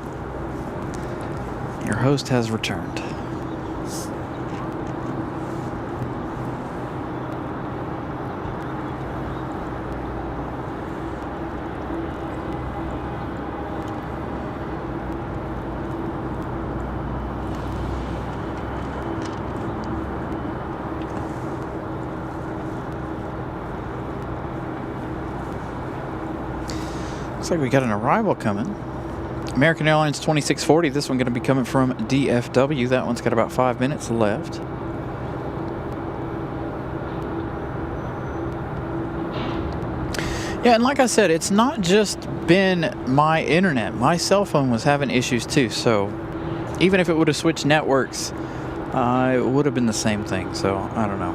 Your host has returned. Looks like we got an arrival coming. American Airlines 2640. This one going to be coming from DFW. That one's got about 5 minutes left. Yeah, and like I said, it's not just been my internet. My cell phone was having issues too. So even if it would have switched networks, it would have been the same thing. So I don't know.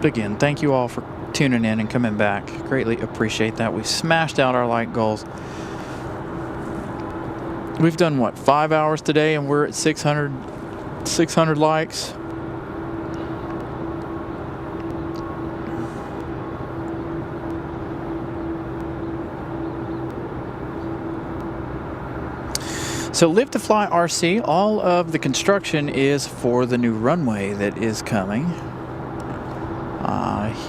Again, thank you all for tuning in and coming back. Greatly appreciate that. We've smashed out our like goals. We've done what, 5 hours today, and we're at 600 likes. So Live to Fly RC, all of the construction is for the new runway that is coming.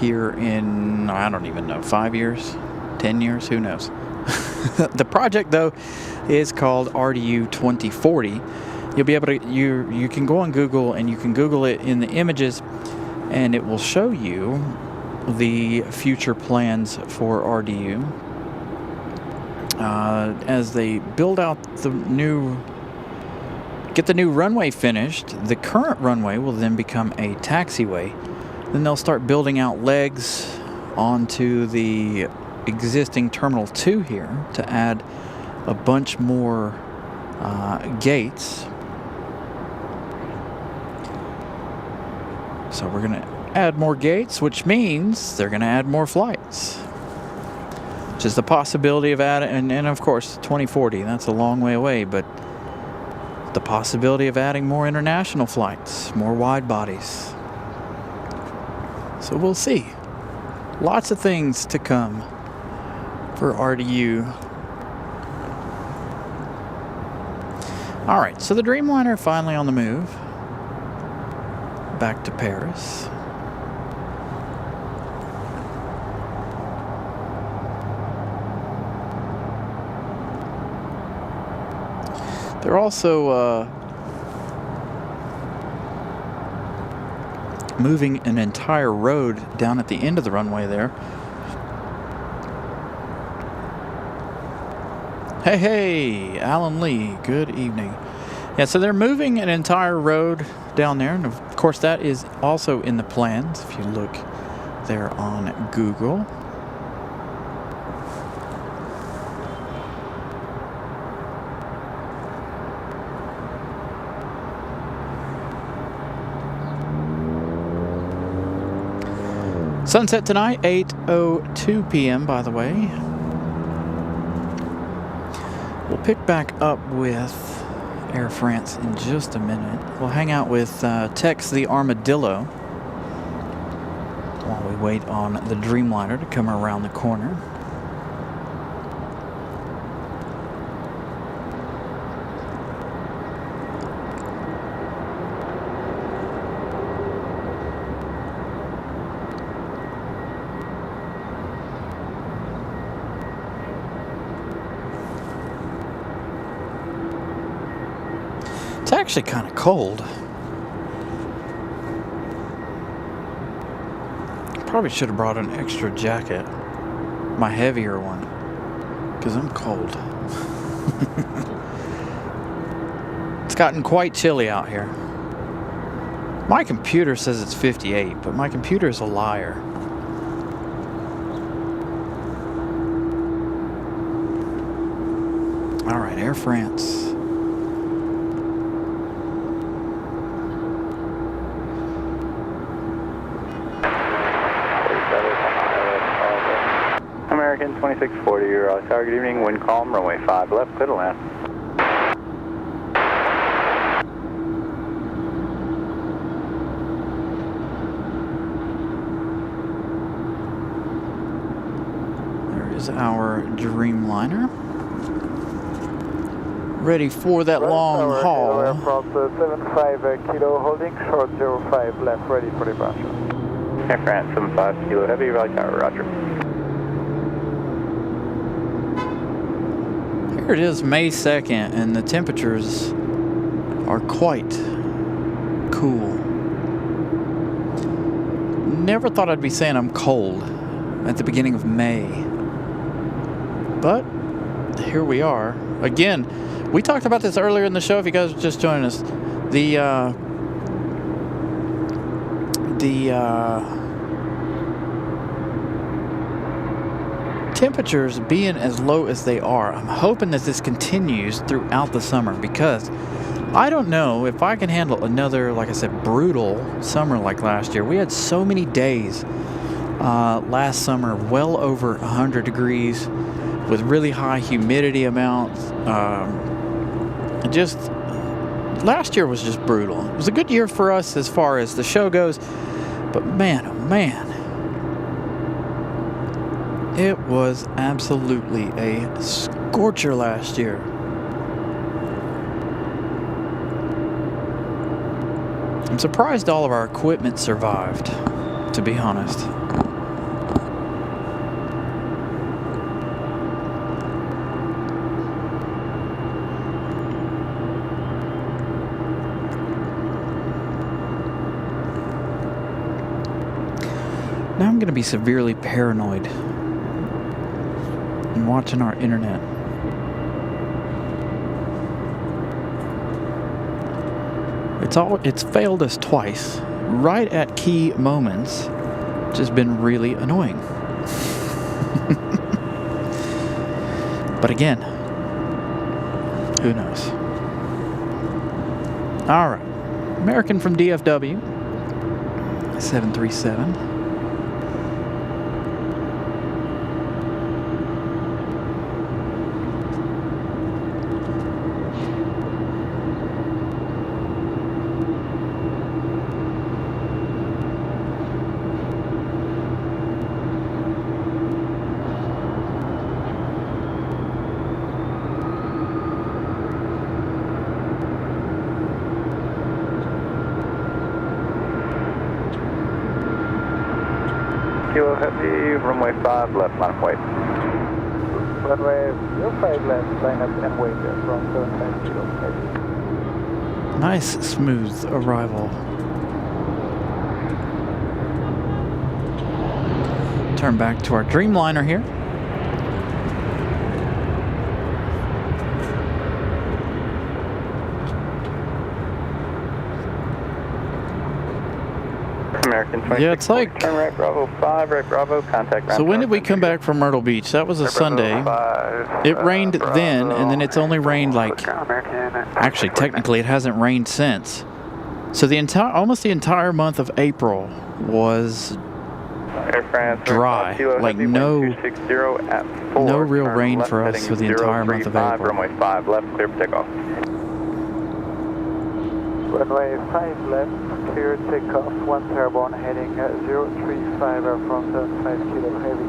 Here in, I don't even know, 5 years, 10 years, who knows. The project though is called RDU 2040. You'll be able to, you can go on Google and you can Google it in the images and it will show you the future plans for RDU. As they build out get the new runway finished, the current runway will then become a taxiway. Then they'll start building out legs onto the existing Terminal 2 here to add a bunch more gates. So we're going to add more gates, which means they're going to add more flights. Just the possibility of adding, and of course 2040, that's a long way away, but the possibility of adding more international flights, more wide bodies. So we'll see. Lots of things to come for RDU. All right, so the Dreamliner finally on the move. Back to Paris. They're also moving an entire road down at the end of the runway there. Hey, Alan Lee, good evening. Yeah, so they're moving an entire road down there, and of course that is also in the plans if you look there on Google. Sunset tonight, 8:02 p.m. by the way. We'll pick back up with Air France in just a minute. We'll hang out with Tex the Armadillo while we wait on the Dreamliner to come around the corner. It's actually kind of cold. Probably should have brought an extra jacket, my heavier one, because I'm cold. It's gotten quite chilly out here. My computer says it's 58, but my computer is a liar. All right, Air France. American 2640, Raleigh Tower, good evening, wind calm, runway 5 left, clear to land. There is our Dreamliner. Ready for that long haul. Air France 75 kilo, holding short 05 left, ready for departure. Air France 75 kilo, heavy, Raleigh Tower, roger. Here it is, May 2nd, and the temperatures are quite cool. Never thought I'd be saying I'm cold at the beginning of May. But here we are. Again, we talked about this earlier in the show if you guys are just joining us. The temperatures being as low as they are, I'm hoping that this continues throughout the summer, because I don't know if I can handle another, like I said, brutal summer like last year. We had so many days last summer well over 100 degrees with really high humidity amounts. Just last year was just brutal. It was a good year for us as far as the show goes, but man, oh man, it was absolutely a scorcher last year. I'm surprised all of our equipment survived, to be honest. Now I'm going to be severely paranoid and watching our internet. It's failed us twice, right at key moments, which has been really annoying. But again, who knows? All right, American from DFW. 737. Kilo Heavy, runway 5 left, line up wait. Runway 05 left, line up and wait from 75 Kilo Heavy. Nice, smooth arrival. Turn back to our Dreamliner here. American 26. Yeah, it's like... Turn right Bravo 5, right Bravo, contact. So when did we come back from Myrtle Beach? That was a Sunday. It rained then, and then it's only rained like... Actually, technically, it hasn't rained since. So the entire, almost the entire month of April was Air France, dry. Like no real rain for us for the entire month of April. Runway 5 left, clear for takeoff. Runway 5 left, clear takeoff, 1 airborne heading 035 from 75 Kilo Heavy.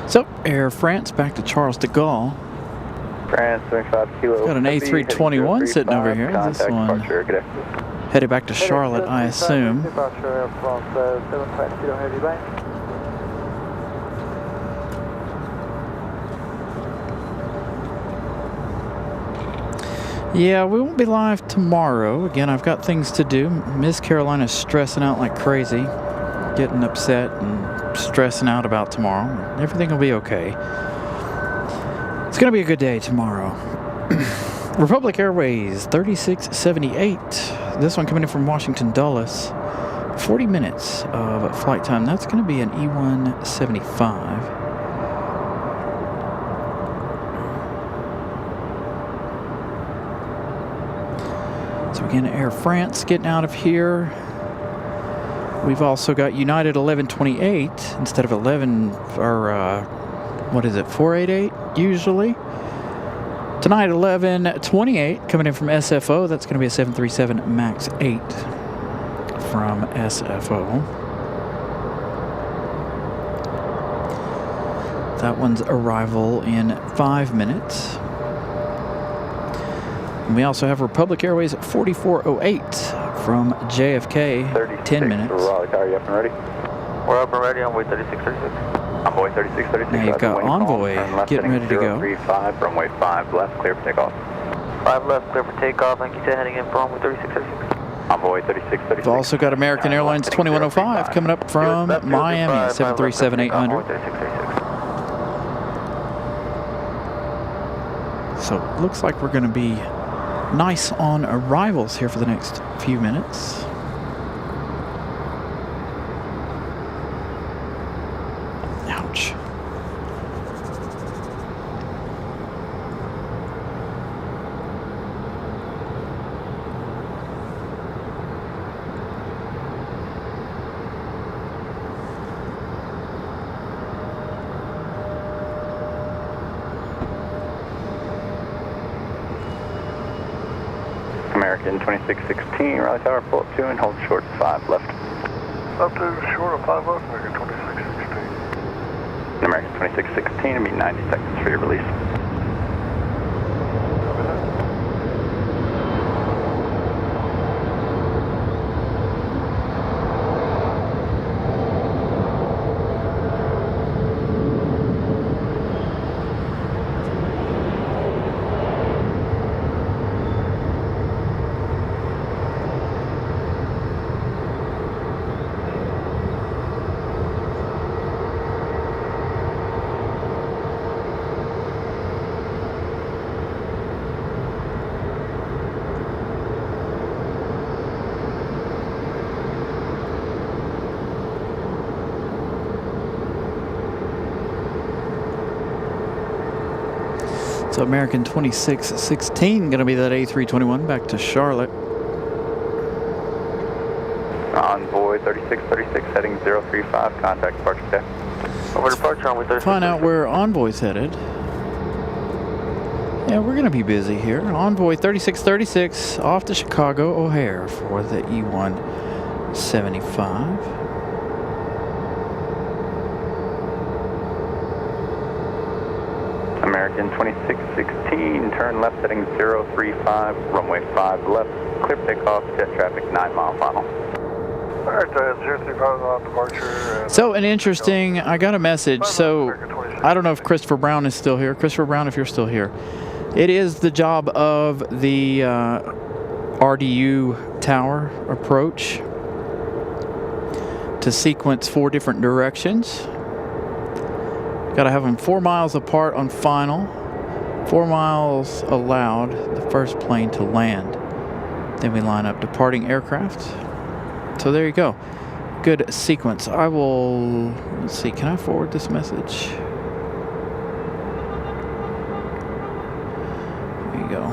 So, Air France back to Charles de Gaulle. France, 25 Kilo. Got an A321 sitting over here. This one headed back to Charlotte, I assume. Departure from 75 Kilo Heavy line. Yeah, we won't be live tomorrow. Again, I've got things to do. Miss Carolina's stressing out like crazy, getting upset and stressing out about tomorrow. Everything will be okay. It's going to be a good day tomorrow. Republic Airways 3678. This one coming in from Washington Dulles. 40 minutes of flight time. That's going to be an E175. So again, Air France getting out of here. We've also got United 1128 instead of 11, or what is it, 488 usually. Tonight 1128 coming in from SFO. That's going to be a 737 MAX 8 from SFO. That one's arrival in 5 minutes. And we also have Republic Airways 4408 from JFK, 10 minutes. Raleigh, are you up and ready? We're up and ready, Envoy 3636. Envoy 3636. Now you've got Envoy getting ready to go. 035, runway 5 left, clear for takeoff. 5 left, clear for takeoff. Thank you, sir. Heading in from Envoy 3636. Envoy 3636. We've also got American Airlines 2105 coming up from Miami, 737-800. So it looks like we're going to be nice on arrivals here for the next few minutes. American 2616, Raleigh Tower, pull up 2 and hold short 5 left. Up to short of 5 left, American 2616. American 2616, it'll be 90 seconds for your release. So American 2616 going to be that A321 back to Charlotte. Envoy 3636 heading 035, contact departure day. Over departure, Runway 36. Find out where Envoy's headed. Yeah, we're going to be busy here. Envoy 3636 off to Chicago O'Hare for the E175. American 2616, turn left heading 035, runway 5 left, clear for takeoff, jet traffic 9 mile final. Alright, 035 on departure. So an interesting, I got a message. So I don't know if Christopher Brown is still here. Christopher Brown, if you're still here. It is the job of the RDU tower approach to sequence 4 different directions. Got to have them 4 miles apart on final. 4 miles allowed the first plane to land. Then we line up departing aircraft. So there you go. Good sequence. I will, let's see, can I forward this message? There you go.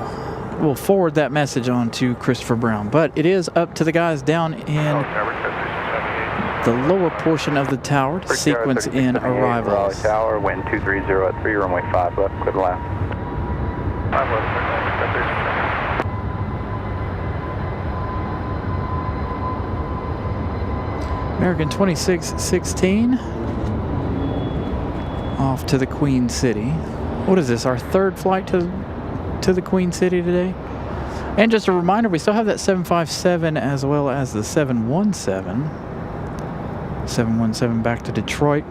We'll forward that message on to Christopher Brown. But it is up to the guys down in the lower portion of the tower to sequence in arrivals. Raleigh Tower, wind 230 at 3, runway 5 left, clear to land. 5 left, American 2616 off to the Queen City. What is this, our 3rd flight to the Queen City today? And just a reminder, we still have that 757 as well as the 717. 717 back to Detroit.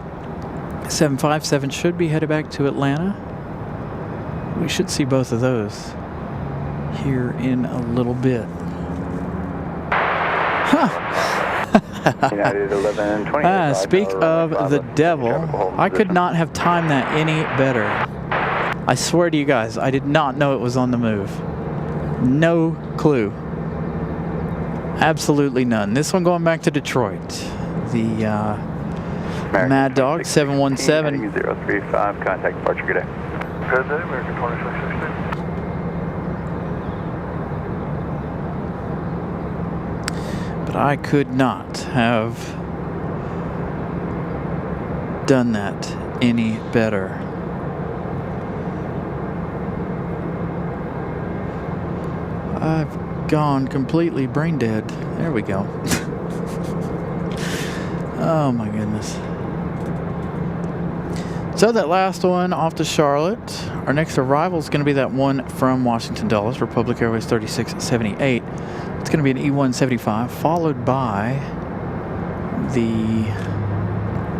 757 should be headed back to Atlanta. We should see both of those here in a little bit. Huh. United 1120. Speak of the devil, I could not have timed that any better. I swear to you guys, I did not know it was on the move. No clue. Absolutely none. This one going back to Detroit. The Mad Dog 717. 035, contact departure, good day. Good day, American 2616. But I could not have done that any better. I've gone completely brain dead. There we go. Oh my goodness. So that last one off to Charlotte. Our next arrival is going to be that one from Washington Dulles, Republic Airways 3678. It's going to be an E175, followed by the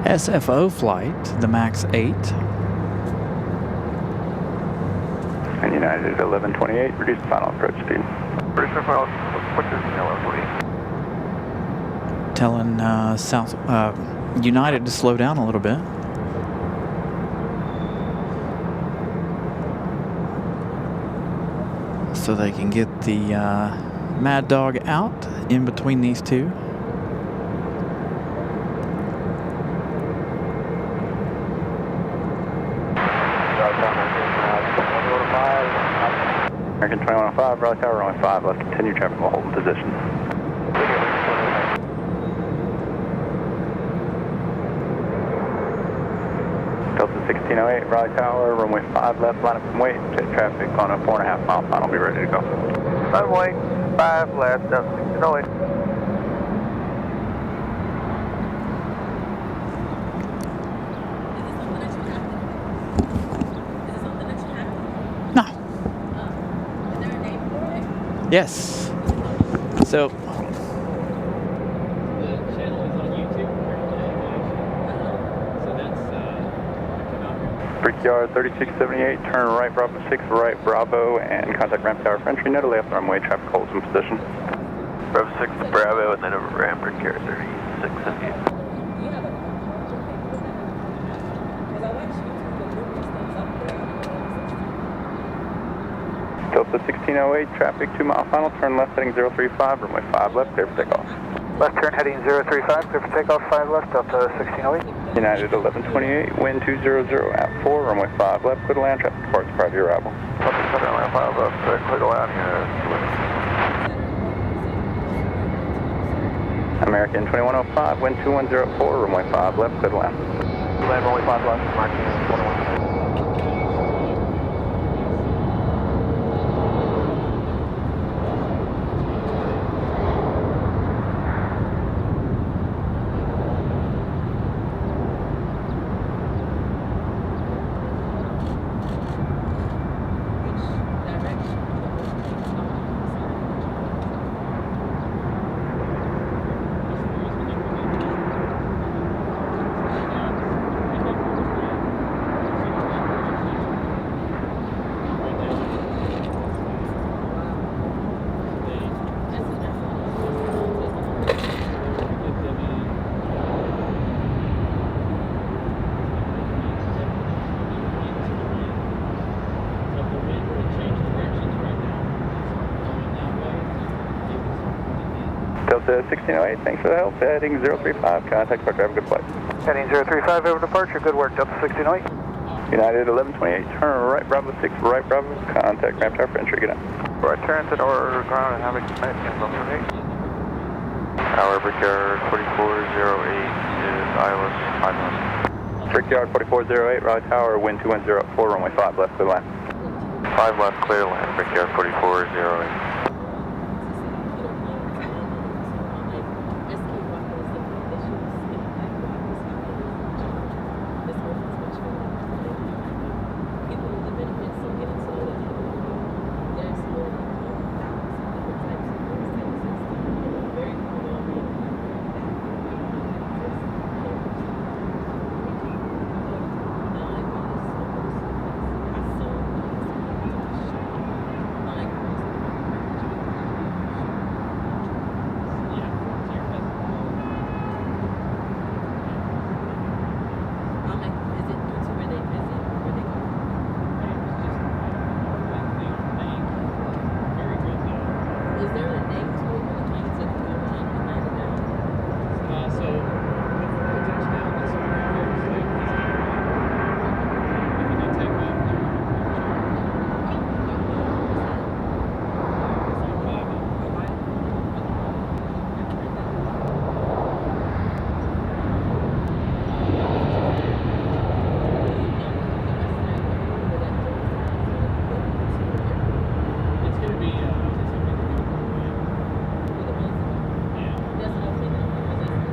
SFO flight, the MAX 8. And United 1128, reduce final approach speed. Reduce final, what's your LFD? Telling United to slow down a little bit. So they can get the Mad Dog out in between these two. American 2105, Raleigh Tower, runway 5 left, continue traffic while holding position. Delta 1608, Raleigh Tower, runway 5 left, line up and wait, jet traffic on a 4.5 mile final, be ready to go. Runway. 5 left, down 1608. No. Yes. So. The channel is on YouTube. So that's Brickyard 3678, turn right Bravo 6, right Bravo, and contact ramp tower for entry. No delay off the runway, traffic holds in position. Bravo 6 to Bravo, and then over ramp Brickyard 3678. Delta 1608, traffic 2 mile final, turn left heading 035, runway 5 left, clear for takeoff. Left turn heading 035, clear for takeoff, 5 left, Delta 1608. United 1128, wind 200 at 4, runway 5 left, clear to land, traffic departs prior to your arrival. Runway 5 left, clear to land here. American 2105, wind 210 at 4, runway 5 left, clear to land. Land runway 5 left, American 21. Delta 1608, thanks for the help. Heading 035, contact departure, have a good flight. Heading 035 over departure, good work, Delta 1608. United 1128, turn right Bravo 6, right Bravo, contact ramp tower for entry, good night. Right turn to order ground and have a good night, Tower Brickyard 4408 is ILS 5 left. Brickyard 4408, Raleigh Tower, wind 210 at 4, runway 5 left, clear to land. 5 left, clear to land, Brickyard 4408.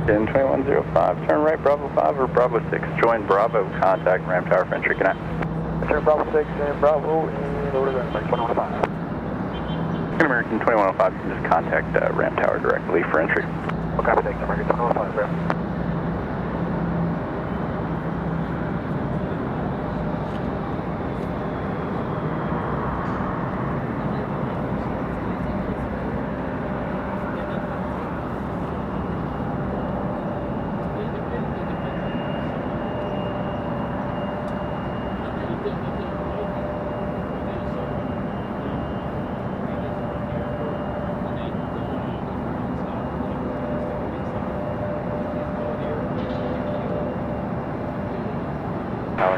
In 2105, turn right Bravo 5 or Bravo 6, join Bravo, contact ramp tower for entry, connect. Turn Bravo 6 and Bravo and over to the 2105. In American 2105, you can just contact ramp tower directly for entry. Okay, thanks, American 2105, bro.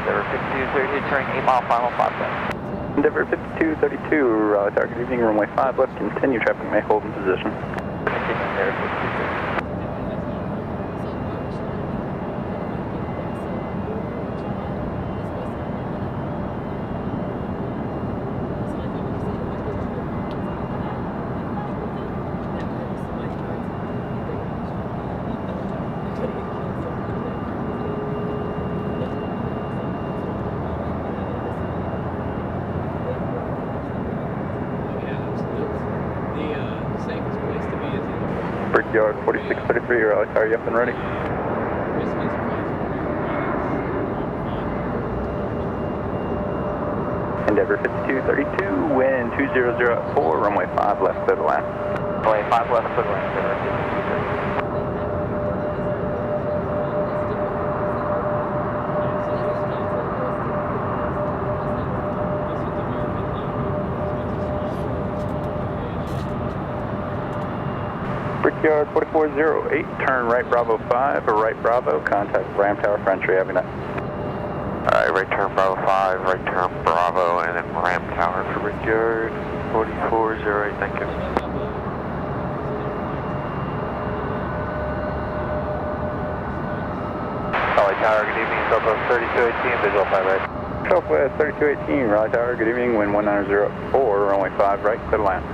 Endeavor 5232, turning 8 mile final, 5 left. Endeavor 5232, Raleigh Tower, good evening, runway 5 left, continue, traffic may hold in position. Brickyard 4633, Raleigh Tower, you up and ready? Endeavor 5232, wind 200 at 4, runway 5 left, clear the land. Runway 5 left, clear the land, Endeavor 5232. Brickyard 4408, turn right Bravo 5 or right Bravo, contact Ram Tower, Frontier Avenue. Alright, right turn Bravo 5, right turn Bravo, and then Ram Tower for Brickyard 4408, thank you. Raleigh Tower, good evening, Southwest 3218, visual 5 right. Southwest 3218, Raleigh Tower, good evening, wind 190 at 4, runway 5 right, clear the land.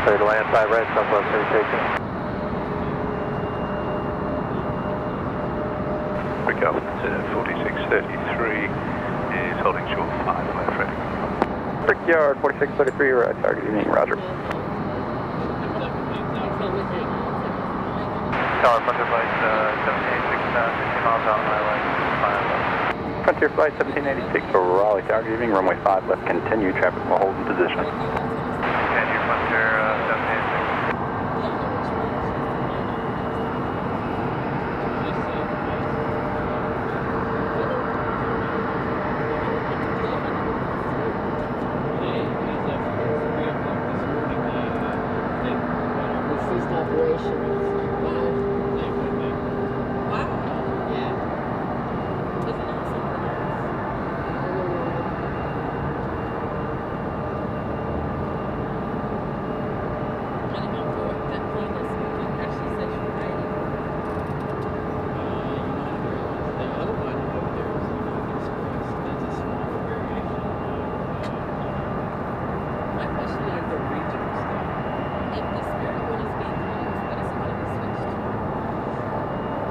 Clear the land, 5 right, Southwest 3218. Brickyard 4633 is holding short 5 left ready. Brickyard 4633, Raleigh Tower, good evening, roger. Tower, Frontier Flight 1786, 60 miles out, highway 5 left. Frontier Flight 1786 for Raleigh Tower, good evening, runway 5 left, continue, traffic will hold in position. Continue, Frontier 1786.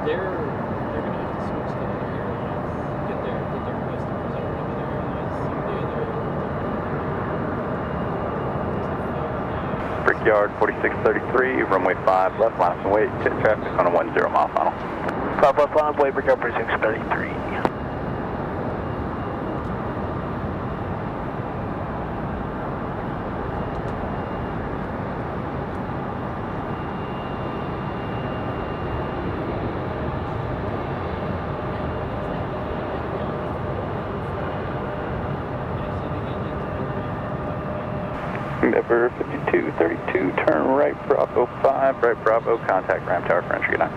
They're gonna have to switch to other airlines, get their customers over to other airlines, some Brickyard 4633, runway 5 left, line up and wait, check traffic on a 10 mile final. 5 left, line up, wait, Brickyard 4633. Endeavor 5232, turn right Bravo 5, right Bravo, contact Ram Tower, Frontier, good night.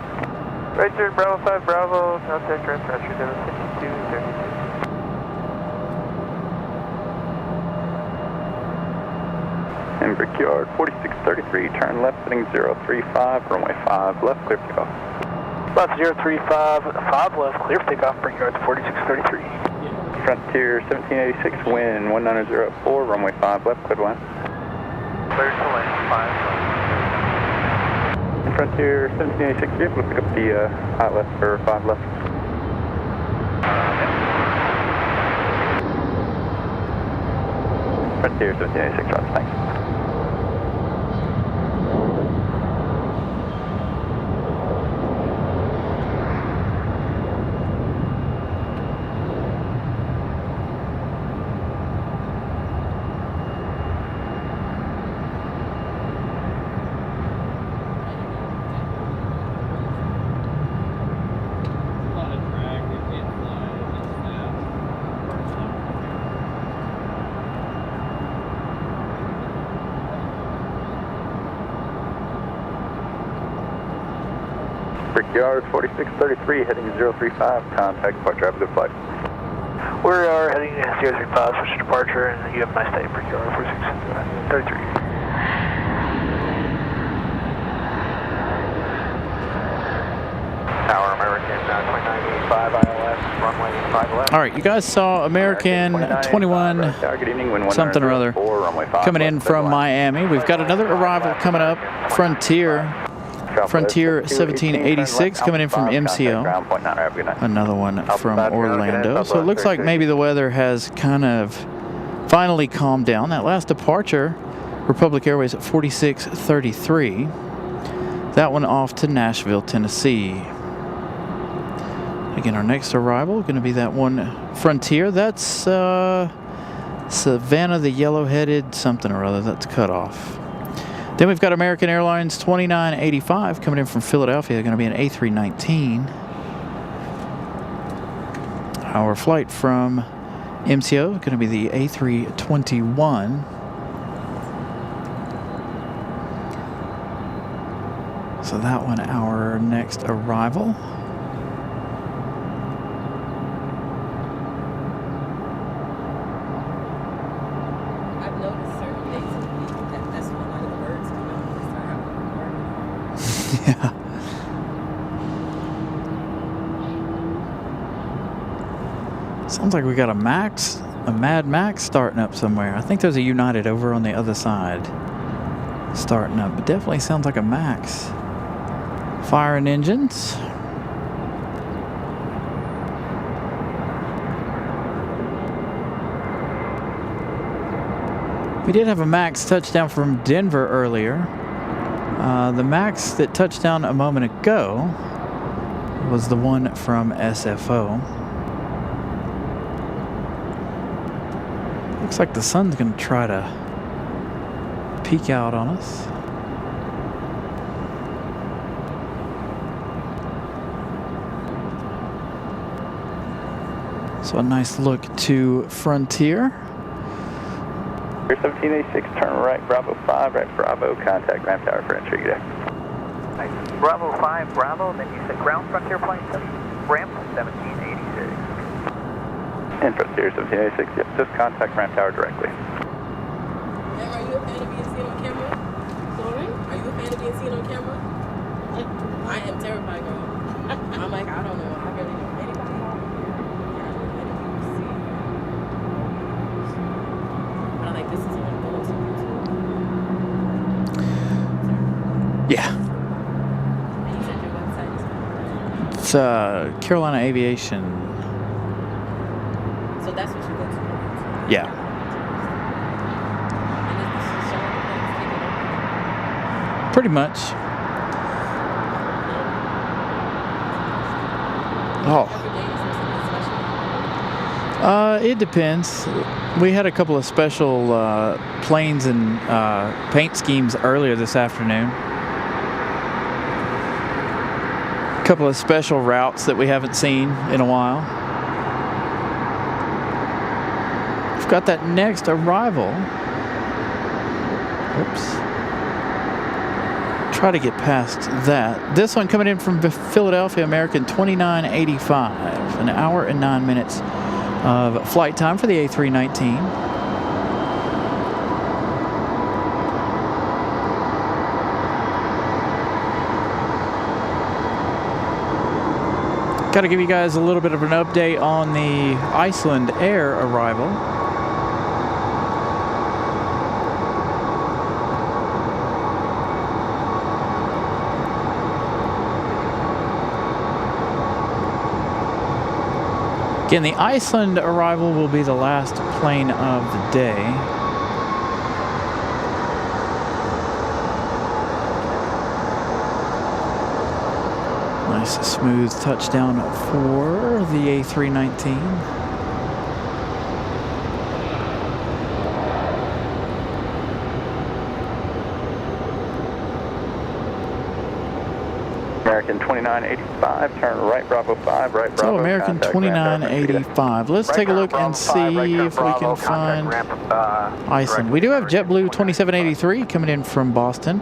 Right turn Bravo 5, Bravo, contact Ram Tower, Endeavor 5232. And Brickyard 4633, turn left, heading 035, runway 5 left, clear for takeoff. Left 035, 5 left, clear for takeoff, Brickyard 4633. Frontier 1786, wind 190 at 4, runway 5 left, clear to land. Clear to land, 5 left. And Frontier 1786, vehicle, pick up the high left for 5 left. Frontier 1786, roger, thanks. Brickyard 4633, heading 035, contact departure, have a good flight. We are heading 035, switch to departure, and you have a nice day, Brickyard 4633. Tower, American 2985 ILS, runway 5 left. All right, you guys saw American 21 something or other coming in from Miami. We've got another arrival coming up, Frontier 1786 coming in from MCO. Another one from Orlando. So it looks like maybe the weather has kind of finally calmed down. That last departure, Republic Airways at 4633. That one off to Nashville, Tennessee. Again, our next arrival going to be that one Frontier. That's Savannah, the yellow-headed something or other. That's cut off. Then we've got American Airlines 2985 coming in from Philadelphia. Going to be an A319. Our flight from MCO is going to be the A321. So that one, our next arrival. I've noticed certain days of the week that's when a lot of the birds come out and start having Yeah. Sounds like we got a Mad Max starting up somewhere. I think there's a United over on the other side starting up, but definitely sounds like a Max. Firing engines. We did have a Max touchdown from Denver earlier. The Max that touched down a moment ago was the one from SFO. Looks like the sun's going to try to peek out on us. So a nice look to Frontier. Air 1786, turn right, Bravo 5, right, Bravo, contact ramp tower for entry deck. Nice. Bravo 5, Bravo, then you said ground Frontier plane, ramp 1786. And Frontier 1786, yep, just contact ramp tower directly. Are you a fan of being seen on camera? Sorry? Are you a fan of being seen on camera? I am terrified, girl. I'm like, I don't know. I really don't. Anybody out here? But I'm like, this is what I'm going to do. Yeah. And you said your website is It's Carolina Aviation. so that's what you go to? Yeah. And is this showing the planes taking over? Pretty much. Oh. Every day is there something special? It depends. We had a couple of special planes and paint schemes earlier this afternoon. A couple of special routes that we haven't seen in a while. We've got that next arrival. Oops. Try to get past that. This one coming in from Philadelphia, American 2985. An hour and 9 minutes of flight time for the A319. Got to give you guys a little bit of an update on the Iceland Air arrival. Again, the Iceland arrival will be the last plane of the day. Nice smooth touchdown for the A319. American 2985, turn right, Bravo 5, right, Bravo. So American 2985. Let's take a look and see if we can find Iceland. We do have JetBlue 2783 coming in from Boston.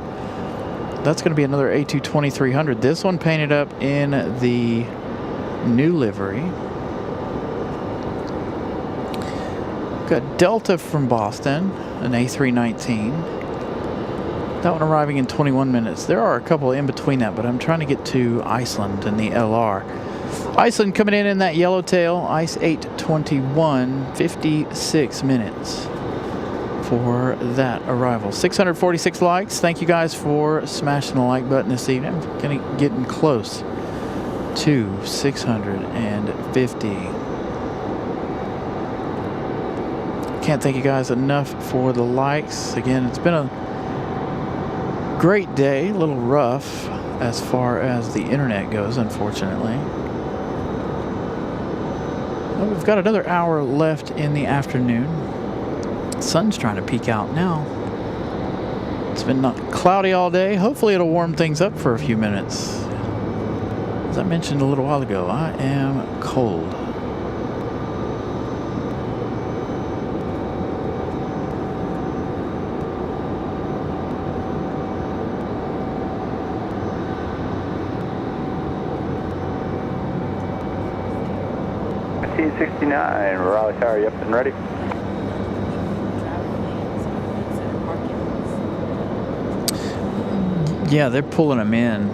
That's going to be another A220-300. This one painted up in the new livery. Got Delta from Boston, an A319. That one arriving in 21 minutes. There are a couple in between that, but I'm trying to get to Iceland and the LR. Iceland coming in that yellowtail, Ice 821, 56 minutes for that arrival. 646 likes. Thank you guys for smashing the like button this evening. I'm getting close to 650. Can't thank you guys enough for the likes. Again, it's been a great day, a little rough. as far as the internet goes, unfortunately. Well, we've got another hour left in the afternoon. Sun's trying to peek out now. It's been cloudy all day. Hopefully it'll warm things up for a few minutes. As I mentioned a little while ago, I am cold. T69, Raleigh Tower, you up and ready? Yeah, they're pulling them in.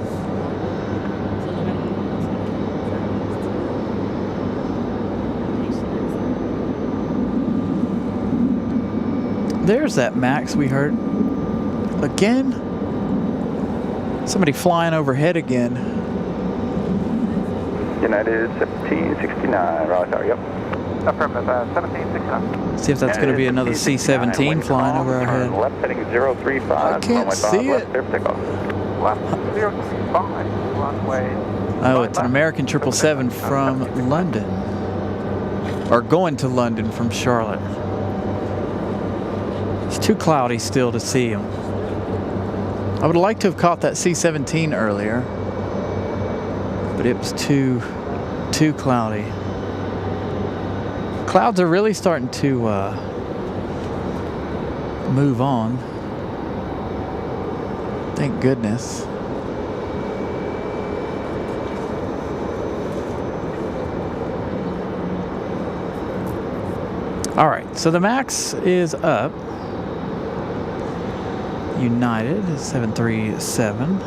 There's that Max we heard. Again? Somebody flying overhead again. United 1769, Raleigh Tower, yep. Affirmative, 1769. See if that's going to be another C-17 flying over our head. Left heading 035. I can't see it. Left, takeoff. Left 035, runway. Oh, it's an American 777 from London. Or going to London from Charlotte. It's too cloudy still to see him. I would like to have caught that C-17 earlier, but it was too cloudy. Clouds are really starting to move on. Thank goodness. All right, so the Max is up. United 737.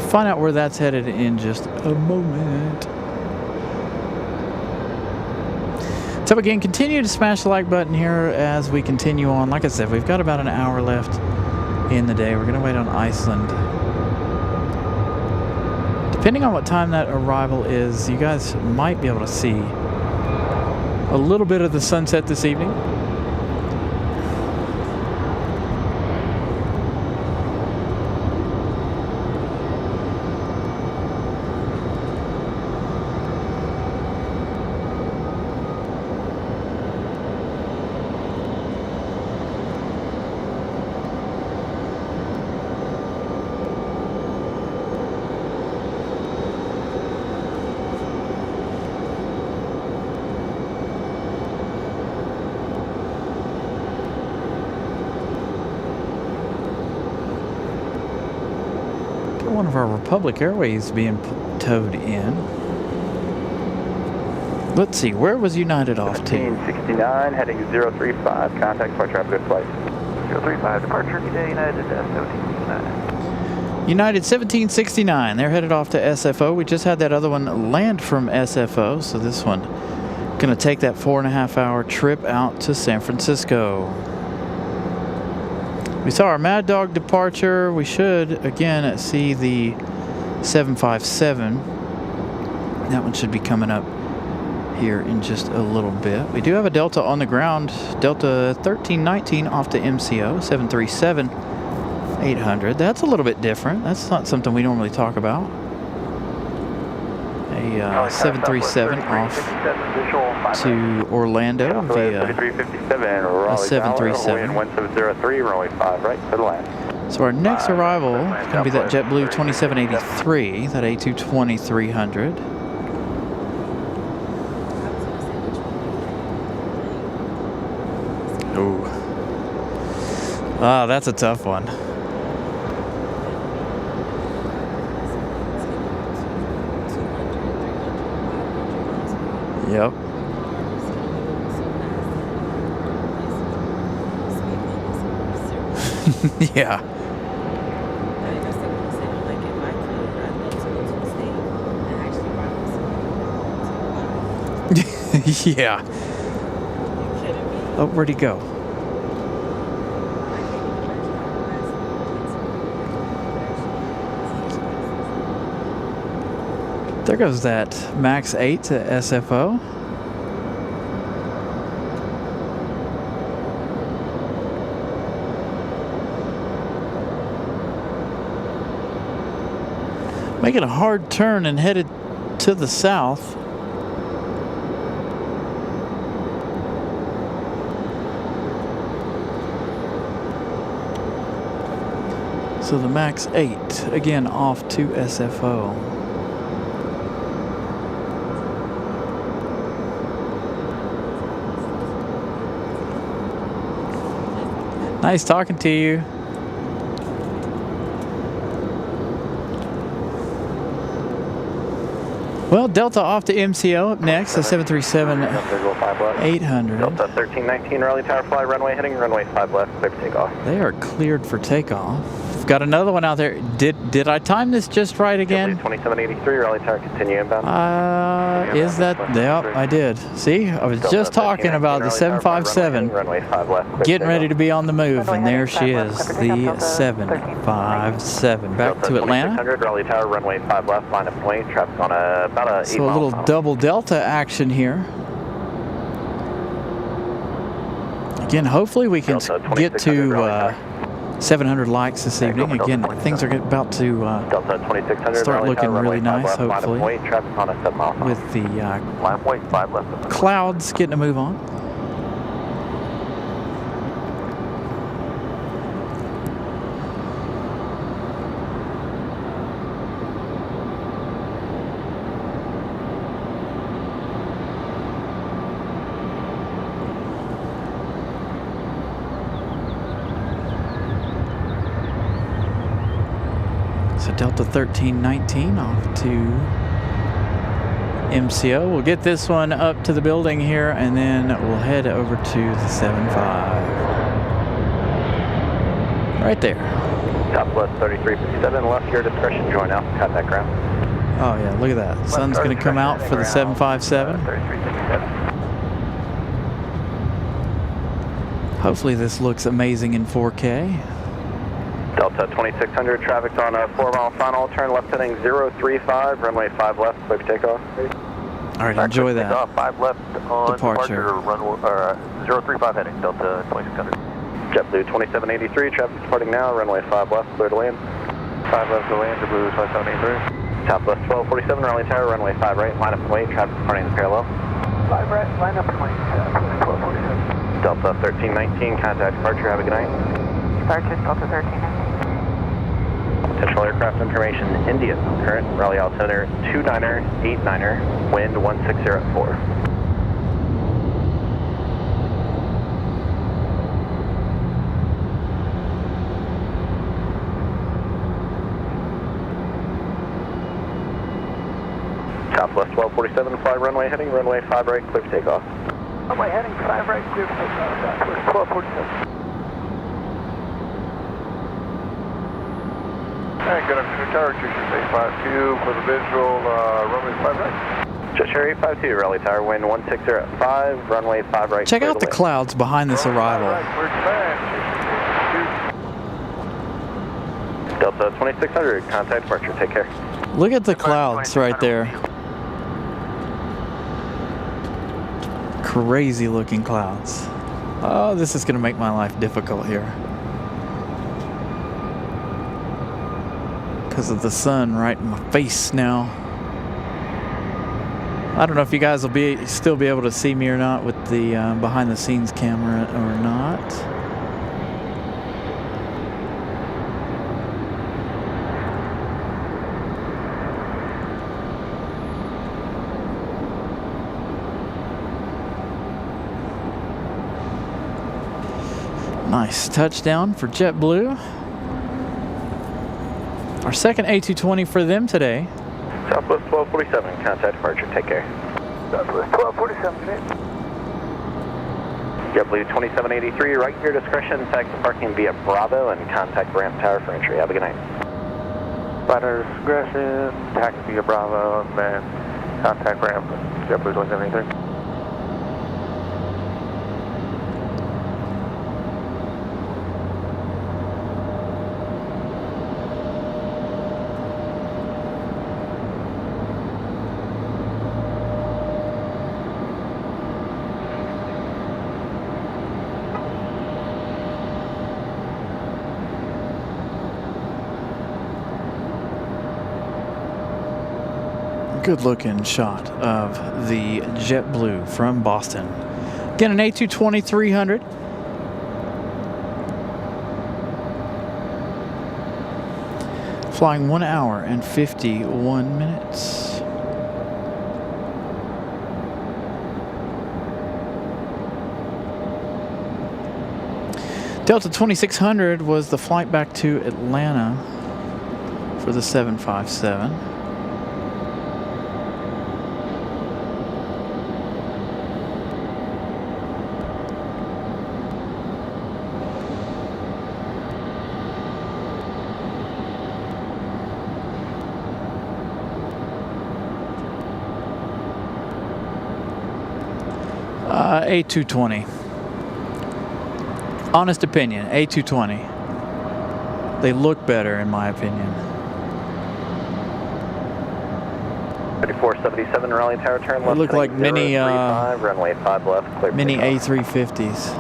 Find out where that's headed in just a moment. So again, continue to smash the like button here as we continue on. Like I said, we've got about an hour left in the day. We're going to wait on Iceland. Depending on what time that arrival is, you guys might be able to see a little bit of the sunset this evening. One of our Republic Airways being towed in. Let's see, where was United off to? 1769, heading 035, contact departure, have a good flight. 035, departure, good day, United 1769. United 1769, they're headed off to SFO. We just had that other one land from SFO, so this one gonna take that 4.5 hour trip out to San Francisco. We saw our Mad Dog departure. We should, again, see the 757. That one should be coming up here in just a little bit. We do have a Delta on the ground. Delta 1319 off to MCO, 737-800. That's a little bit different. That's not something we normally talk about. A 737 off to Orlando via a 737. 1703, runway 5 right, to the land. So our next arrival is going to be that JetBlue 2783, that A220-300. Ooh. Ah, that's a tough one. Yep. Yeah. Yeah. Oh, where'd he go? There goes that Max 8 to SFO. Making a hard turn and headed to the south. So the MAX 8, again off to SFO. Nice talking to you. Well, Delta off to MCO up next, the 737-800. Delta 1319, Raleigh Tower, fly runway heading, runway 5 left, clear for takeoff. They are cleared for takeoff. Got another one out there. Did I time this just right again? 2783, Raleigh Tower, continue inbound. Is that? Yep, I did. See, I was just talking about the 757 runway 5 left, getting ready to be on the move, and there she is, the 757. Back to Atlanta. 600, Raleigh Tower, runway 5 left, line of point, traffic on about a 8 So a little double Delta action here. Again, hopefully we can get to 700 likes this evening. Again, things are about to start looking really nice, hopefully, with the clouds getting a move on. Delta 1319 off to MCO. We'll get this one up to the building here, and then we'll head over to the 75. Right there. Southwest 3357, left your discretion, join out, contact ground. Oh yeah, look at that. Sun's going to come out for the 757. Hopefully this looks amazing in 4K. Delta 2600, traffic's on a 4-mile final, turn left heading 035, runway 5 left, clear for takeoff. All right, enjoy that. 5 left on departure, runway, 035 heading, Delta 2600. JetBlue 2783, traffic departing now, runway 5 left, clear to land. 5 left to land, JetBlue 2783. Southwest 1247, Raleigh Tower, runway 5 right, line up and wait, traffic departing the parallel. 5 right, line up and wait, 1247. Delta 1319, contact departure, have a good night. Departure, Delta 1319. Potential aircraft information, India, current Raleigh altimeter 2989er, wind 160 at 4. Southwest 1247, fly runway heading, runway 5 right, clear for takeoff. Runway heading 5 right, clear for takeoff, Southwest 1247. Alright, good afternoon, Tower, Cherry 852 for the visual, runway 5 right. Cherry 852, Raleigh Tower, wind 160 at 5, runway 5 right. Check out the clouds behind this arrival. Delta 2600, contact departure, take care. Look at the clouds right there. Crazy looking clouds. Oh, this is going to make my life difficult here. Because of the sun right in my face now. I don't know if you guys will still be able to see me or not with the behind the scenes camera or not. Nice touchdown for JetBlue. Our second A220 for them today. Southwest 1247, contact departure, take care. Southwest 1247, JetBlue 2783, right your discretion, taxi parking via Bravo and contact ramp tower for entry. Have a good night. Right your discretion, taxi via Bravo, and then contact ramp, JetBlue 2783. Good looking shot of the JetBlue from Boston. Again, an A220 300. Flying 1 hour and 51 minutes. Delta 2600 was the flight back to Atlanta for the 757. A220. Honest opinion, A220. They look better in my opinion. 3477 Raleigh Tower, turn left. They look like mini runway 5 left, clear mini takeoff. A350s.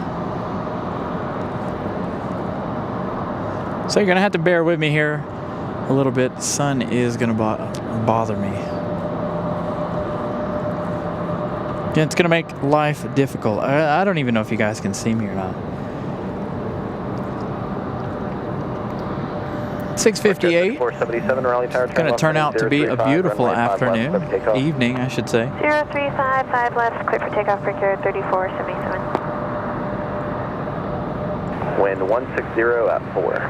So you're gonna have to bear with me here a little bit. The sun is gonna bother me. Yeah, it's gonna make life difficult. I don't even know if you guys can see me or not. 6:58. 477 Raleigh Tower, It's going to turn out to be a beautiful afternoon, evening, I should say. 0355 left, clear for takeoff, breaker 3477. Wind 160 at 4.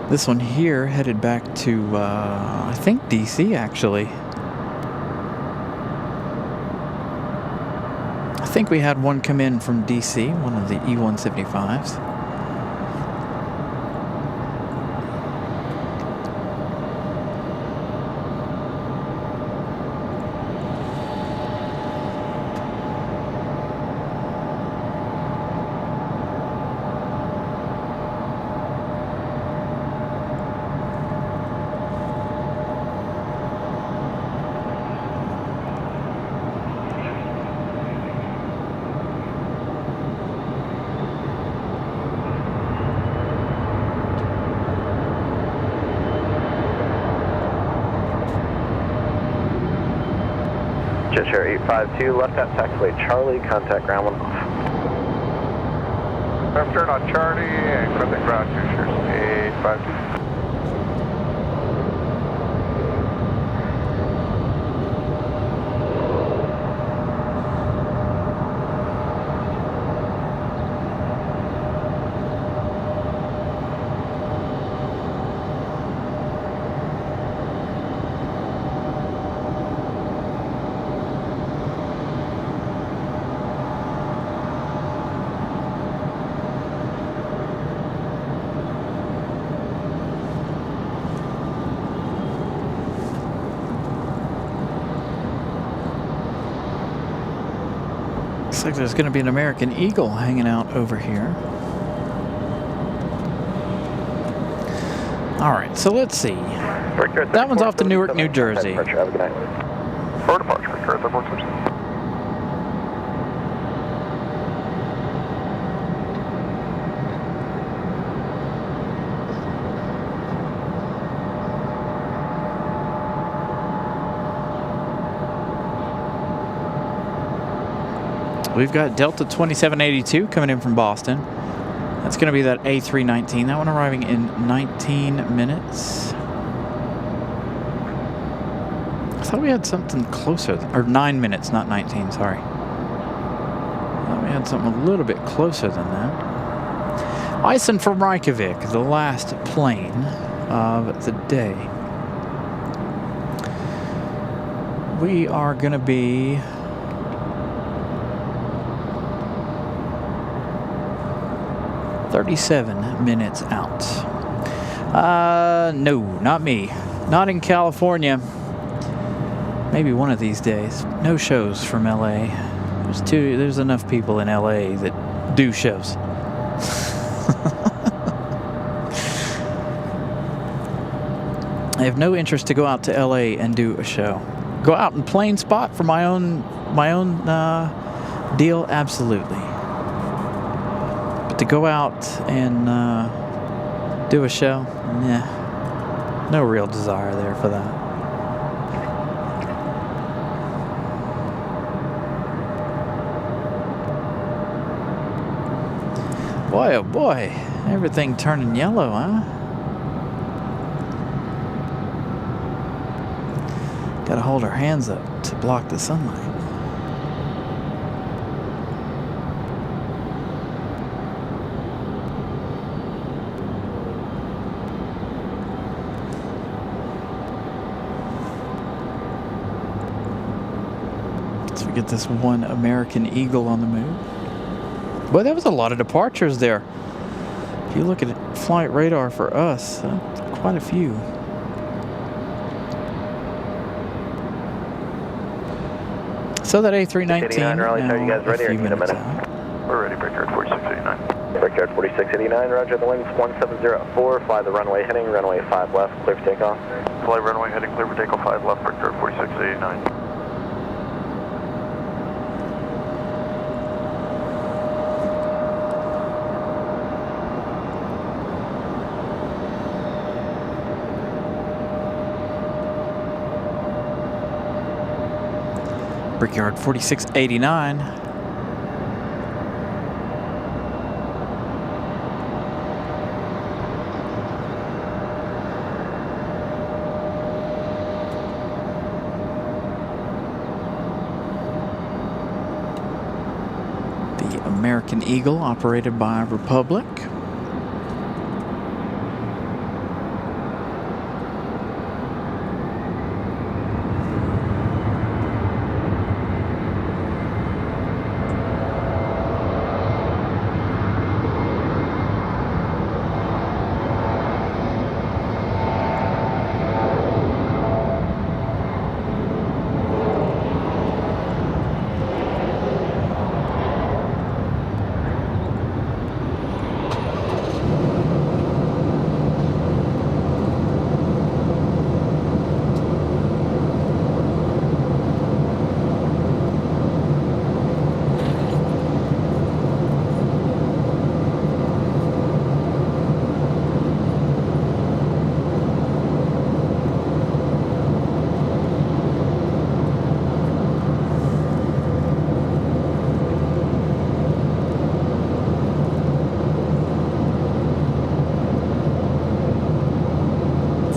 This one here headed back to, I think DC actually. I think we had one come in from DC, one of the E175s. Jetshare 852, left at taxiway Charlie, contact ground 1 off. Left turn on Charlie and contact ground Jetshare 852. Looks like there's going to be an American Eagle hanging out over here. All right, so let's see. That one's off to Newark, New Jersey. Have a good night. For departure, Victor 3477. We've got Delta 2782 coming in from Boston. That's going to be that A319. That one arriving in 19 minutes. I thought we had something closer, or 9 minutes, not 19, sorry. I thought we had something a little bit closer than that. Ison from Reykjavik, the last plane of the day. We are going to be 37 minutes out. No, not me. Not in California. Maybe one of these days. No shows from LA. There's enough people in LA that do shows. I have no interest to go out to LA and do a show. Go out and plain spot for my own deal, absolutely. But to go out and do a show, nah, no real desire there for that. Boy, oh boy, everything turning yellow, huh? Gotta hold our hands up to block the sunlight. So we get this one American Eagle on the move. Boy, that was a lot of departures there. If you look at flight radar for us, quite a few. So that A319 Raleigh, are you guys ready or need a minute? We're ready, Brickyard 4689. Brickyard 4689, roger, the wind's 1704, fly the runway heading, runway 5 left, clear for takeoff. Fly runway heading, clear for takeoff 5 left, Brickyard 4689. Brickyard 4689. The American Eagle, operated by Republic.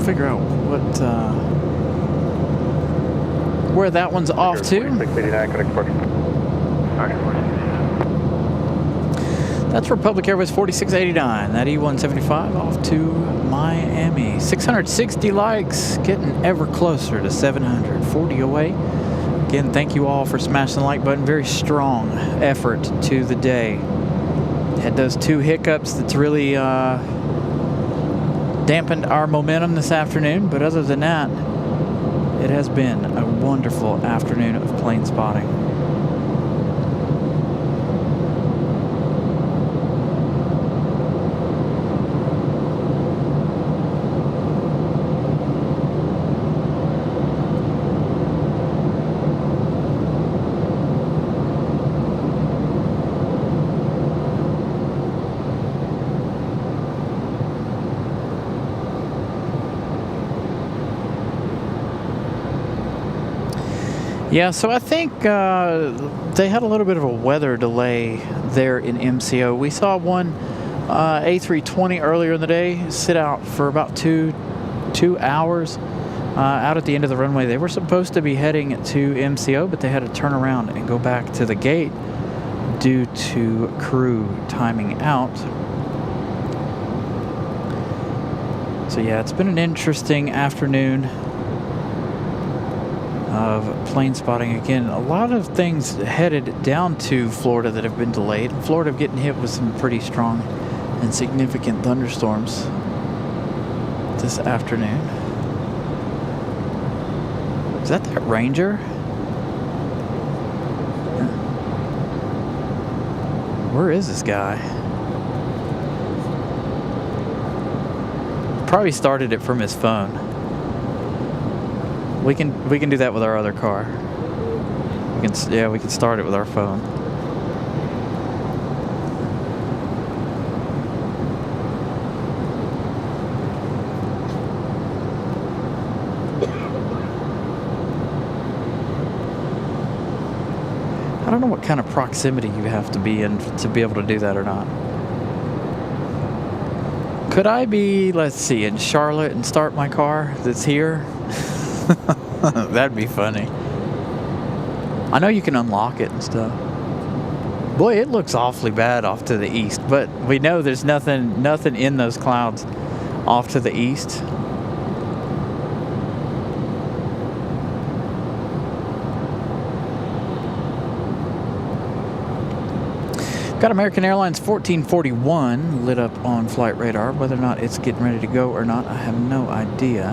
Figure out what where that one's off to. That's Republic Airways 4689. That E175 off to Miami. 660 likes, getting ever closer to 740 away. Again, thank you all for smashing the like button. Very strong effort to the day. Had those two hiccups that's really dampened our momentum this afternoon, but other than that, it has been a wonderful afternoon of plane spotting. Yeah, so I think they had a little bit of a weather delay there in MCO. We saw one A320 earlier in the day sit out for about two hours out at the end of the runway. They were supposed to be heading to MCO, but they had to turn around and go back to the gate due to crew timing out. So yeah, it's been an interesting afternoon of plane spotting. Again, a lot of things headed down to Florida that have been delayed. Florida getting hit with some pretty strong and significant thunderstorms this afternoon. Is that Ranger? Where is this guy? Probably started it from his phone. We can do that with our other car. We can start it with our phone. don't know what kind of proximity you have to be in to be able to do that or not. Could I be, let's see, in Charlotte and start my car that's here? That'd be funny. I know you can unlock it and stuff. Boy, it looks awfully bad off to the east, but we know there's nothing in those clouds off to the east. Got American Airlines 1441 lit up on flight radar. Whether or not it's getting ready to go or not, I have no idea.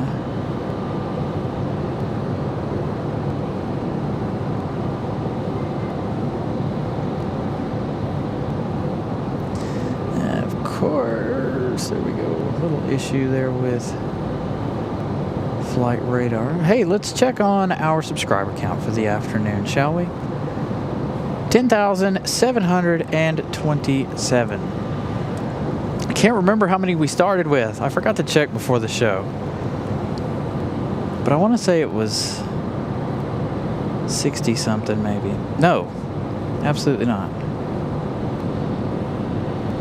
Of course, there we go. A little issue there with flight radar. Hey, let's check on our subscriber count for the afternoon, shall we? 10,727. I can't remember how many we started with. I forgot to check before the show. But I want to say it was 60 something maybe. No, absolutely not.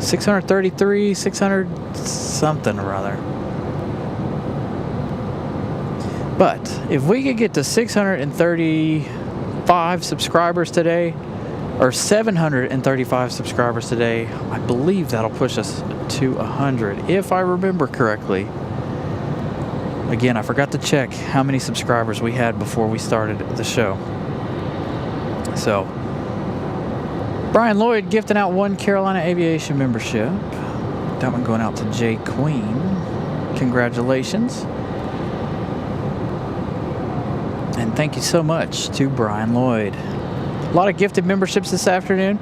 633, 600 something or other. But if we could get to 635 subscribers today, or 735 subscribers today, I believe that'll push us to 100, if I remember correctly. Again, I forgot to check how many subscribers we had before we started the show. So, Brian Lloyd gifting out 1 Carolina Aviation membership. That one going out to Jay Queen. Congratulations. And thank you so much to Brian Lloyd. A lot of gifted memberships this afternoon.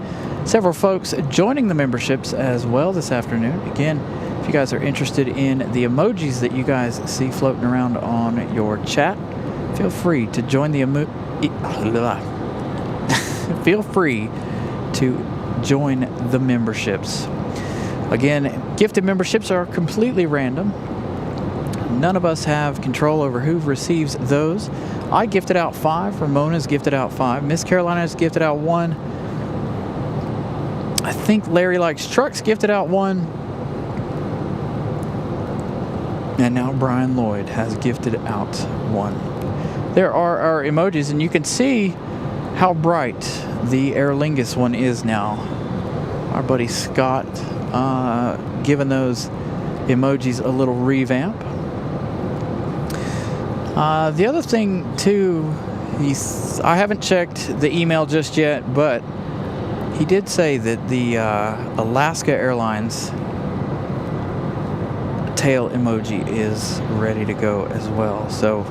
Several folks joining the memberships as well this afternoon. Again, if you guys are interested in the emojis that you guys see floating around on your chat, feel free to join the feel free to join the memberships. Again, gifted memberships are completely random. None of us have control over who receives those. I gifted out 5. Ramona's gifted out 5. Miss Carolina's gifted out 1. I think Larry Likes Trucks gifted out 1. And now Brian Lloyd has gifted out 1. There are our emojis, and you can see how bright the Aer Lingus one is now. Our buddy Scott giving those emojis a little revamp. The other thing too, I haven't checked the email just yet, but he did say that the Alaska Airlines tail emoji is ready to go as well. So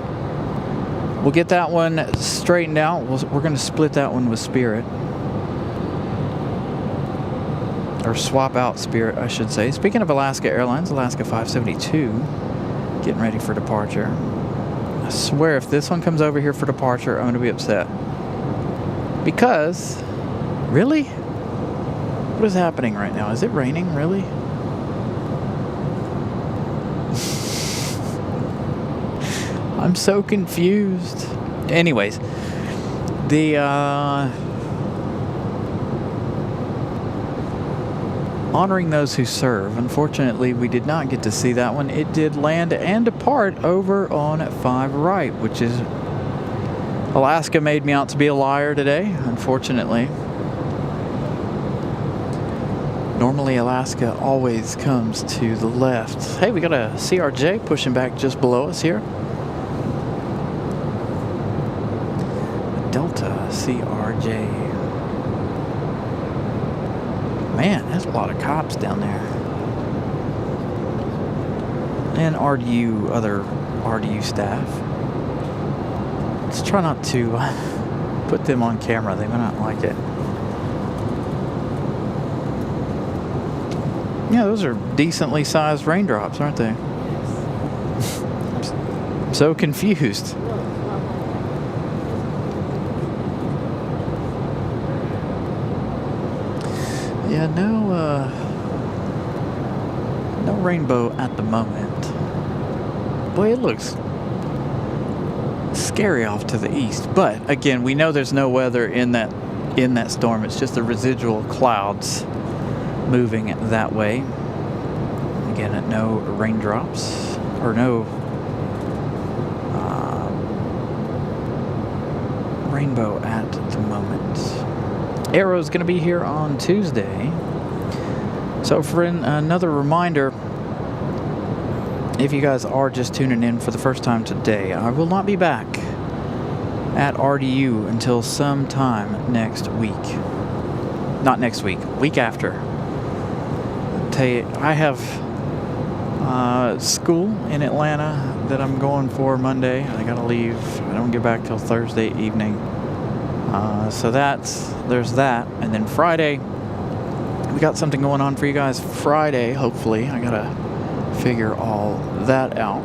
we'll get that one straightened out. We're going to split that one with Spirit. Or swap out Spirit, I should say. Speaking of Alaska Airlines, Alaska 572 getting ready for departure. I swear if this one comes over here for departure, I'm going to be upset. Because, really? What is happening right now? Is it raining, really? I'm so confused. Anyways, the honoring those who serve. Unfortunately, we did not get to see that one. It did land and depart over on 5 right, which is... Alaska made me out to be a liar today, unfortunately. Normally, Alaska always comes to the left. Hey, we got a CRJ pushing back just below us here. Delta CRJ. Man, there's a lot of cops down there. And RDU, other RDU staff. Let's try not to put them on camera. They may not like it. Yeah, those are decently sized raindrops, aren't they? I'm so confused. Yeah, no rainbow at the moment. Boy, it looks scary off to the east. But again, we know there's no weather in that in that storm. It's just the residual clouds moving that way. Again, no raindrops or no rainbow at the moment. Aero's going to be here on Tuesday. So for another reminder, if you guys are just tuning in for the first time today, I will not be back at RDU until sometime next week. Not next week, week after. I'll tell you, I have school in Atlanta that I'm going for Monday. I gotta leave. I don't get back till Thursday evening. So there's that. And then Friday, we got something going on for you guys Friday, hopefully. I gotta figure all that out.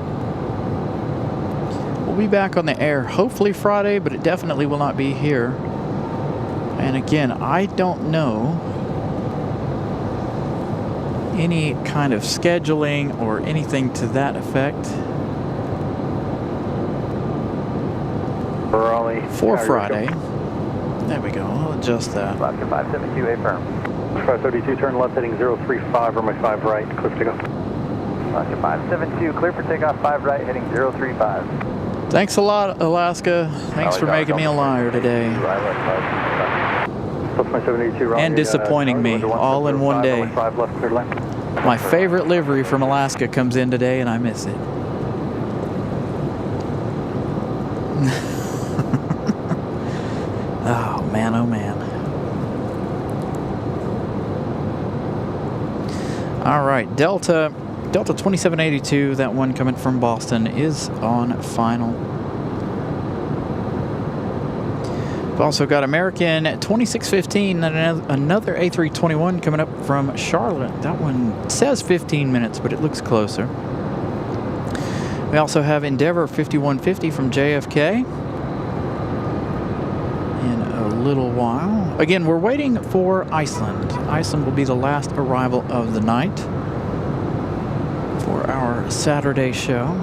We'll be back on the air hopefully Friday, but it definitely will not be here. And again, I don't know any kind of scheduling or anything to that effect Raleigh for Friday. There we go. I'll adjust that. Alaska 572, affirm. 532, turn left heading 035, runway 5 right, clear for takeoff. Alaska 572, clear for takeoff, 5 right, heading 035. Thanks a lot, Alaska. Thanks for making me a liar today. And disappointing me all in one day. My favorite livery from Alaska comes in today and I miss it. Oh man, oh man. All right, Delta 2782, that one coming from Boston, is on final. We've also got American 2615 and another A321 coming up from Charlotte. That one says 15 minutes, but it looks closer. We also have Endeavor 5150 from JFK in a little while. Again, we're waiting for Iceland. Iceland will be the last arrival of the night for our Saturday show.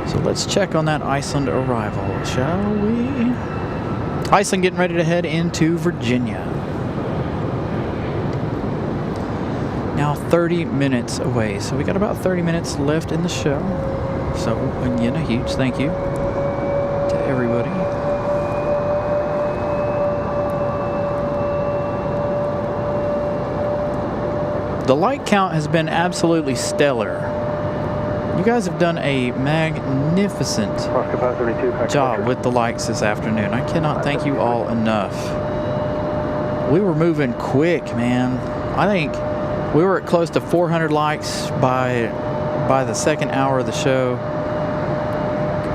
So let's check on that Iceland arrival, shall we? Iceland getting ready to head into Virginia. Now 30 minutes away. So we got about 30 minutes left in the show. So again, a huge thank you to everybody. The light count has been absolutely stellar. You guys have done a magnificent job with the lights this afternoon. I cannot thank you all enough. We were moving quick, man. I think we were at close to 400 likes by the second hour of the show.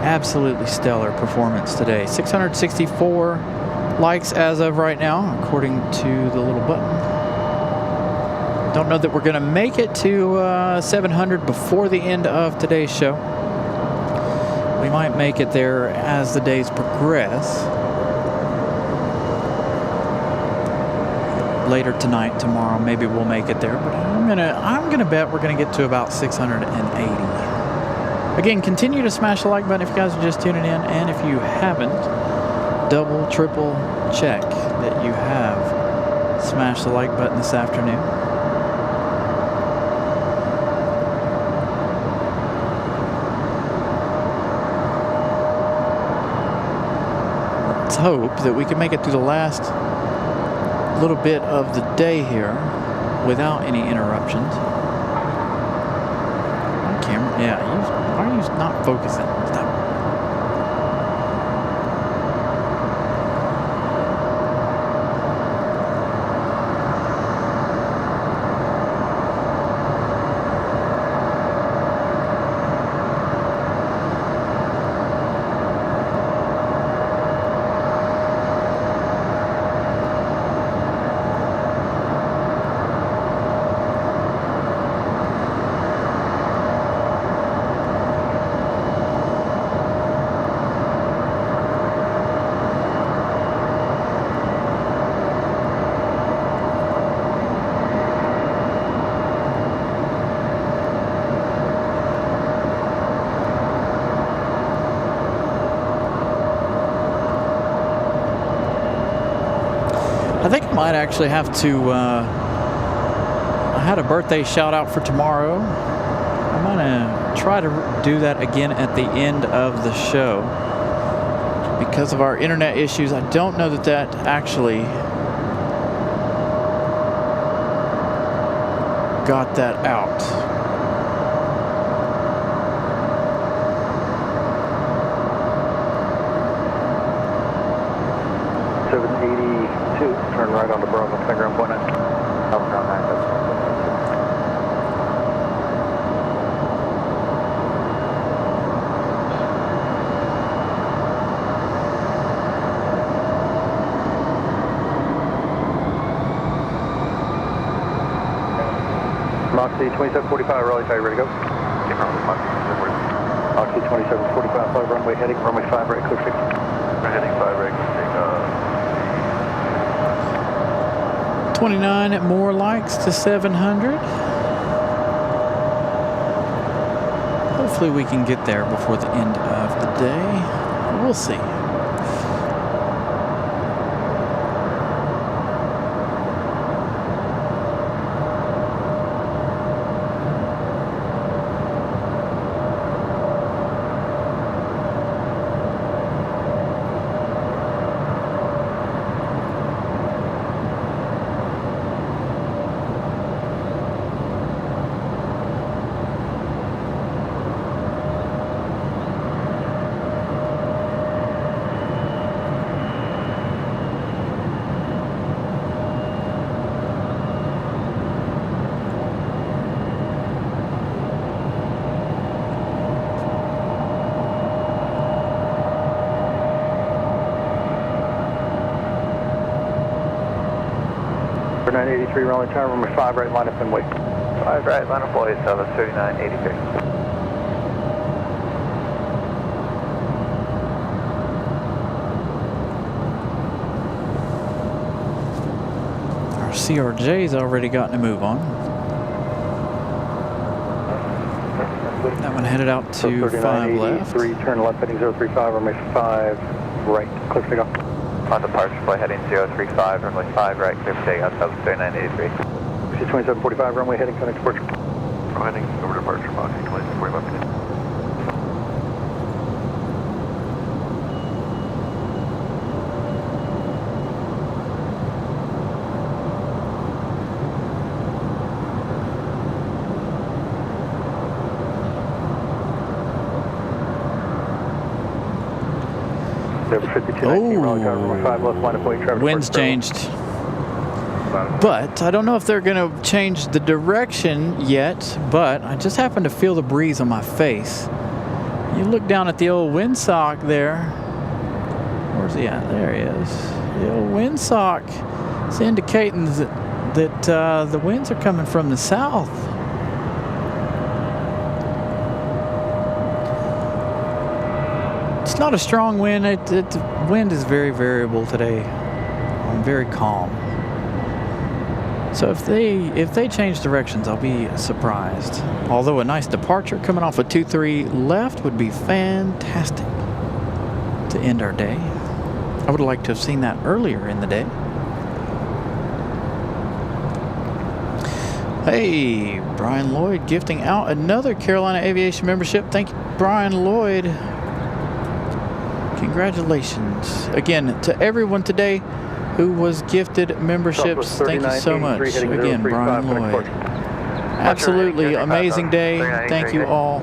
Absolutely stellar performance today. 664 likes as of right now, according to the little button. Don't know that we're going to make it to 700 before the end of today's show. We might make it there as the days progress. Later tonight, tomorrow, maybe we'll make it there. But I'm gonna bet we're gonna get to about 680. Again, continue to smash the like button if you guys are just tuning in, and if you haven't, double, triple check that you have smashed the like button this afternoon. Let's hope that we can make it through the last little bit of the day here without any interruptions. On camera, yeah. Why are you not focusing? Stop. think I might actually have to, I had a birthday shout out for tomorrow. I'm gonna try to do that again at the end of the show. Because of our internet issues, I don't know that that actually got that out. Turn right onto Bravo, ground point 9. Ground 9. Moxie 2745, Raleigh, are you ready to go? Moxie 2745, runway heading, runway 5 right, clear 6. We're heading 5 right, clear 29 at more likes to 700. Hopefully we can get there before the end of the day. We'll see. For 983 Raleigh Tower, runway 5 right, line up and wait. 5 right, line up, boys, 3983. Our CRJ's already gotten a move on. That one headed out to 5 left. 3, turn left heading 035, runway 5 right, clear for takeoff. On departure, flight heading 035, runway 5 right, clear for takeoff, 3983. 2745, runway heading, connect departure. We're heading over departure, Moxie 2745. Wind's changed. But I don't know if they're going to change the direction yet, but I just happen to feel the breeze on my face. You look down at the old windsock there. Where's he at? There he is. The old windsock is indicating that the winds are coming from the south. It's not a strong wind. The wind is very variable today. I'm very calm. So if they change directions, I'll be surprised. Although a nice departure coming off of 23 left would be fantastic to end our day. I would like to have seen that earlier in the day. Hey, Brian Lloyd gifting out another Carolina Aviation membership. Thank you, Brian Lloyd. Congratulations again to everyone today who was gifted memberships. Thank you so much. Again, Brian Lloyd. Absolutely amazing day. Thank you all.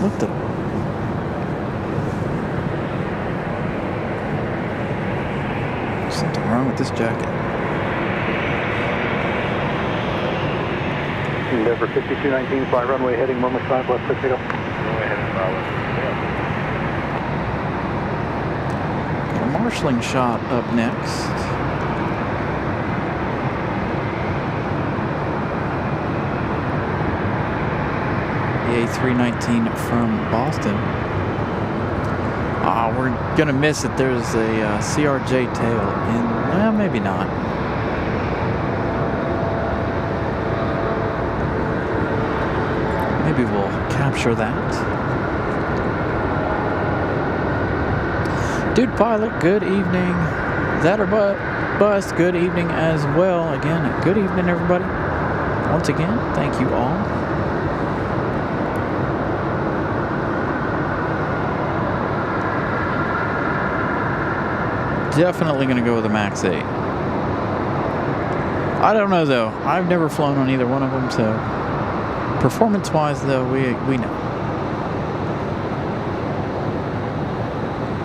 What the? Something wrong with this jacket. Endeavor 5219, fly runway heading runway 5 left, clear takeoff. Runway heading 5 left. A marshalling shot up next. The A319 from Boston. We're gonna miss it. There's a CRJ tail in. Well, maybe not. Maybe we'll capture that. Dude Pilot, good evening. That or Bust, good evening as well. Again, good evening, everybody. Once again, thank you all. Definitely going to go with the Max 8. I don't know, though. I've never flown on either one of them, so performance-wise, though, we know.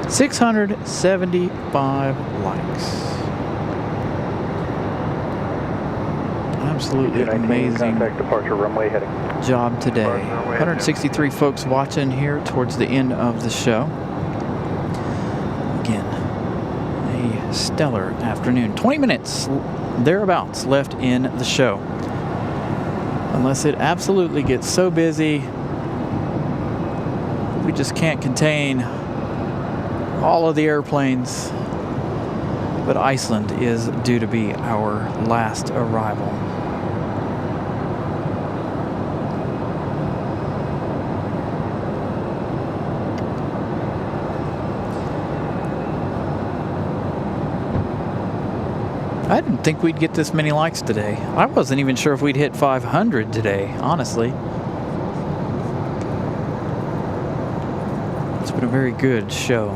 675 likes. Absolutely amazing departure runway heading. job today. 163 folks watching here towards the end of the show. Again, a stellar afternoon. 20 minutes thereabouts left in the show. Unless it absolutely gets so busy we just can't contain all of the airplanes. But Iceland is due to be our last arrival. I didn't think we'd get this many likes today. I wasn't even sure if we'd hit 500 today, honestly. It's been a very good show,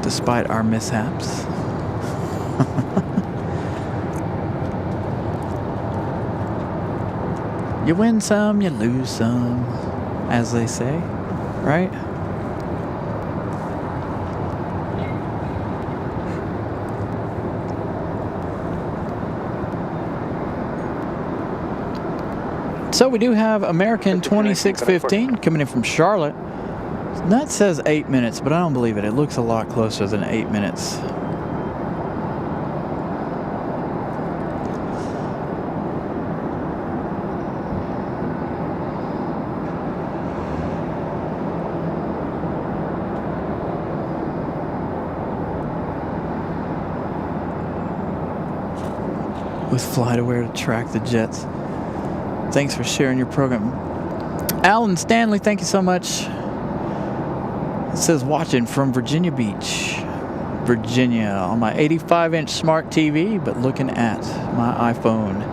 despite our mishaps. You win some, you lose some, as they say, right? So we do have American 2615 coming in from Charlotte. That says 8 minutes, but I don't believe it. It looks a lot closer than 8 minutes. With FlightAware to track the jets. Thanks for sharing your program. Alan Stanley, thank you so much. It says watching from Virginia Beach, Virginia, on my 85-inch smart TV, but looking at my iPhone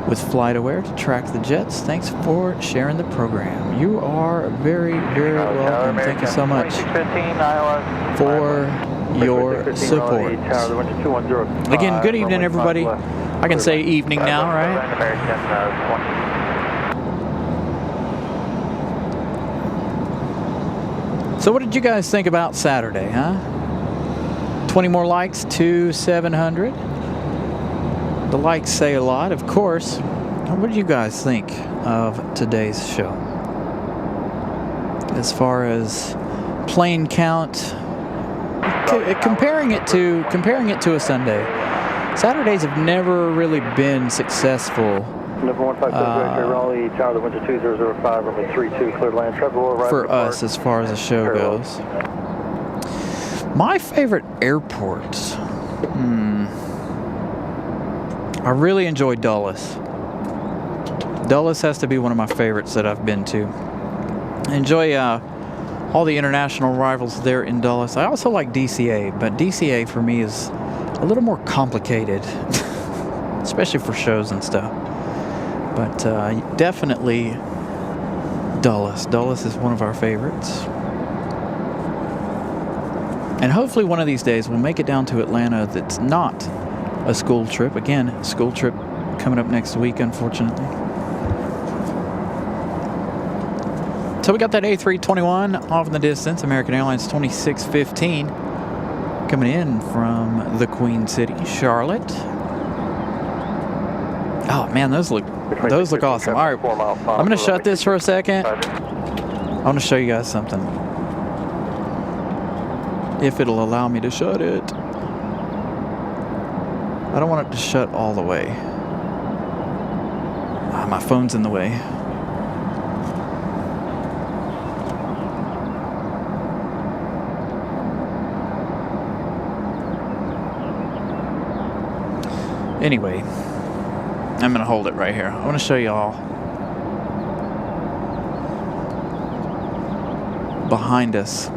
with FlightAware to track the jets. Thanks for sharing the program. You are very, very welcome. Thank you so much for your support. Again, good evening, everybody. I can say evening now, right? So what did you guys think about Saturday, huh? 20 more likes to 700. The likes say a lot, of course. What did you guys think of today's show? As far as plane count, comparing it to a Sunday. Saturdays have never really been successful. Number 157 Raleigh, Tower the winter 2005, runway 32, cleared land, travel right for us as far as the show goes. My favorite airports. I really enjoyed Dulles. Dulles has to be one of my favorites that I've been to. I enjoy all the international arrivals there in Dulles. I also like DCA, but DCA for me is a little more complicated, especially for shows and stuff. But definitely Dulles. Dulles is one of our favorites. And hopefully one of these days we'll make it down to Atlanta that's not a school trip. Again, a school trip coming up next week, unfortunately. So we got that A321 off in the distance. American Airlines 2615 coming in from the Queen City, Charlotte. Oh man, those look awesome. All right, I'm going to shut this for a second. I want to show you guys something. If it'll allow me to shut it. I don't want it to shut all the way. My phone's in the way. Anyway, I'm going to hold it right here. I want to show you all behind us.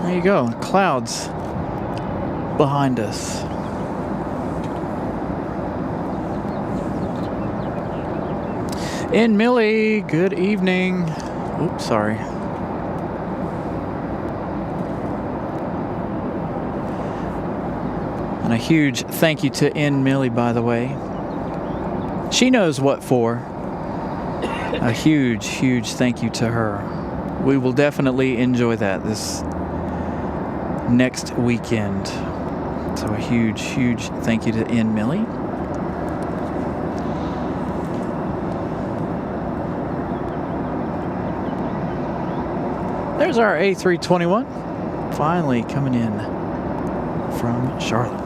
There you go, clouds behind us. In Millie, good evening. Oops, sorry. And a huge thank you to In Millie, by the way. She knows what for. A huge, huge thank you to her. We will definitely enjoy that this next weekend. So a huge, huge thank you to In Millie. There's our A321 finally coming in from Charlotte.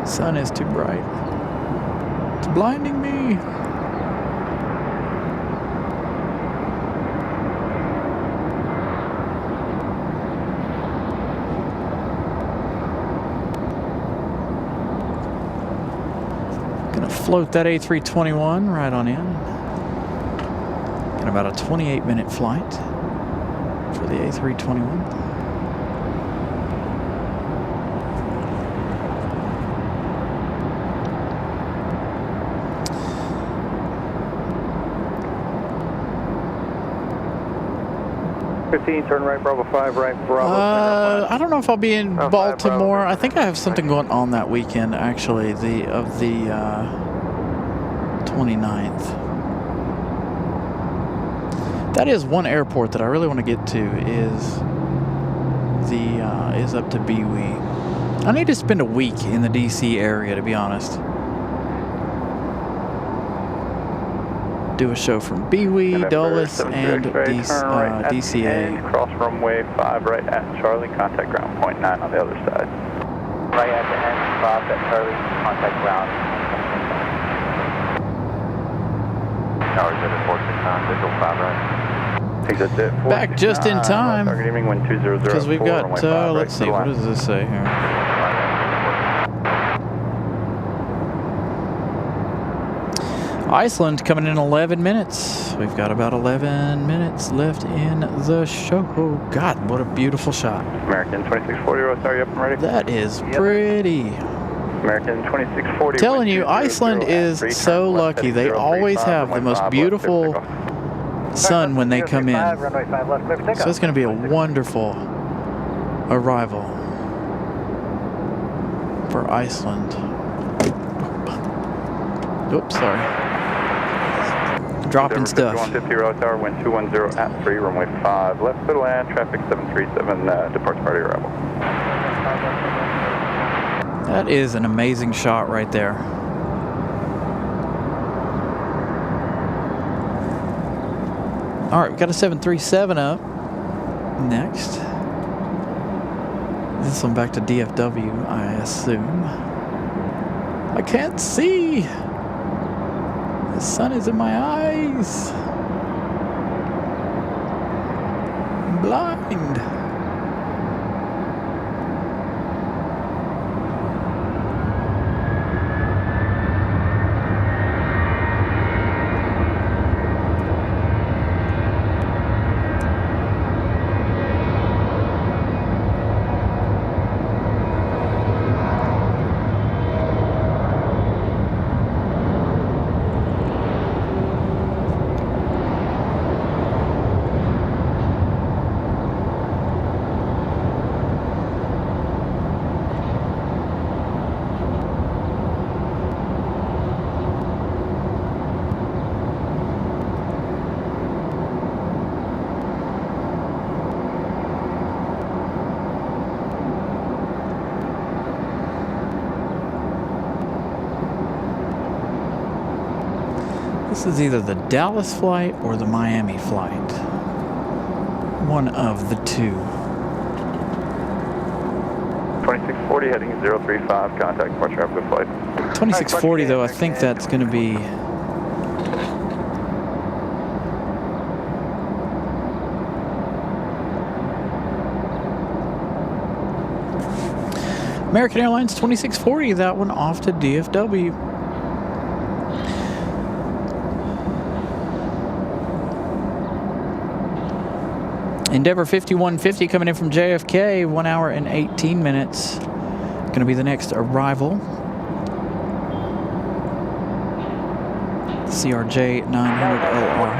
Sun is too bright. It's blinding me. Gonna float that A321 right on in. Got about a 28-minute flight for the A321. Turn right, Bravo 5, right, Bravo. I don't know if I'll be in Baltimore. I think I have something going on that weekend, actually, the 29th. That is one airport that I really want to get to is up to Bewee. I need to spend a week in the DC area, to be honest. Do a show from Bewee, Dulles, and DCA. Cross runway 5 right at Charlie, contact ground, 0.9 on the other side. Right at the end, cross at Charlie, contact ground. Towers at 469, visual 5 right. I think that's it. Back just in time. Target aiming wind 2004. Because we've got, runway 5 let's see, what does this say here? Iceland coming in 11 minutes. We've got about 11 minutes left in the show. God, what a beautiful shot. American 2640, are you up and ready? That is pretty. American 2640. Telling you, Iceland is so lucky. They always have the most beautiful sun when they come in. So it's going to be a wonderful arrival for Iceland. Oops, sorry. Dropping stuff. 150 Raleigh Tower, wind 210 at 3, runway 5, left clear to land, traffic 737, departs party arrival. That is an amazing shot right there. All right, we got a 737 up next. This one back to DFW, I assume. I can't see. The sun is in my eyes. I'm blind. This is either the Dallas flight or the Miami flight. One of the two. 2640 heading 035, contact departure after flight. 2640 though, I think that's going to be... American Airlines 2640, that one off to DFW. Endeavor 5150 coming in from JFK, 1 hour and 18 minutes. Going to be the next arrival. CRJ 900LR.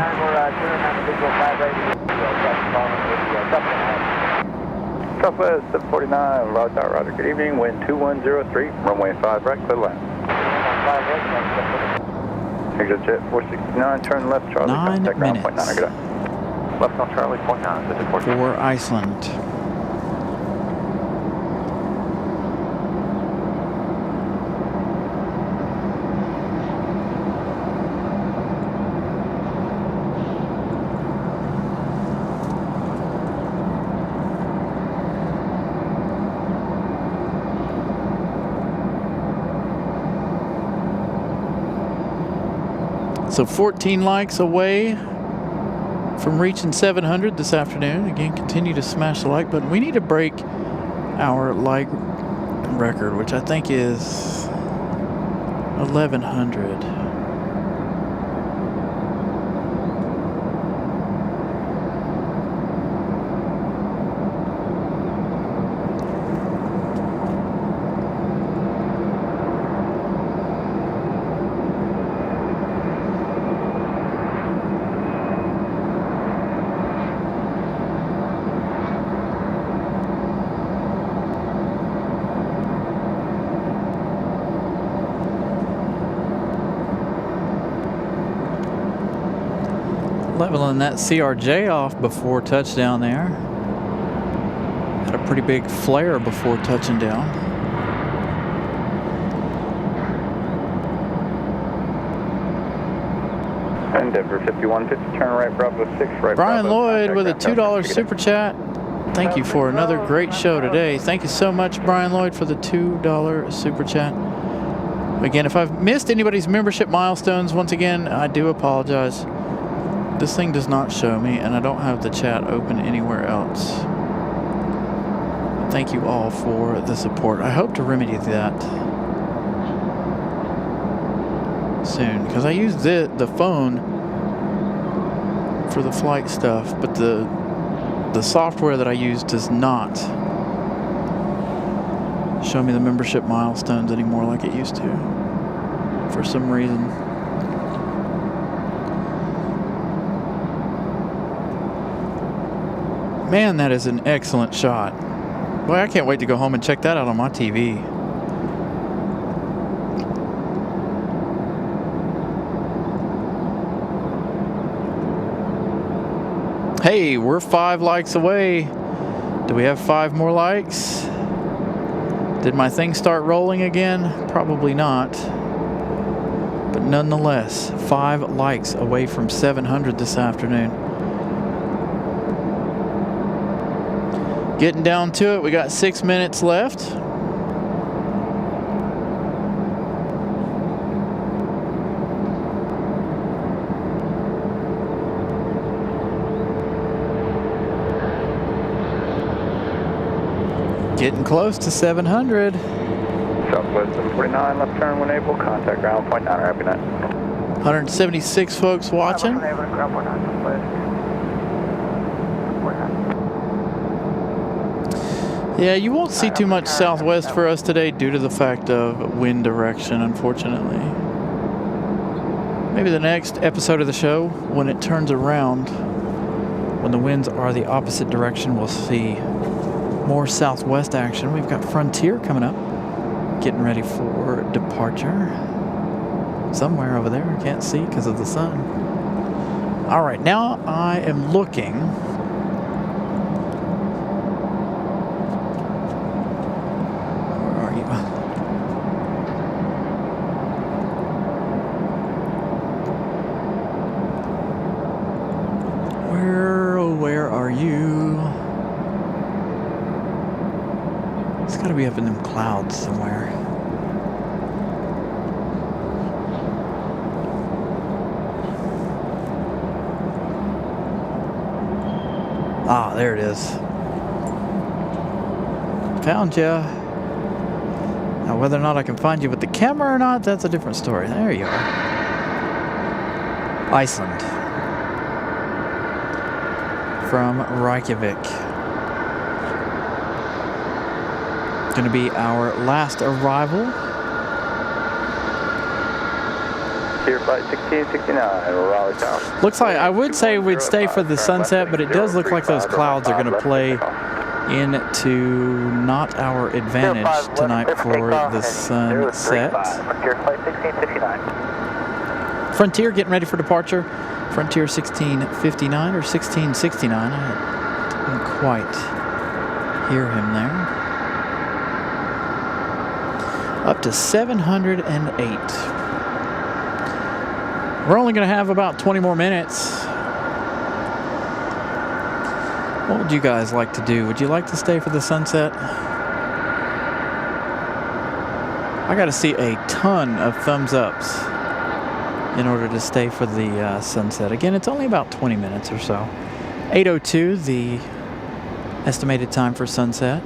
Southwest 749, Roger, good evening, wind 2103, runway 5 right, clear land. Exit jet 469, turn left, Charlie, 9 contact ground minutes. point 9, good day. Left on Charlie, point 9, visit port. For Iceland. So 14 likes away from reaching 700 this afternoon. Again, continue to smash the like button. We need to break our like record, which I think is 1,100. Leveling that CRJ off before touchdown there. Had a pretty big flare before touching down. Endeavor 5150, turn right, Bravo 6, right. Brian Bravo, Lloyd with a contact $2 super chat. Thank you for another great show today. Thank you so much, Brian Lloyd, for the $2 super chat. Again, if I've missed anybody's membership milestones, once again, I do apologize. This thing does not show me, and I don't have the chat open anywhere else. Thank you all for the support. I hope to remedy that soon, because I use the phone for the flight stuff, but the software that I use does not show me the membership milestones anymore like it used to, for some reason. Man, that is an excellent shot. Boy, I can't wait to go home and check that out on my TV. Hey, we're 5 likes away. Do we have 5 more likes? Did my thing start rolling again? Probably not. But nonetheless, 5 likes away from 700 this afternoon. Getting down to it, we got 6 minutes left. Getting close to 700. Southwest 749, left turn when able, contact ground point 9, happy night. 176 folks watching. Ground point 9, Southwest. Yeah, you won't see too much southwest for us today due to the fact of wind direction, unfortunately. Maybe the next episode of the show, when it turns around, when the winds are the opposite direction, we'll see more southwest action. We've got Frontier coming up, getting ready for departure. Somewhere over there, can't see because of the sun. All right, now I am looking. It's got to be up in them clouds somewhere. Ah, there it is. Found ya. Now, whether or not I can find you with the camera or not, that's a different story. There you are. Iceland. From Reykjavik. Going to be our last arrival. Here, flight 1669, Raleigh Tower. Looks like, I would say we'd stay for the sunset, but it does look like those clouds are going to play into not our advantage tonight for the sunset. Frontier flight 1669. Frontier getting ready for departure. Frontier 1659 or 1669. I didn't quite hear him there. Up to 708. We're only going to have about 20 more minutes. What would you guys like to do? Would you like to stay for the sunset? I got to see a ton of thumbs ups in order to stay for the sunset. Again, it's only about 20 minutes or so. 8:02, the estimated time for sunset.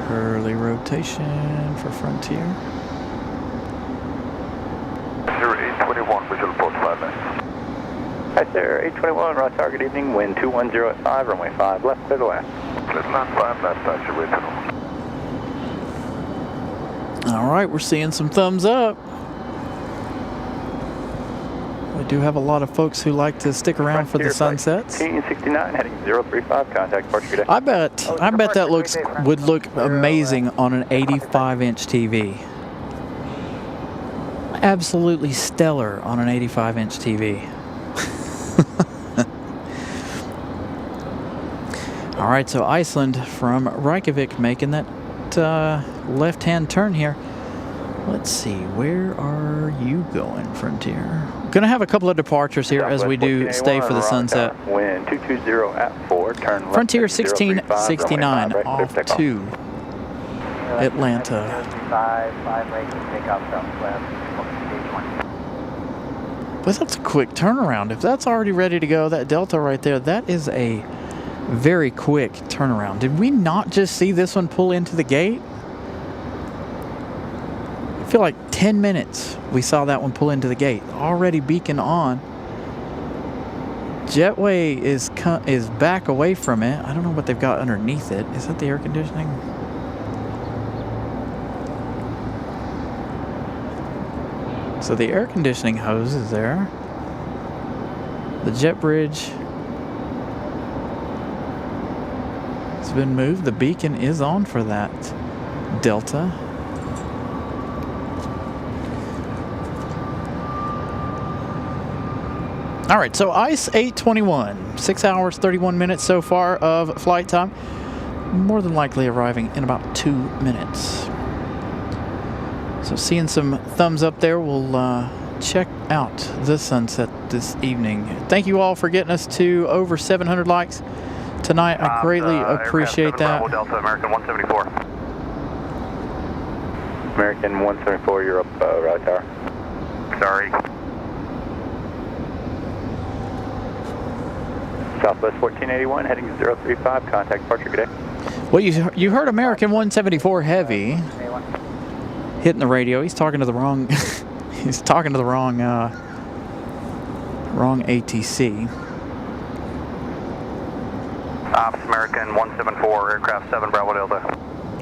Early rotation for Frontier. Air A220, visual port 5 minutes. Hi there, A220, raw target evening, wind 210 at 5, runway 5, left, clear the left. Clear land 5 left, taxi way to All right, we're seeing some thumbs up. We do have a lot of folks who like to stick around for the sunsets. 1669, heading 035, contact departure good day. I bet that would look amazing on an 85-inch TV. Absolutely stellar on an 85-inch TV. All right, so Iceland from Reykjavik making that left-hand turn here. Let's see, where are you going, Frontier? Gonna have a couple of departures here as we do stay for the sunset. Wind 220 at 4, turn left. Frontier 1669 off to Atlanta. 5 right, take off southwest. But that's a quick turnaround. If that's already ready to go, that Delta right there, that is a very quick turnaround. Did we not just see this one pull into the gate? I feel like 10 minutes we saw that one pull into the gate. Already beacon on. Jetway is back away from it. I don't know what they've got underneath it. Is that the air conditioning? So the air conditioning hose is there. The jet bridge has been moved. The beacon is on for that Delta. All right, so ICE 821, 6 hours, 31 minutes so far of flight time. More than likely arriving in about 2 minutes. So seeing some thumbs up there, we'll check out the sunset this evening. Thank you all for getting us to over 700 likes tonight. I greatly appreciate that. Bravo Delta, American 174. American 174, you're up, Raleigh Tower. Sorry. Southwest 1481, heading 035, contact departure, good day. Well, you heard American 174 heavy hitting the radio. He's talking to the wrong he's talking to the wrong ATC. Ops American 174, aircraft 7 Bravo Delta.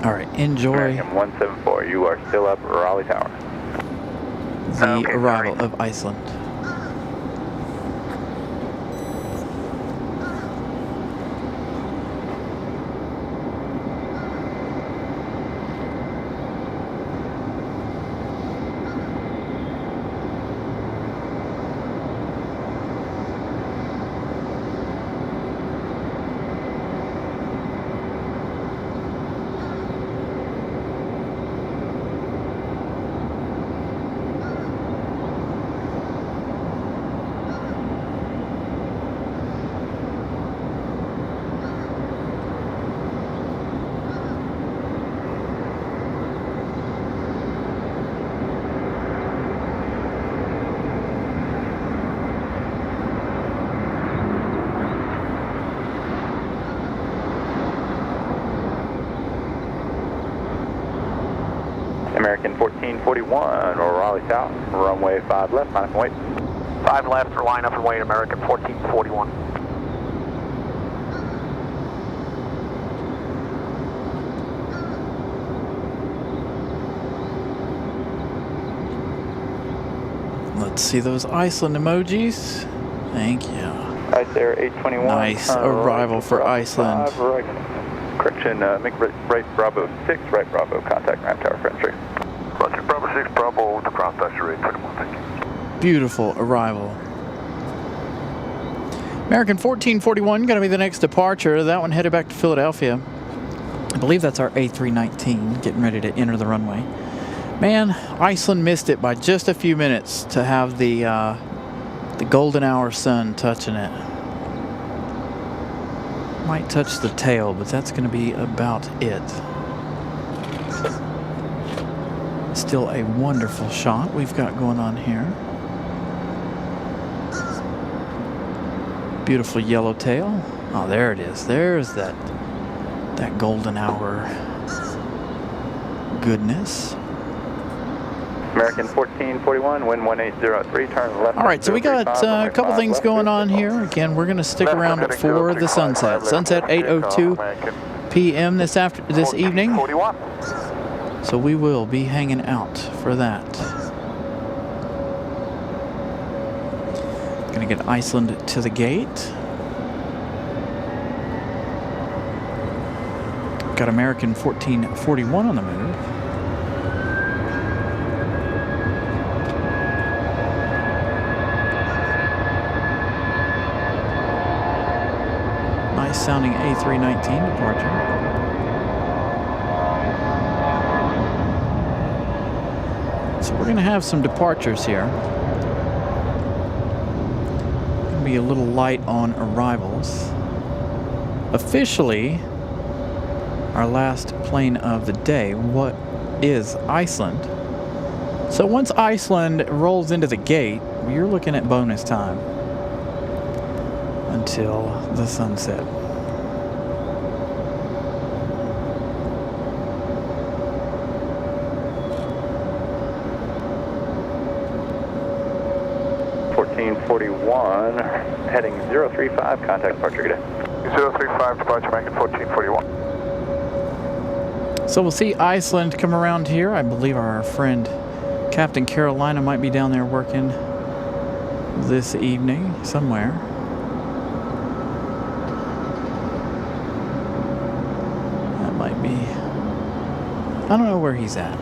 All right, enjoy American 174, you are still up, Raleigh Tower. the arrival of Iceland. American 1441, Raleigh South, runway 5 left, line up and wait. 5 left for line up and wait, American 1441. Let's see those Iceland emojis. Thank you. Ice Air A220. Nice arrival for Iceland. Correction, make right Bravo 6, right Bravo, contact ramp tower for entry. Roger, Bravo 6, Bravo, to cross Ice Air A221, thank you. Beautiful arrival. American 1441 going to be the next departure. That one headed back to Philadelphia. I believe that's our A319 getting ready to enter the runway. Man, Iceland missed it by just a few minutes to have the golden hour sun touching it. Might touch the tail, but that's going to be about it. Still a wonderful shot we've got going on here. Beautiful yellow tail. Oh, there it is. There's that golden hour goodness. American 1441, wind 1803, turn left. All right, so we got a couple things going on here. Again, we're going to stick around for the sunset. Sunset 8:02 p.m. this evening. So we will be hanging out for that. Going to get Iceland to the gate. Got American 1441 on the move. Nice sounding A319 departure. So we're going to have some departures here. Going to be a little light on arrivals. Officially, our last plane of the day, what is Iceland? So once Iceland rolls into the gate, you're looking at bonus time until the sunset. Heading 035, contact departure, good day. 035, departure, American 1441. So we'll see Iceland come around here. I believe our friend Captain Carolina might be down there working this evening somewhere. That might be, I don't know where he's at.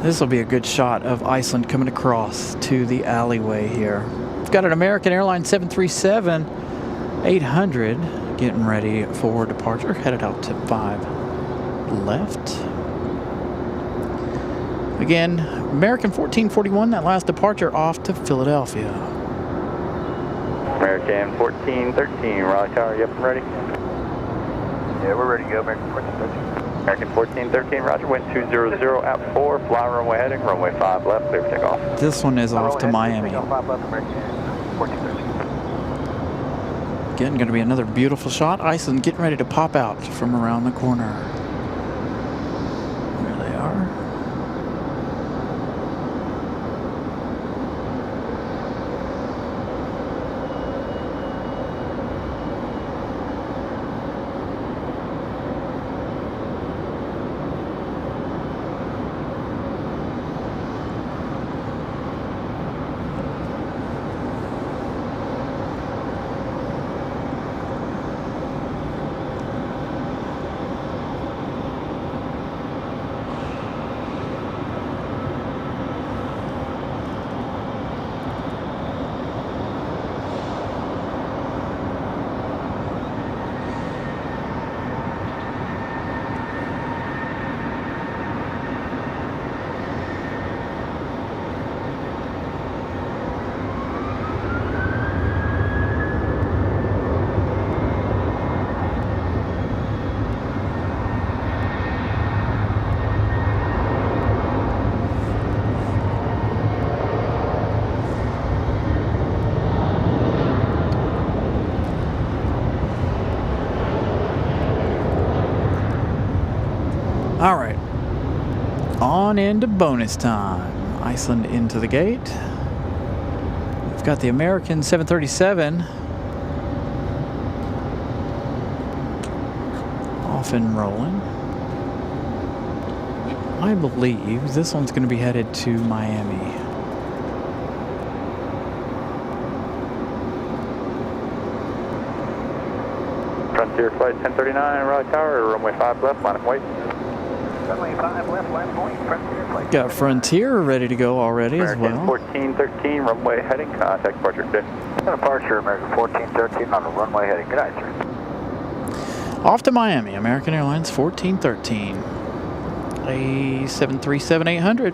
This will be a good shot of Iceland coming across to the alleyway here. We've got an American Airlines 737-800 getting ready for departure, headed out to 5 left. Again, American 1441, that last departure off to Philadelphia. American 1413, Raleigh Tower, you up and ready? Yeah, we're ready to go, American 1413. American 1413, roger, wind 200 at 4, fly runway heading, runway 5 left, clear for takeoff. This one is off to Miami. 5 left, American 1413. Again, going to be another beautiful shot. Iceland getting ready to pop out from around the corner. There they are. on into bonus time. Iceland into the gate. We've got the American 737 off and rolling. I believe this one's going to be headed to Miami. Frontier Flight 1039, Raleigh Tower, runway 5 left, line of weight. Runway 5 left, line of weight, Frontier Flight. Got Frontier ready to go already American as well. 1413, runway heading, contact departure. Good. Departure, American 1413 on the runway heading. Good night, sir. Off to Miami, American Airlines 1413. A 737-800.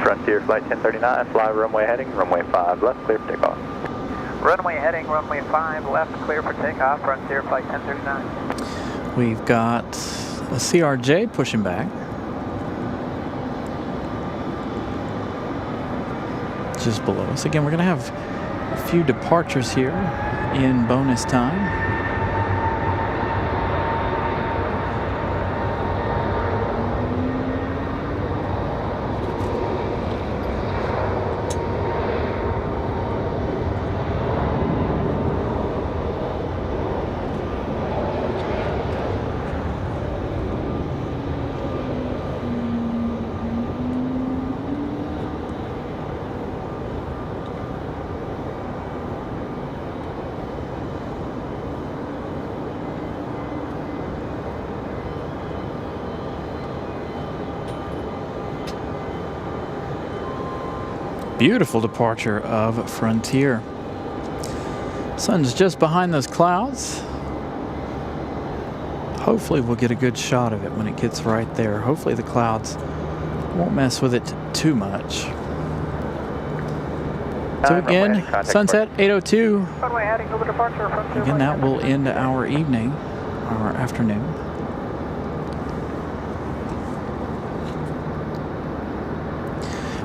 Frontier Flight 1039, fly runway heading, runway 5 left, clear for takeoff. Runway heading, runway 5 left, clear for takeoff, Frontier Flight 1039. We've got a CRJ pushing back. Just below us. Again, we're going to have a few departures here in bonus time. Beautiful departure of Frontier. Sun's just behind those clouds. Hopefully we'll get a good shot of it when it gets right there. Hopefully the clouds won't mess with it too much. So again, sunset 8:02. Runway heading over departure, Frontier. Again, that will end our evening, our afternoon.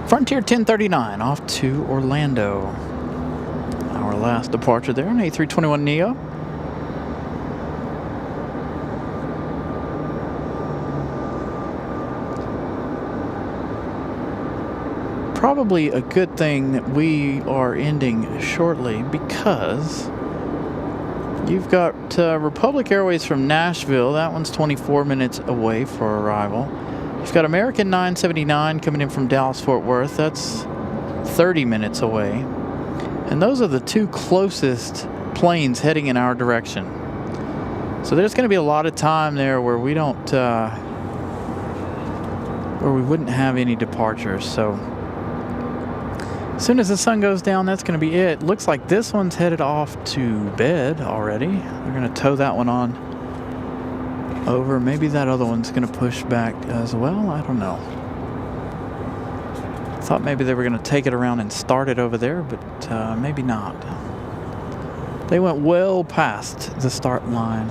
Frontier 1039 off to Orlando. Our last departure there, an A321neo. Probably a good thing that we are ending shortly, because you've got Republic Airways from Nashville. That one's 24 minutes away for arrival. You've got American 979 coming in from Dallas-Fort Worth. That's 30 minutes away. And those are the two closest planes heading in our direction. So there's going to be a lot of time there where we don't, where we wouldn't have any departures. So as soon as the sun goes down, that's going to be it. Looks like this one's headed off to bed already. They're going to tow that one on over. Maybe that other one's going to push back as well. I don't know. Thought maybe they were going to take it around and start it over there, but maybe not. They went well past the start line.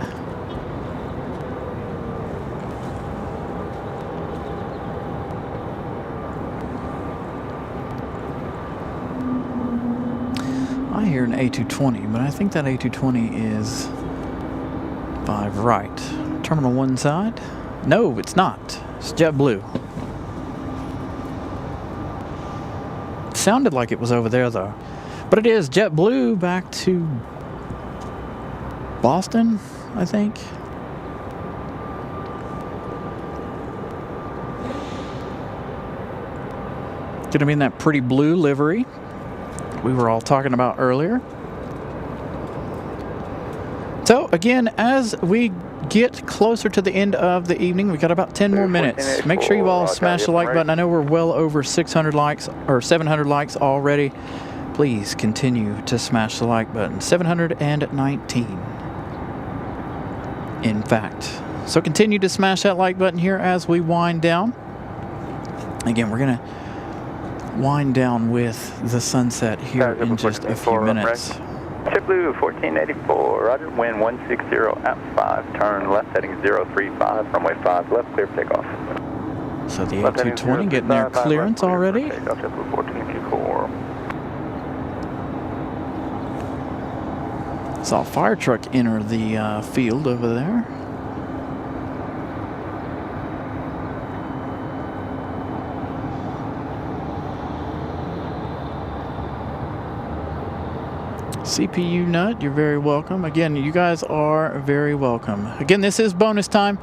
I hear an A220, but I think that A220 is 5 right. Terminal 1 side. No, it's not. It's JetBlue. It sounded like it was over there, though. But it is JetBlue back to Boston, I think. Gonna be in that pretty blue livery we were all talking about earlier. So again, as we get closer to the end of the evening. We got about 10 more minutes. Make sure you all smash the like button. I know we're well over 600 likes or 700 likes already. Please continue to smash the like button. 719. In fact. So continue to smash that like button here as we wind down. Again, we're going to wind down with the sunset here in just a few minutes. JetBlue 1484, roger, wind 160 at 5, turn left heading 035, runway 5 left, clear for takeoff. So the A220 getting their clearance already. JetBlue 1484. Saw a fire truck enter the field over there. CPU Nut, you're very welcome. Again, you guys are very welcome. Again, this is bonus time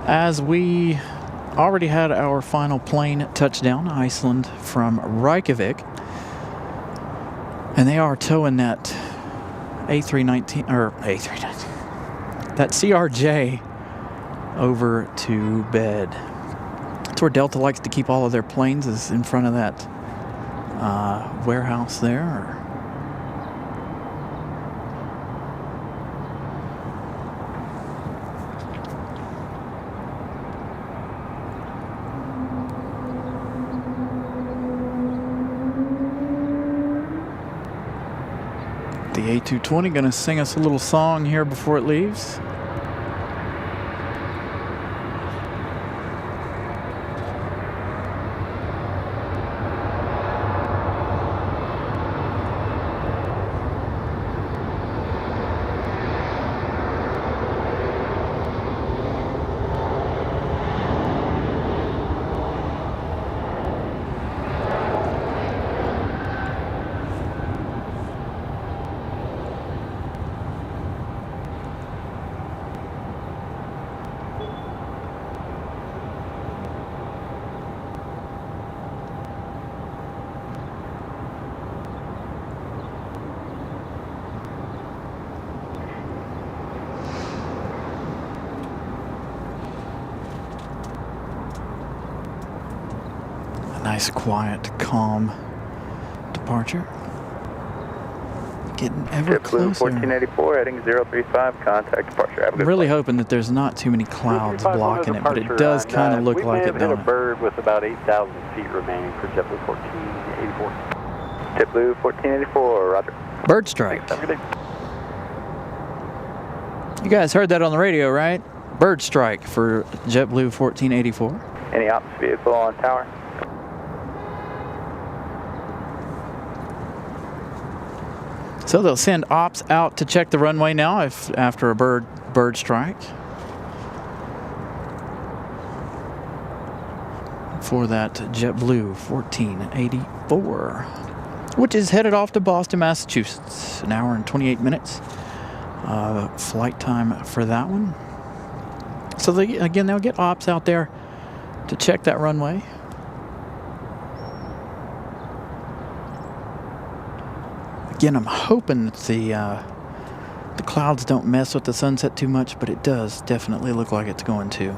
as we already had our final plane touchdown, Iceland from Reykjavik. And they are towing that A319, or A319, that CRJ over to bed. That's where Delta likes to keep all of their planes, is in front of that warehouse there. The A220 going to sing us a little song here before it leaves. Nice, quiet, calm departure. Getting ever closer. 1484, heading 035, contact departure. I'm really hoping that there's not too many clouds blocking it, but it does kind of look like it, don't it? We may have hit a bird with about 8,000 feet remaining for JetBlue 1484. JetBlue 1484, roger. Bird strike. You guys heard that on the radio, right? Bird strike for JetBlue 1484. Any ops vehicle on tower? So they'll send ops out to check the runway now after a bird strike. For that JetBlue 1484, which is headed off to Boston, Massachusetts. An hour and 28 minutes flight time for that one. So again, they'll get ops out there to check that runway. Again, I'm hoping that the clouds don't mess with the sunset too much, but it does definitely look like it's going to.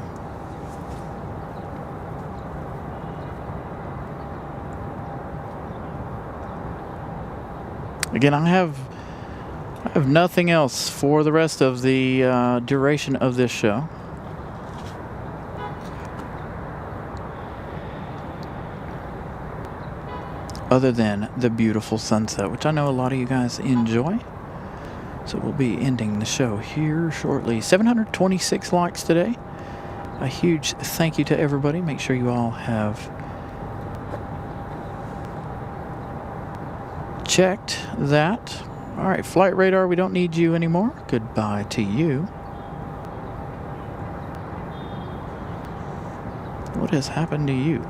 Again, I have nothing else for the rest of the duration of this show. Other than the beautiful sunset, which I know a lot of you guys enjoy. So we'll be ending the show here shortly. 726 likes today. A huge thank you to everybody. Make sure you all have checked that. All right, flight radar, we don't need you anymore. Goodbye to you. What has happened to you?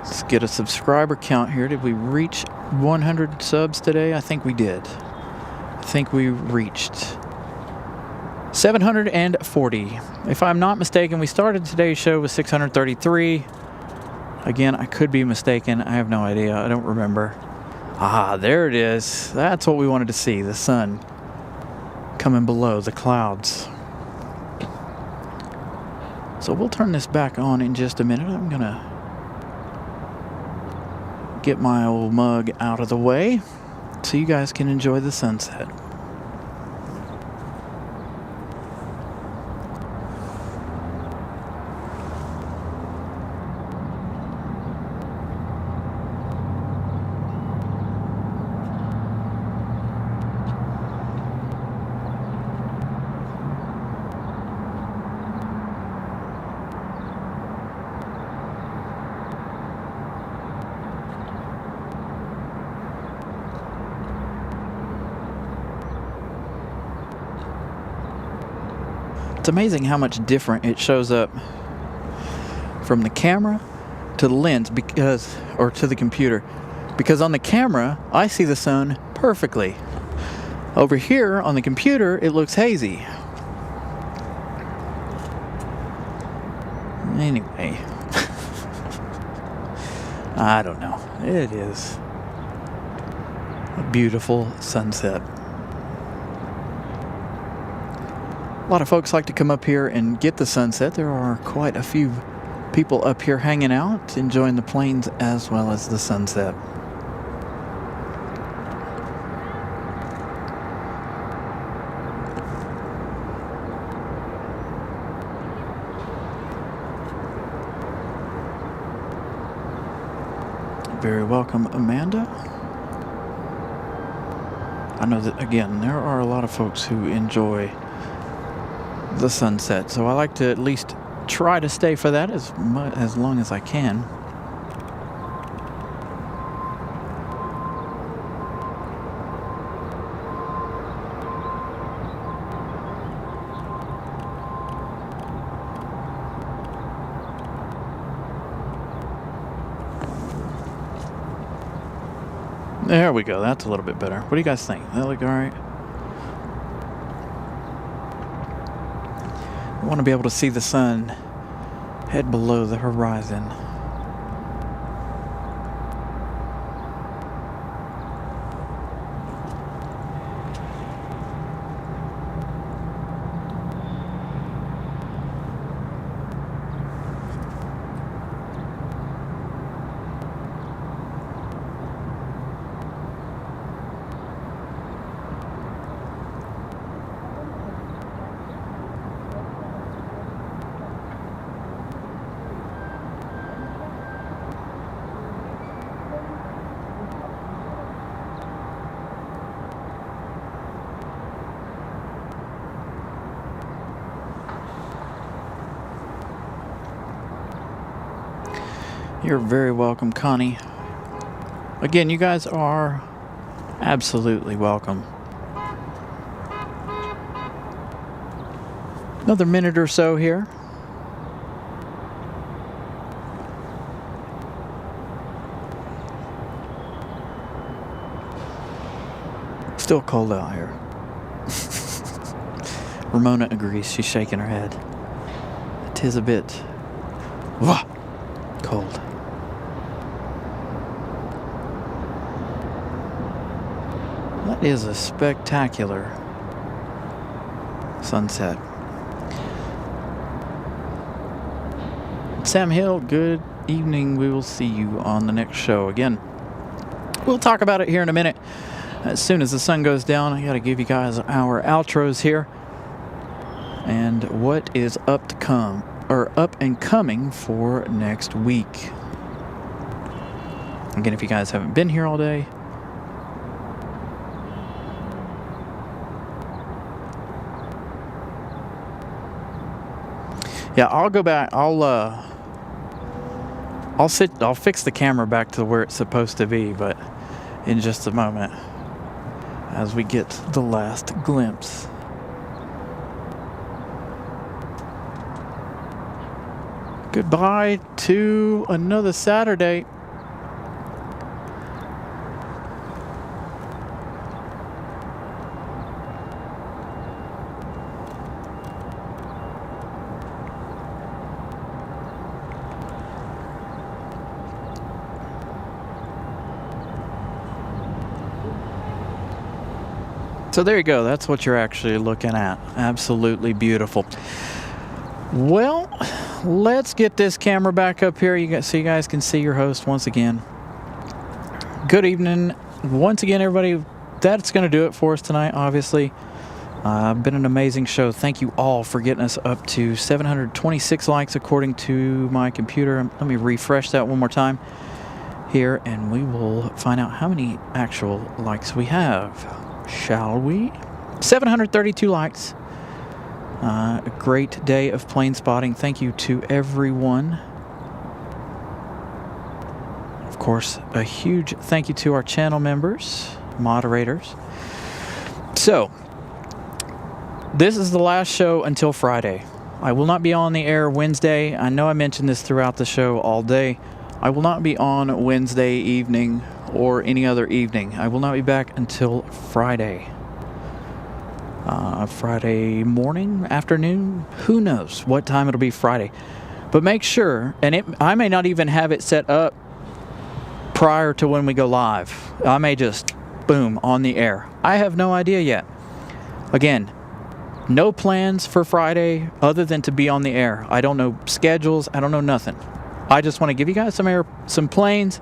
Let's get a subscriber count here. Did we reach 100 subs today? I think we did. I think we reached 740. If I'm not mistaken, we started today's show with 633. Again, I could be mistaken. I have no idea. I don't remember. Ah, there it is. That's what we wanted to see, the sun coming below the clouds. So we'll turn this back on in just a minute. I'm gonna get my old mug out of the way so you guys can enjoy the sunset. It's amazing how much different it shows up from the camera to the lens or to the computer. Because on the camera, I see the sun perfectly. Over here on the computer, it looks hazy. Anyway, I don't know. It is a beautiful sunset. A lot of folks like to come up here and get the sunset. There are quite a few people up here hanging out, enjoying the planes as well as the sunset. Very welcome, Amanda. I know that, again, there are a lot of folks who enjoy the sunset, so I like to at least try to stay for that as long as I can. There we go. That's a little bit better. What do you guys think? That look all right? I want to be able to see the sun head below the horizon. You're very welcome, Connie. Again, you guys are absolutely welcome. Another minute or so here. Still cold out here. Ramona agrees. She's shaking her head. It is a bit cold. That is a spectacular sunset. Sam Hill, good evening. We will see you on the next show. Again, we'll talk about it here in a minute. As soon as the sun goes down, I got to give you guys our outros here and what is up to come, or up and coming for next week. Again, if you guys haven't been here all day, yeah, I'll go back. I'll fix the camera back to where it's supposed to be, but in just a moment, as we get the last glimpse. Goodbye to another Saturday. So there you go. That's what you're actually looking at. Absolutely beautiful. Well, let's get this camera back up here so you guys can see your host once again. Good evening. Once again, everybody, that's going to do it for us tonight, obviously. Been an amazing show. Thank you all for getting us up to 726 likes according to my computer. Let me refresh that one more time here, and we will find out how many actual likes we have. Shall we? 732 likes. A great day of plane spotting. Thank you to everyone. Of course, a huge thank you to our channel members, moderators. So, this is the last show until Friday. I will not be on the air Wednesday. I know I mentioned this throughout the show all day. I will not be on Wednesday evening or any other evening. I will not be back until Friday. Friday morning, afternoon, who knows what time it'll be Friday. But make sure, and I may not even have it set up prior to when we go live. I may just, boom, on the air. I have no idea yet. Again, no plans for Friday other than to be on the air. I don't know schedules. I don't know nothing. I just want to give you guys some planes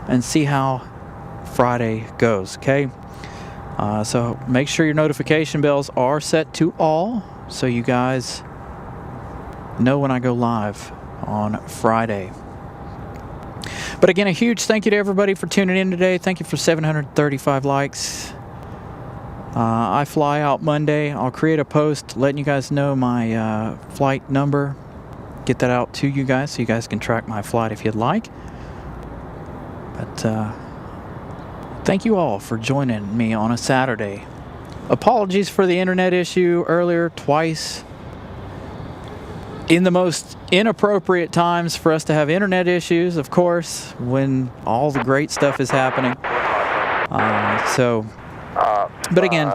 and see how Friday goes, okay? So make sure your notification bells are set to all so you guys know when I go live on Friday. But again, a huge thank you to everybody for tuning in today. Thank you for 735 likes. I fly out Monday. I'll create a post letting you guys know my flight number. Get that out to you guys so you guys can track my flight if you'd like. But thank you all for joining me on a Saturday. Apologies for the internet issue earlier, twice. In the most inappropriate times for us to have internet issues, of course, when all the great stuff is happening. But again,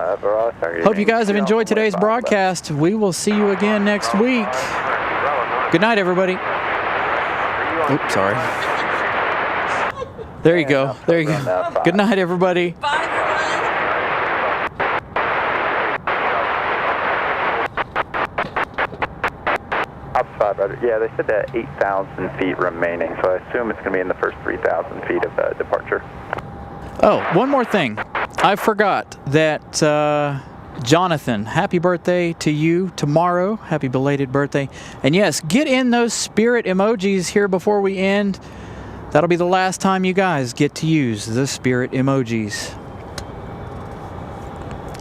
hope you guys have enjoyed today's broadcast. We will see you again next week. Good night, everybody. Oops, sorry. There you go. There you go. Good night, everybody. Bye, Outside, Roger. Yeah, they said that 8,000 feet remaining, so I assume it's going to be in the first 3,000 feet of departure. Oh, one more thing. I forgot that Jonathan, happy birthday to you tomorrow. Happy belated birthday. And yes, get in those spirit emojis here before we end. That'll be the last time you guys get to use the spirit emojis.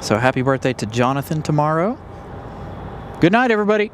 So happy birthday to Jonathan tomorrow. Good night, everybody.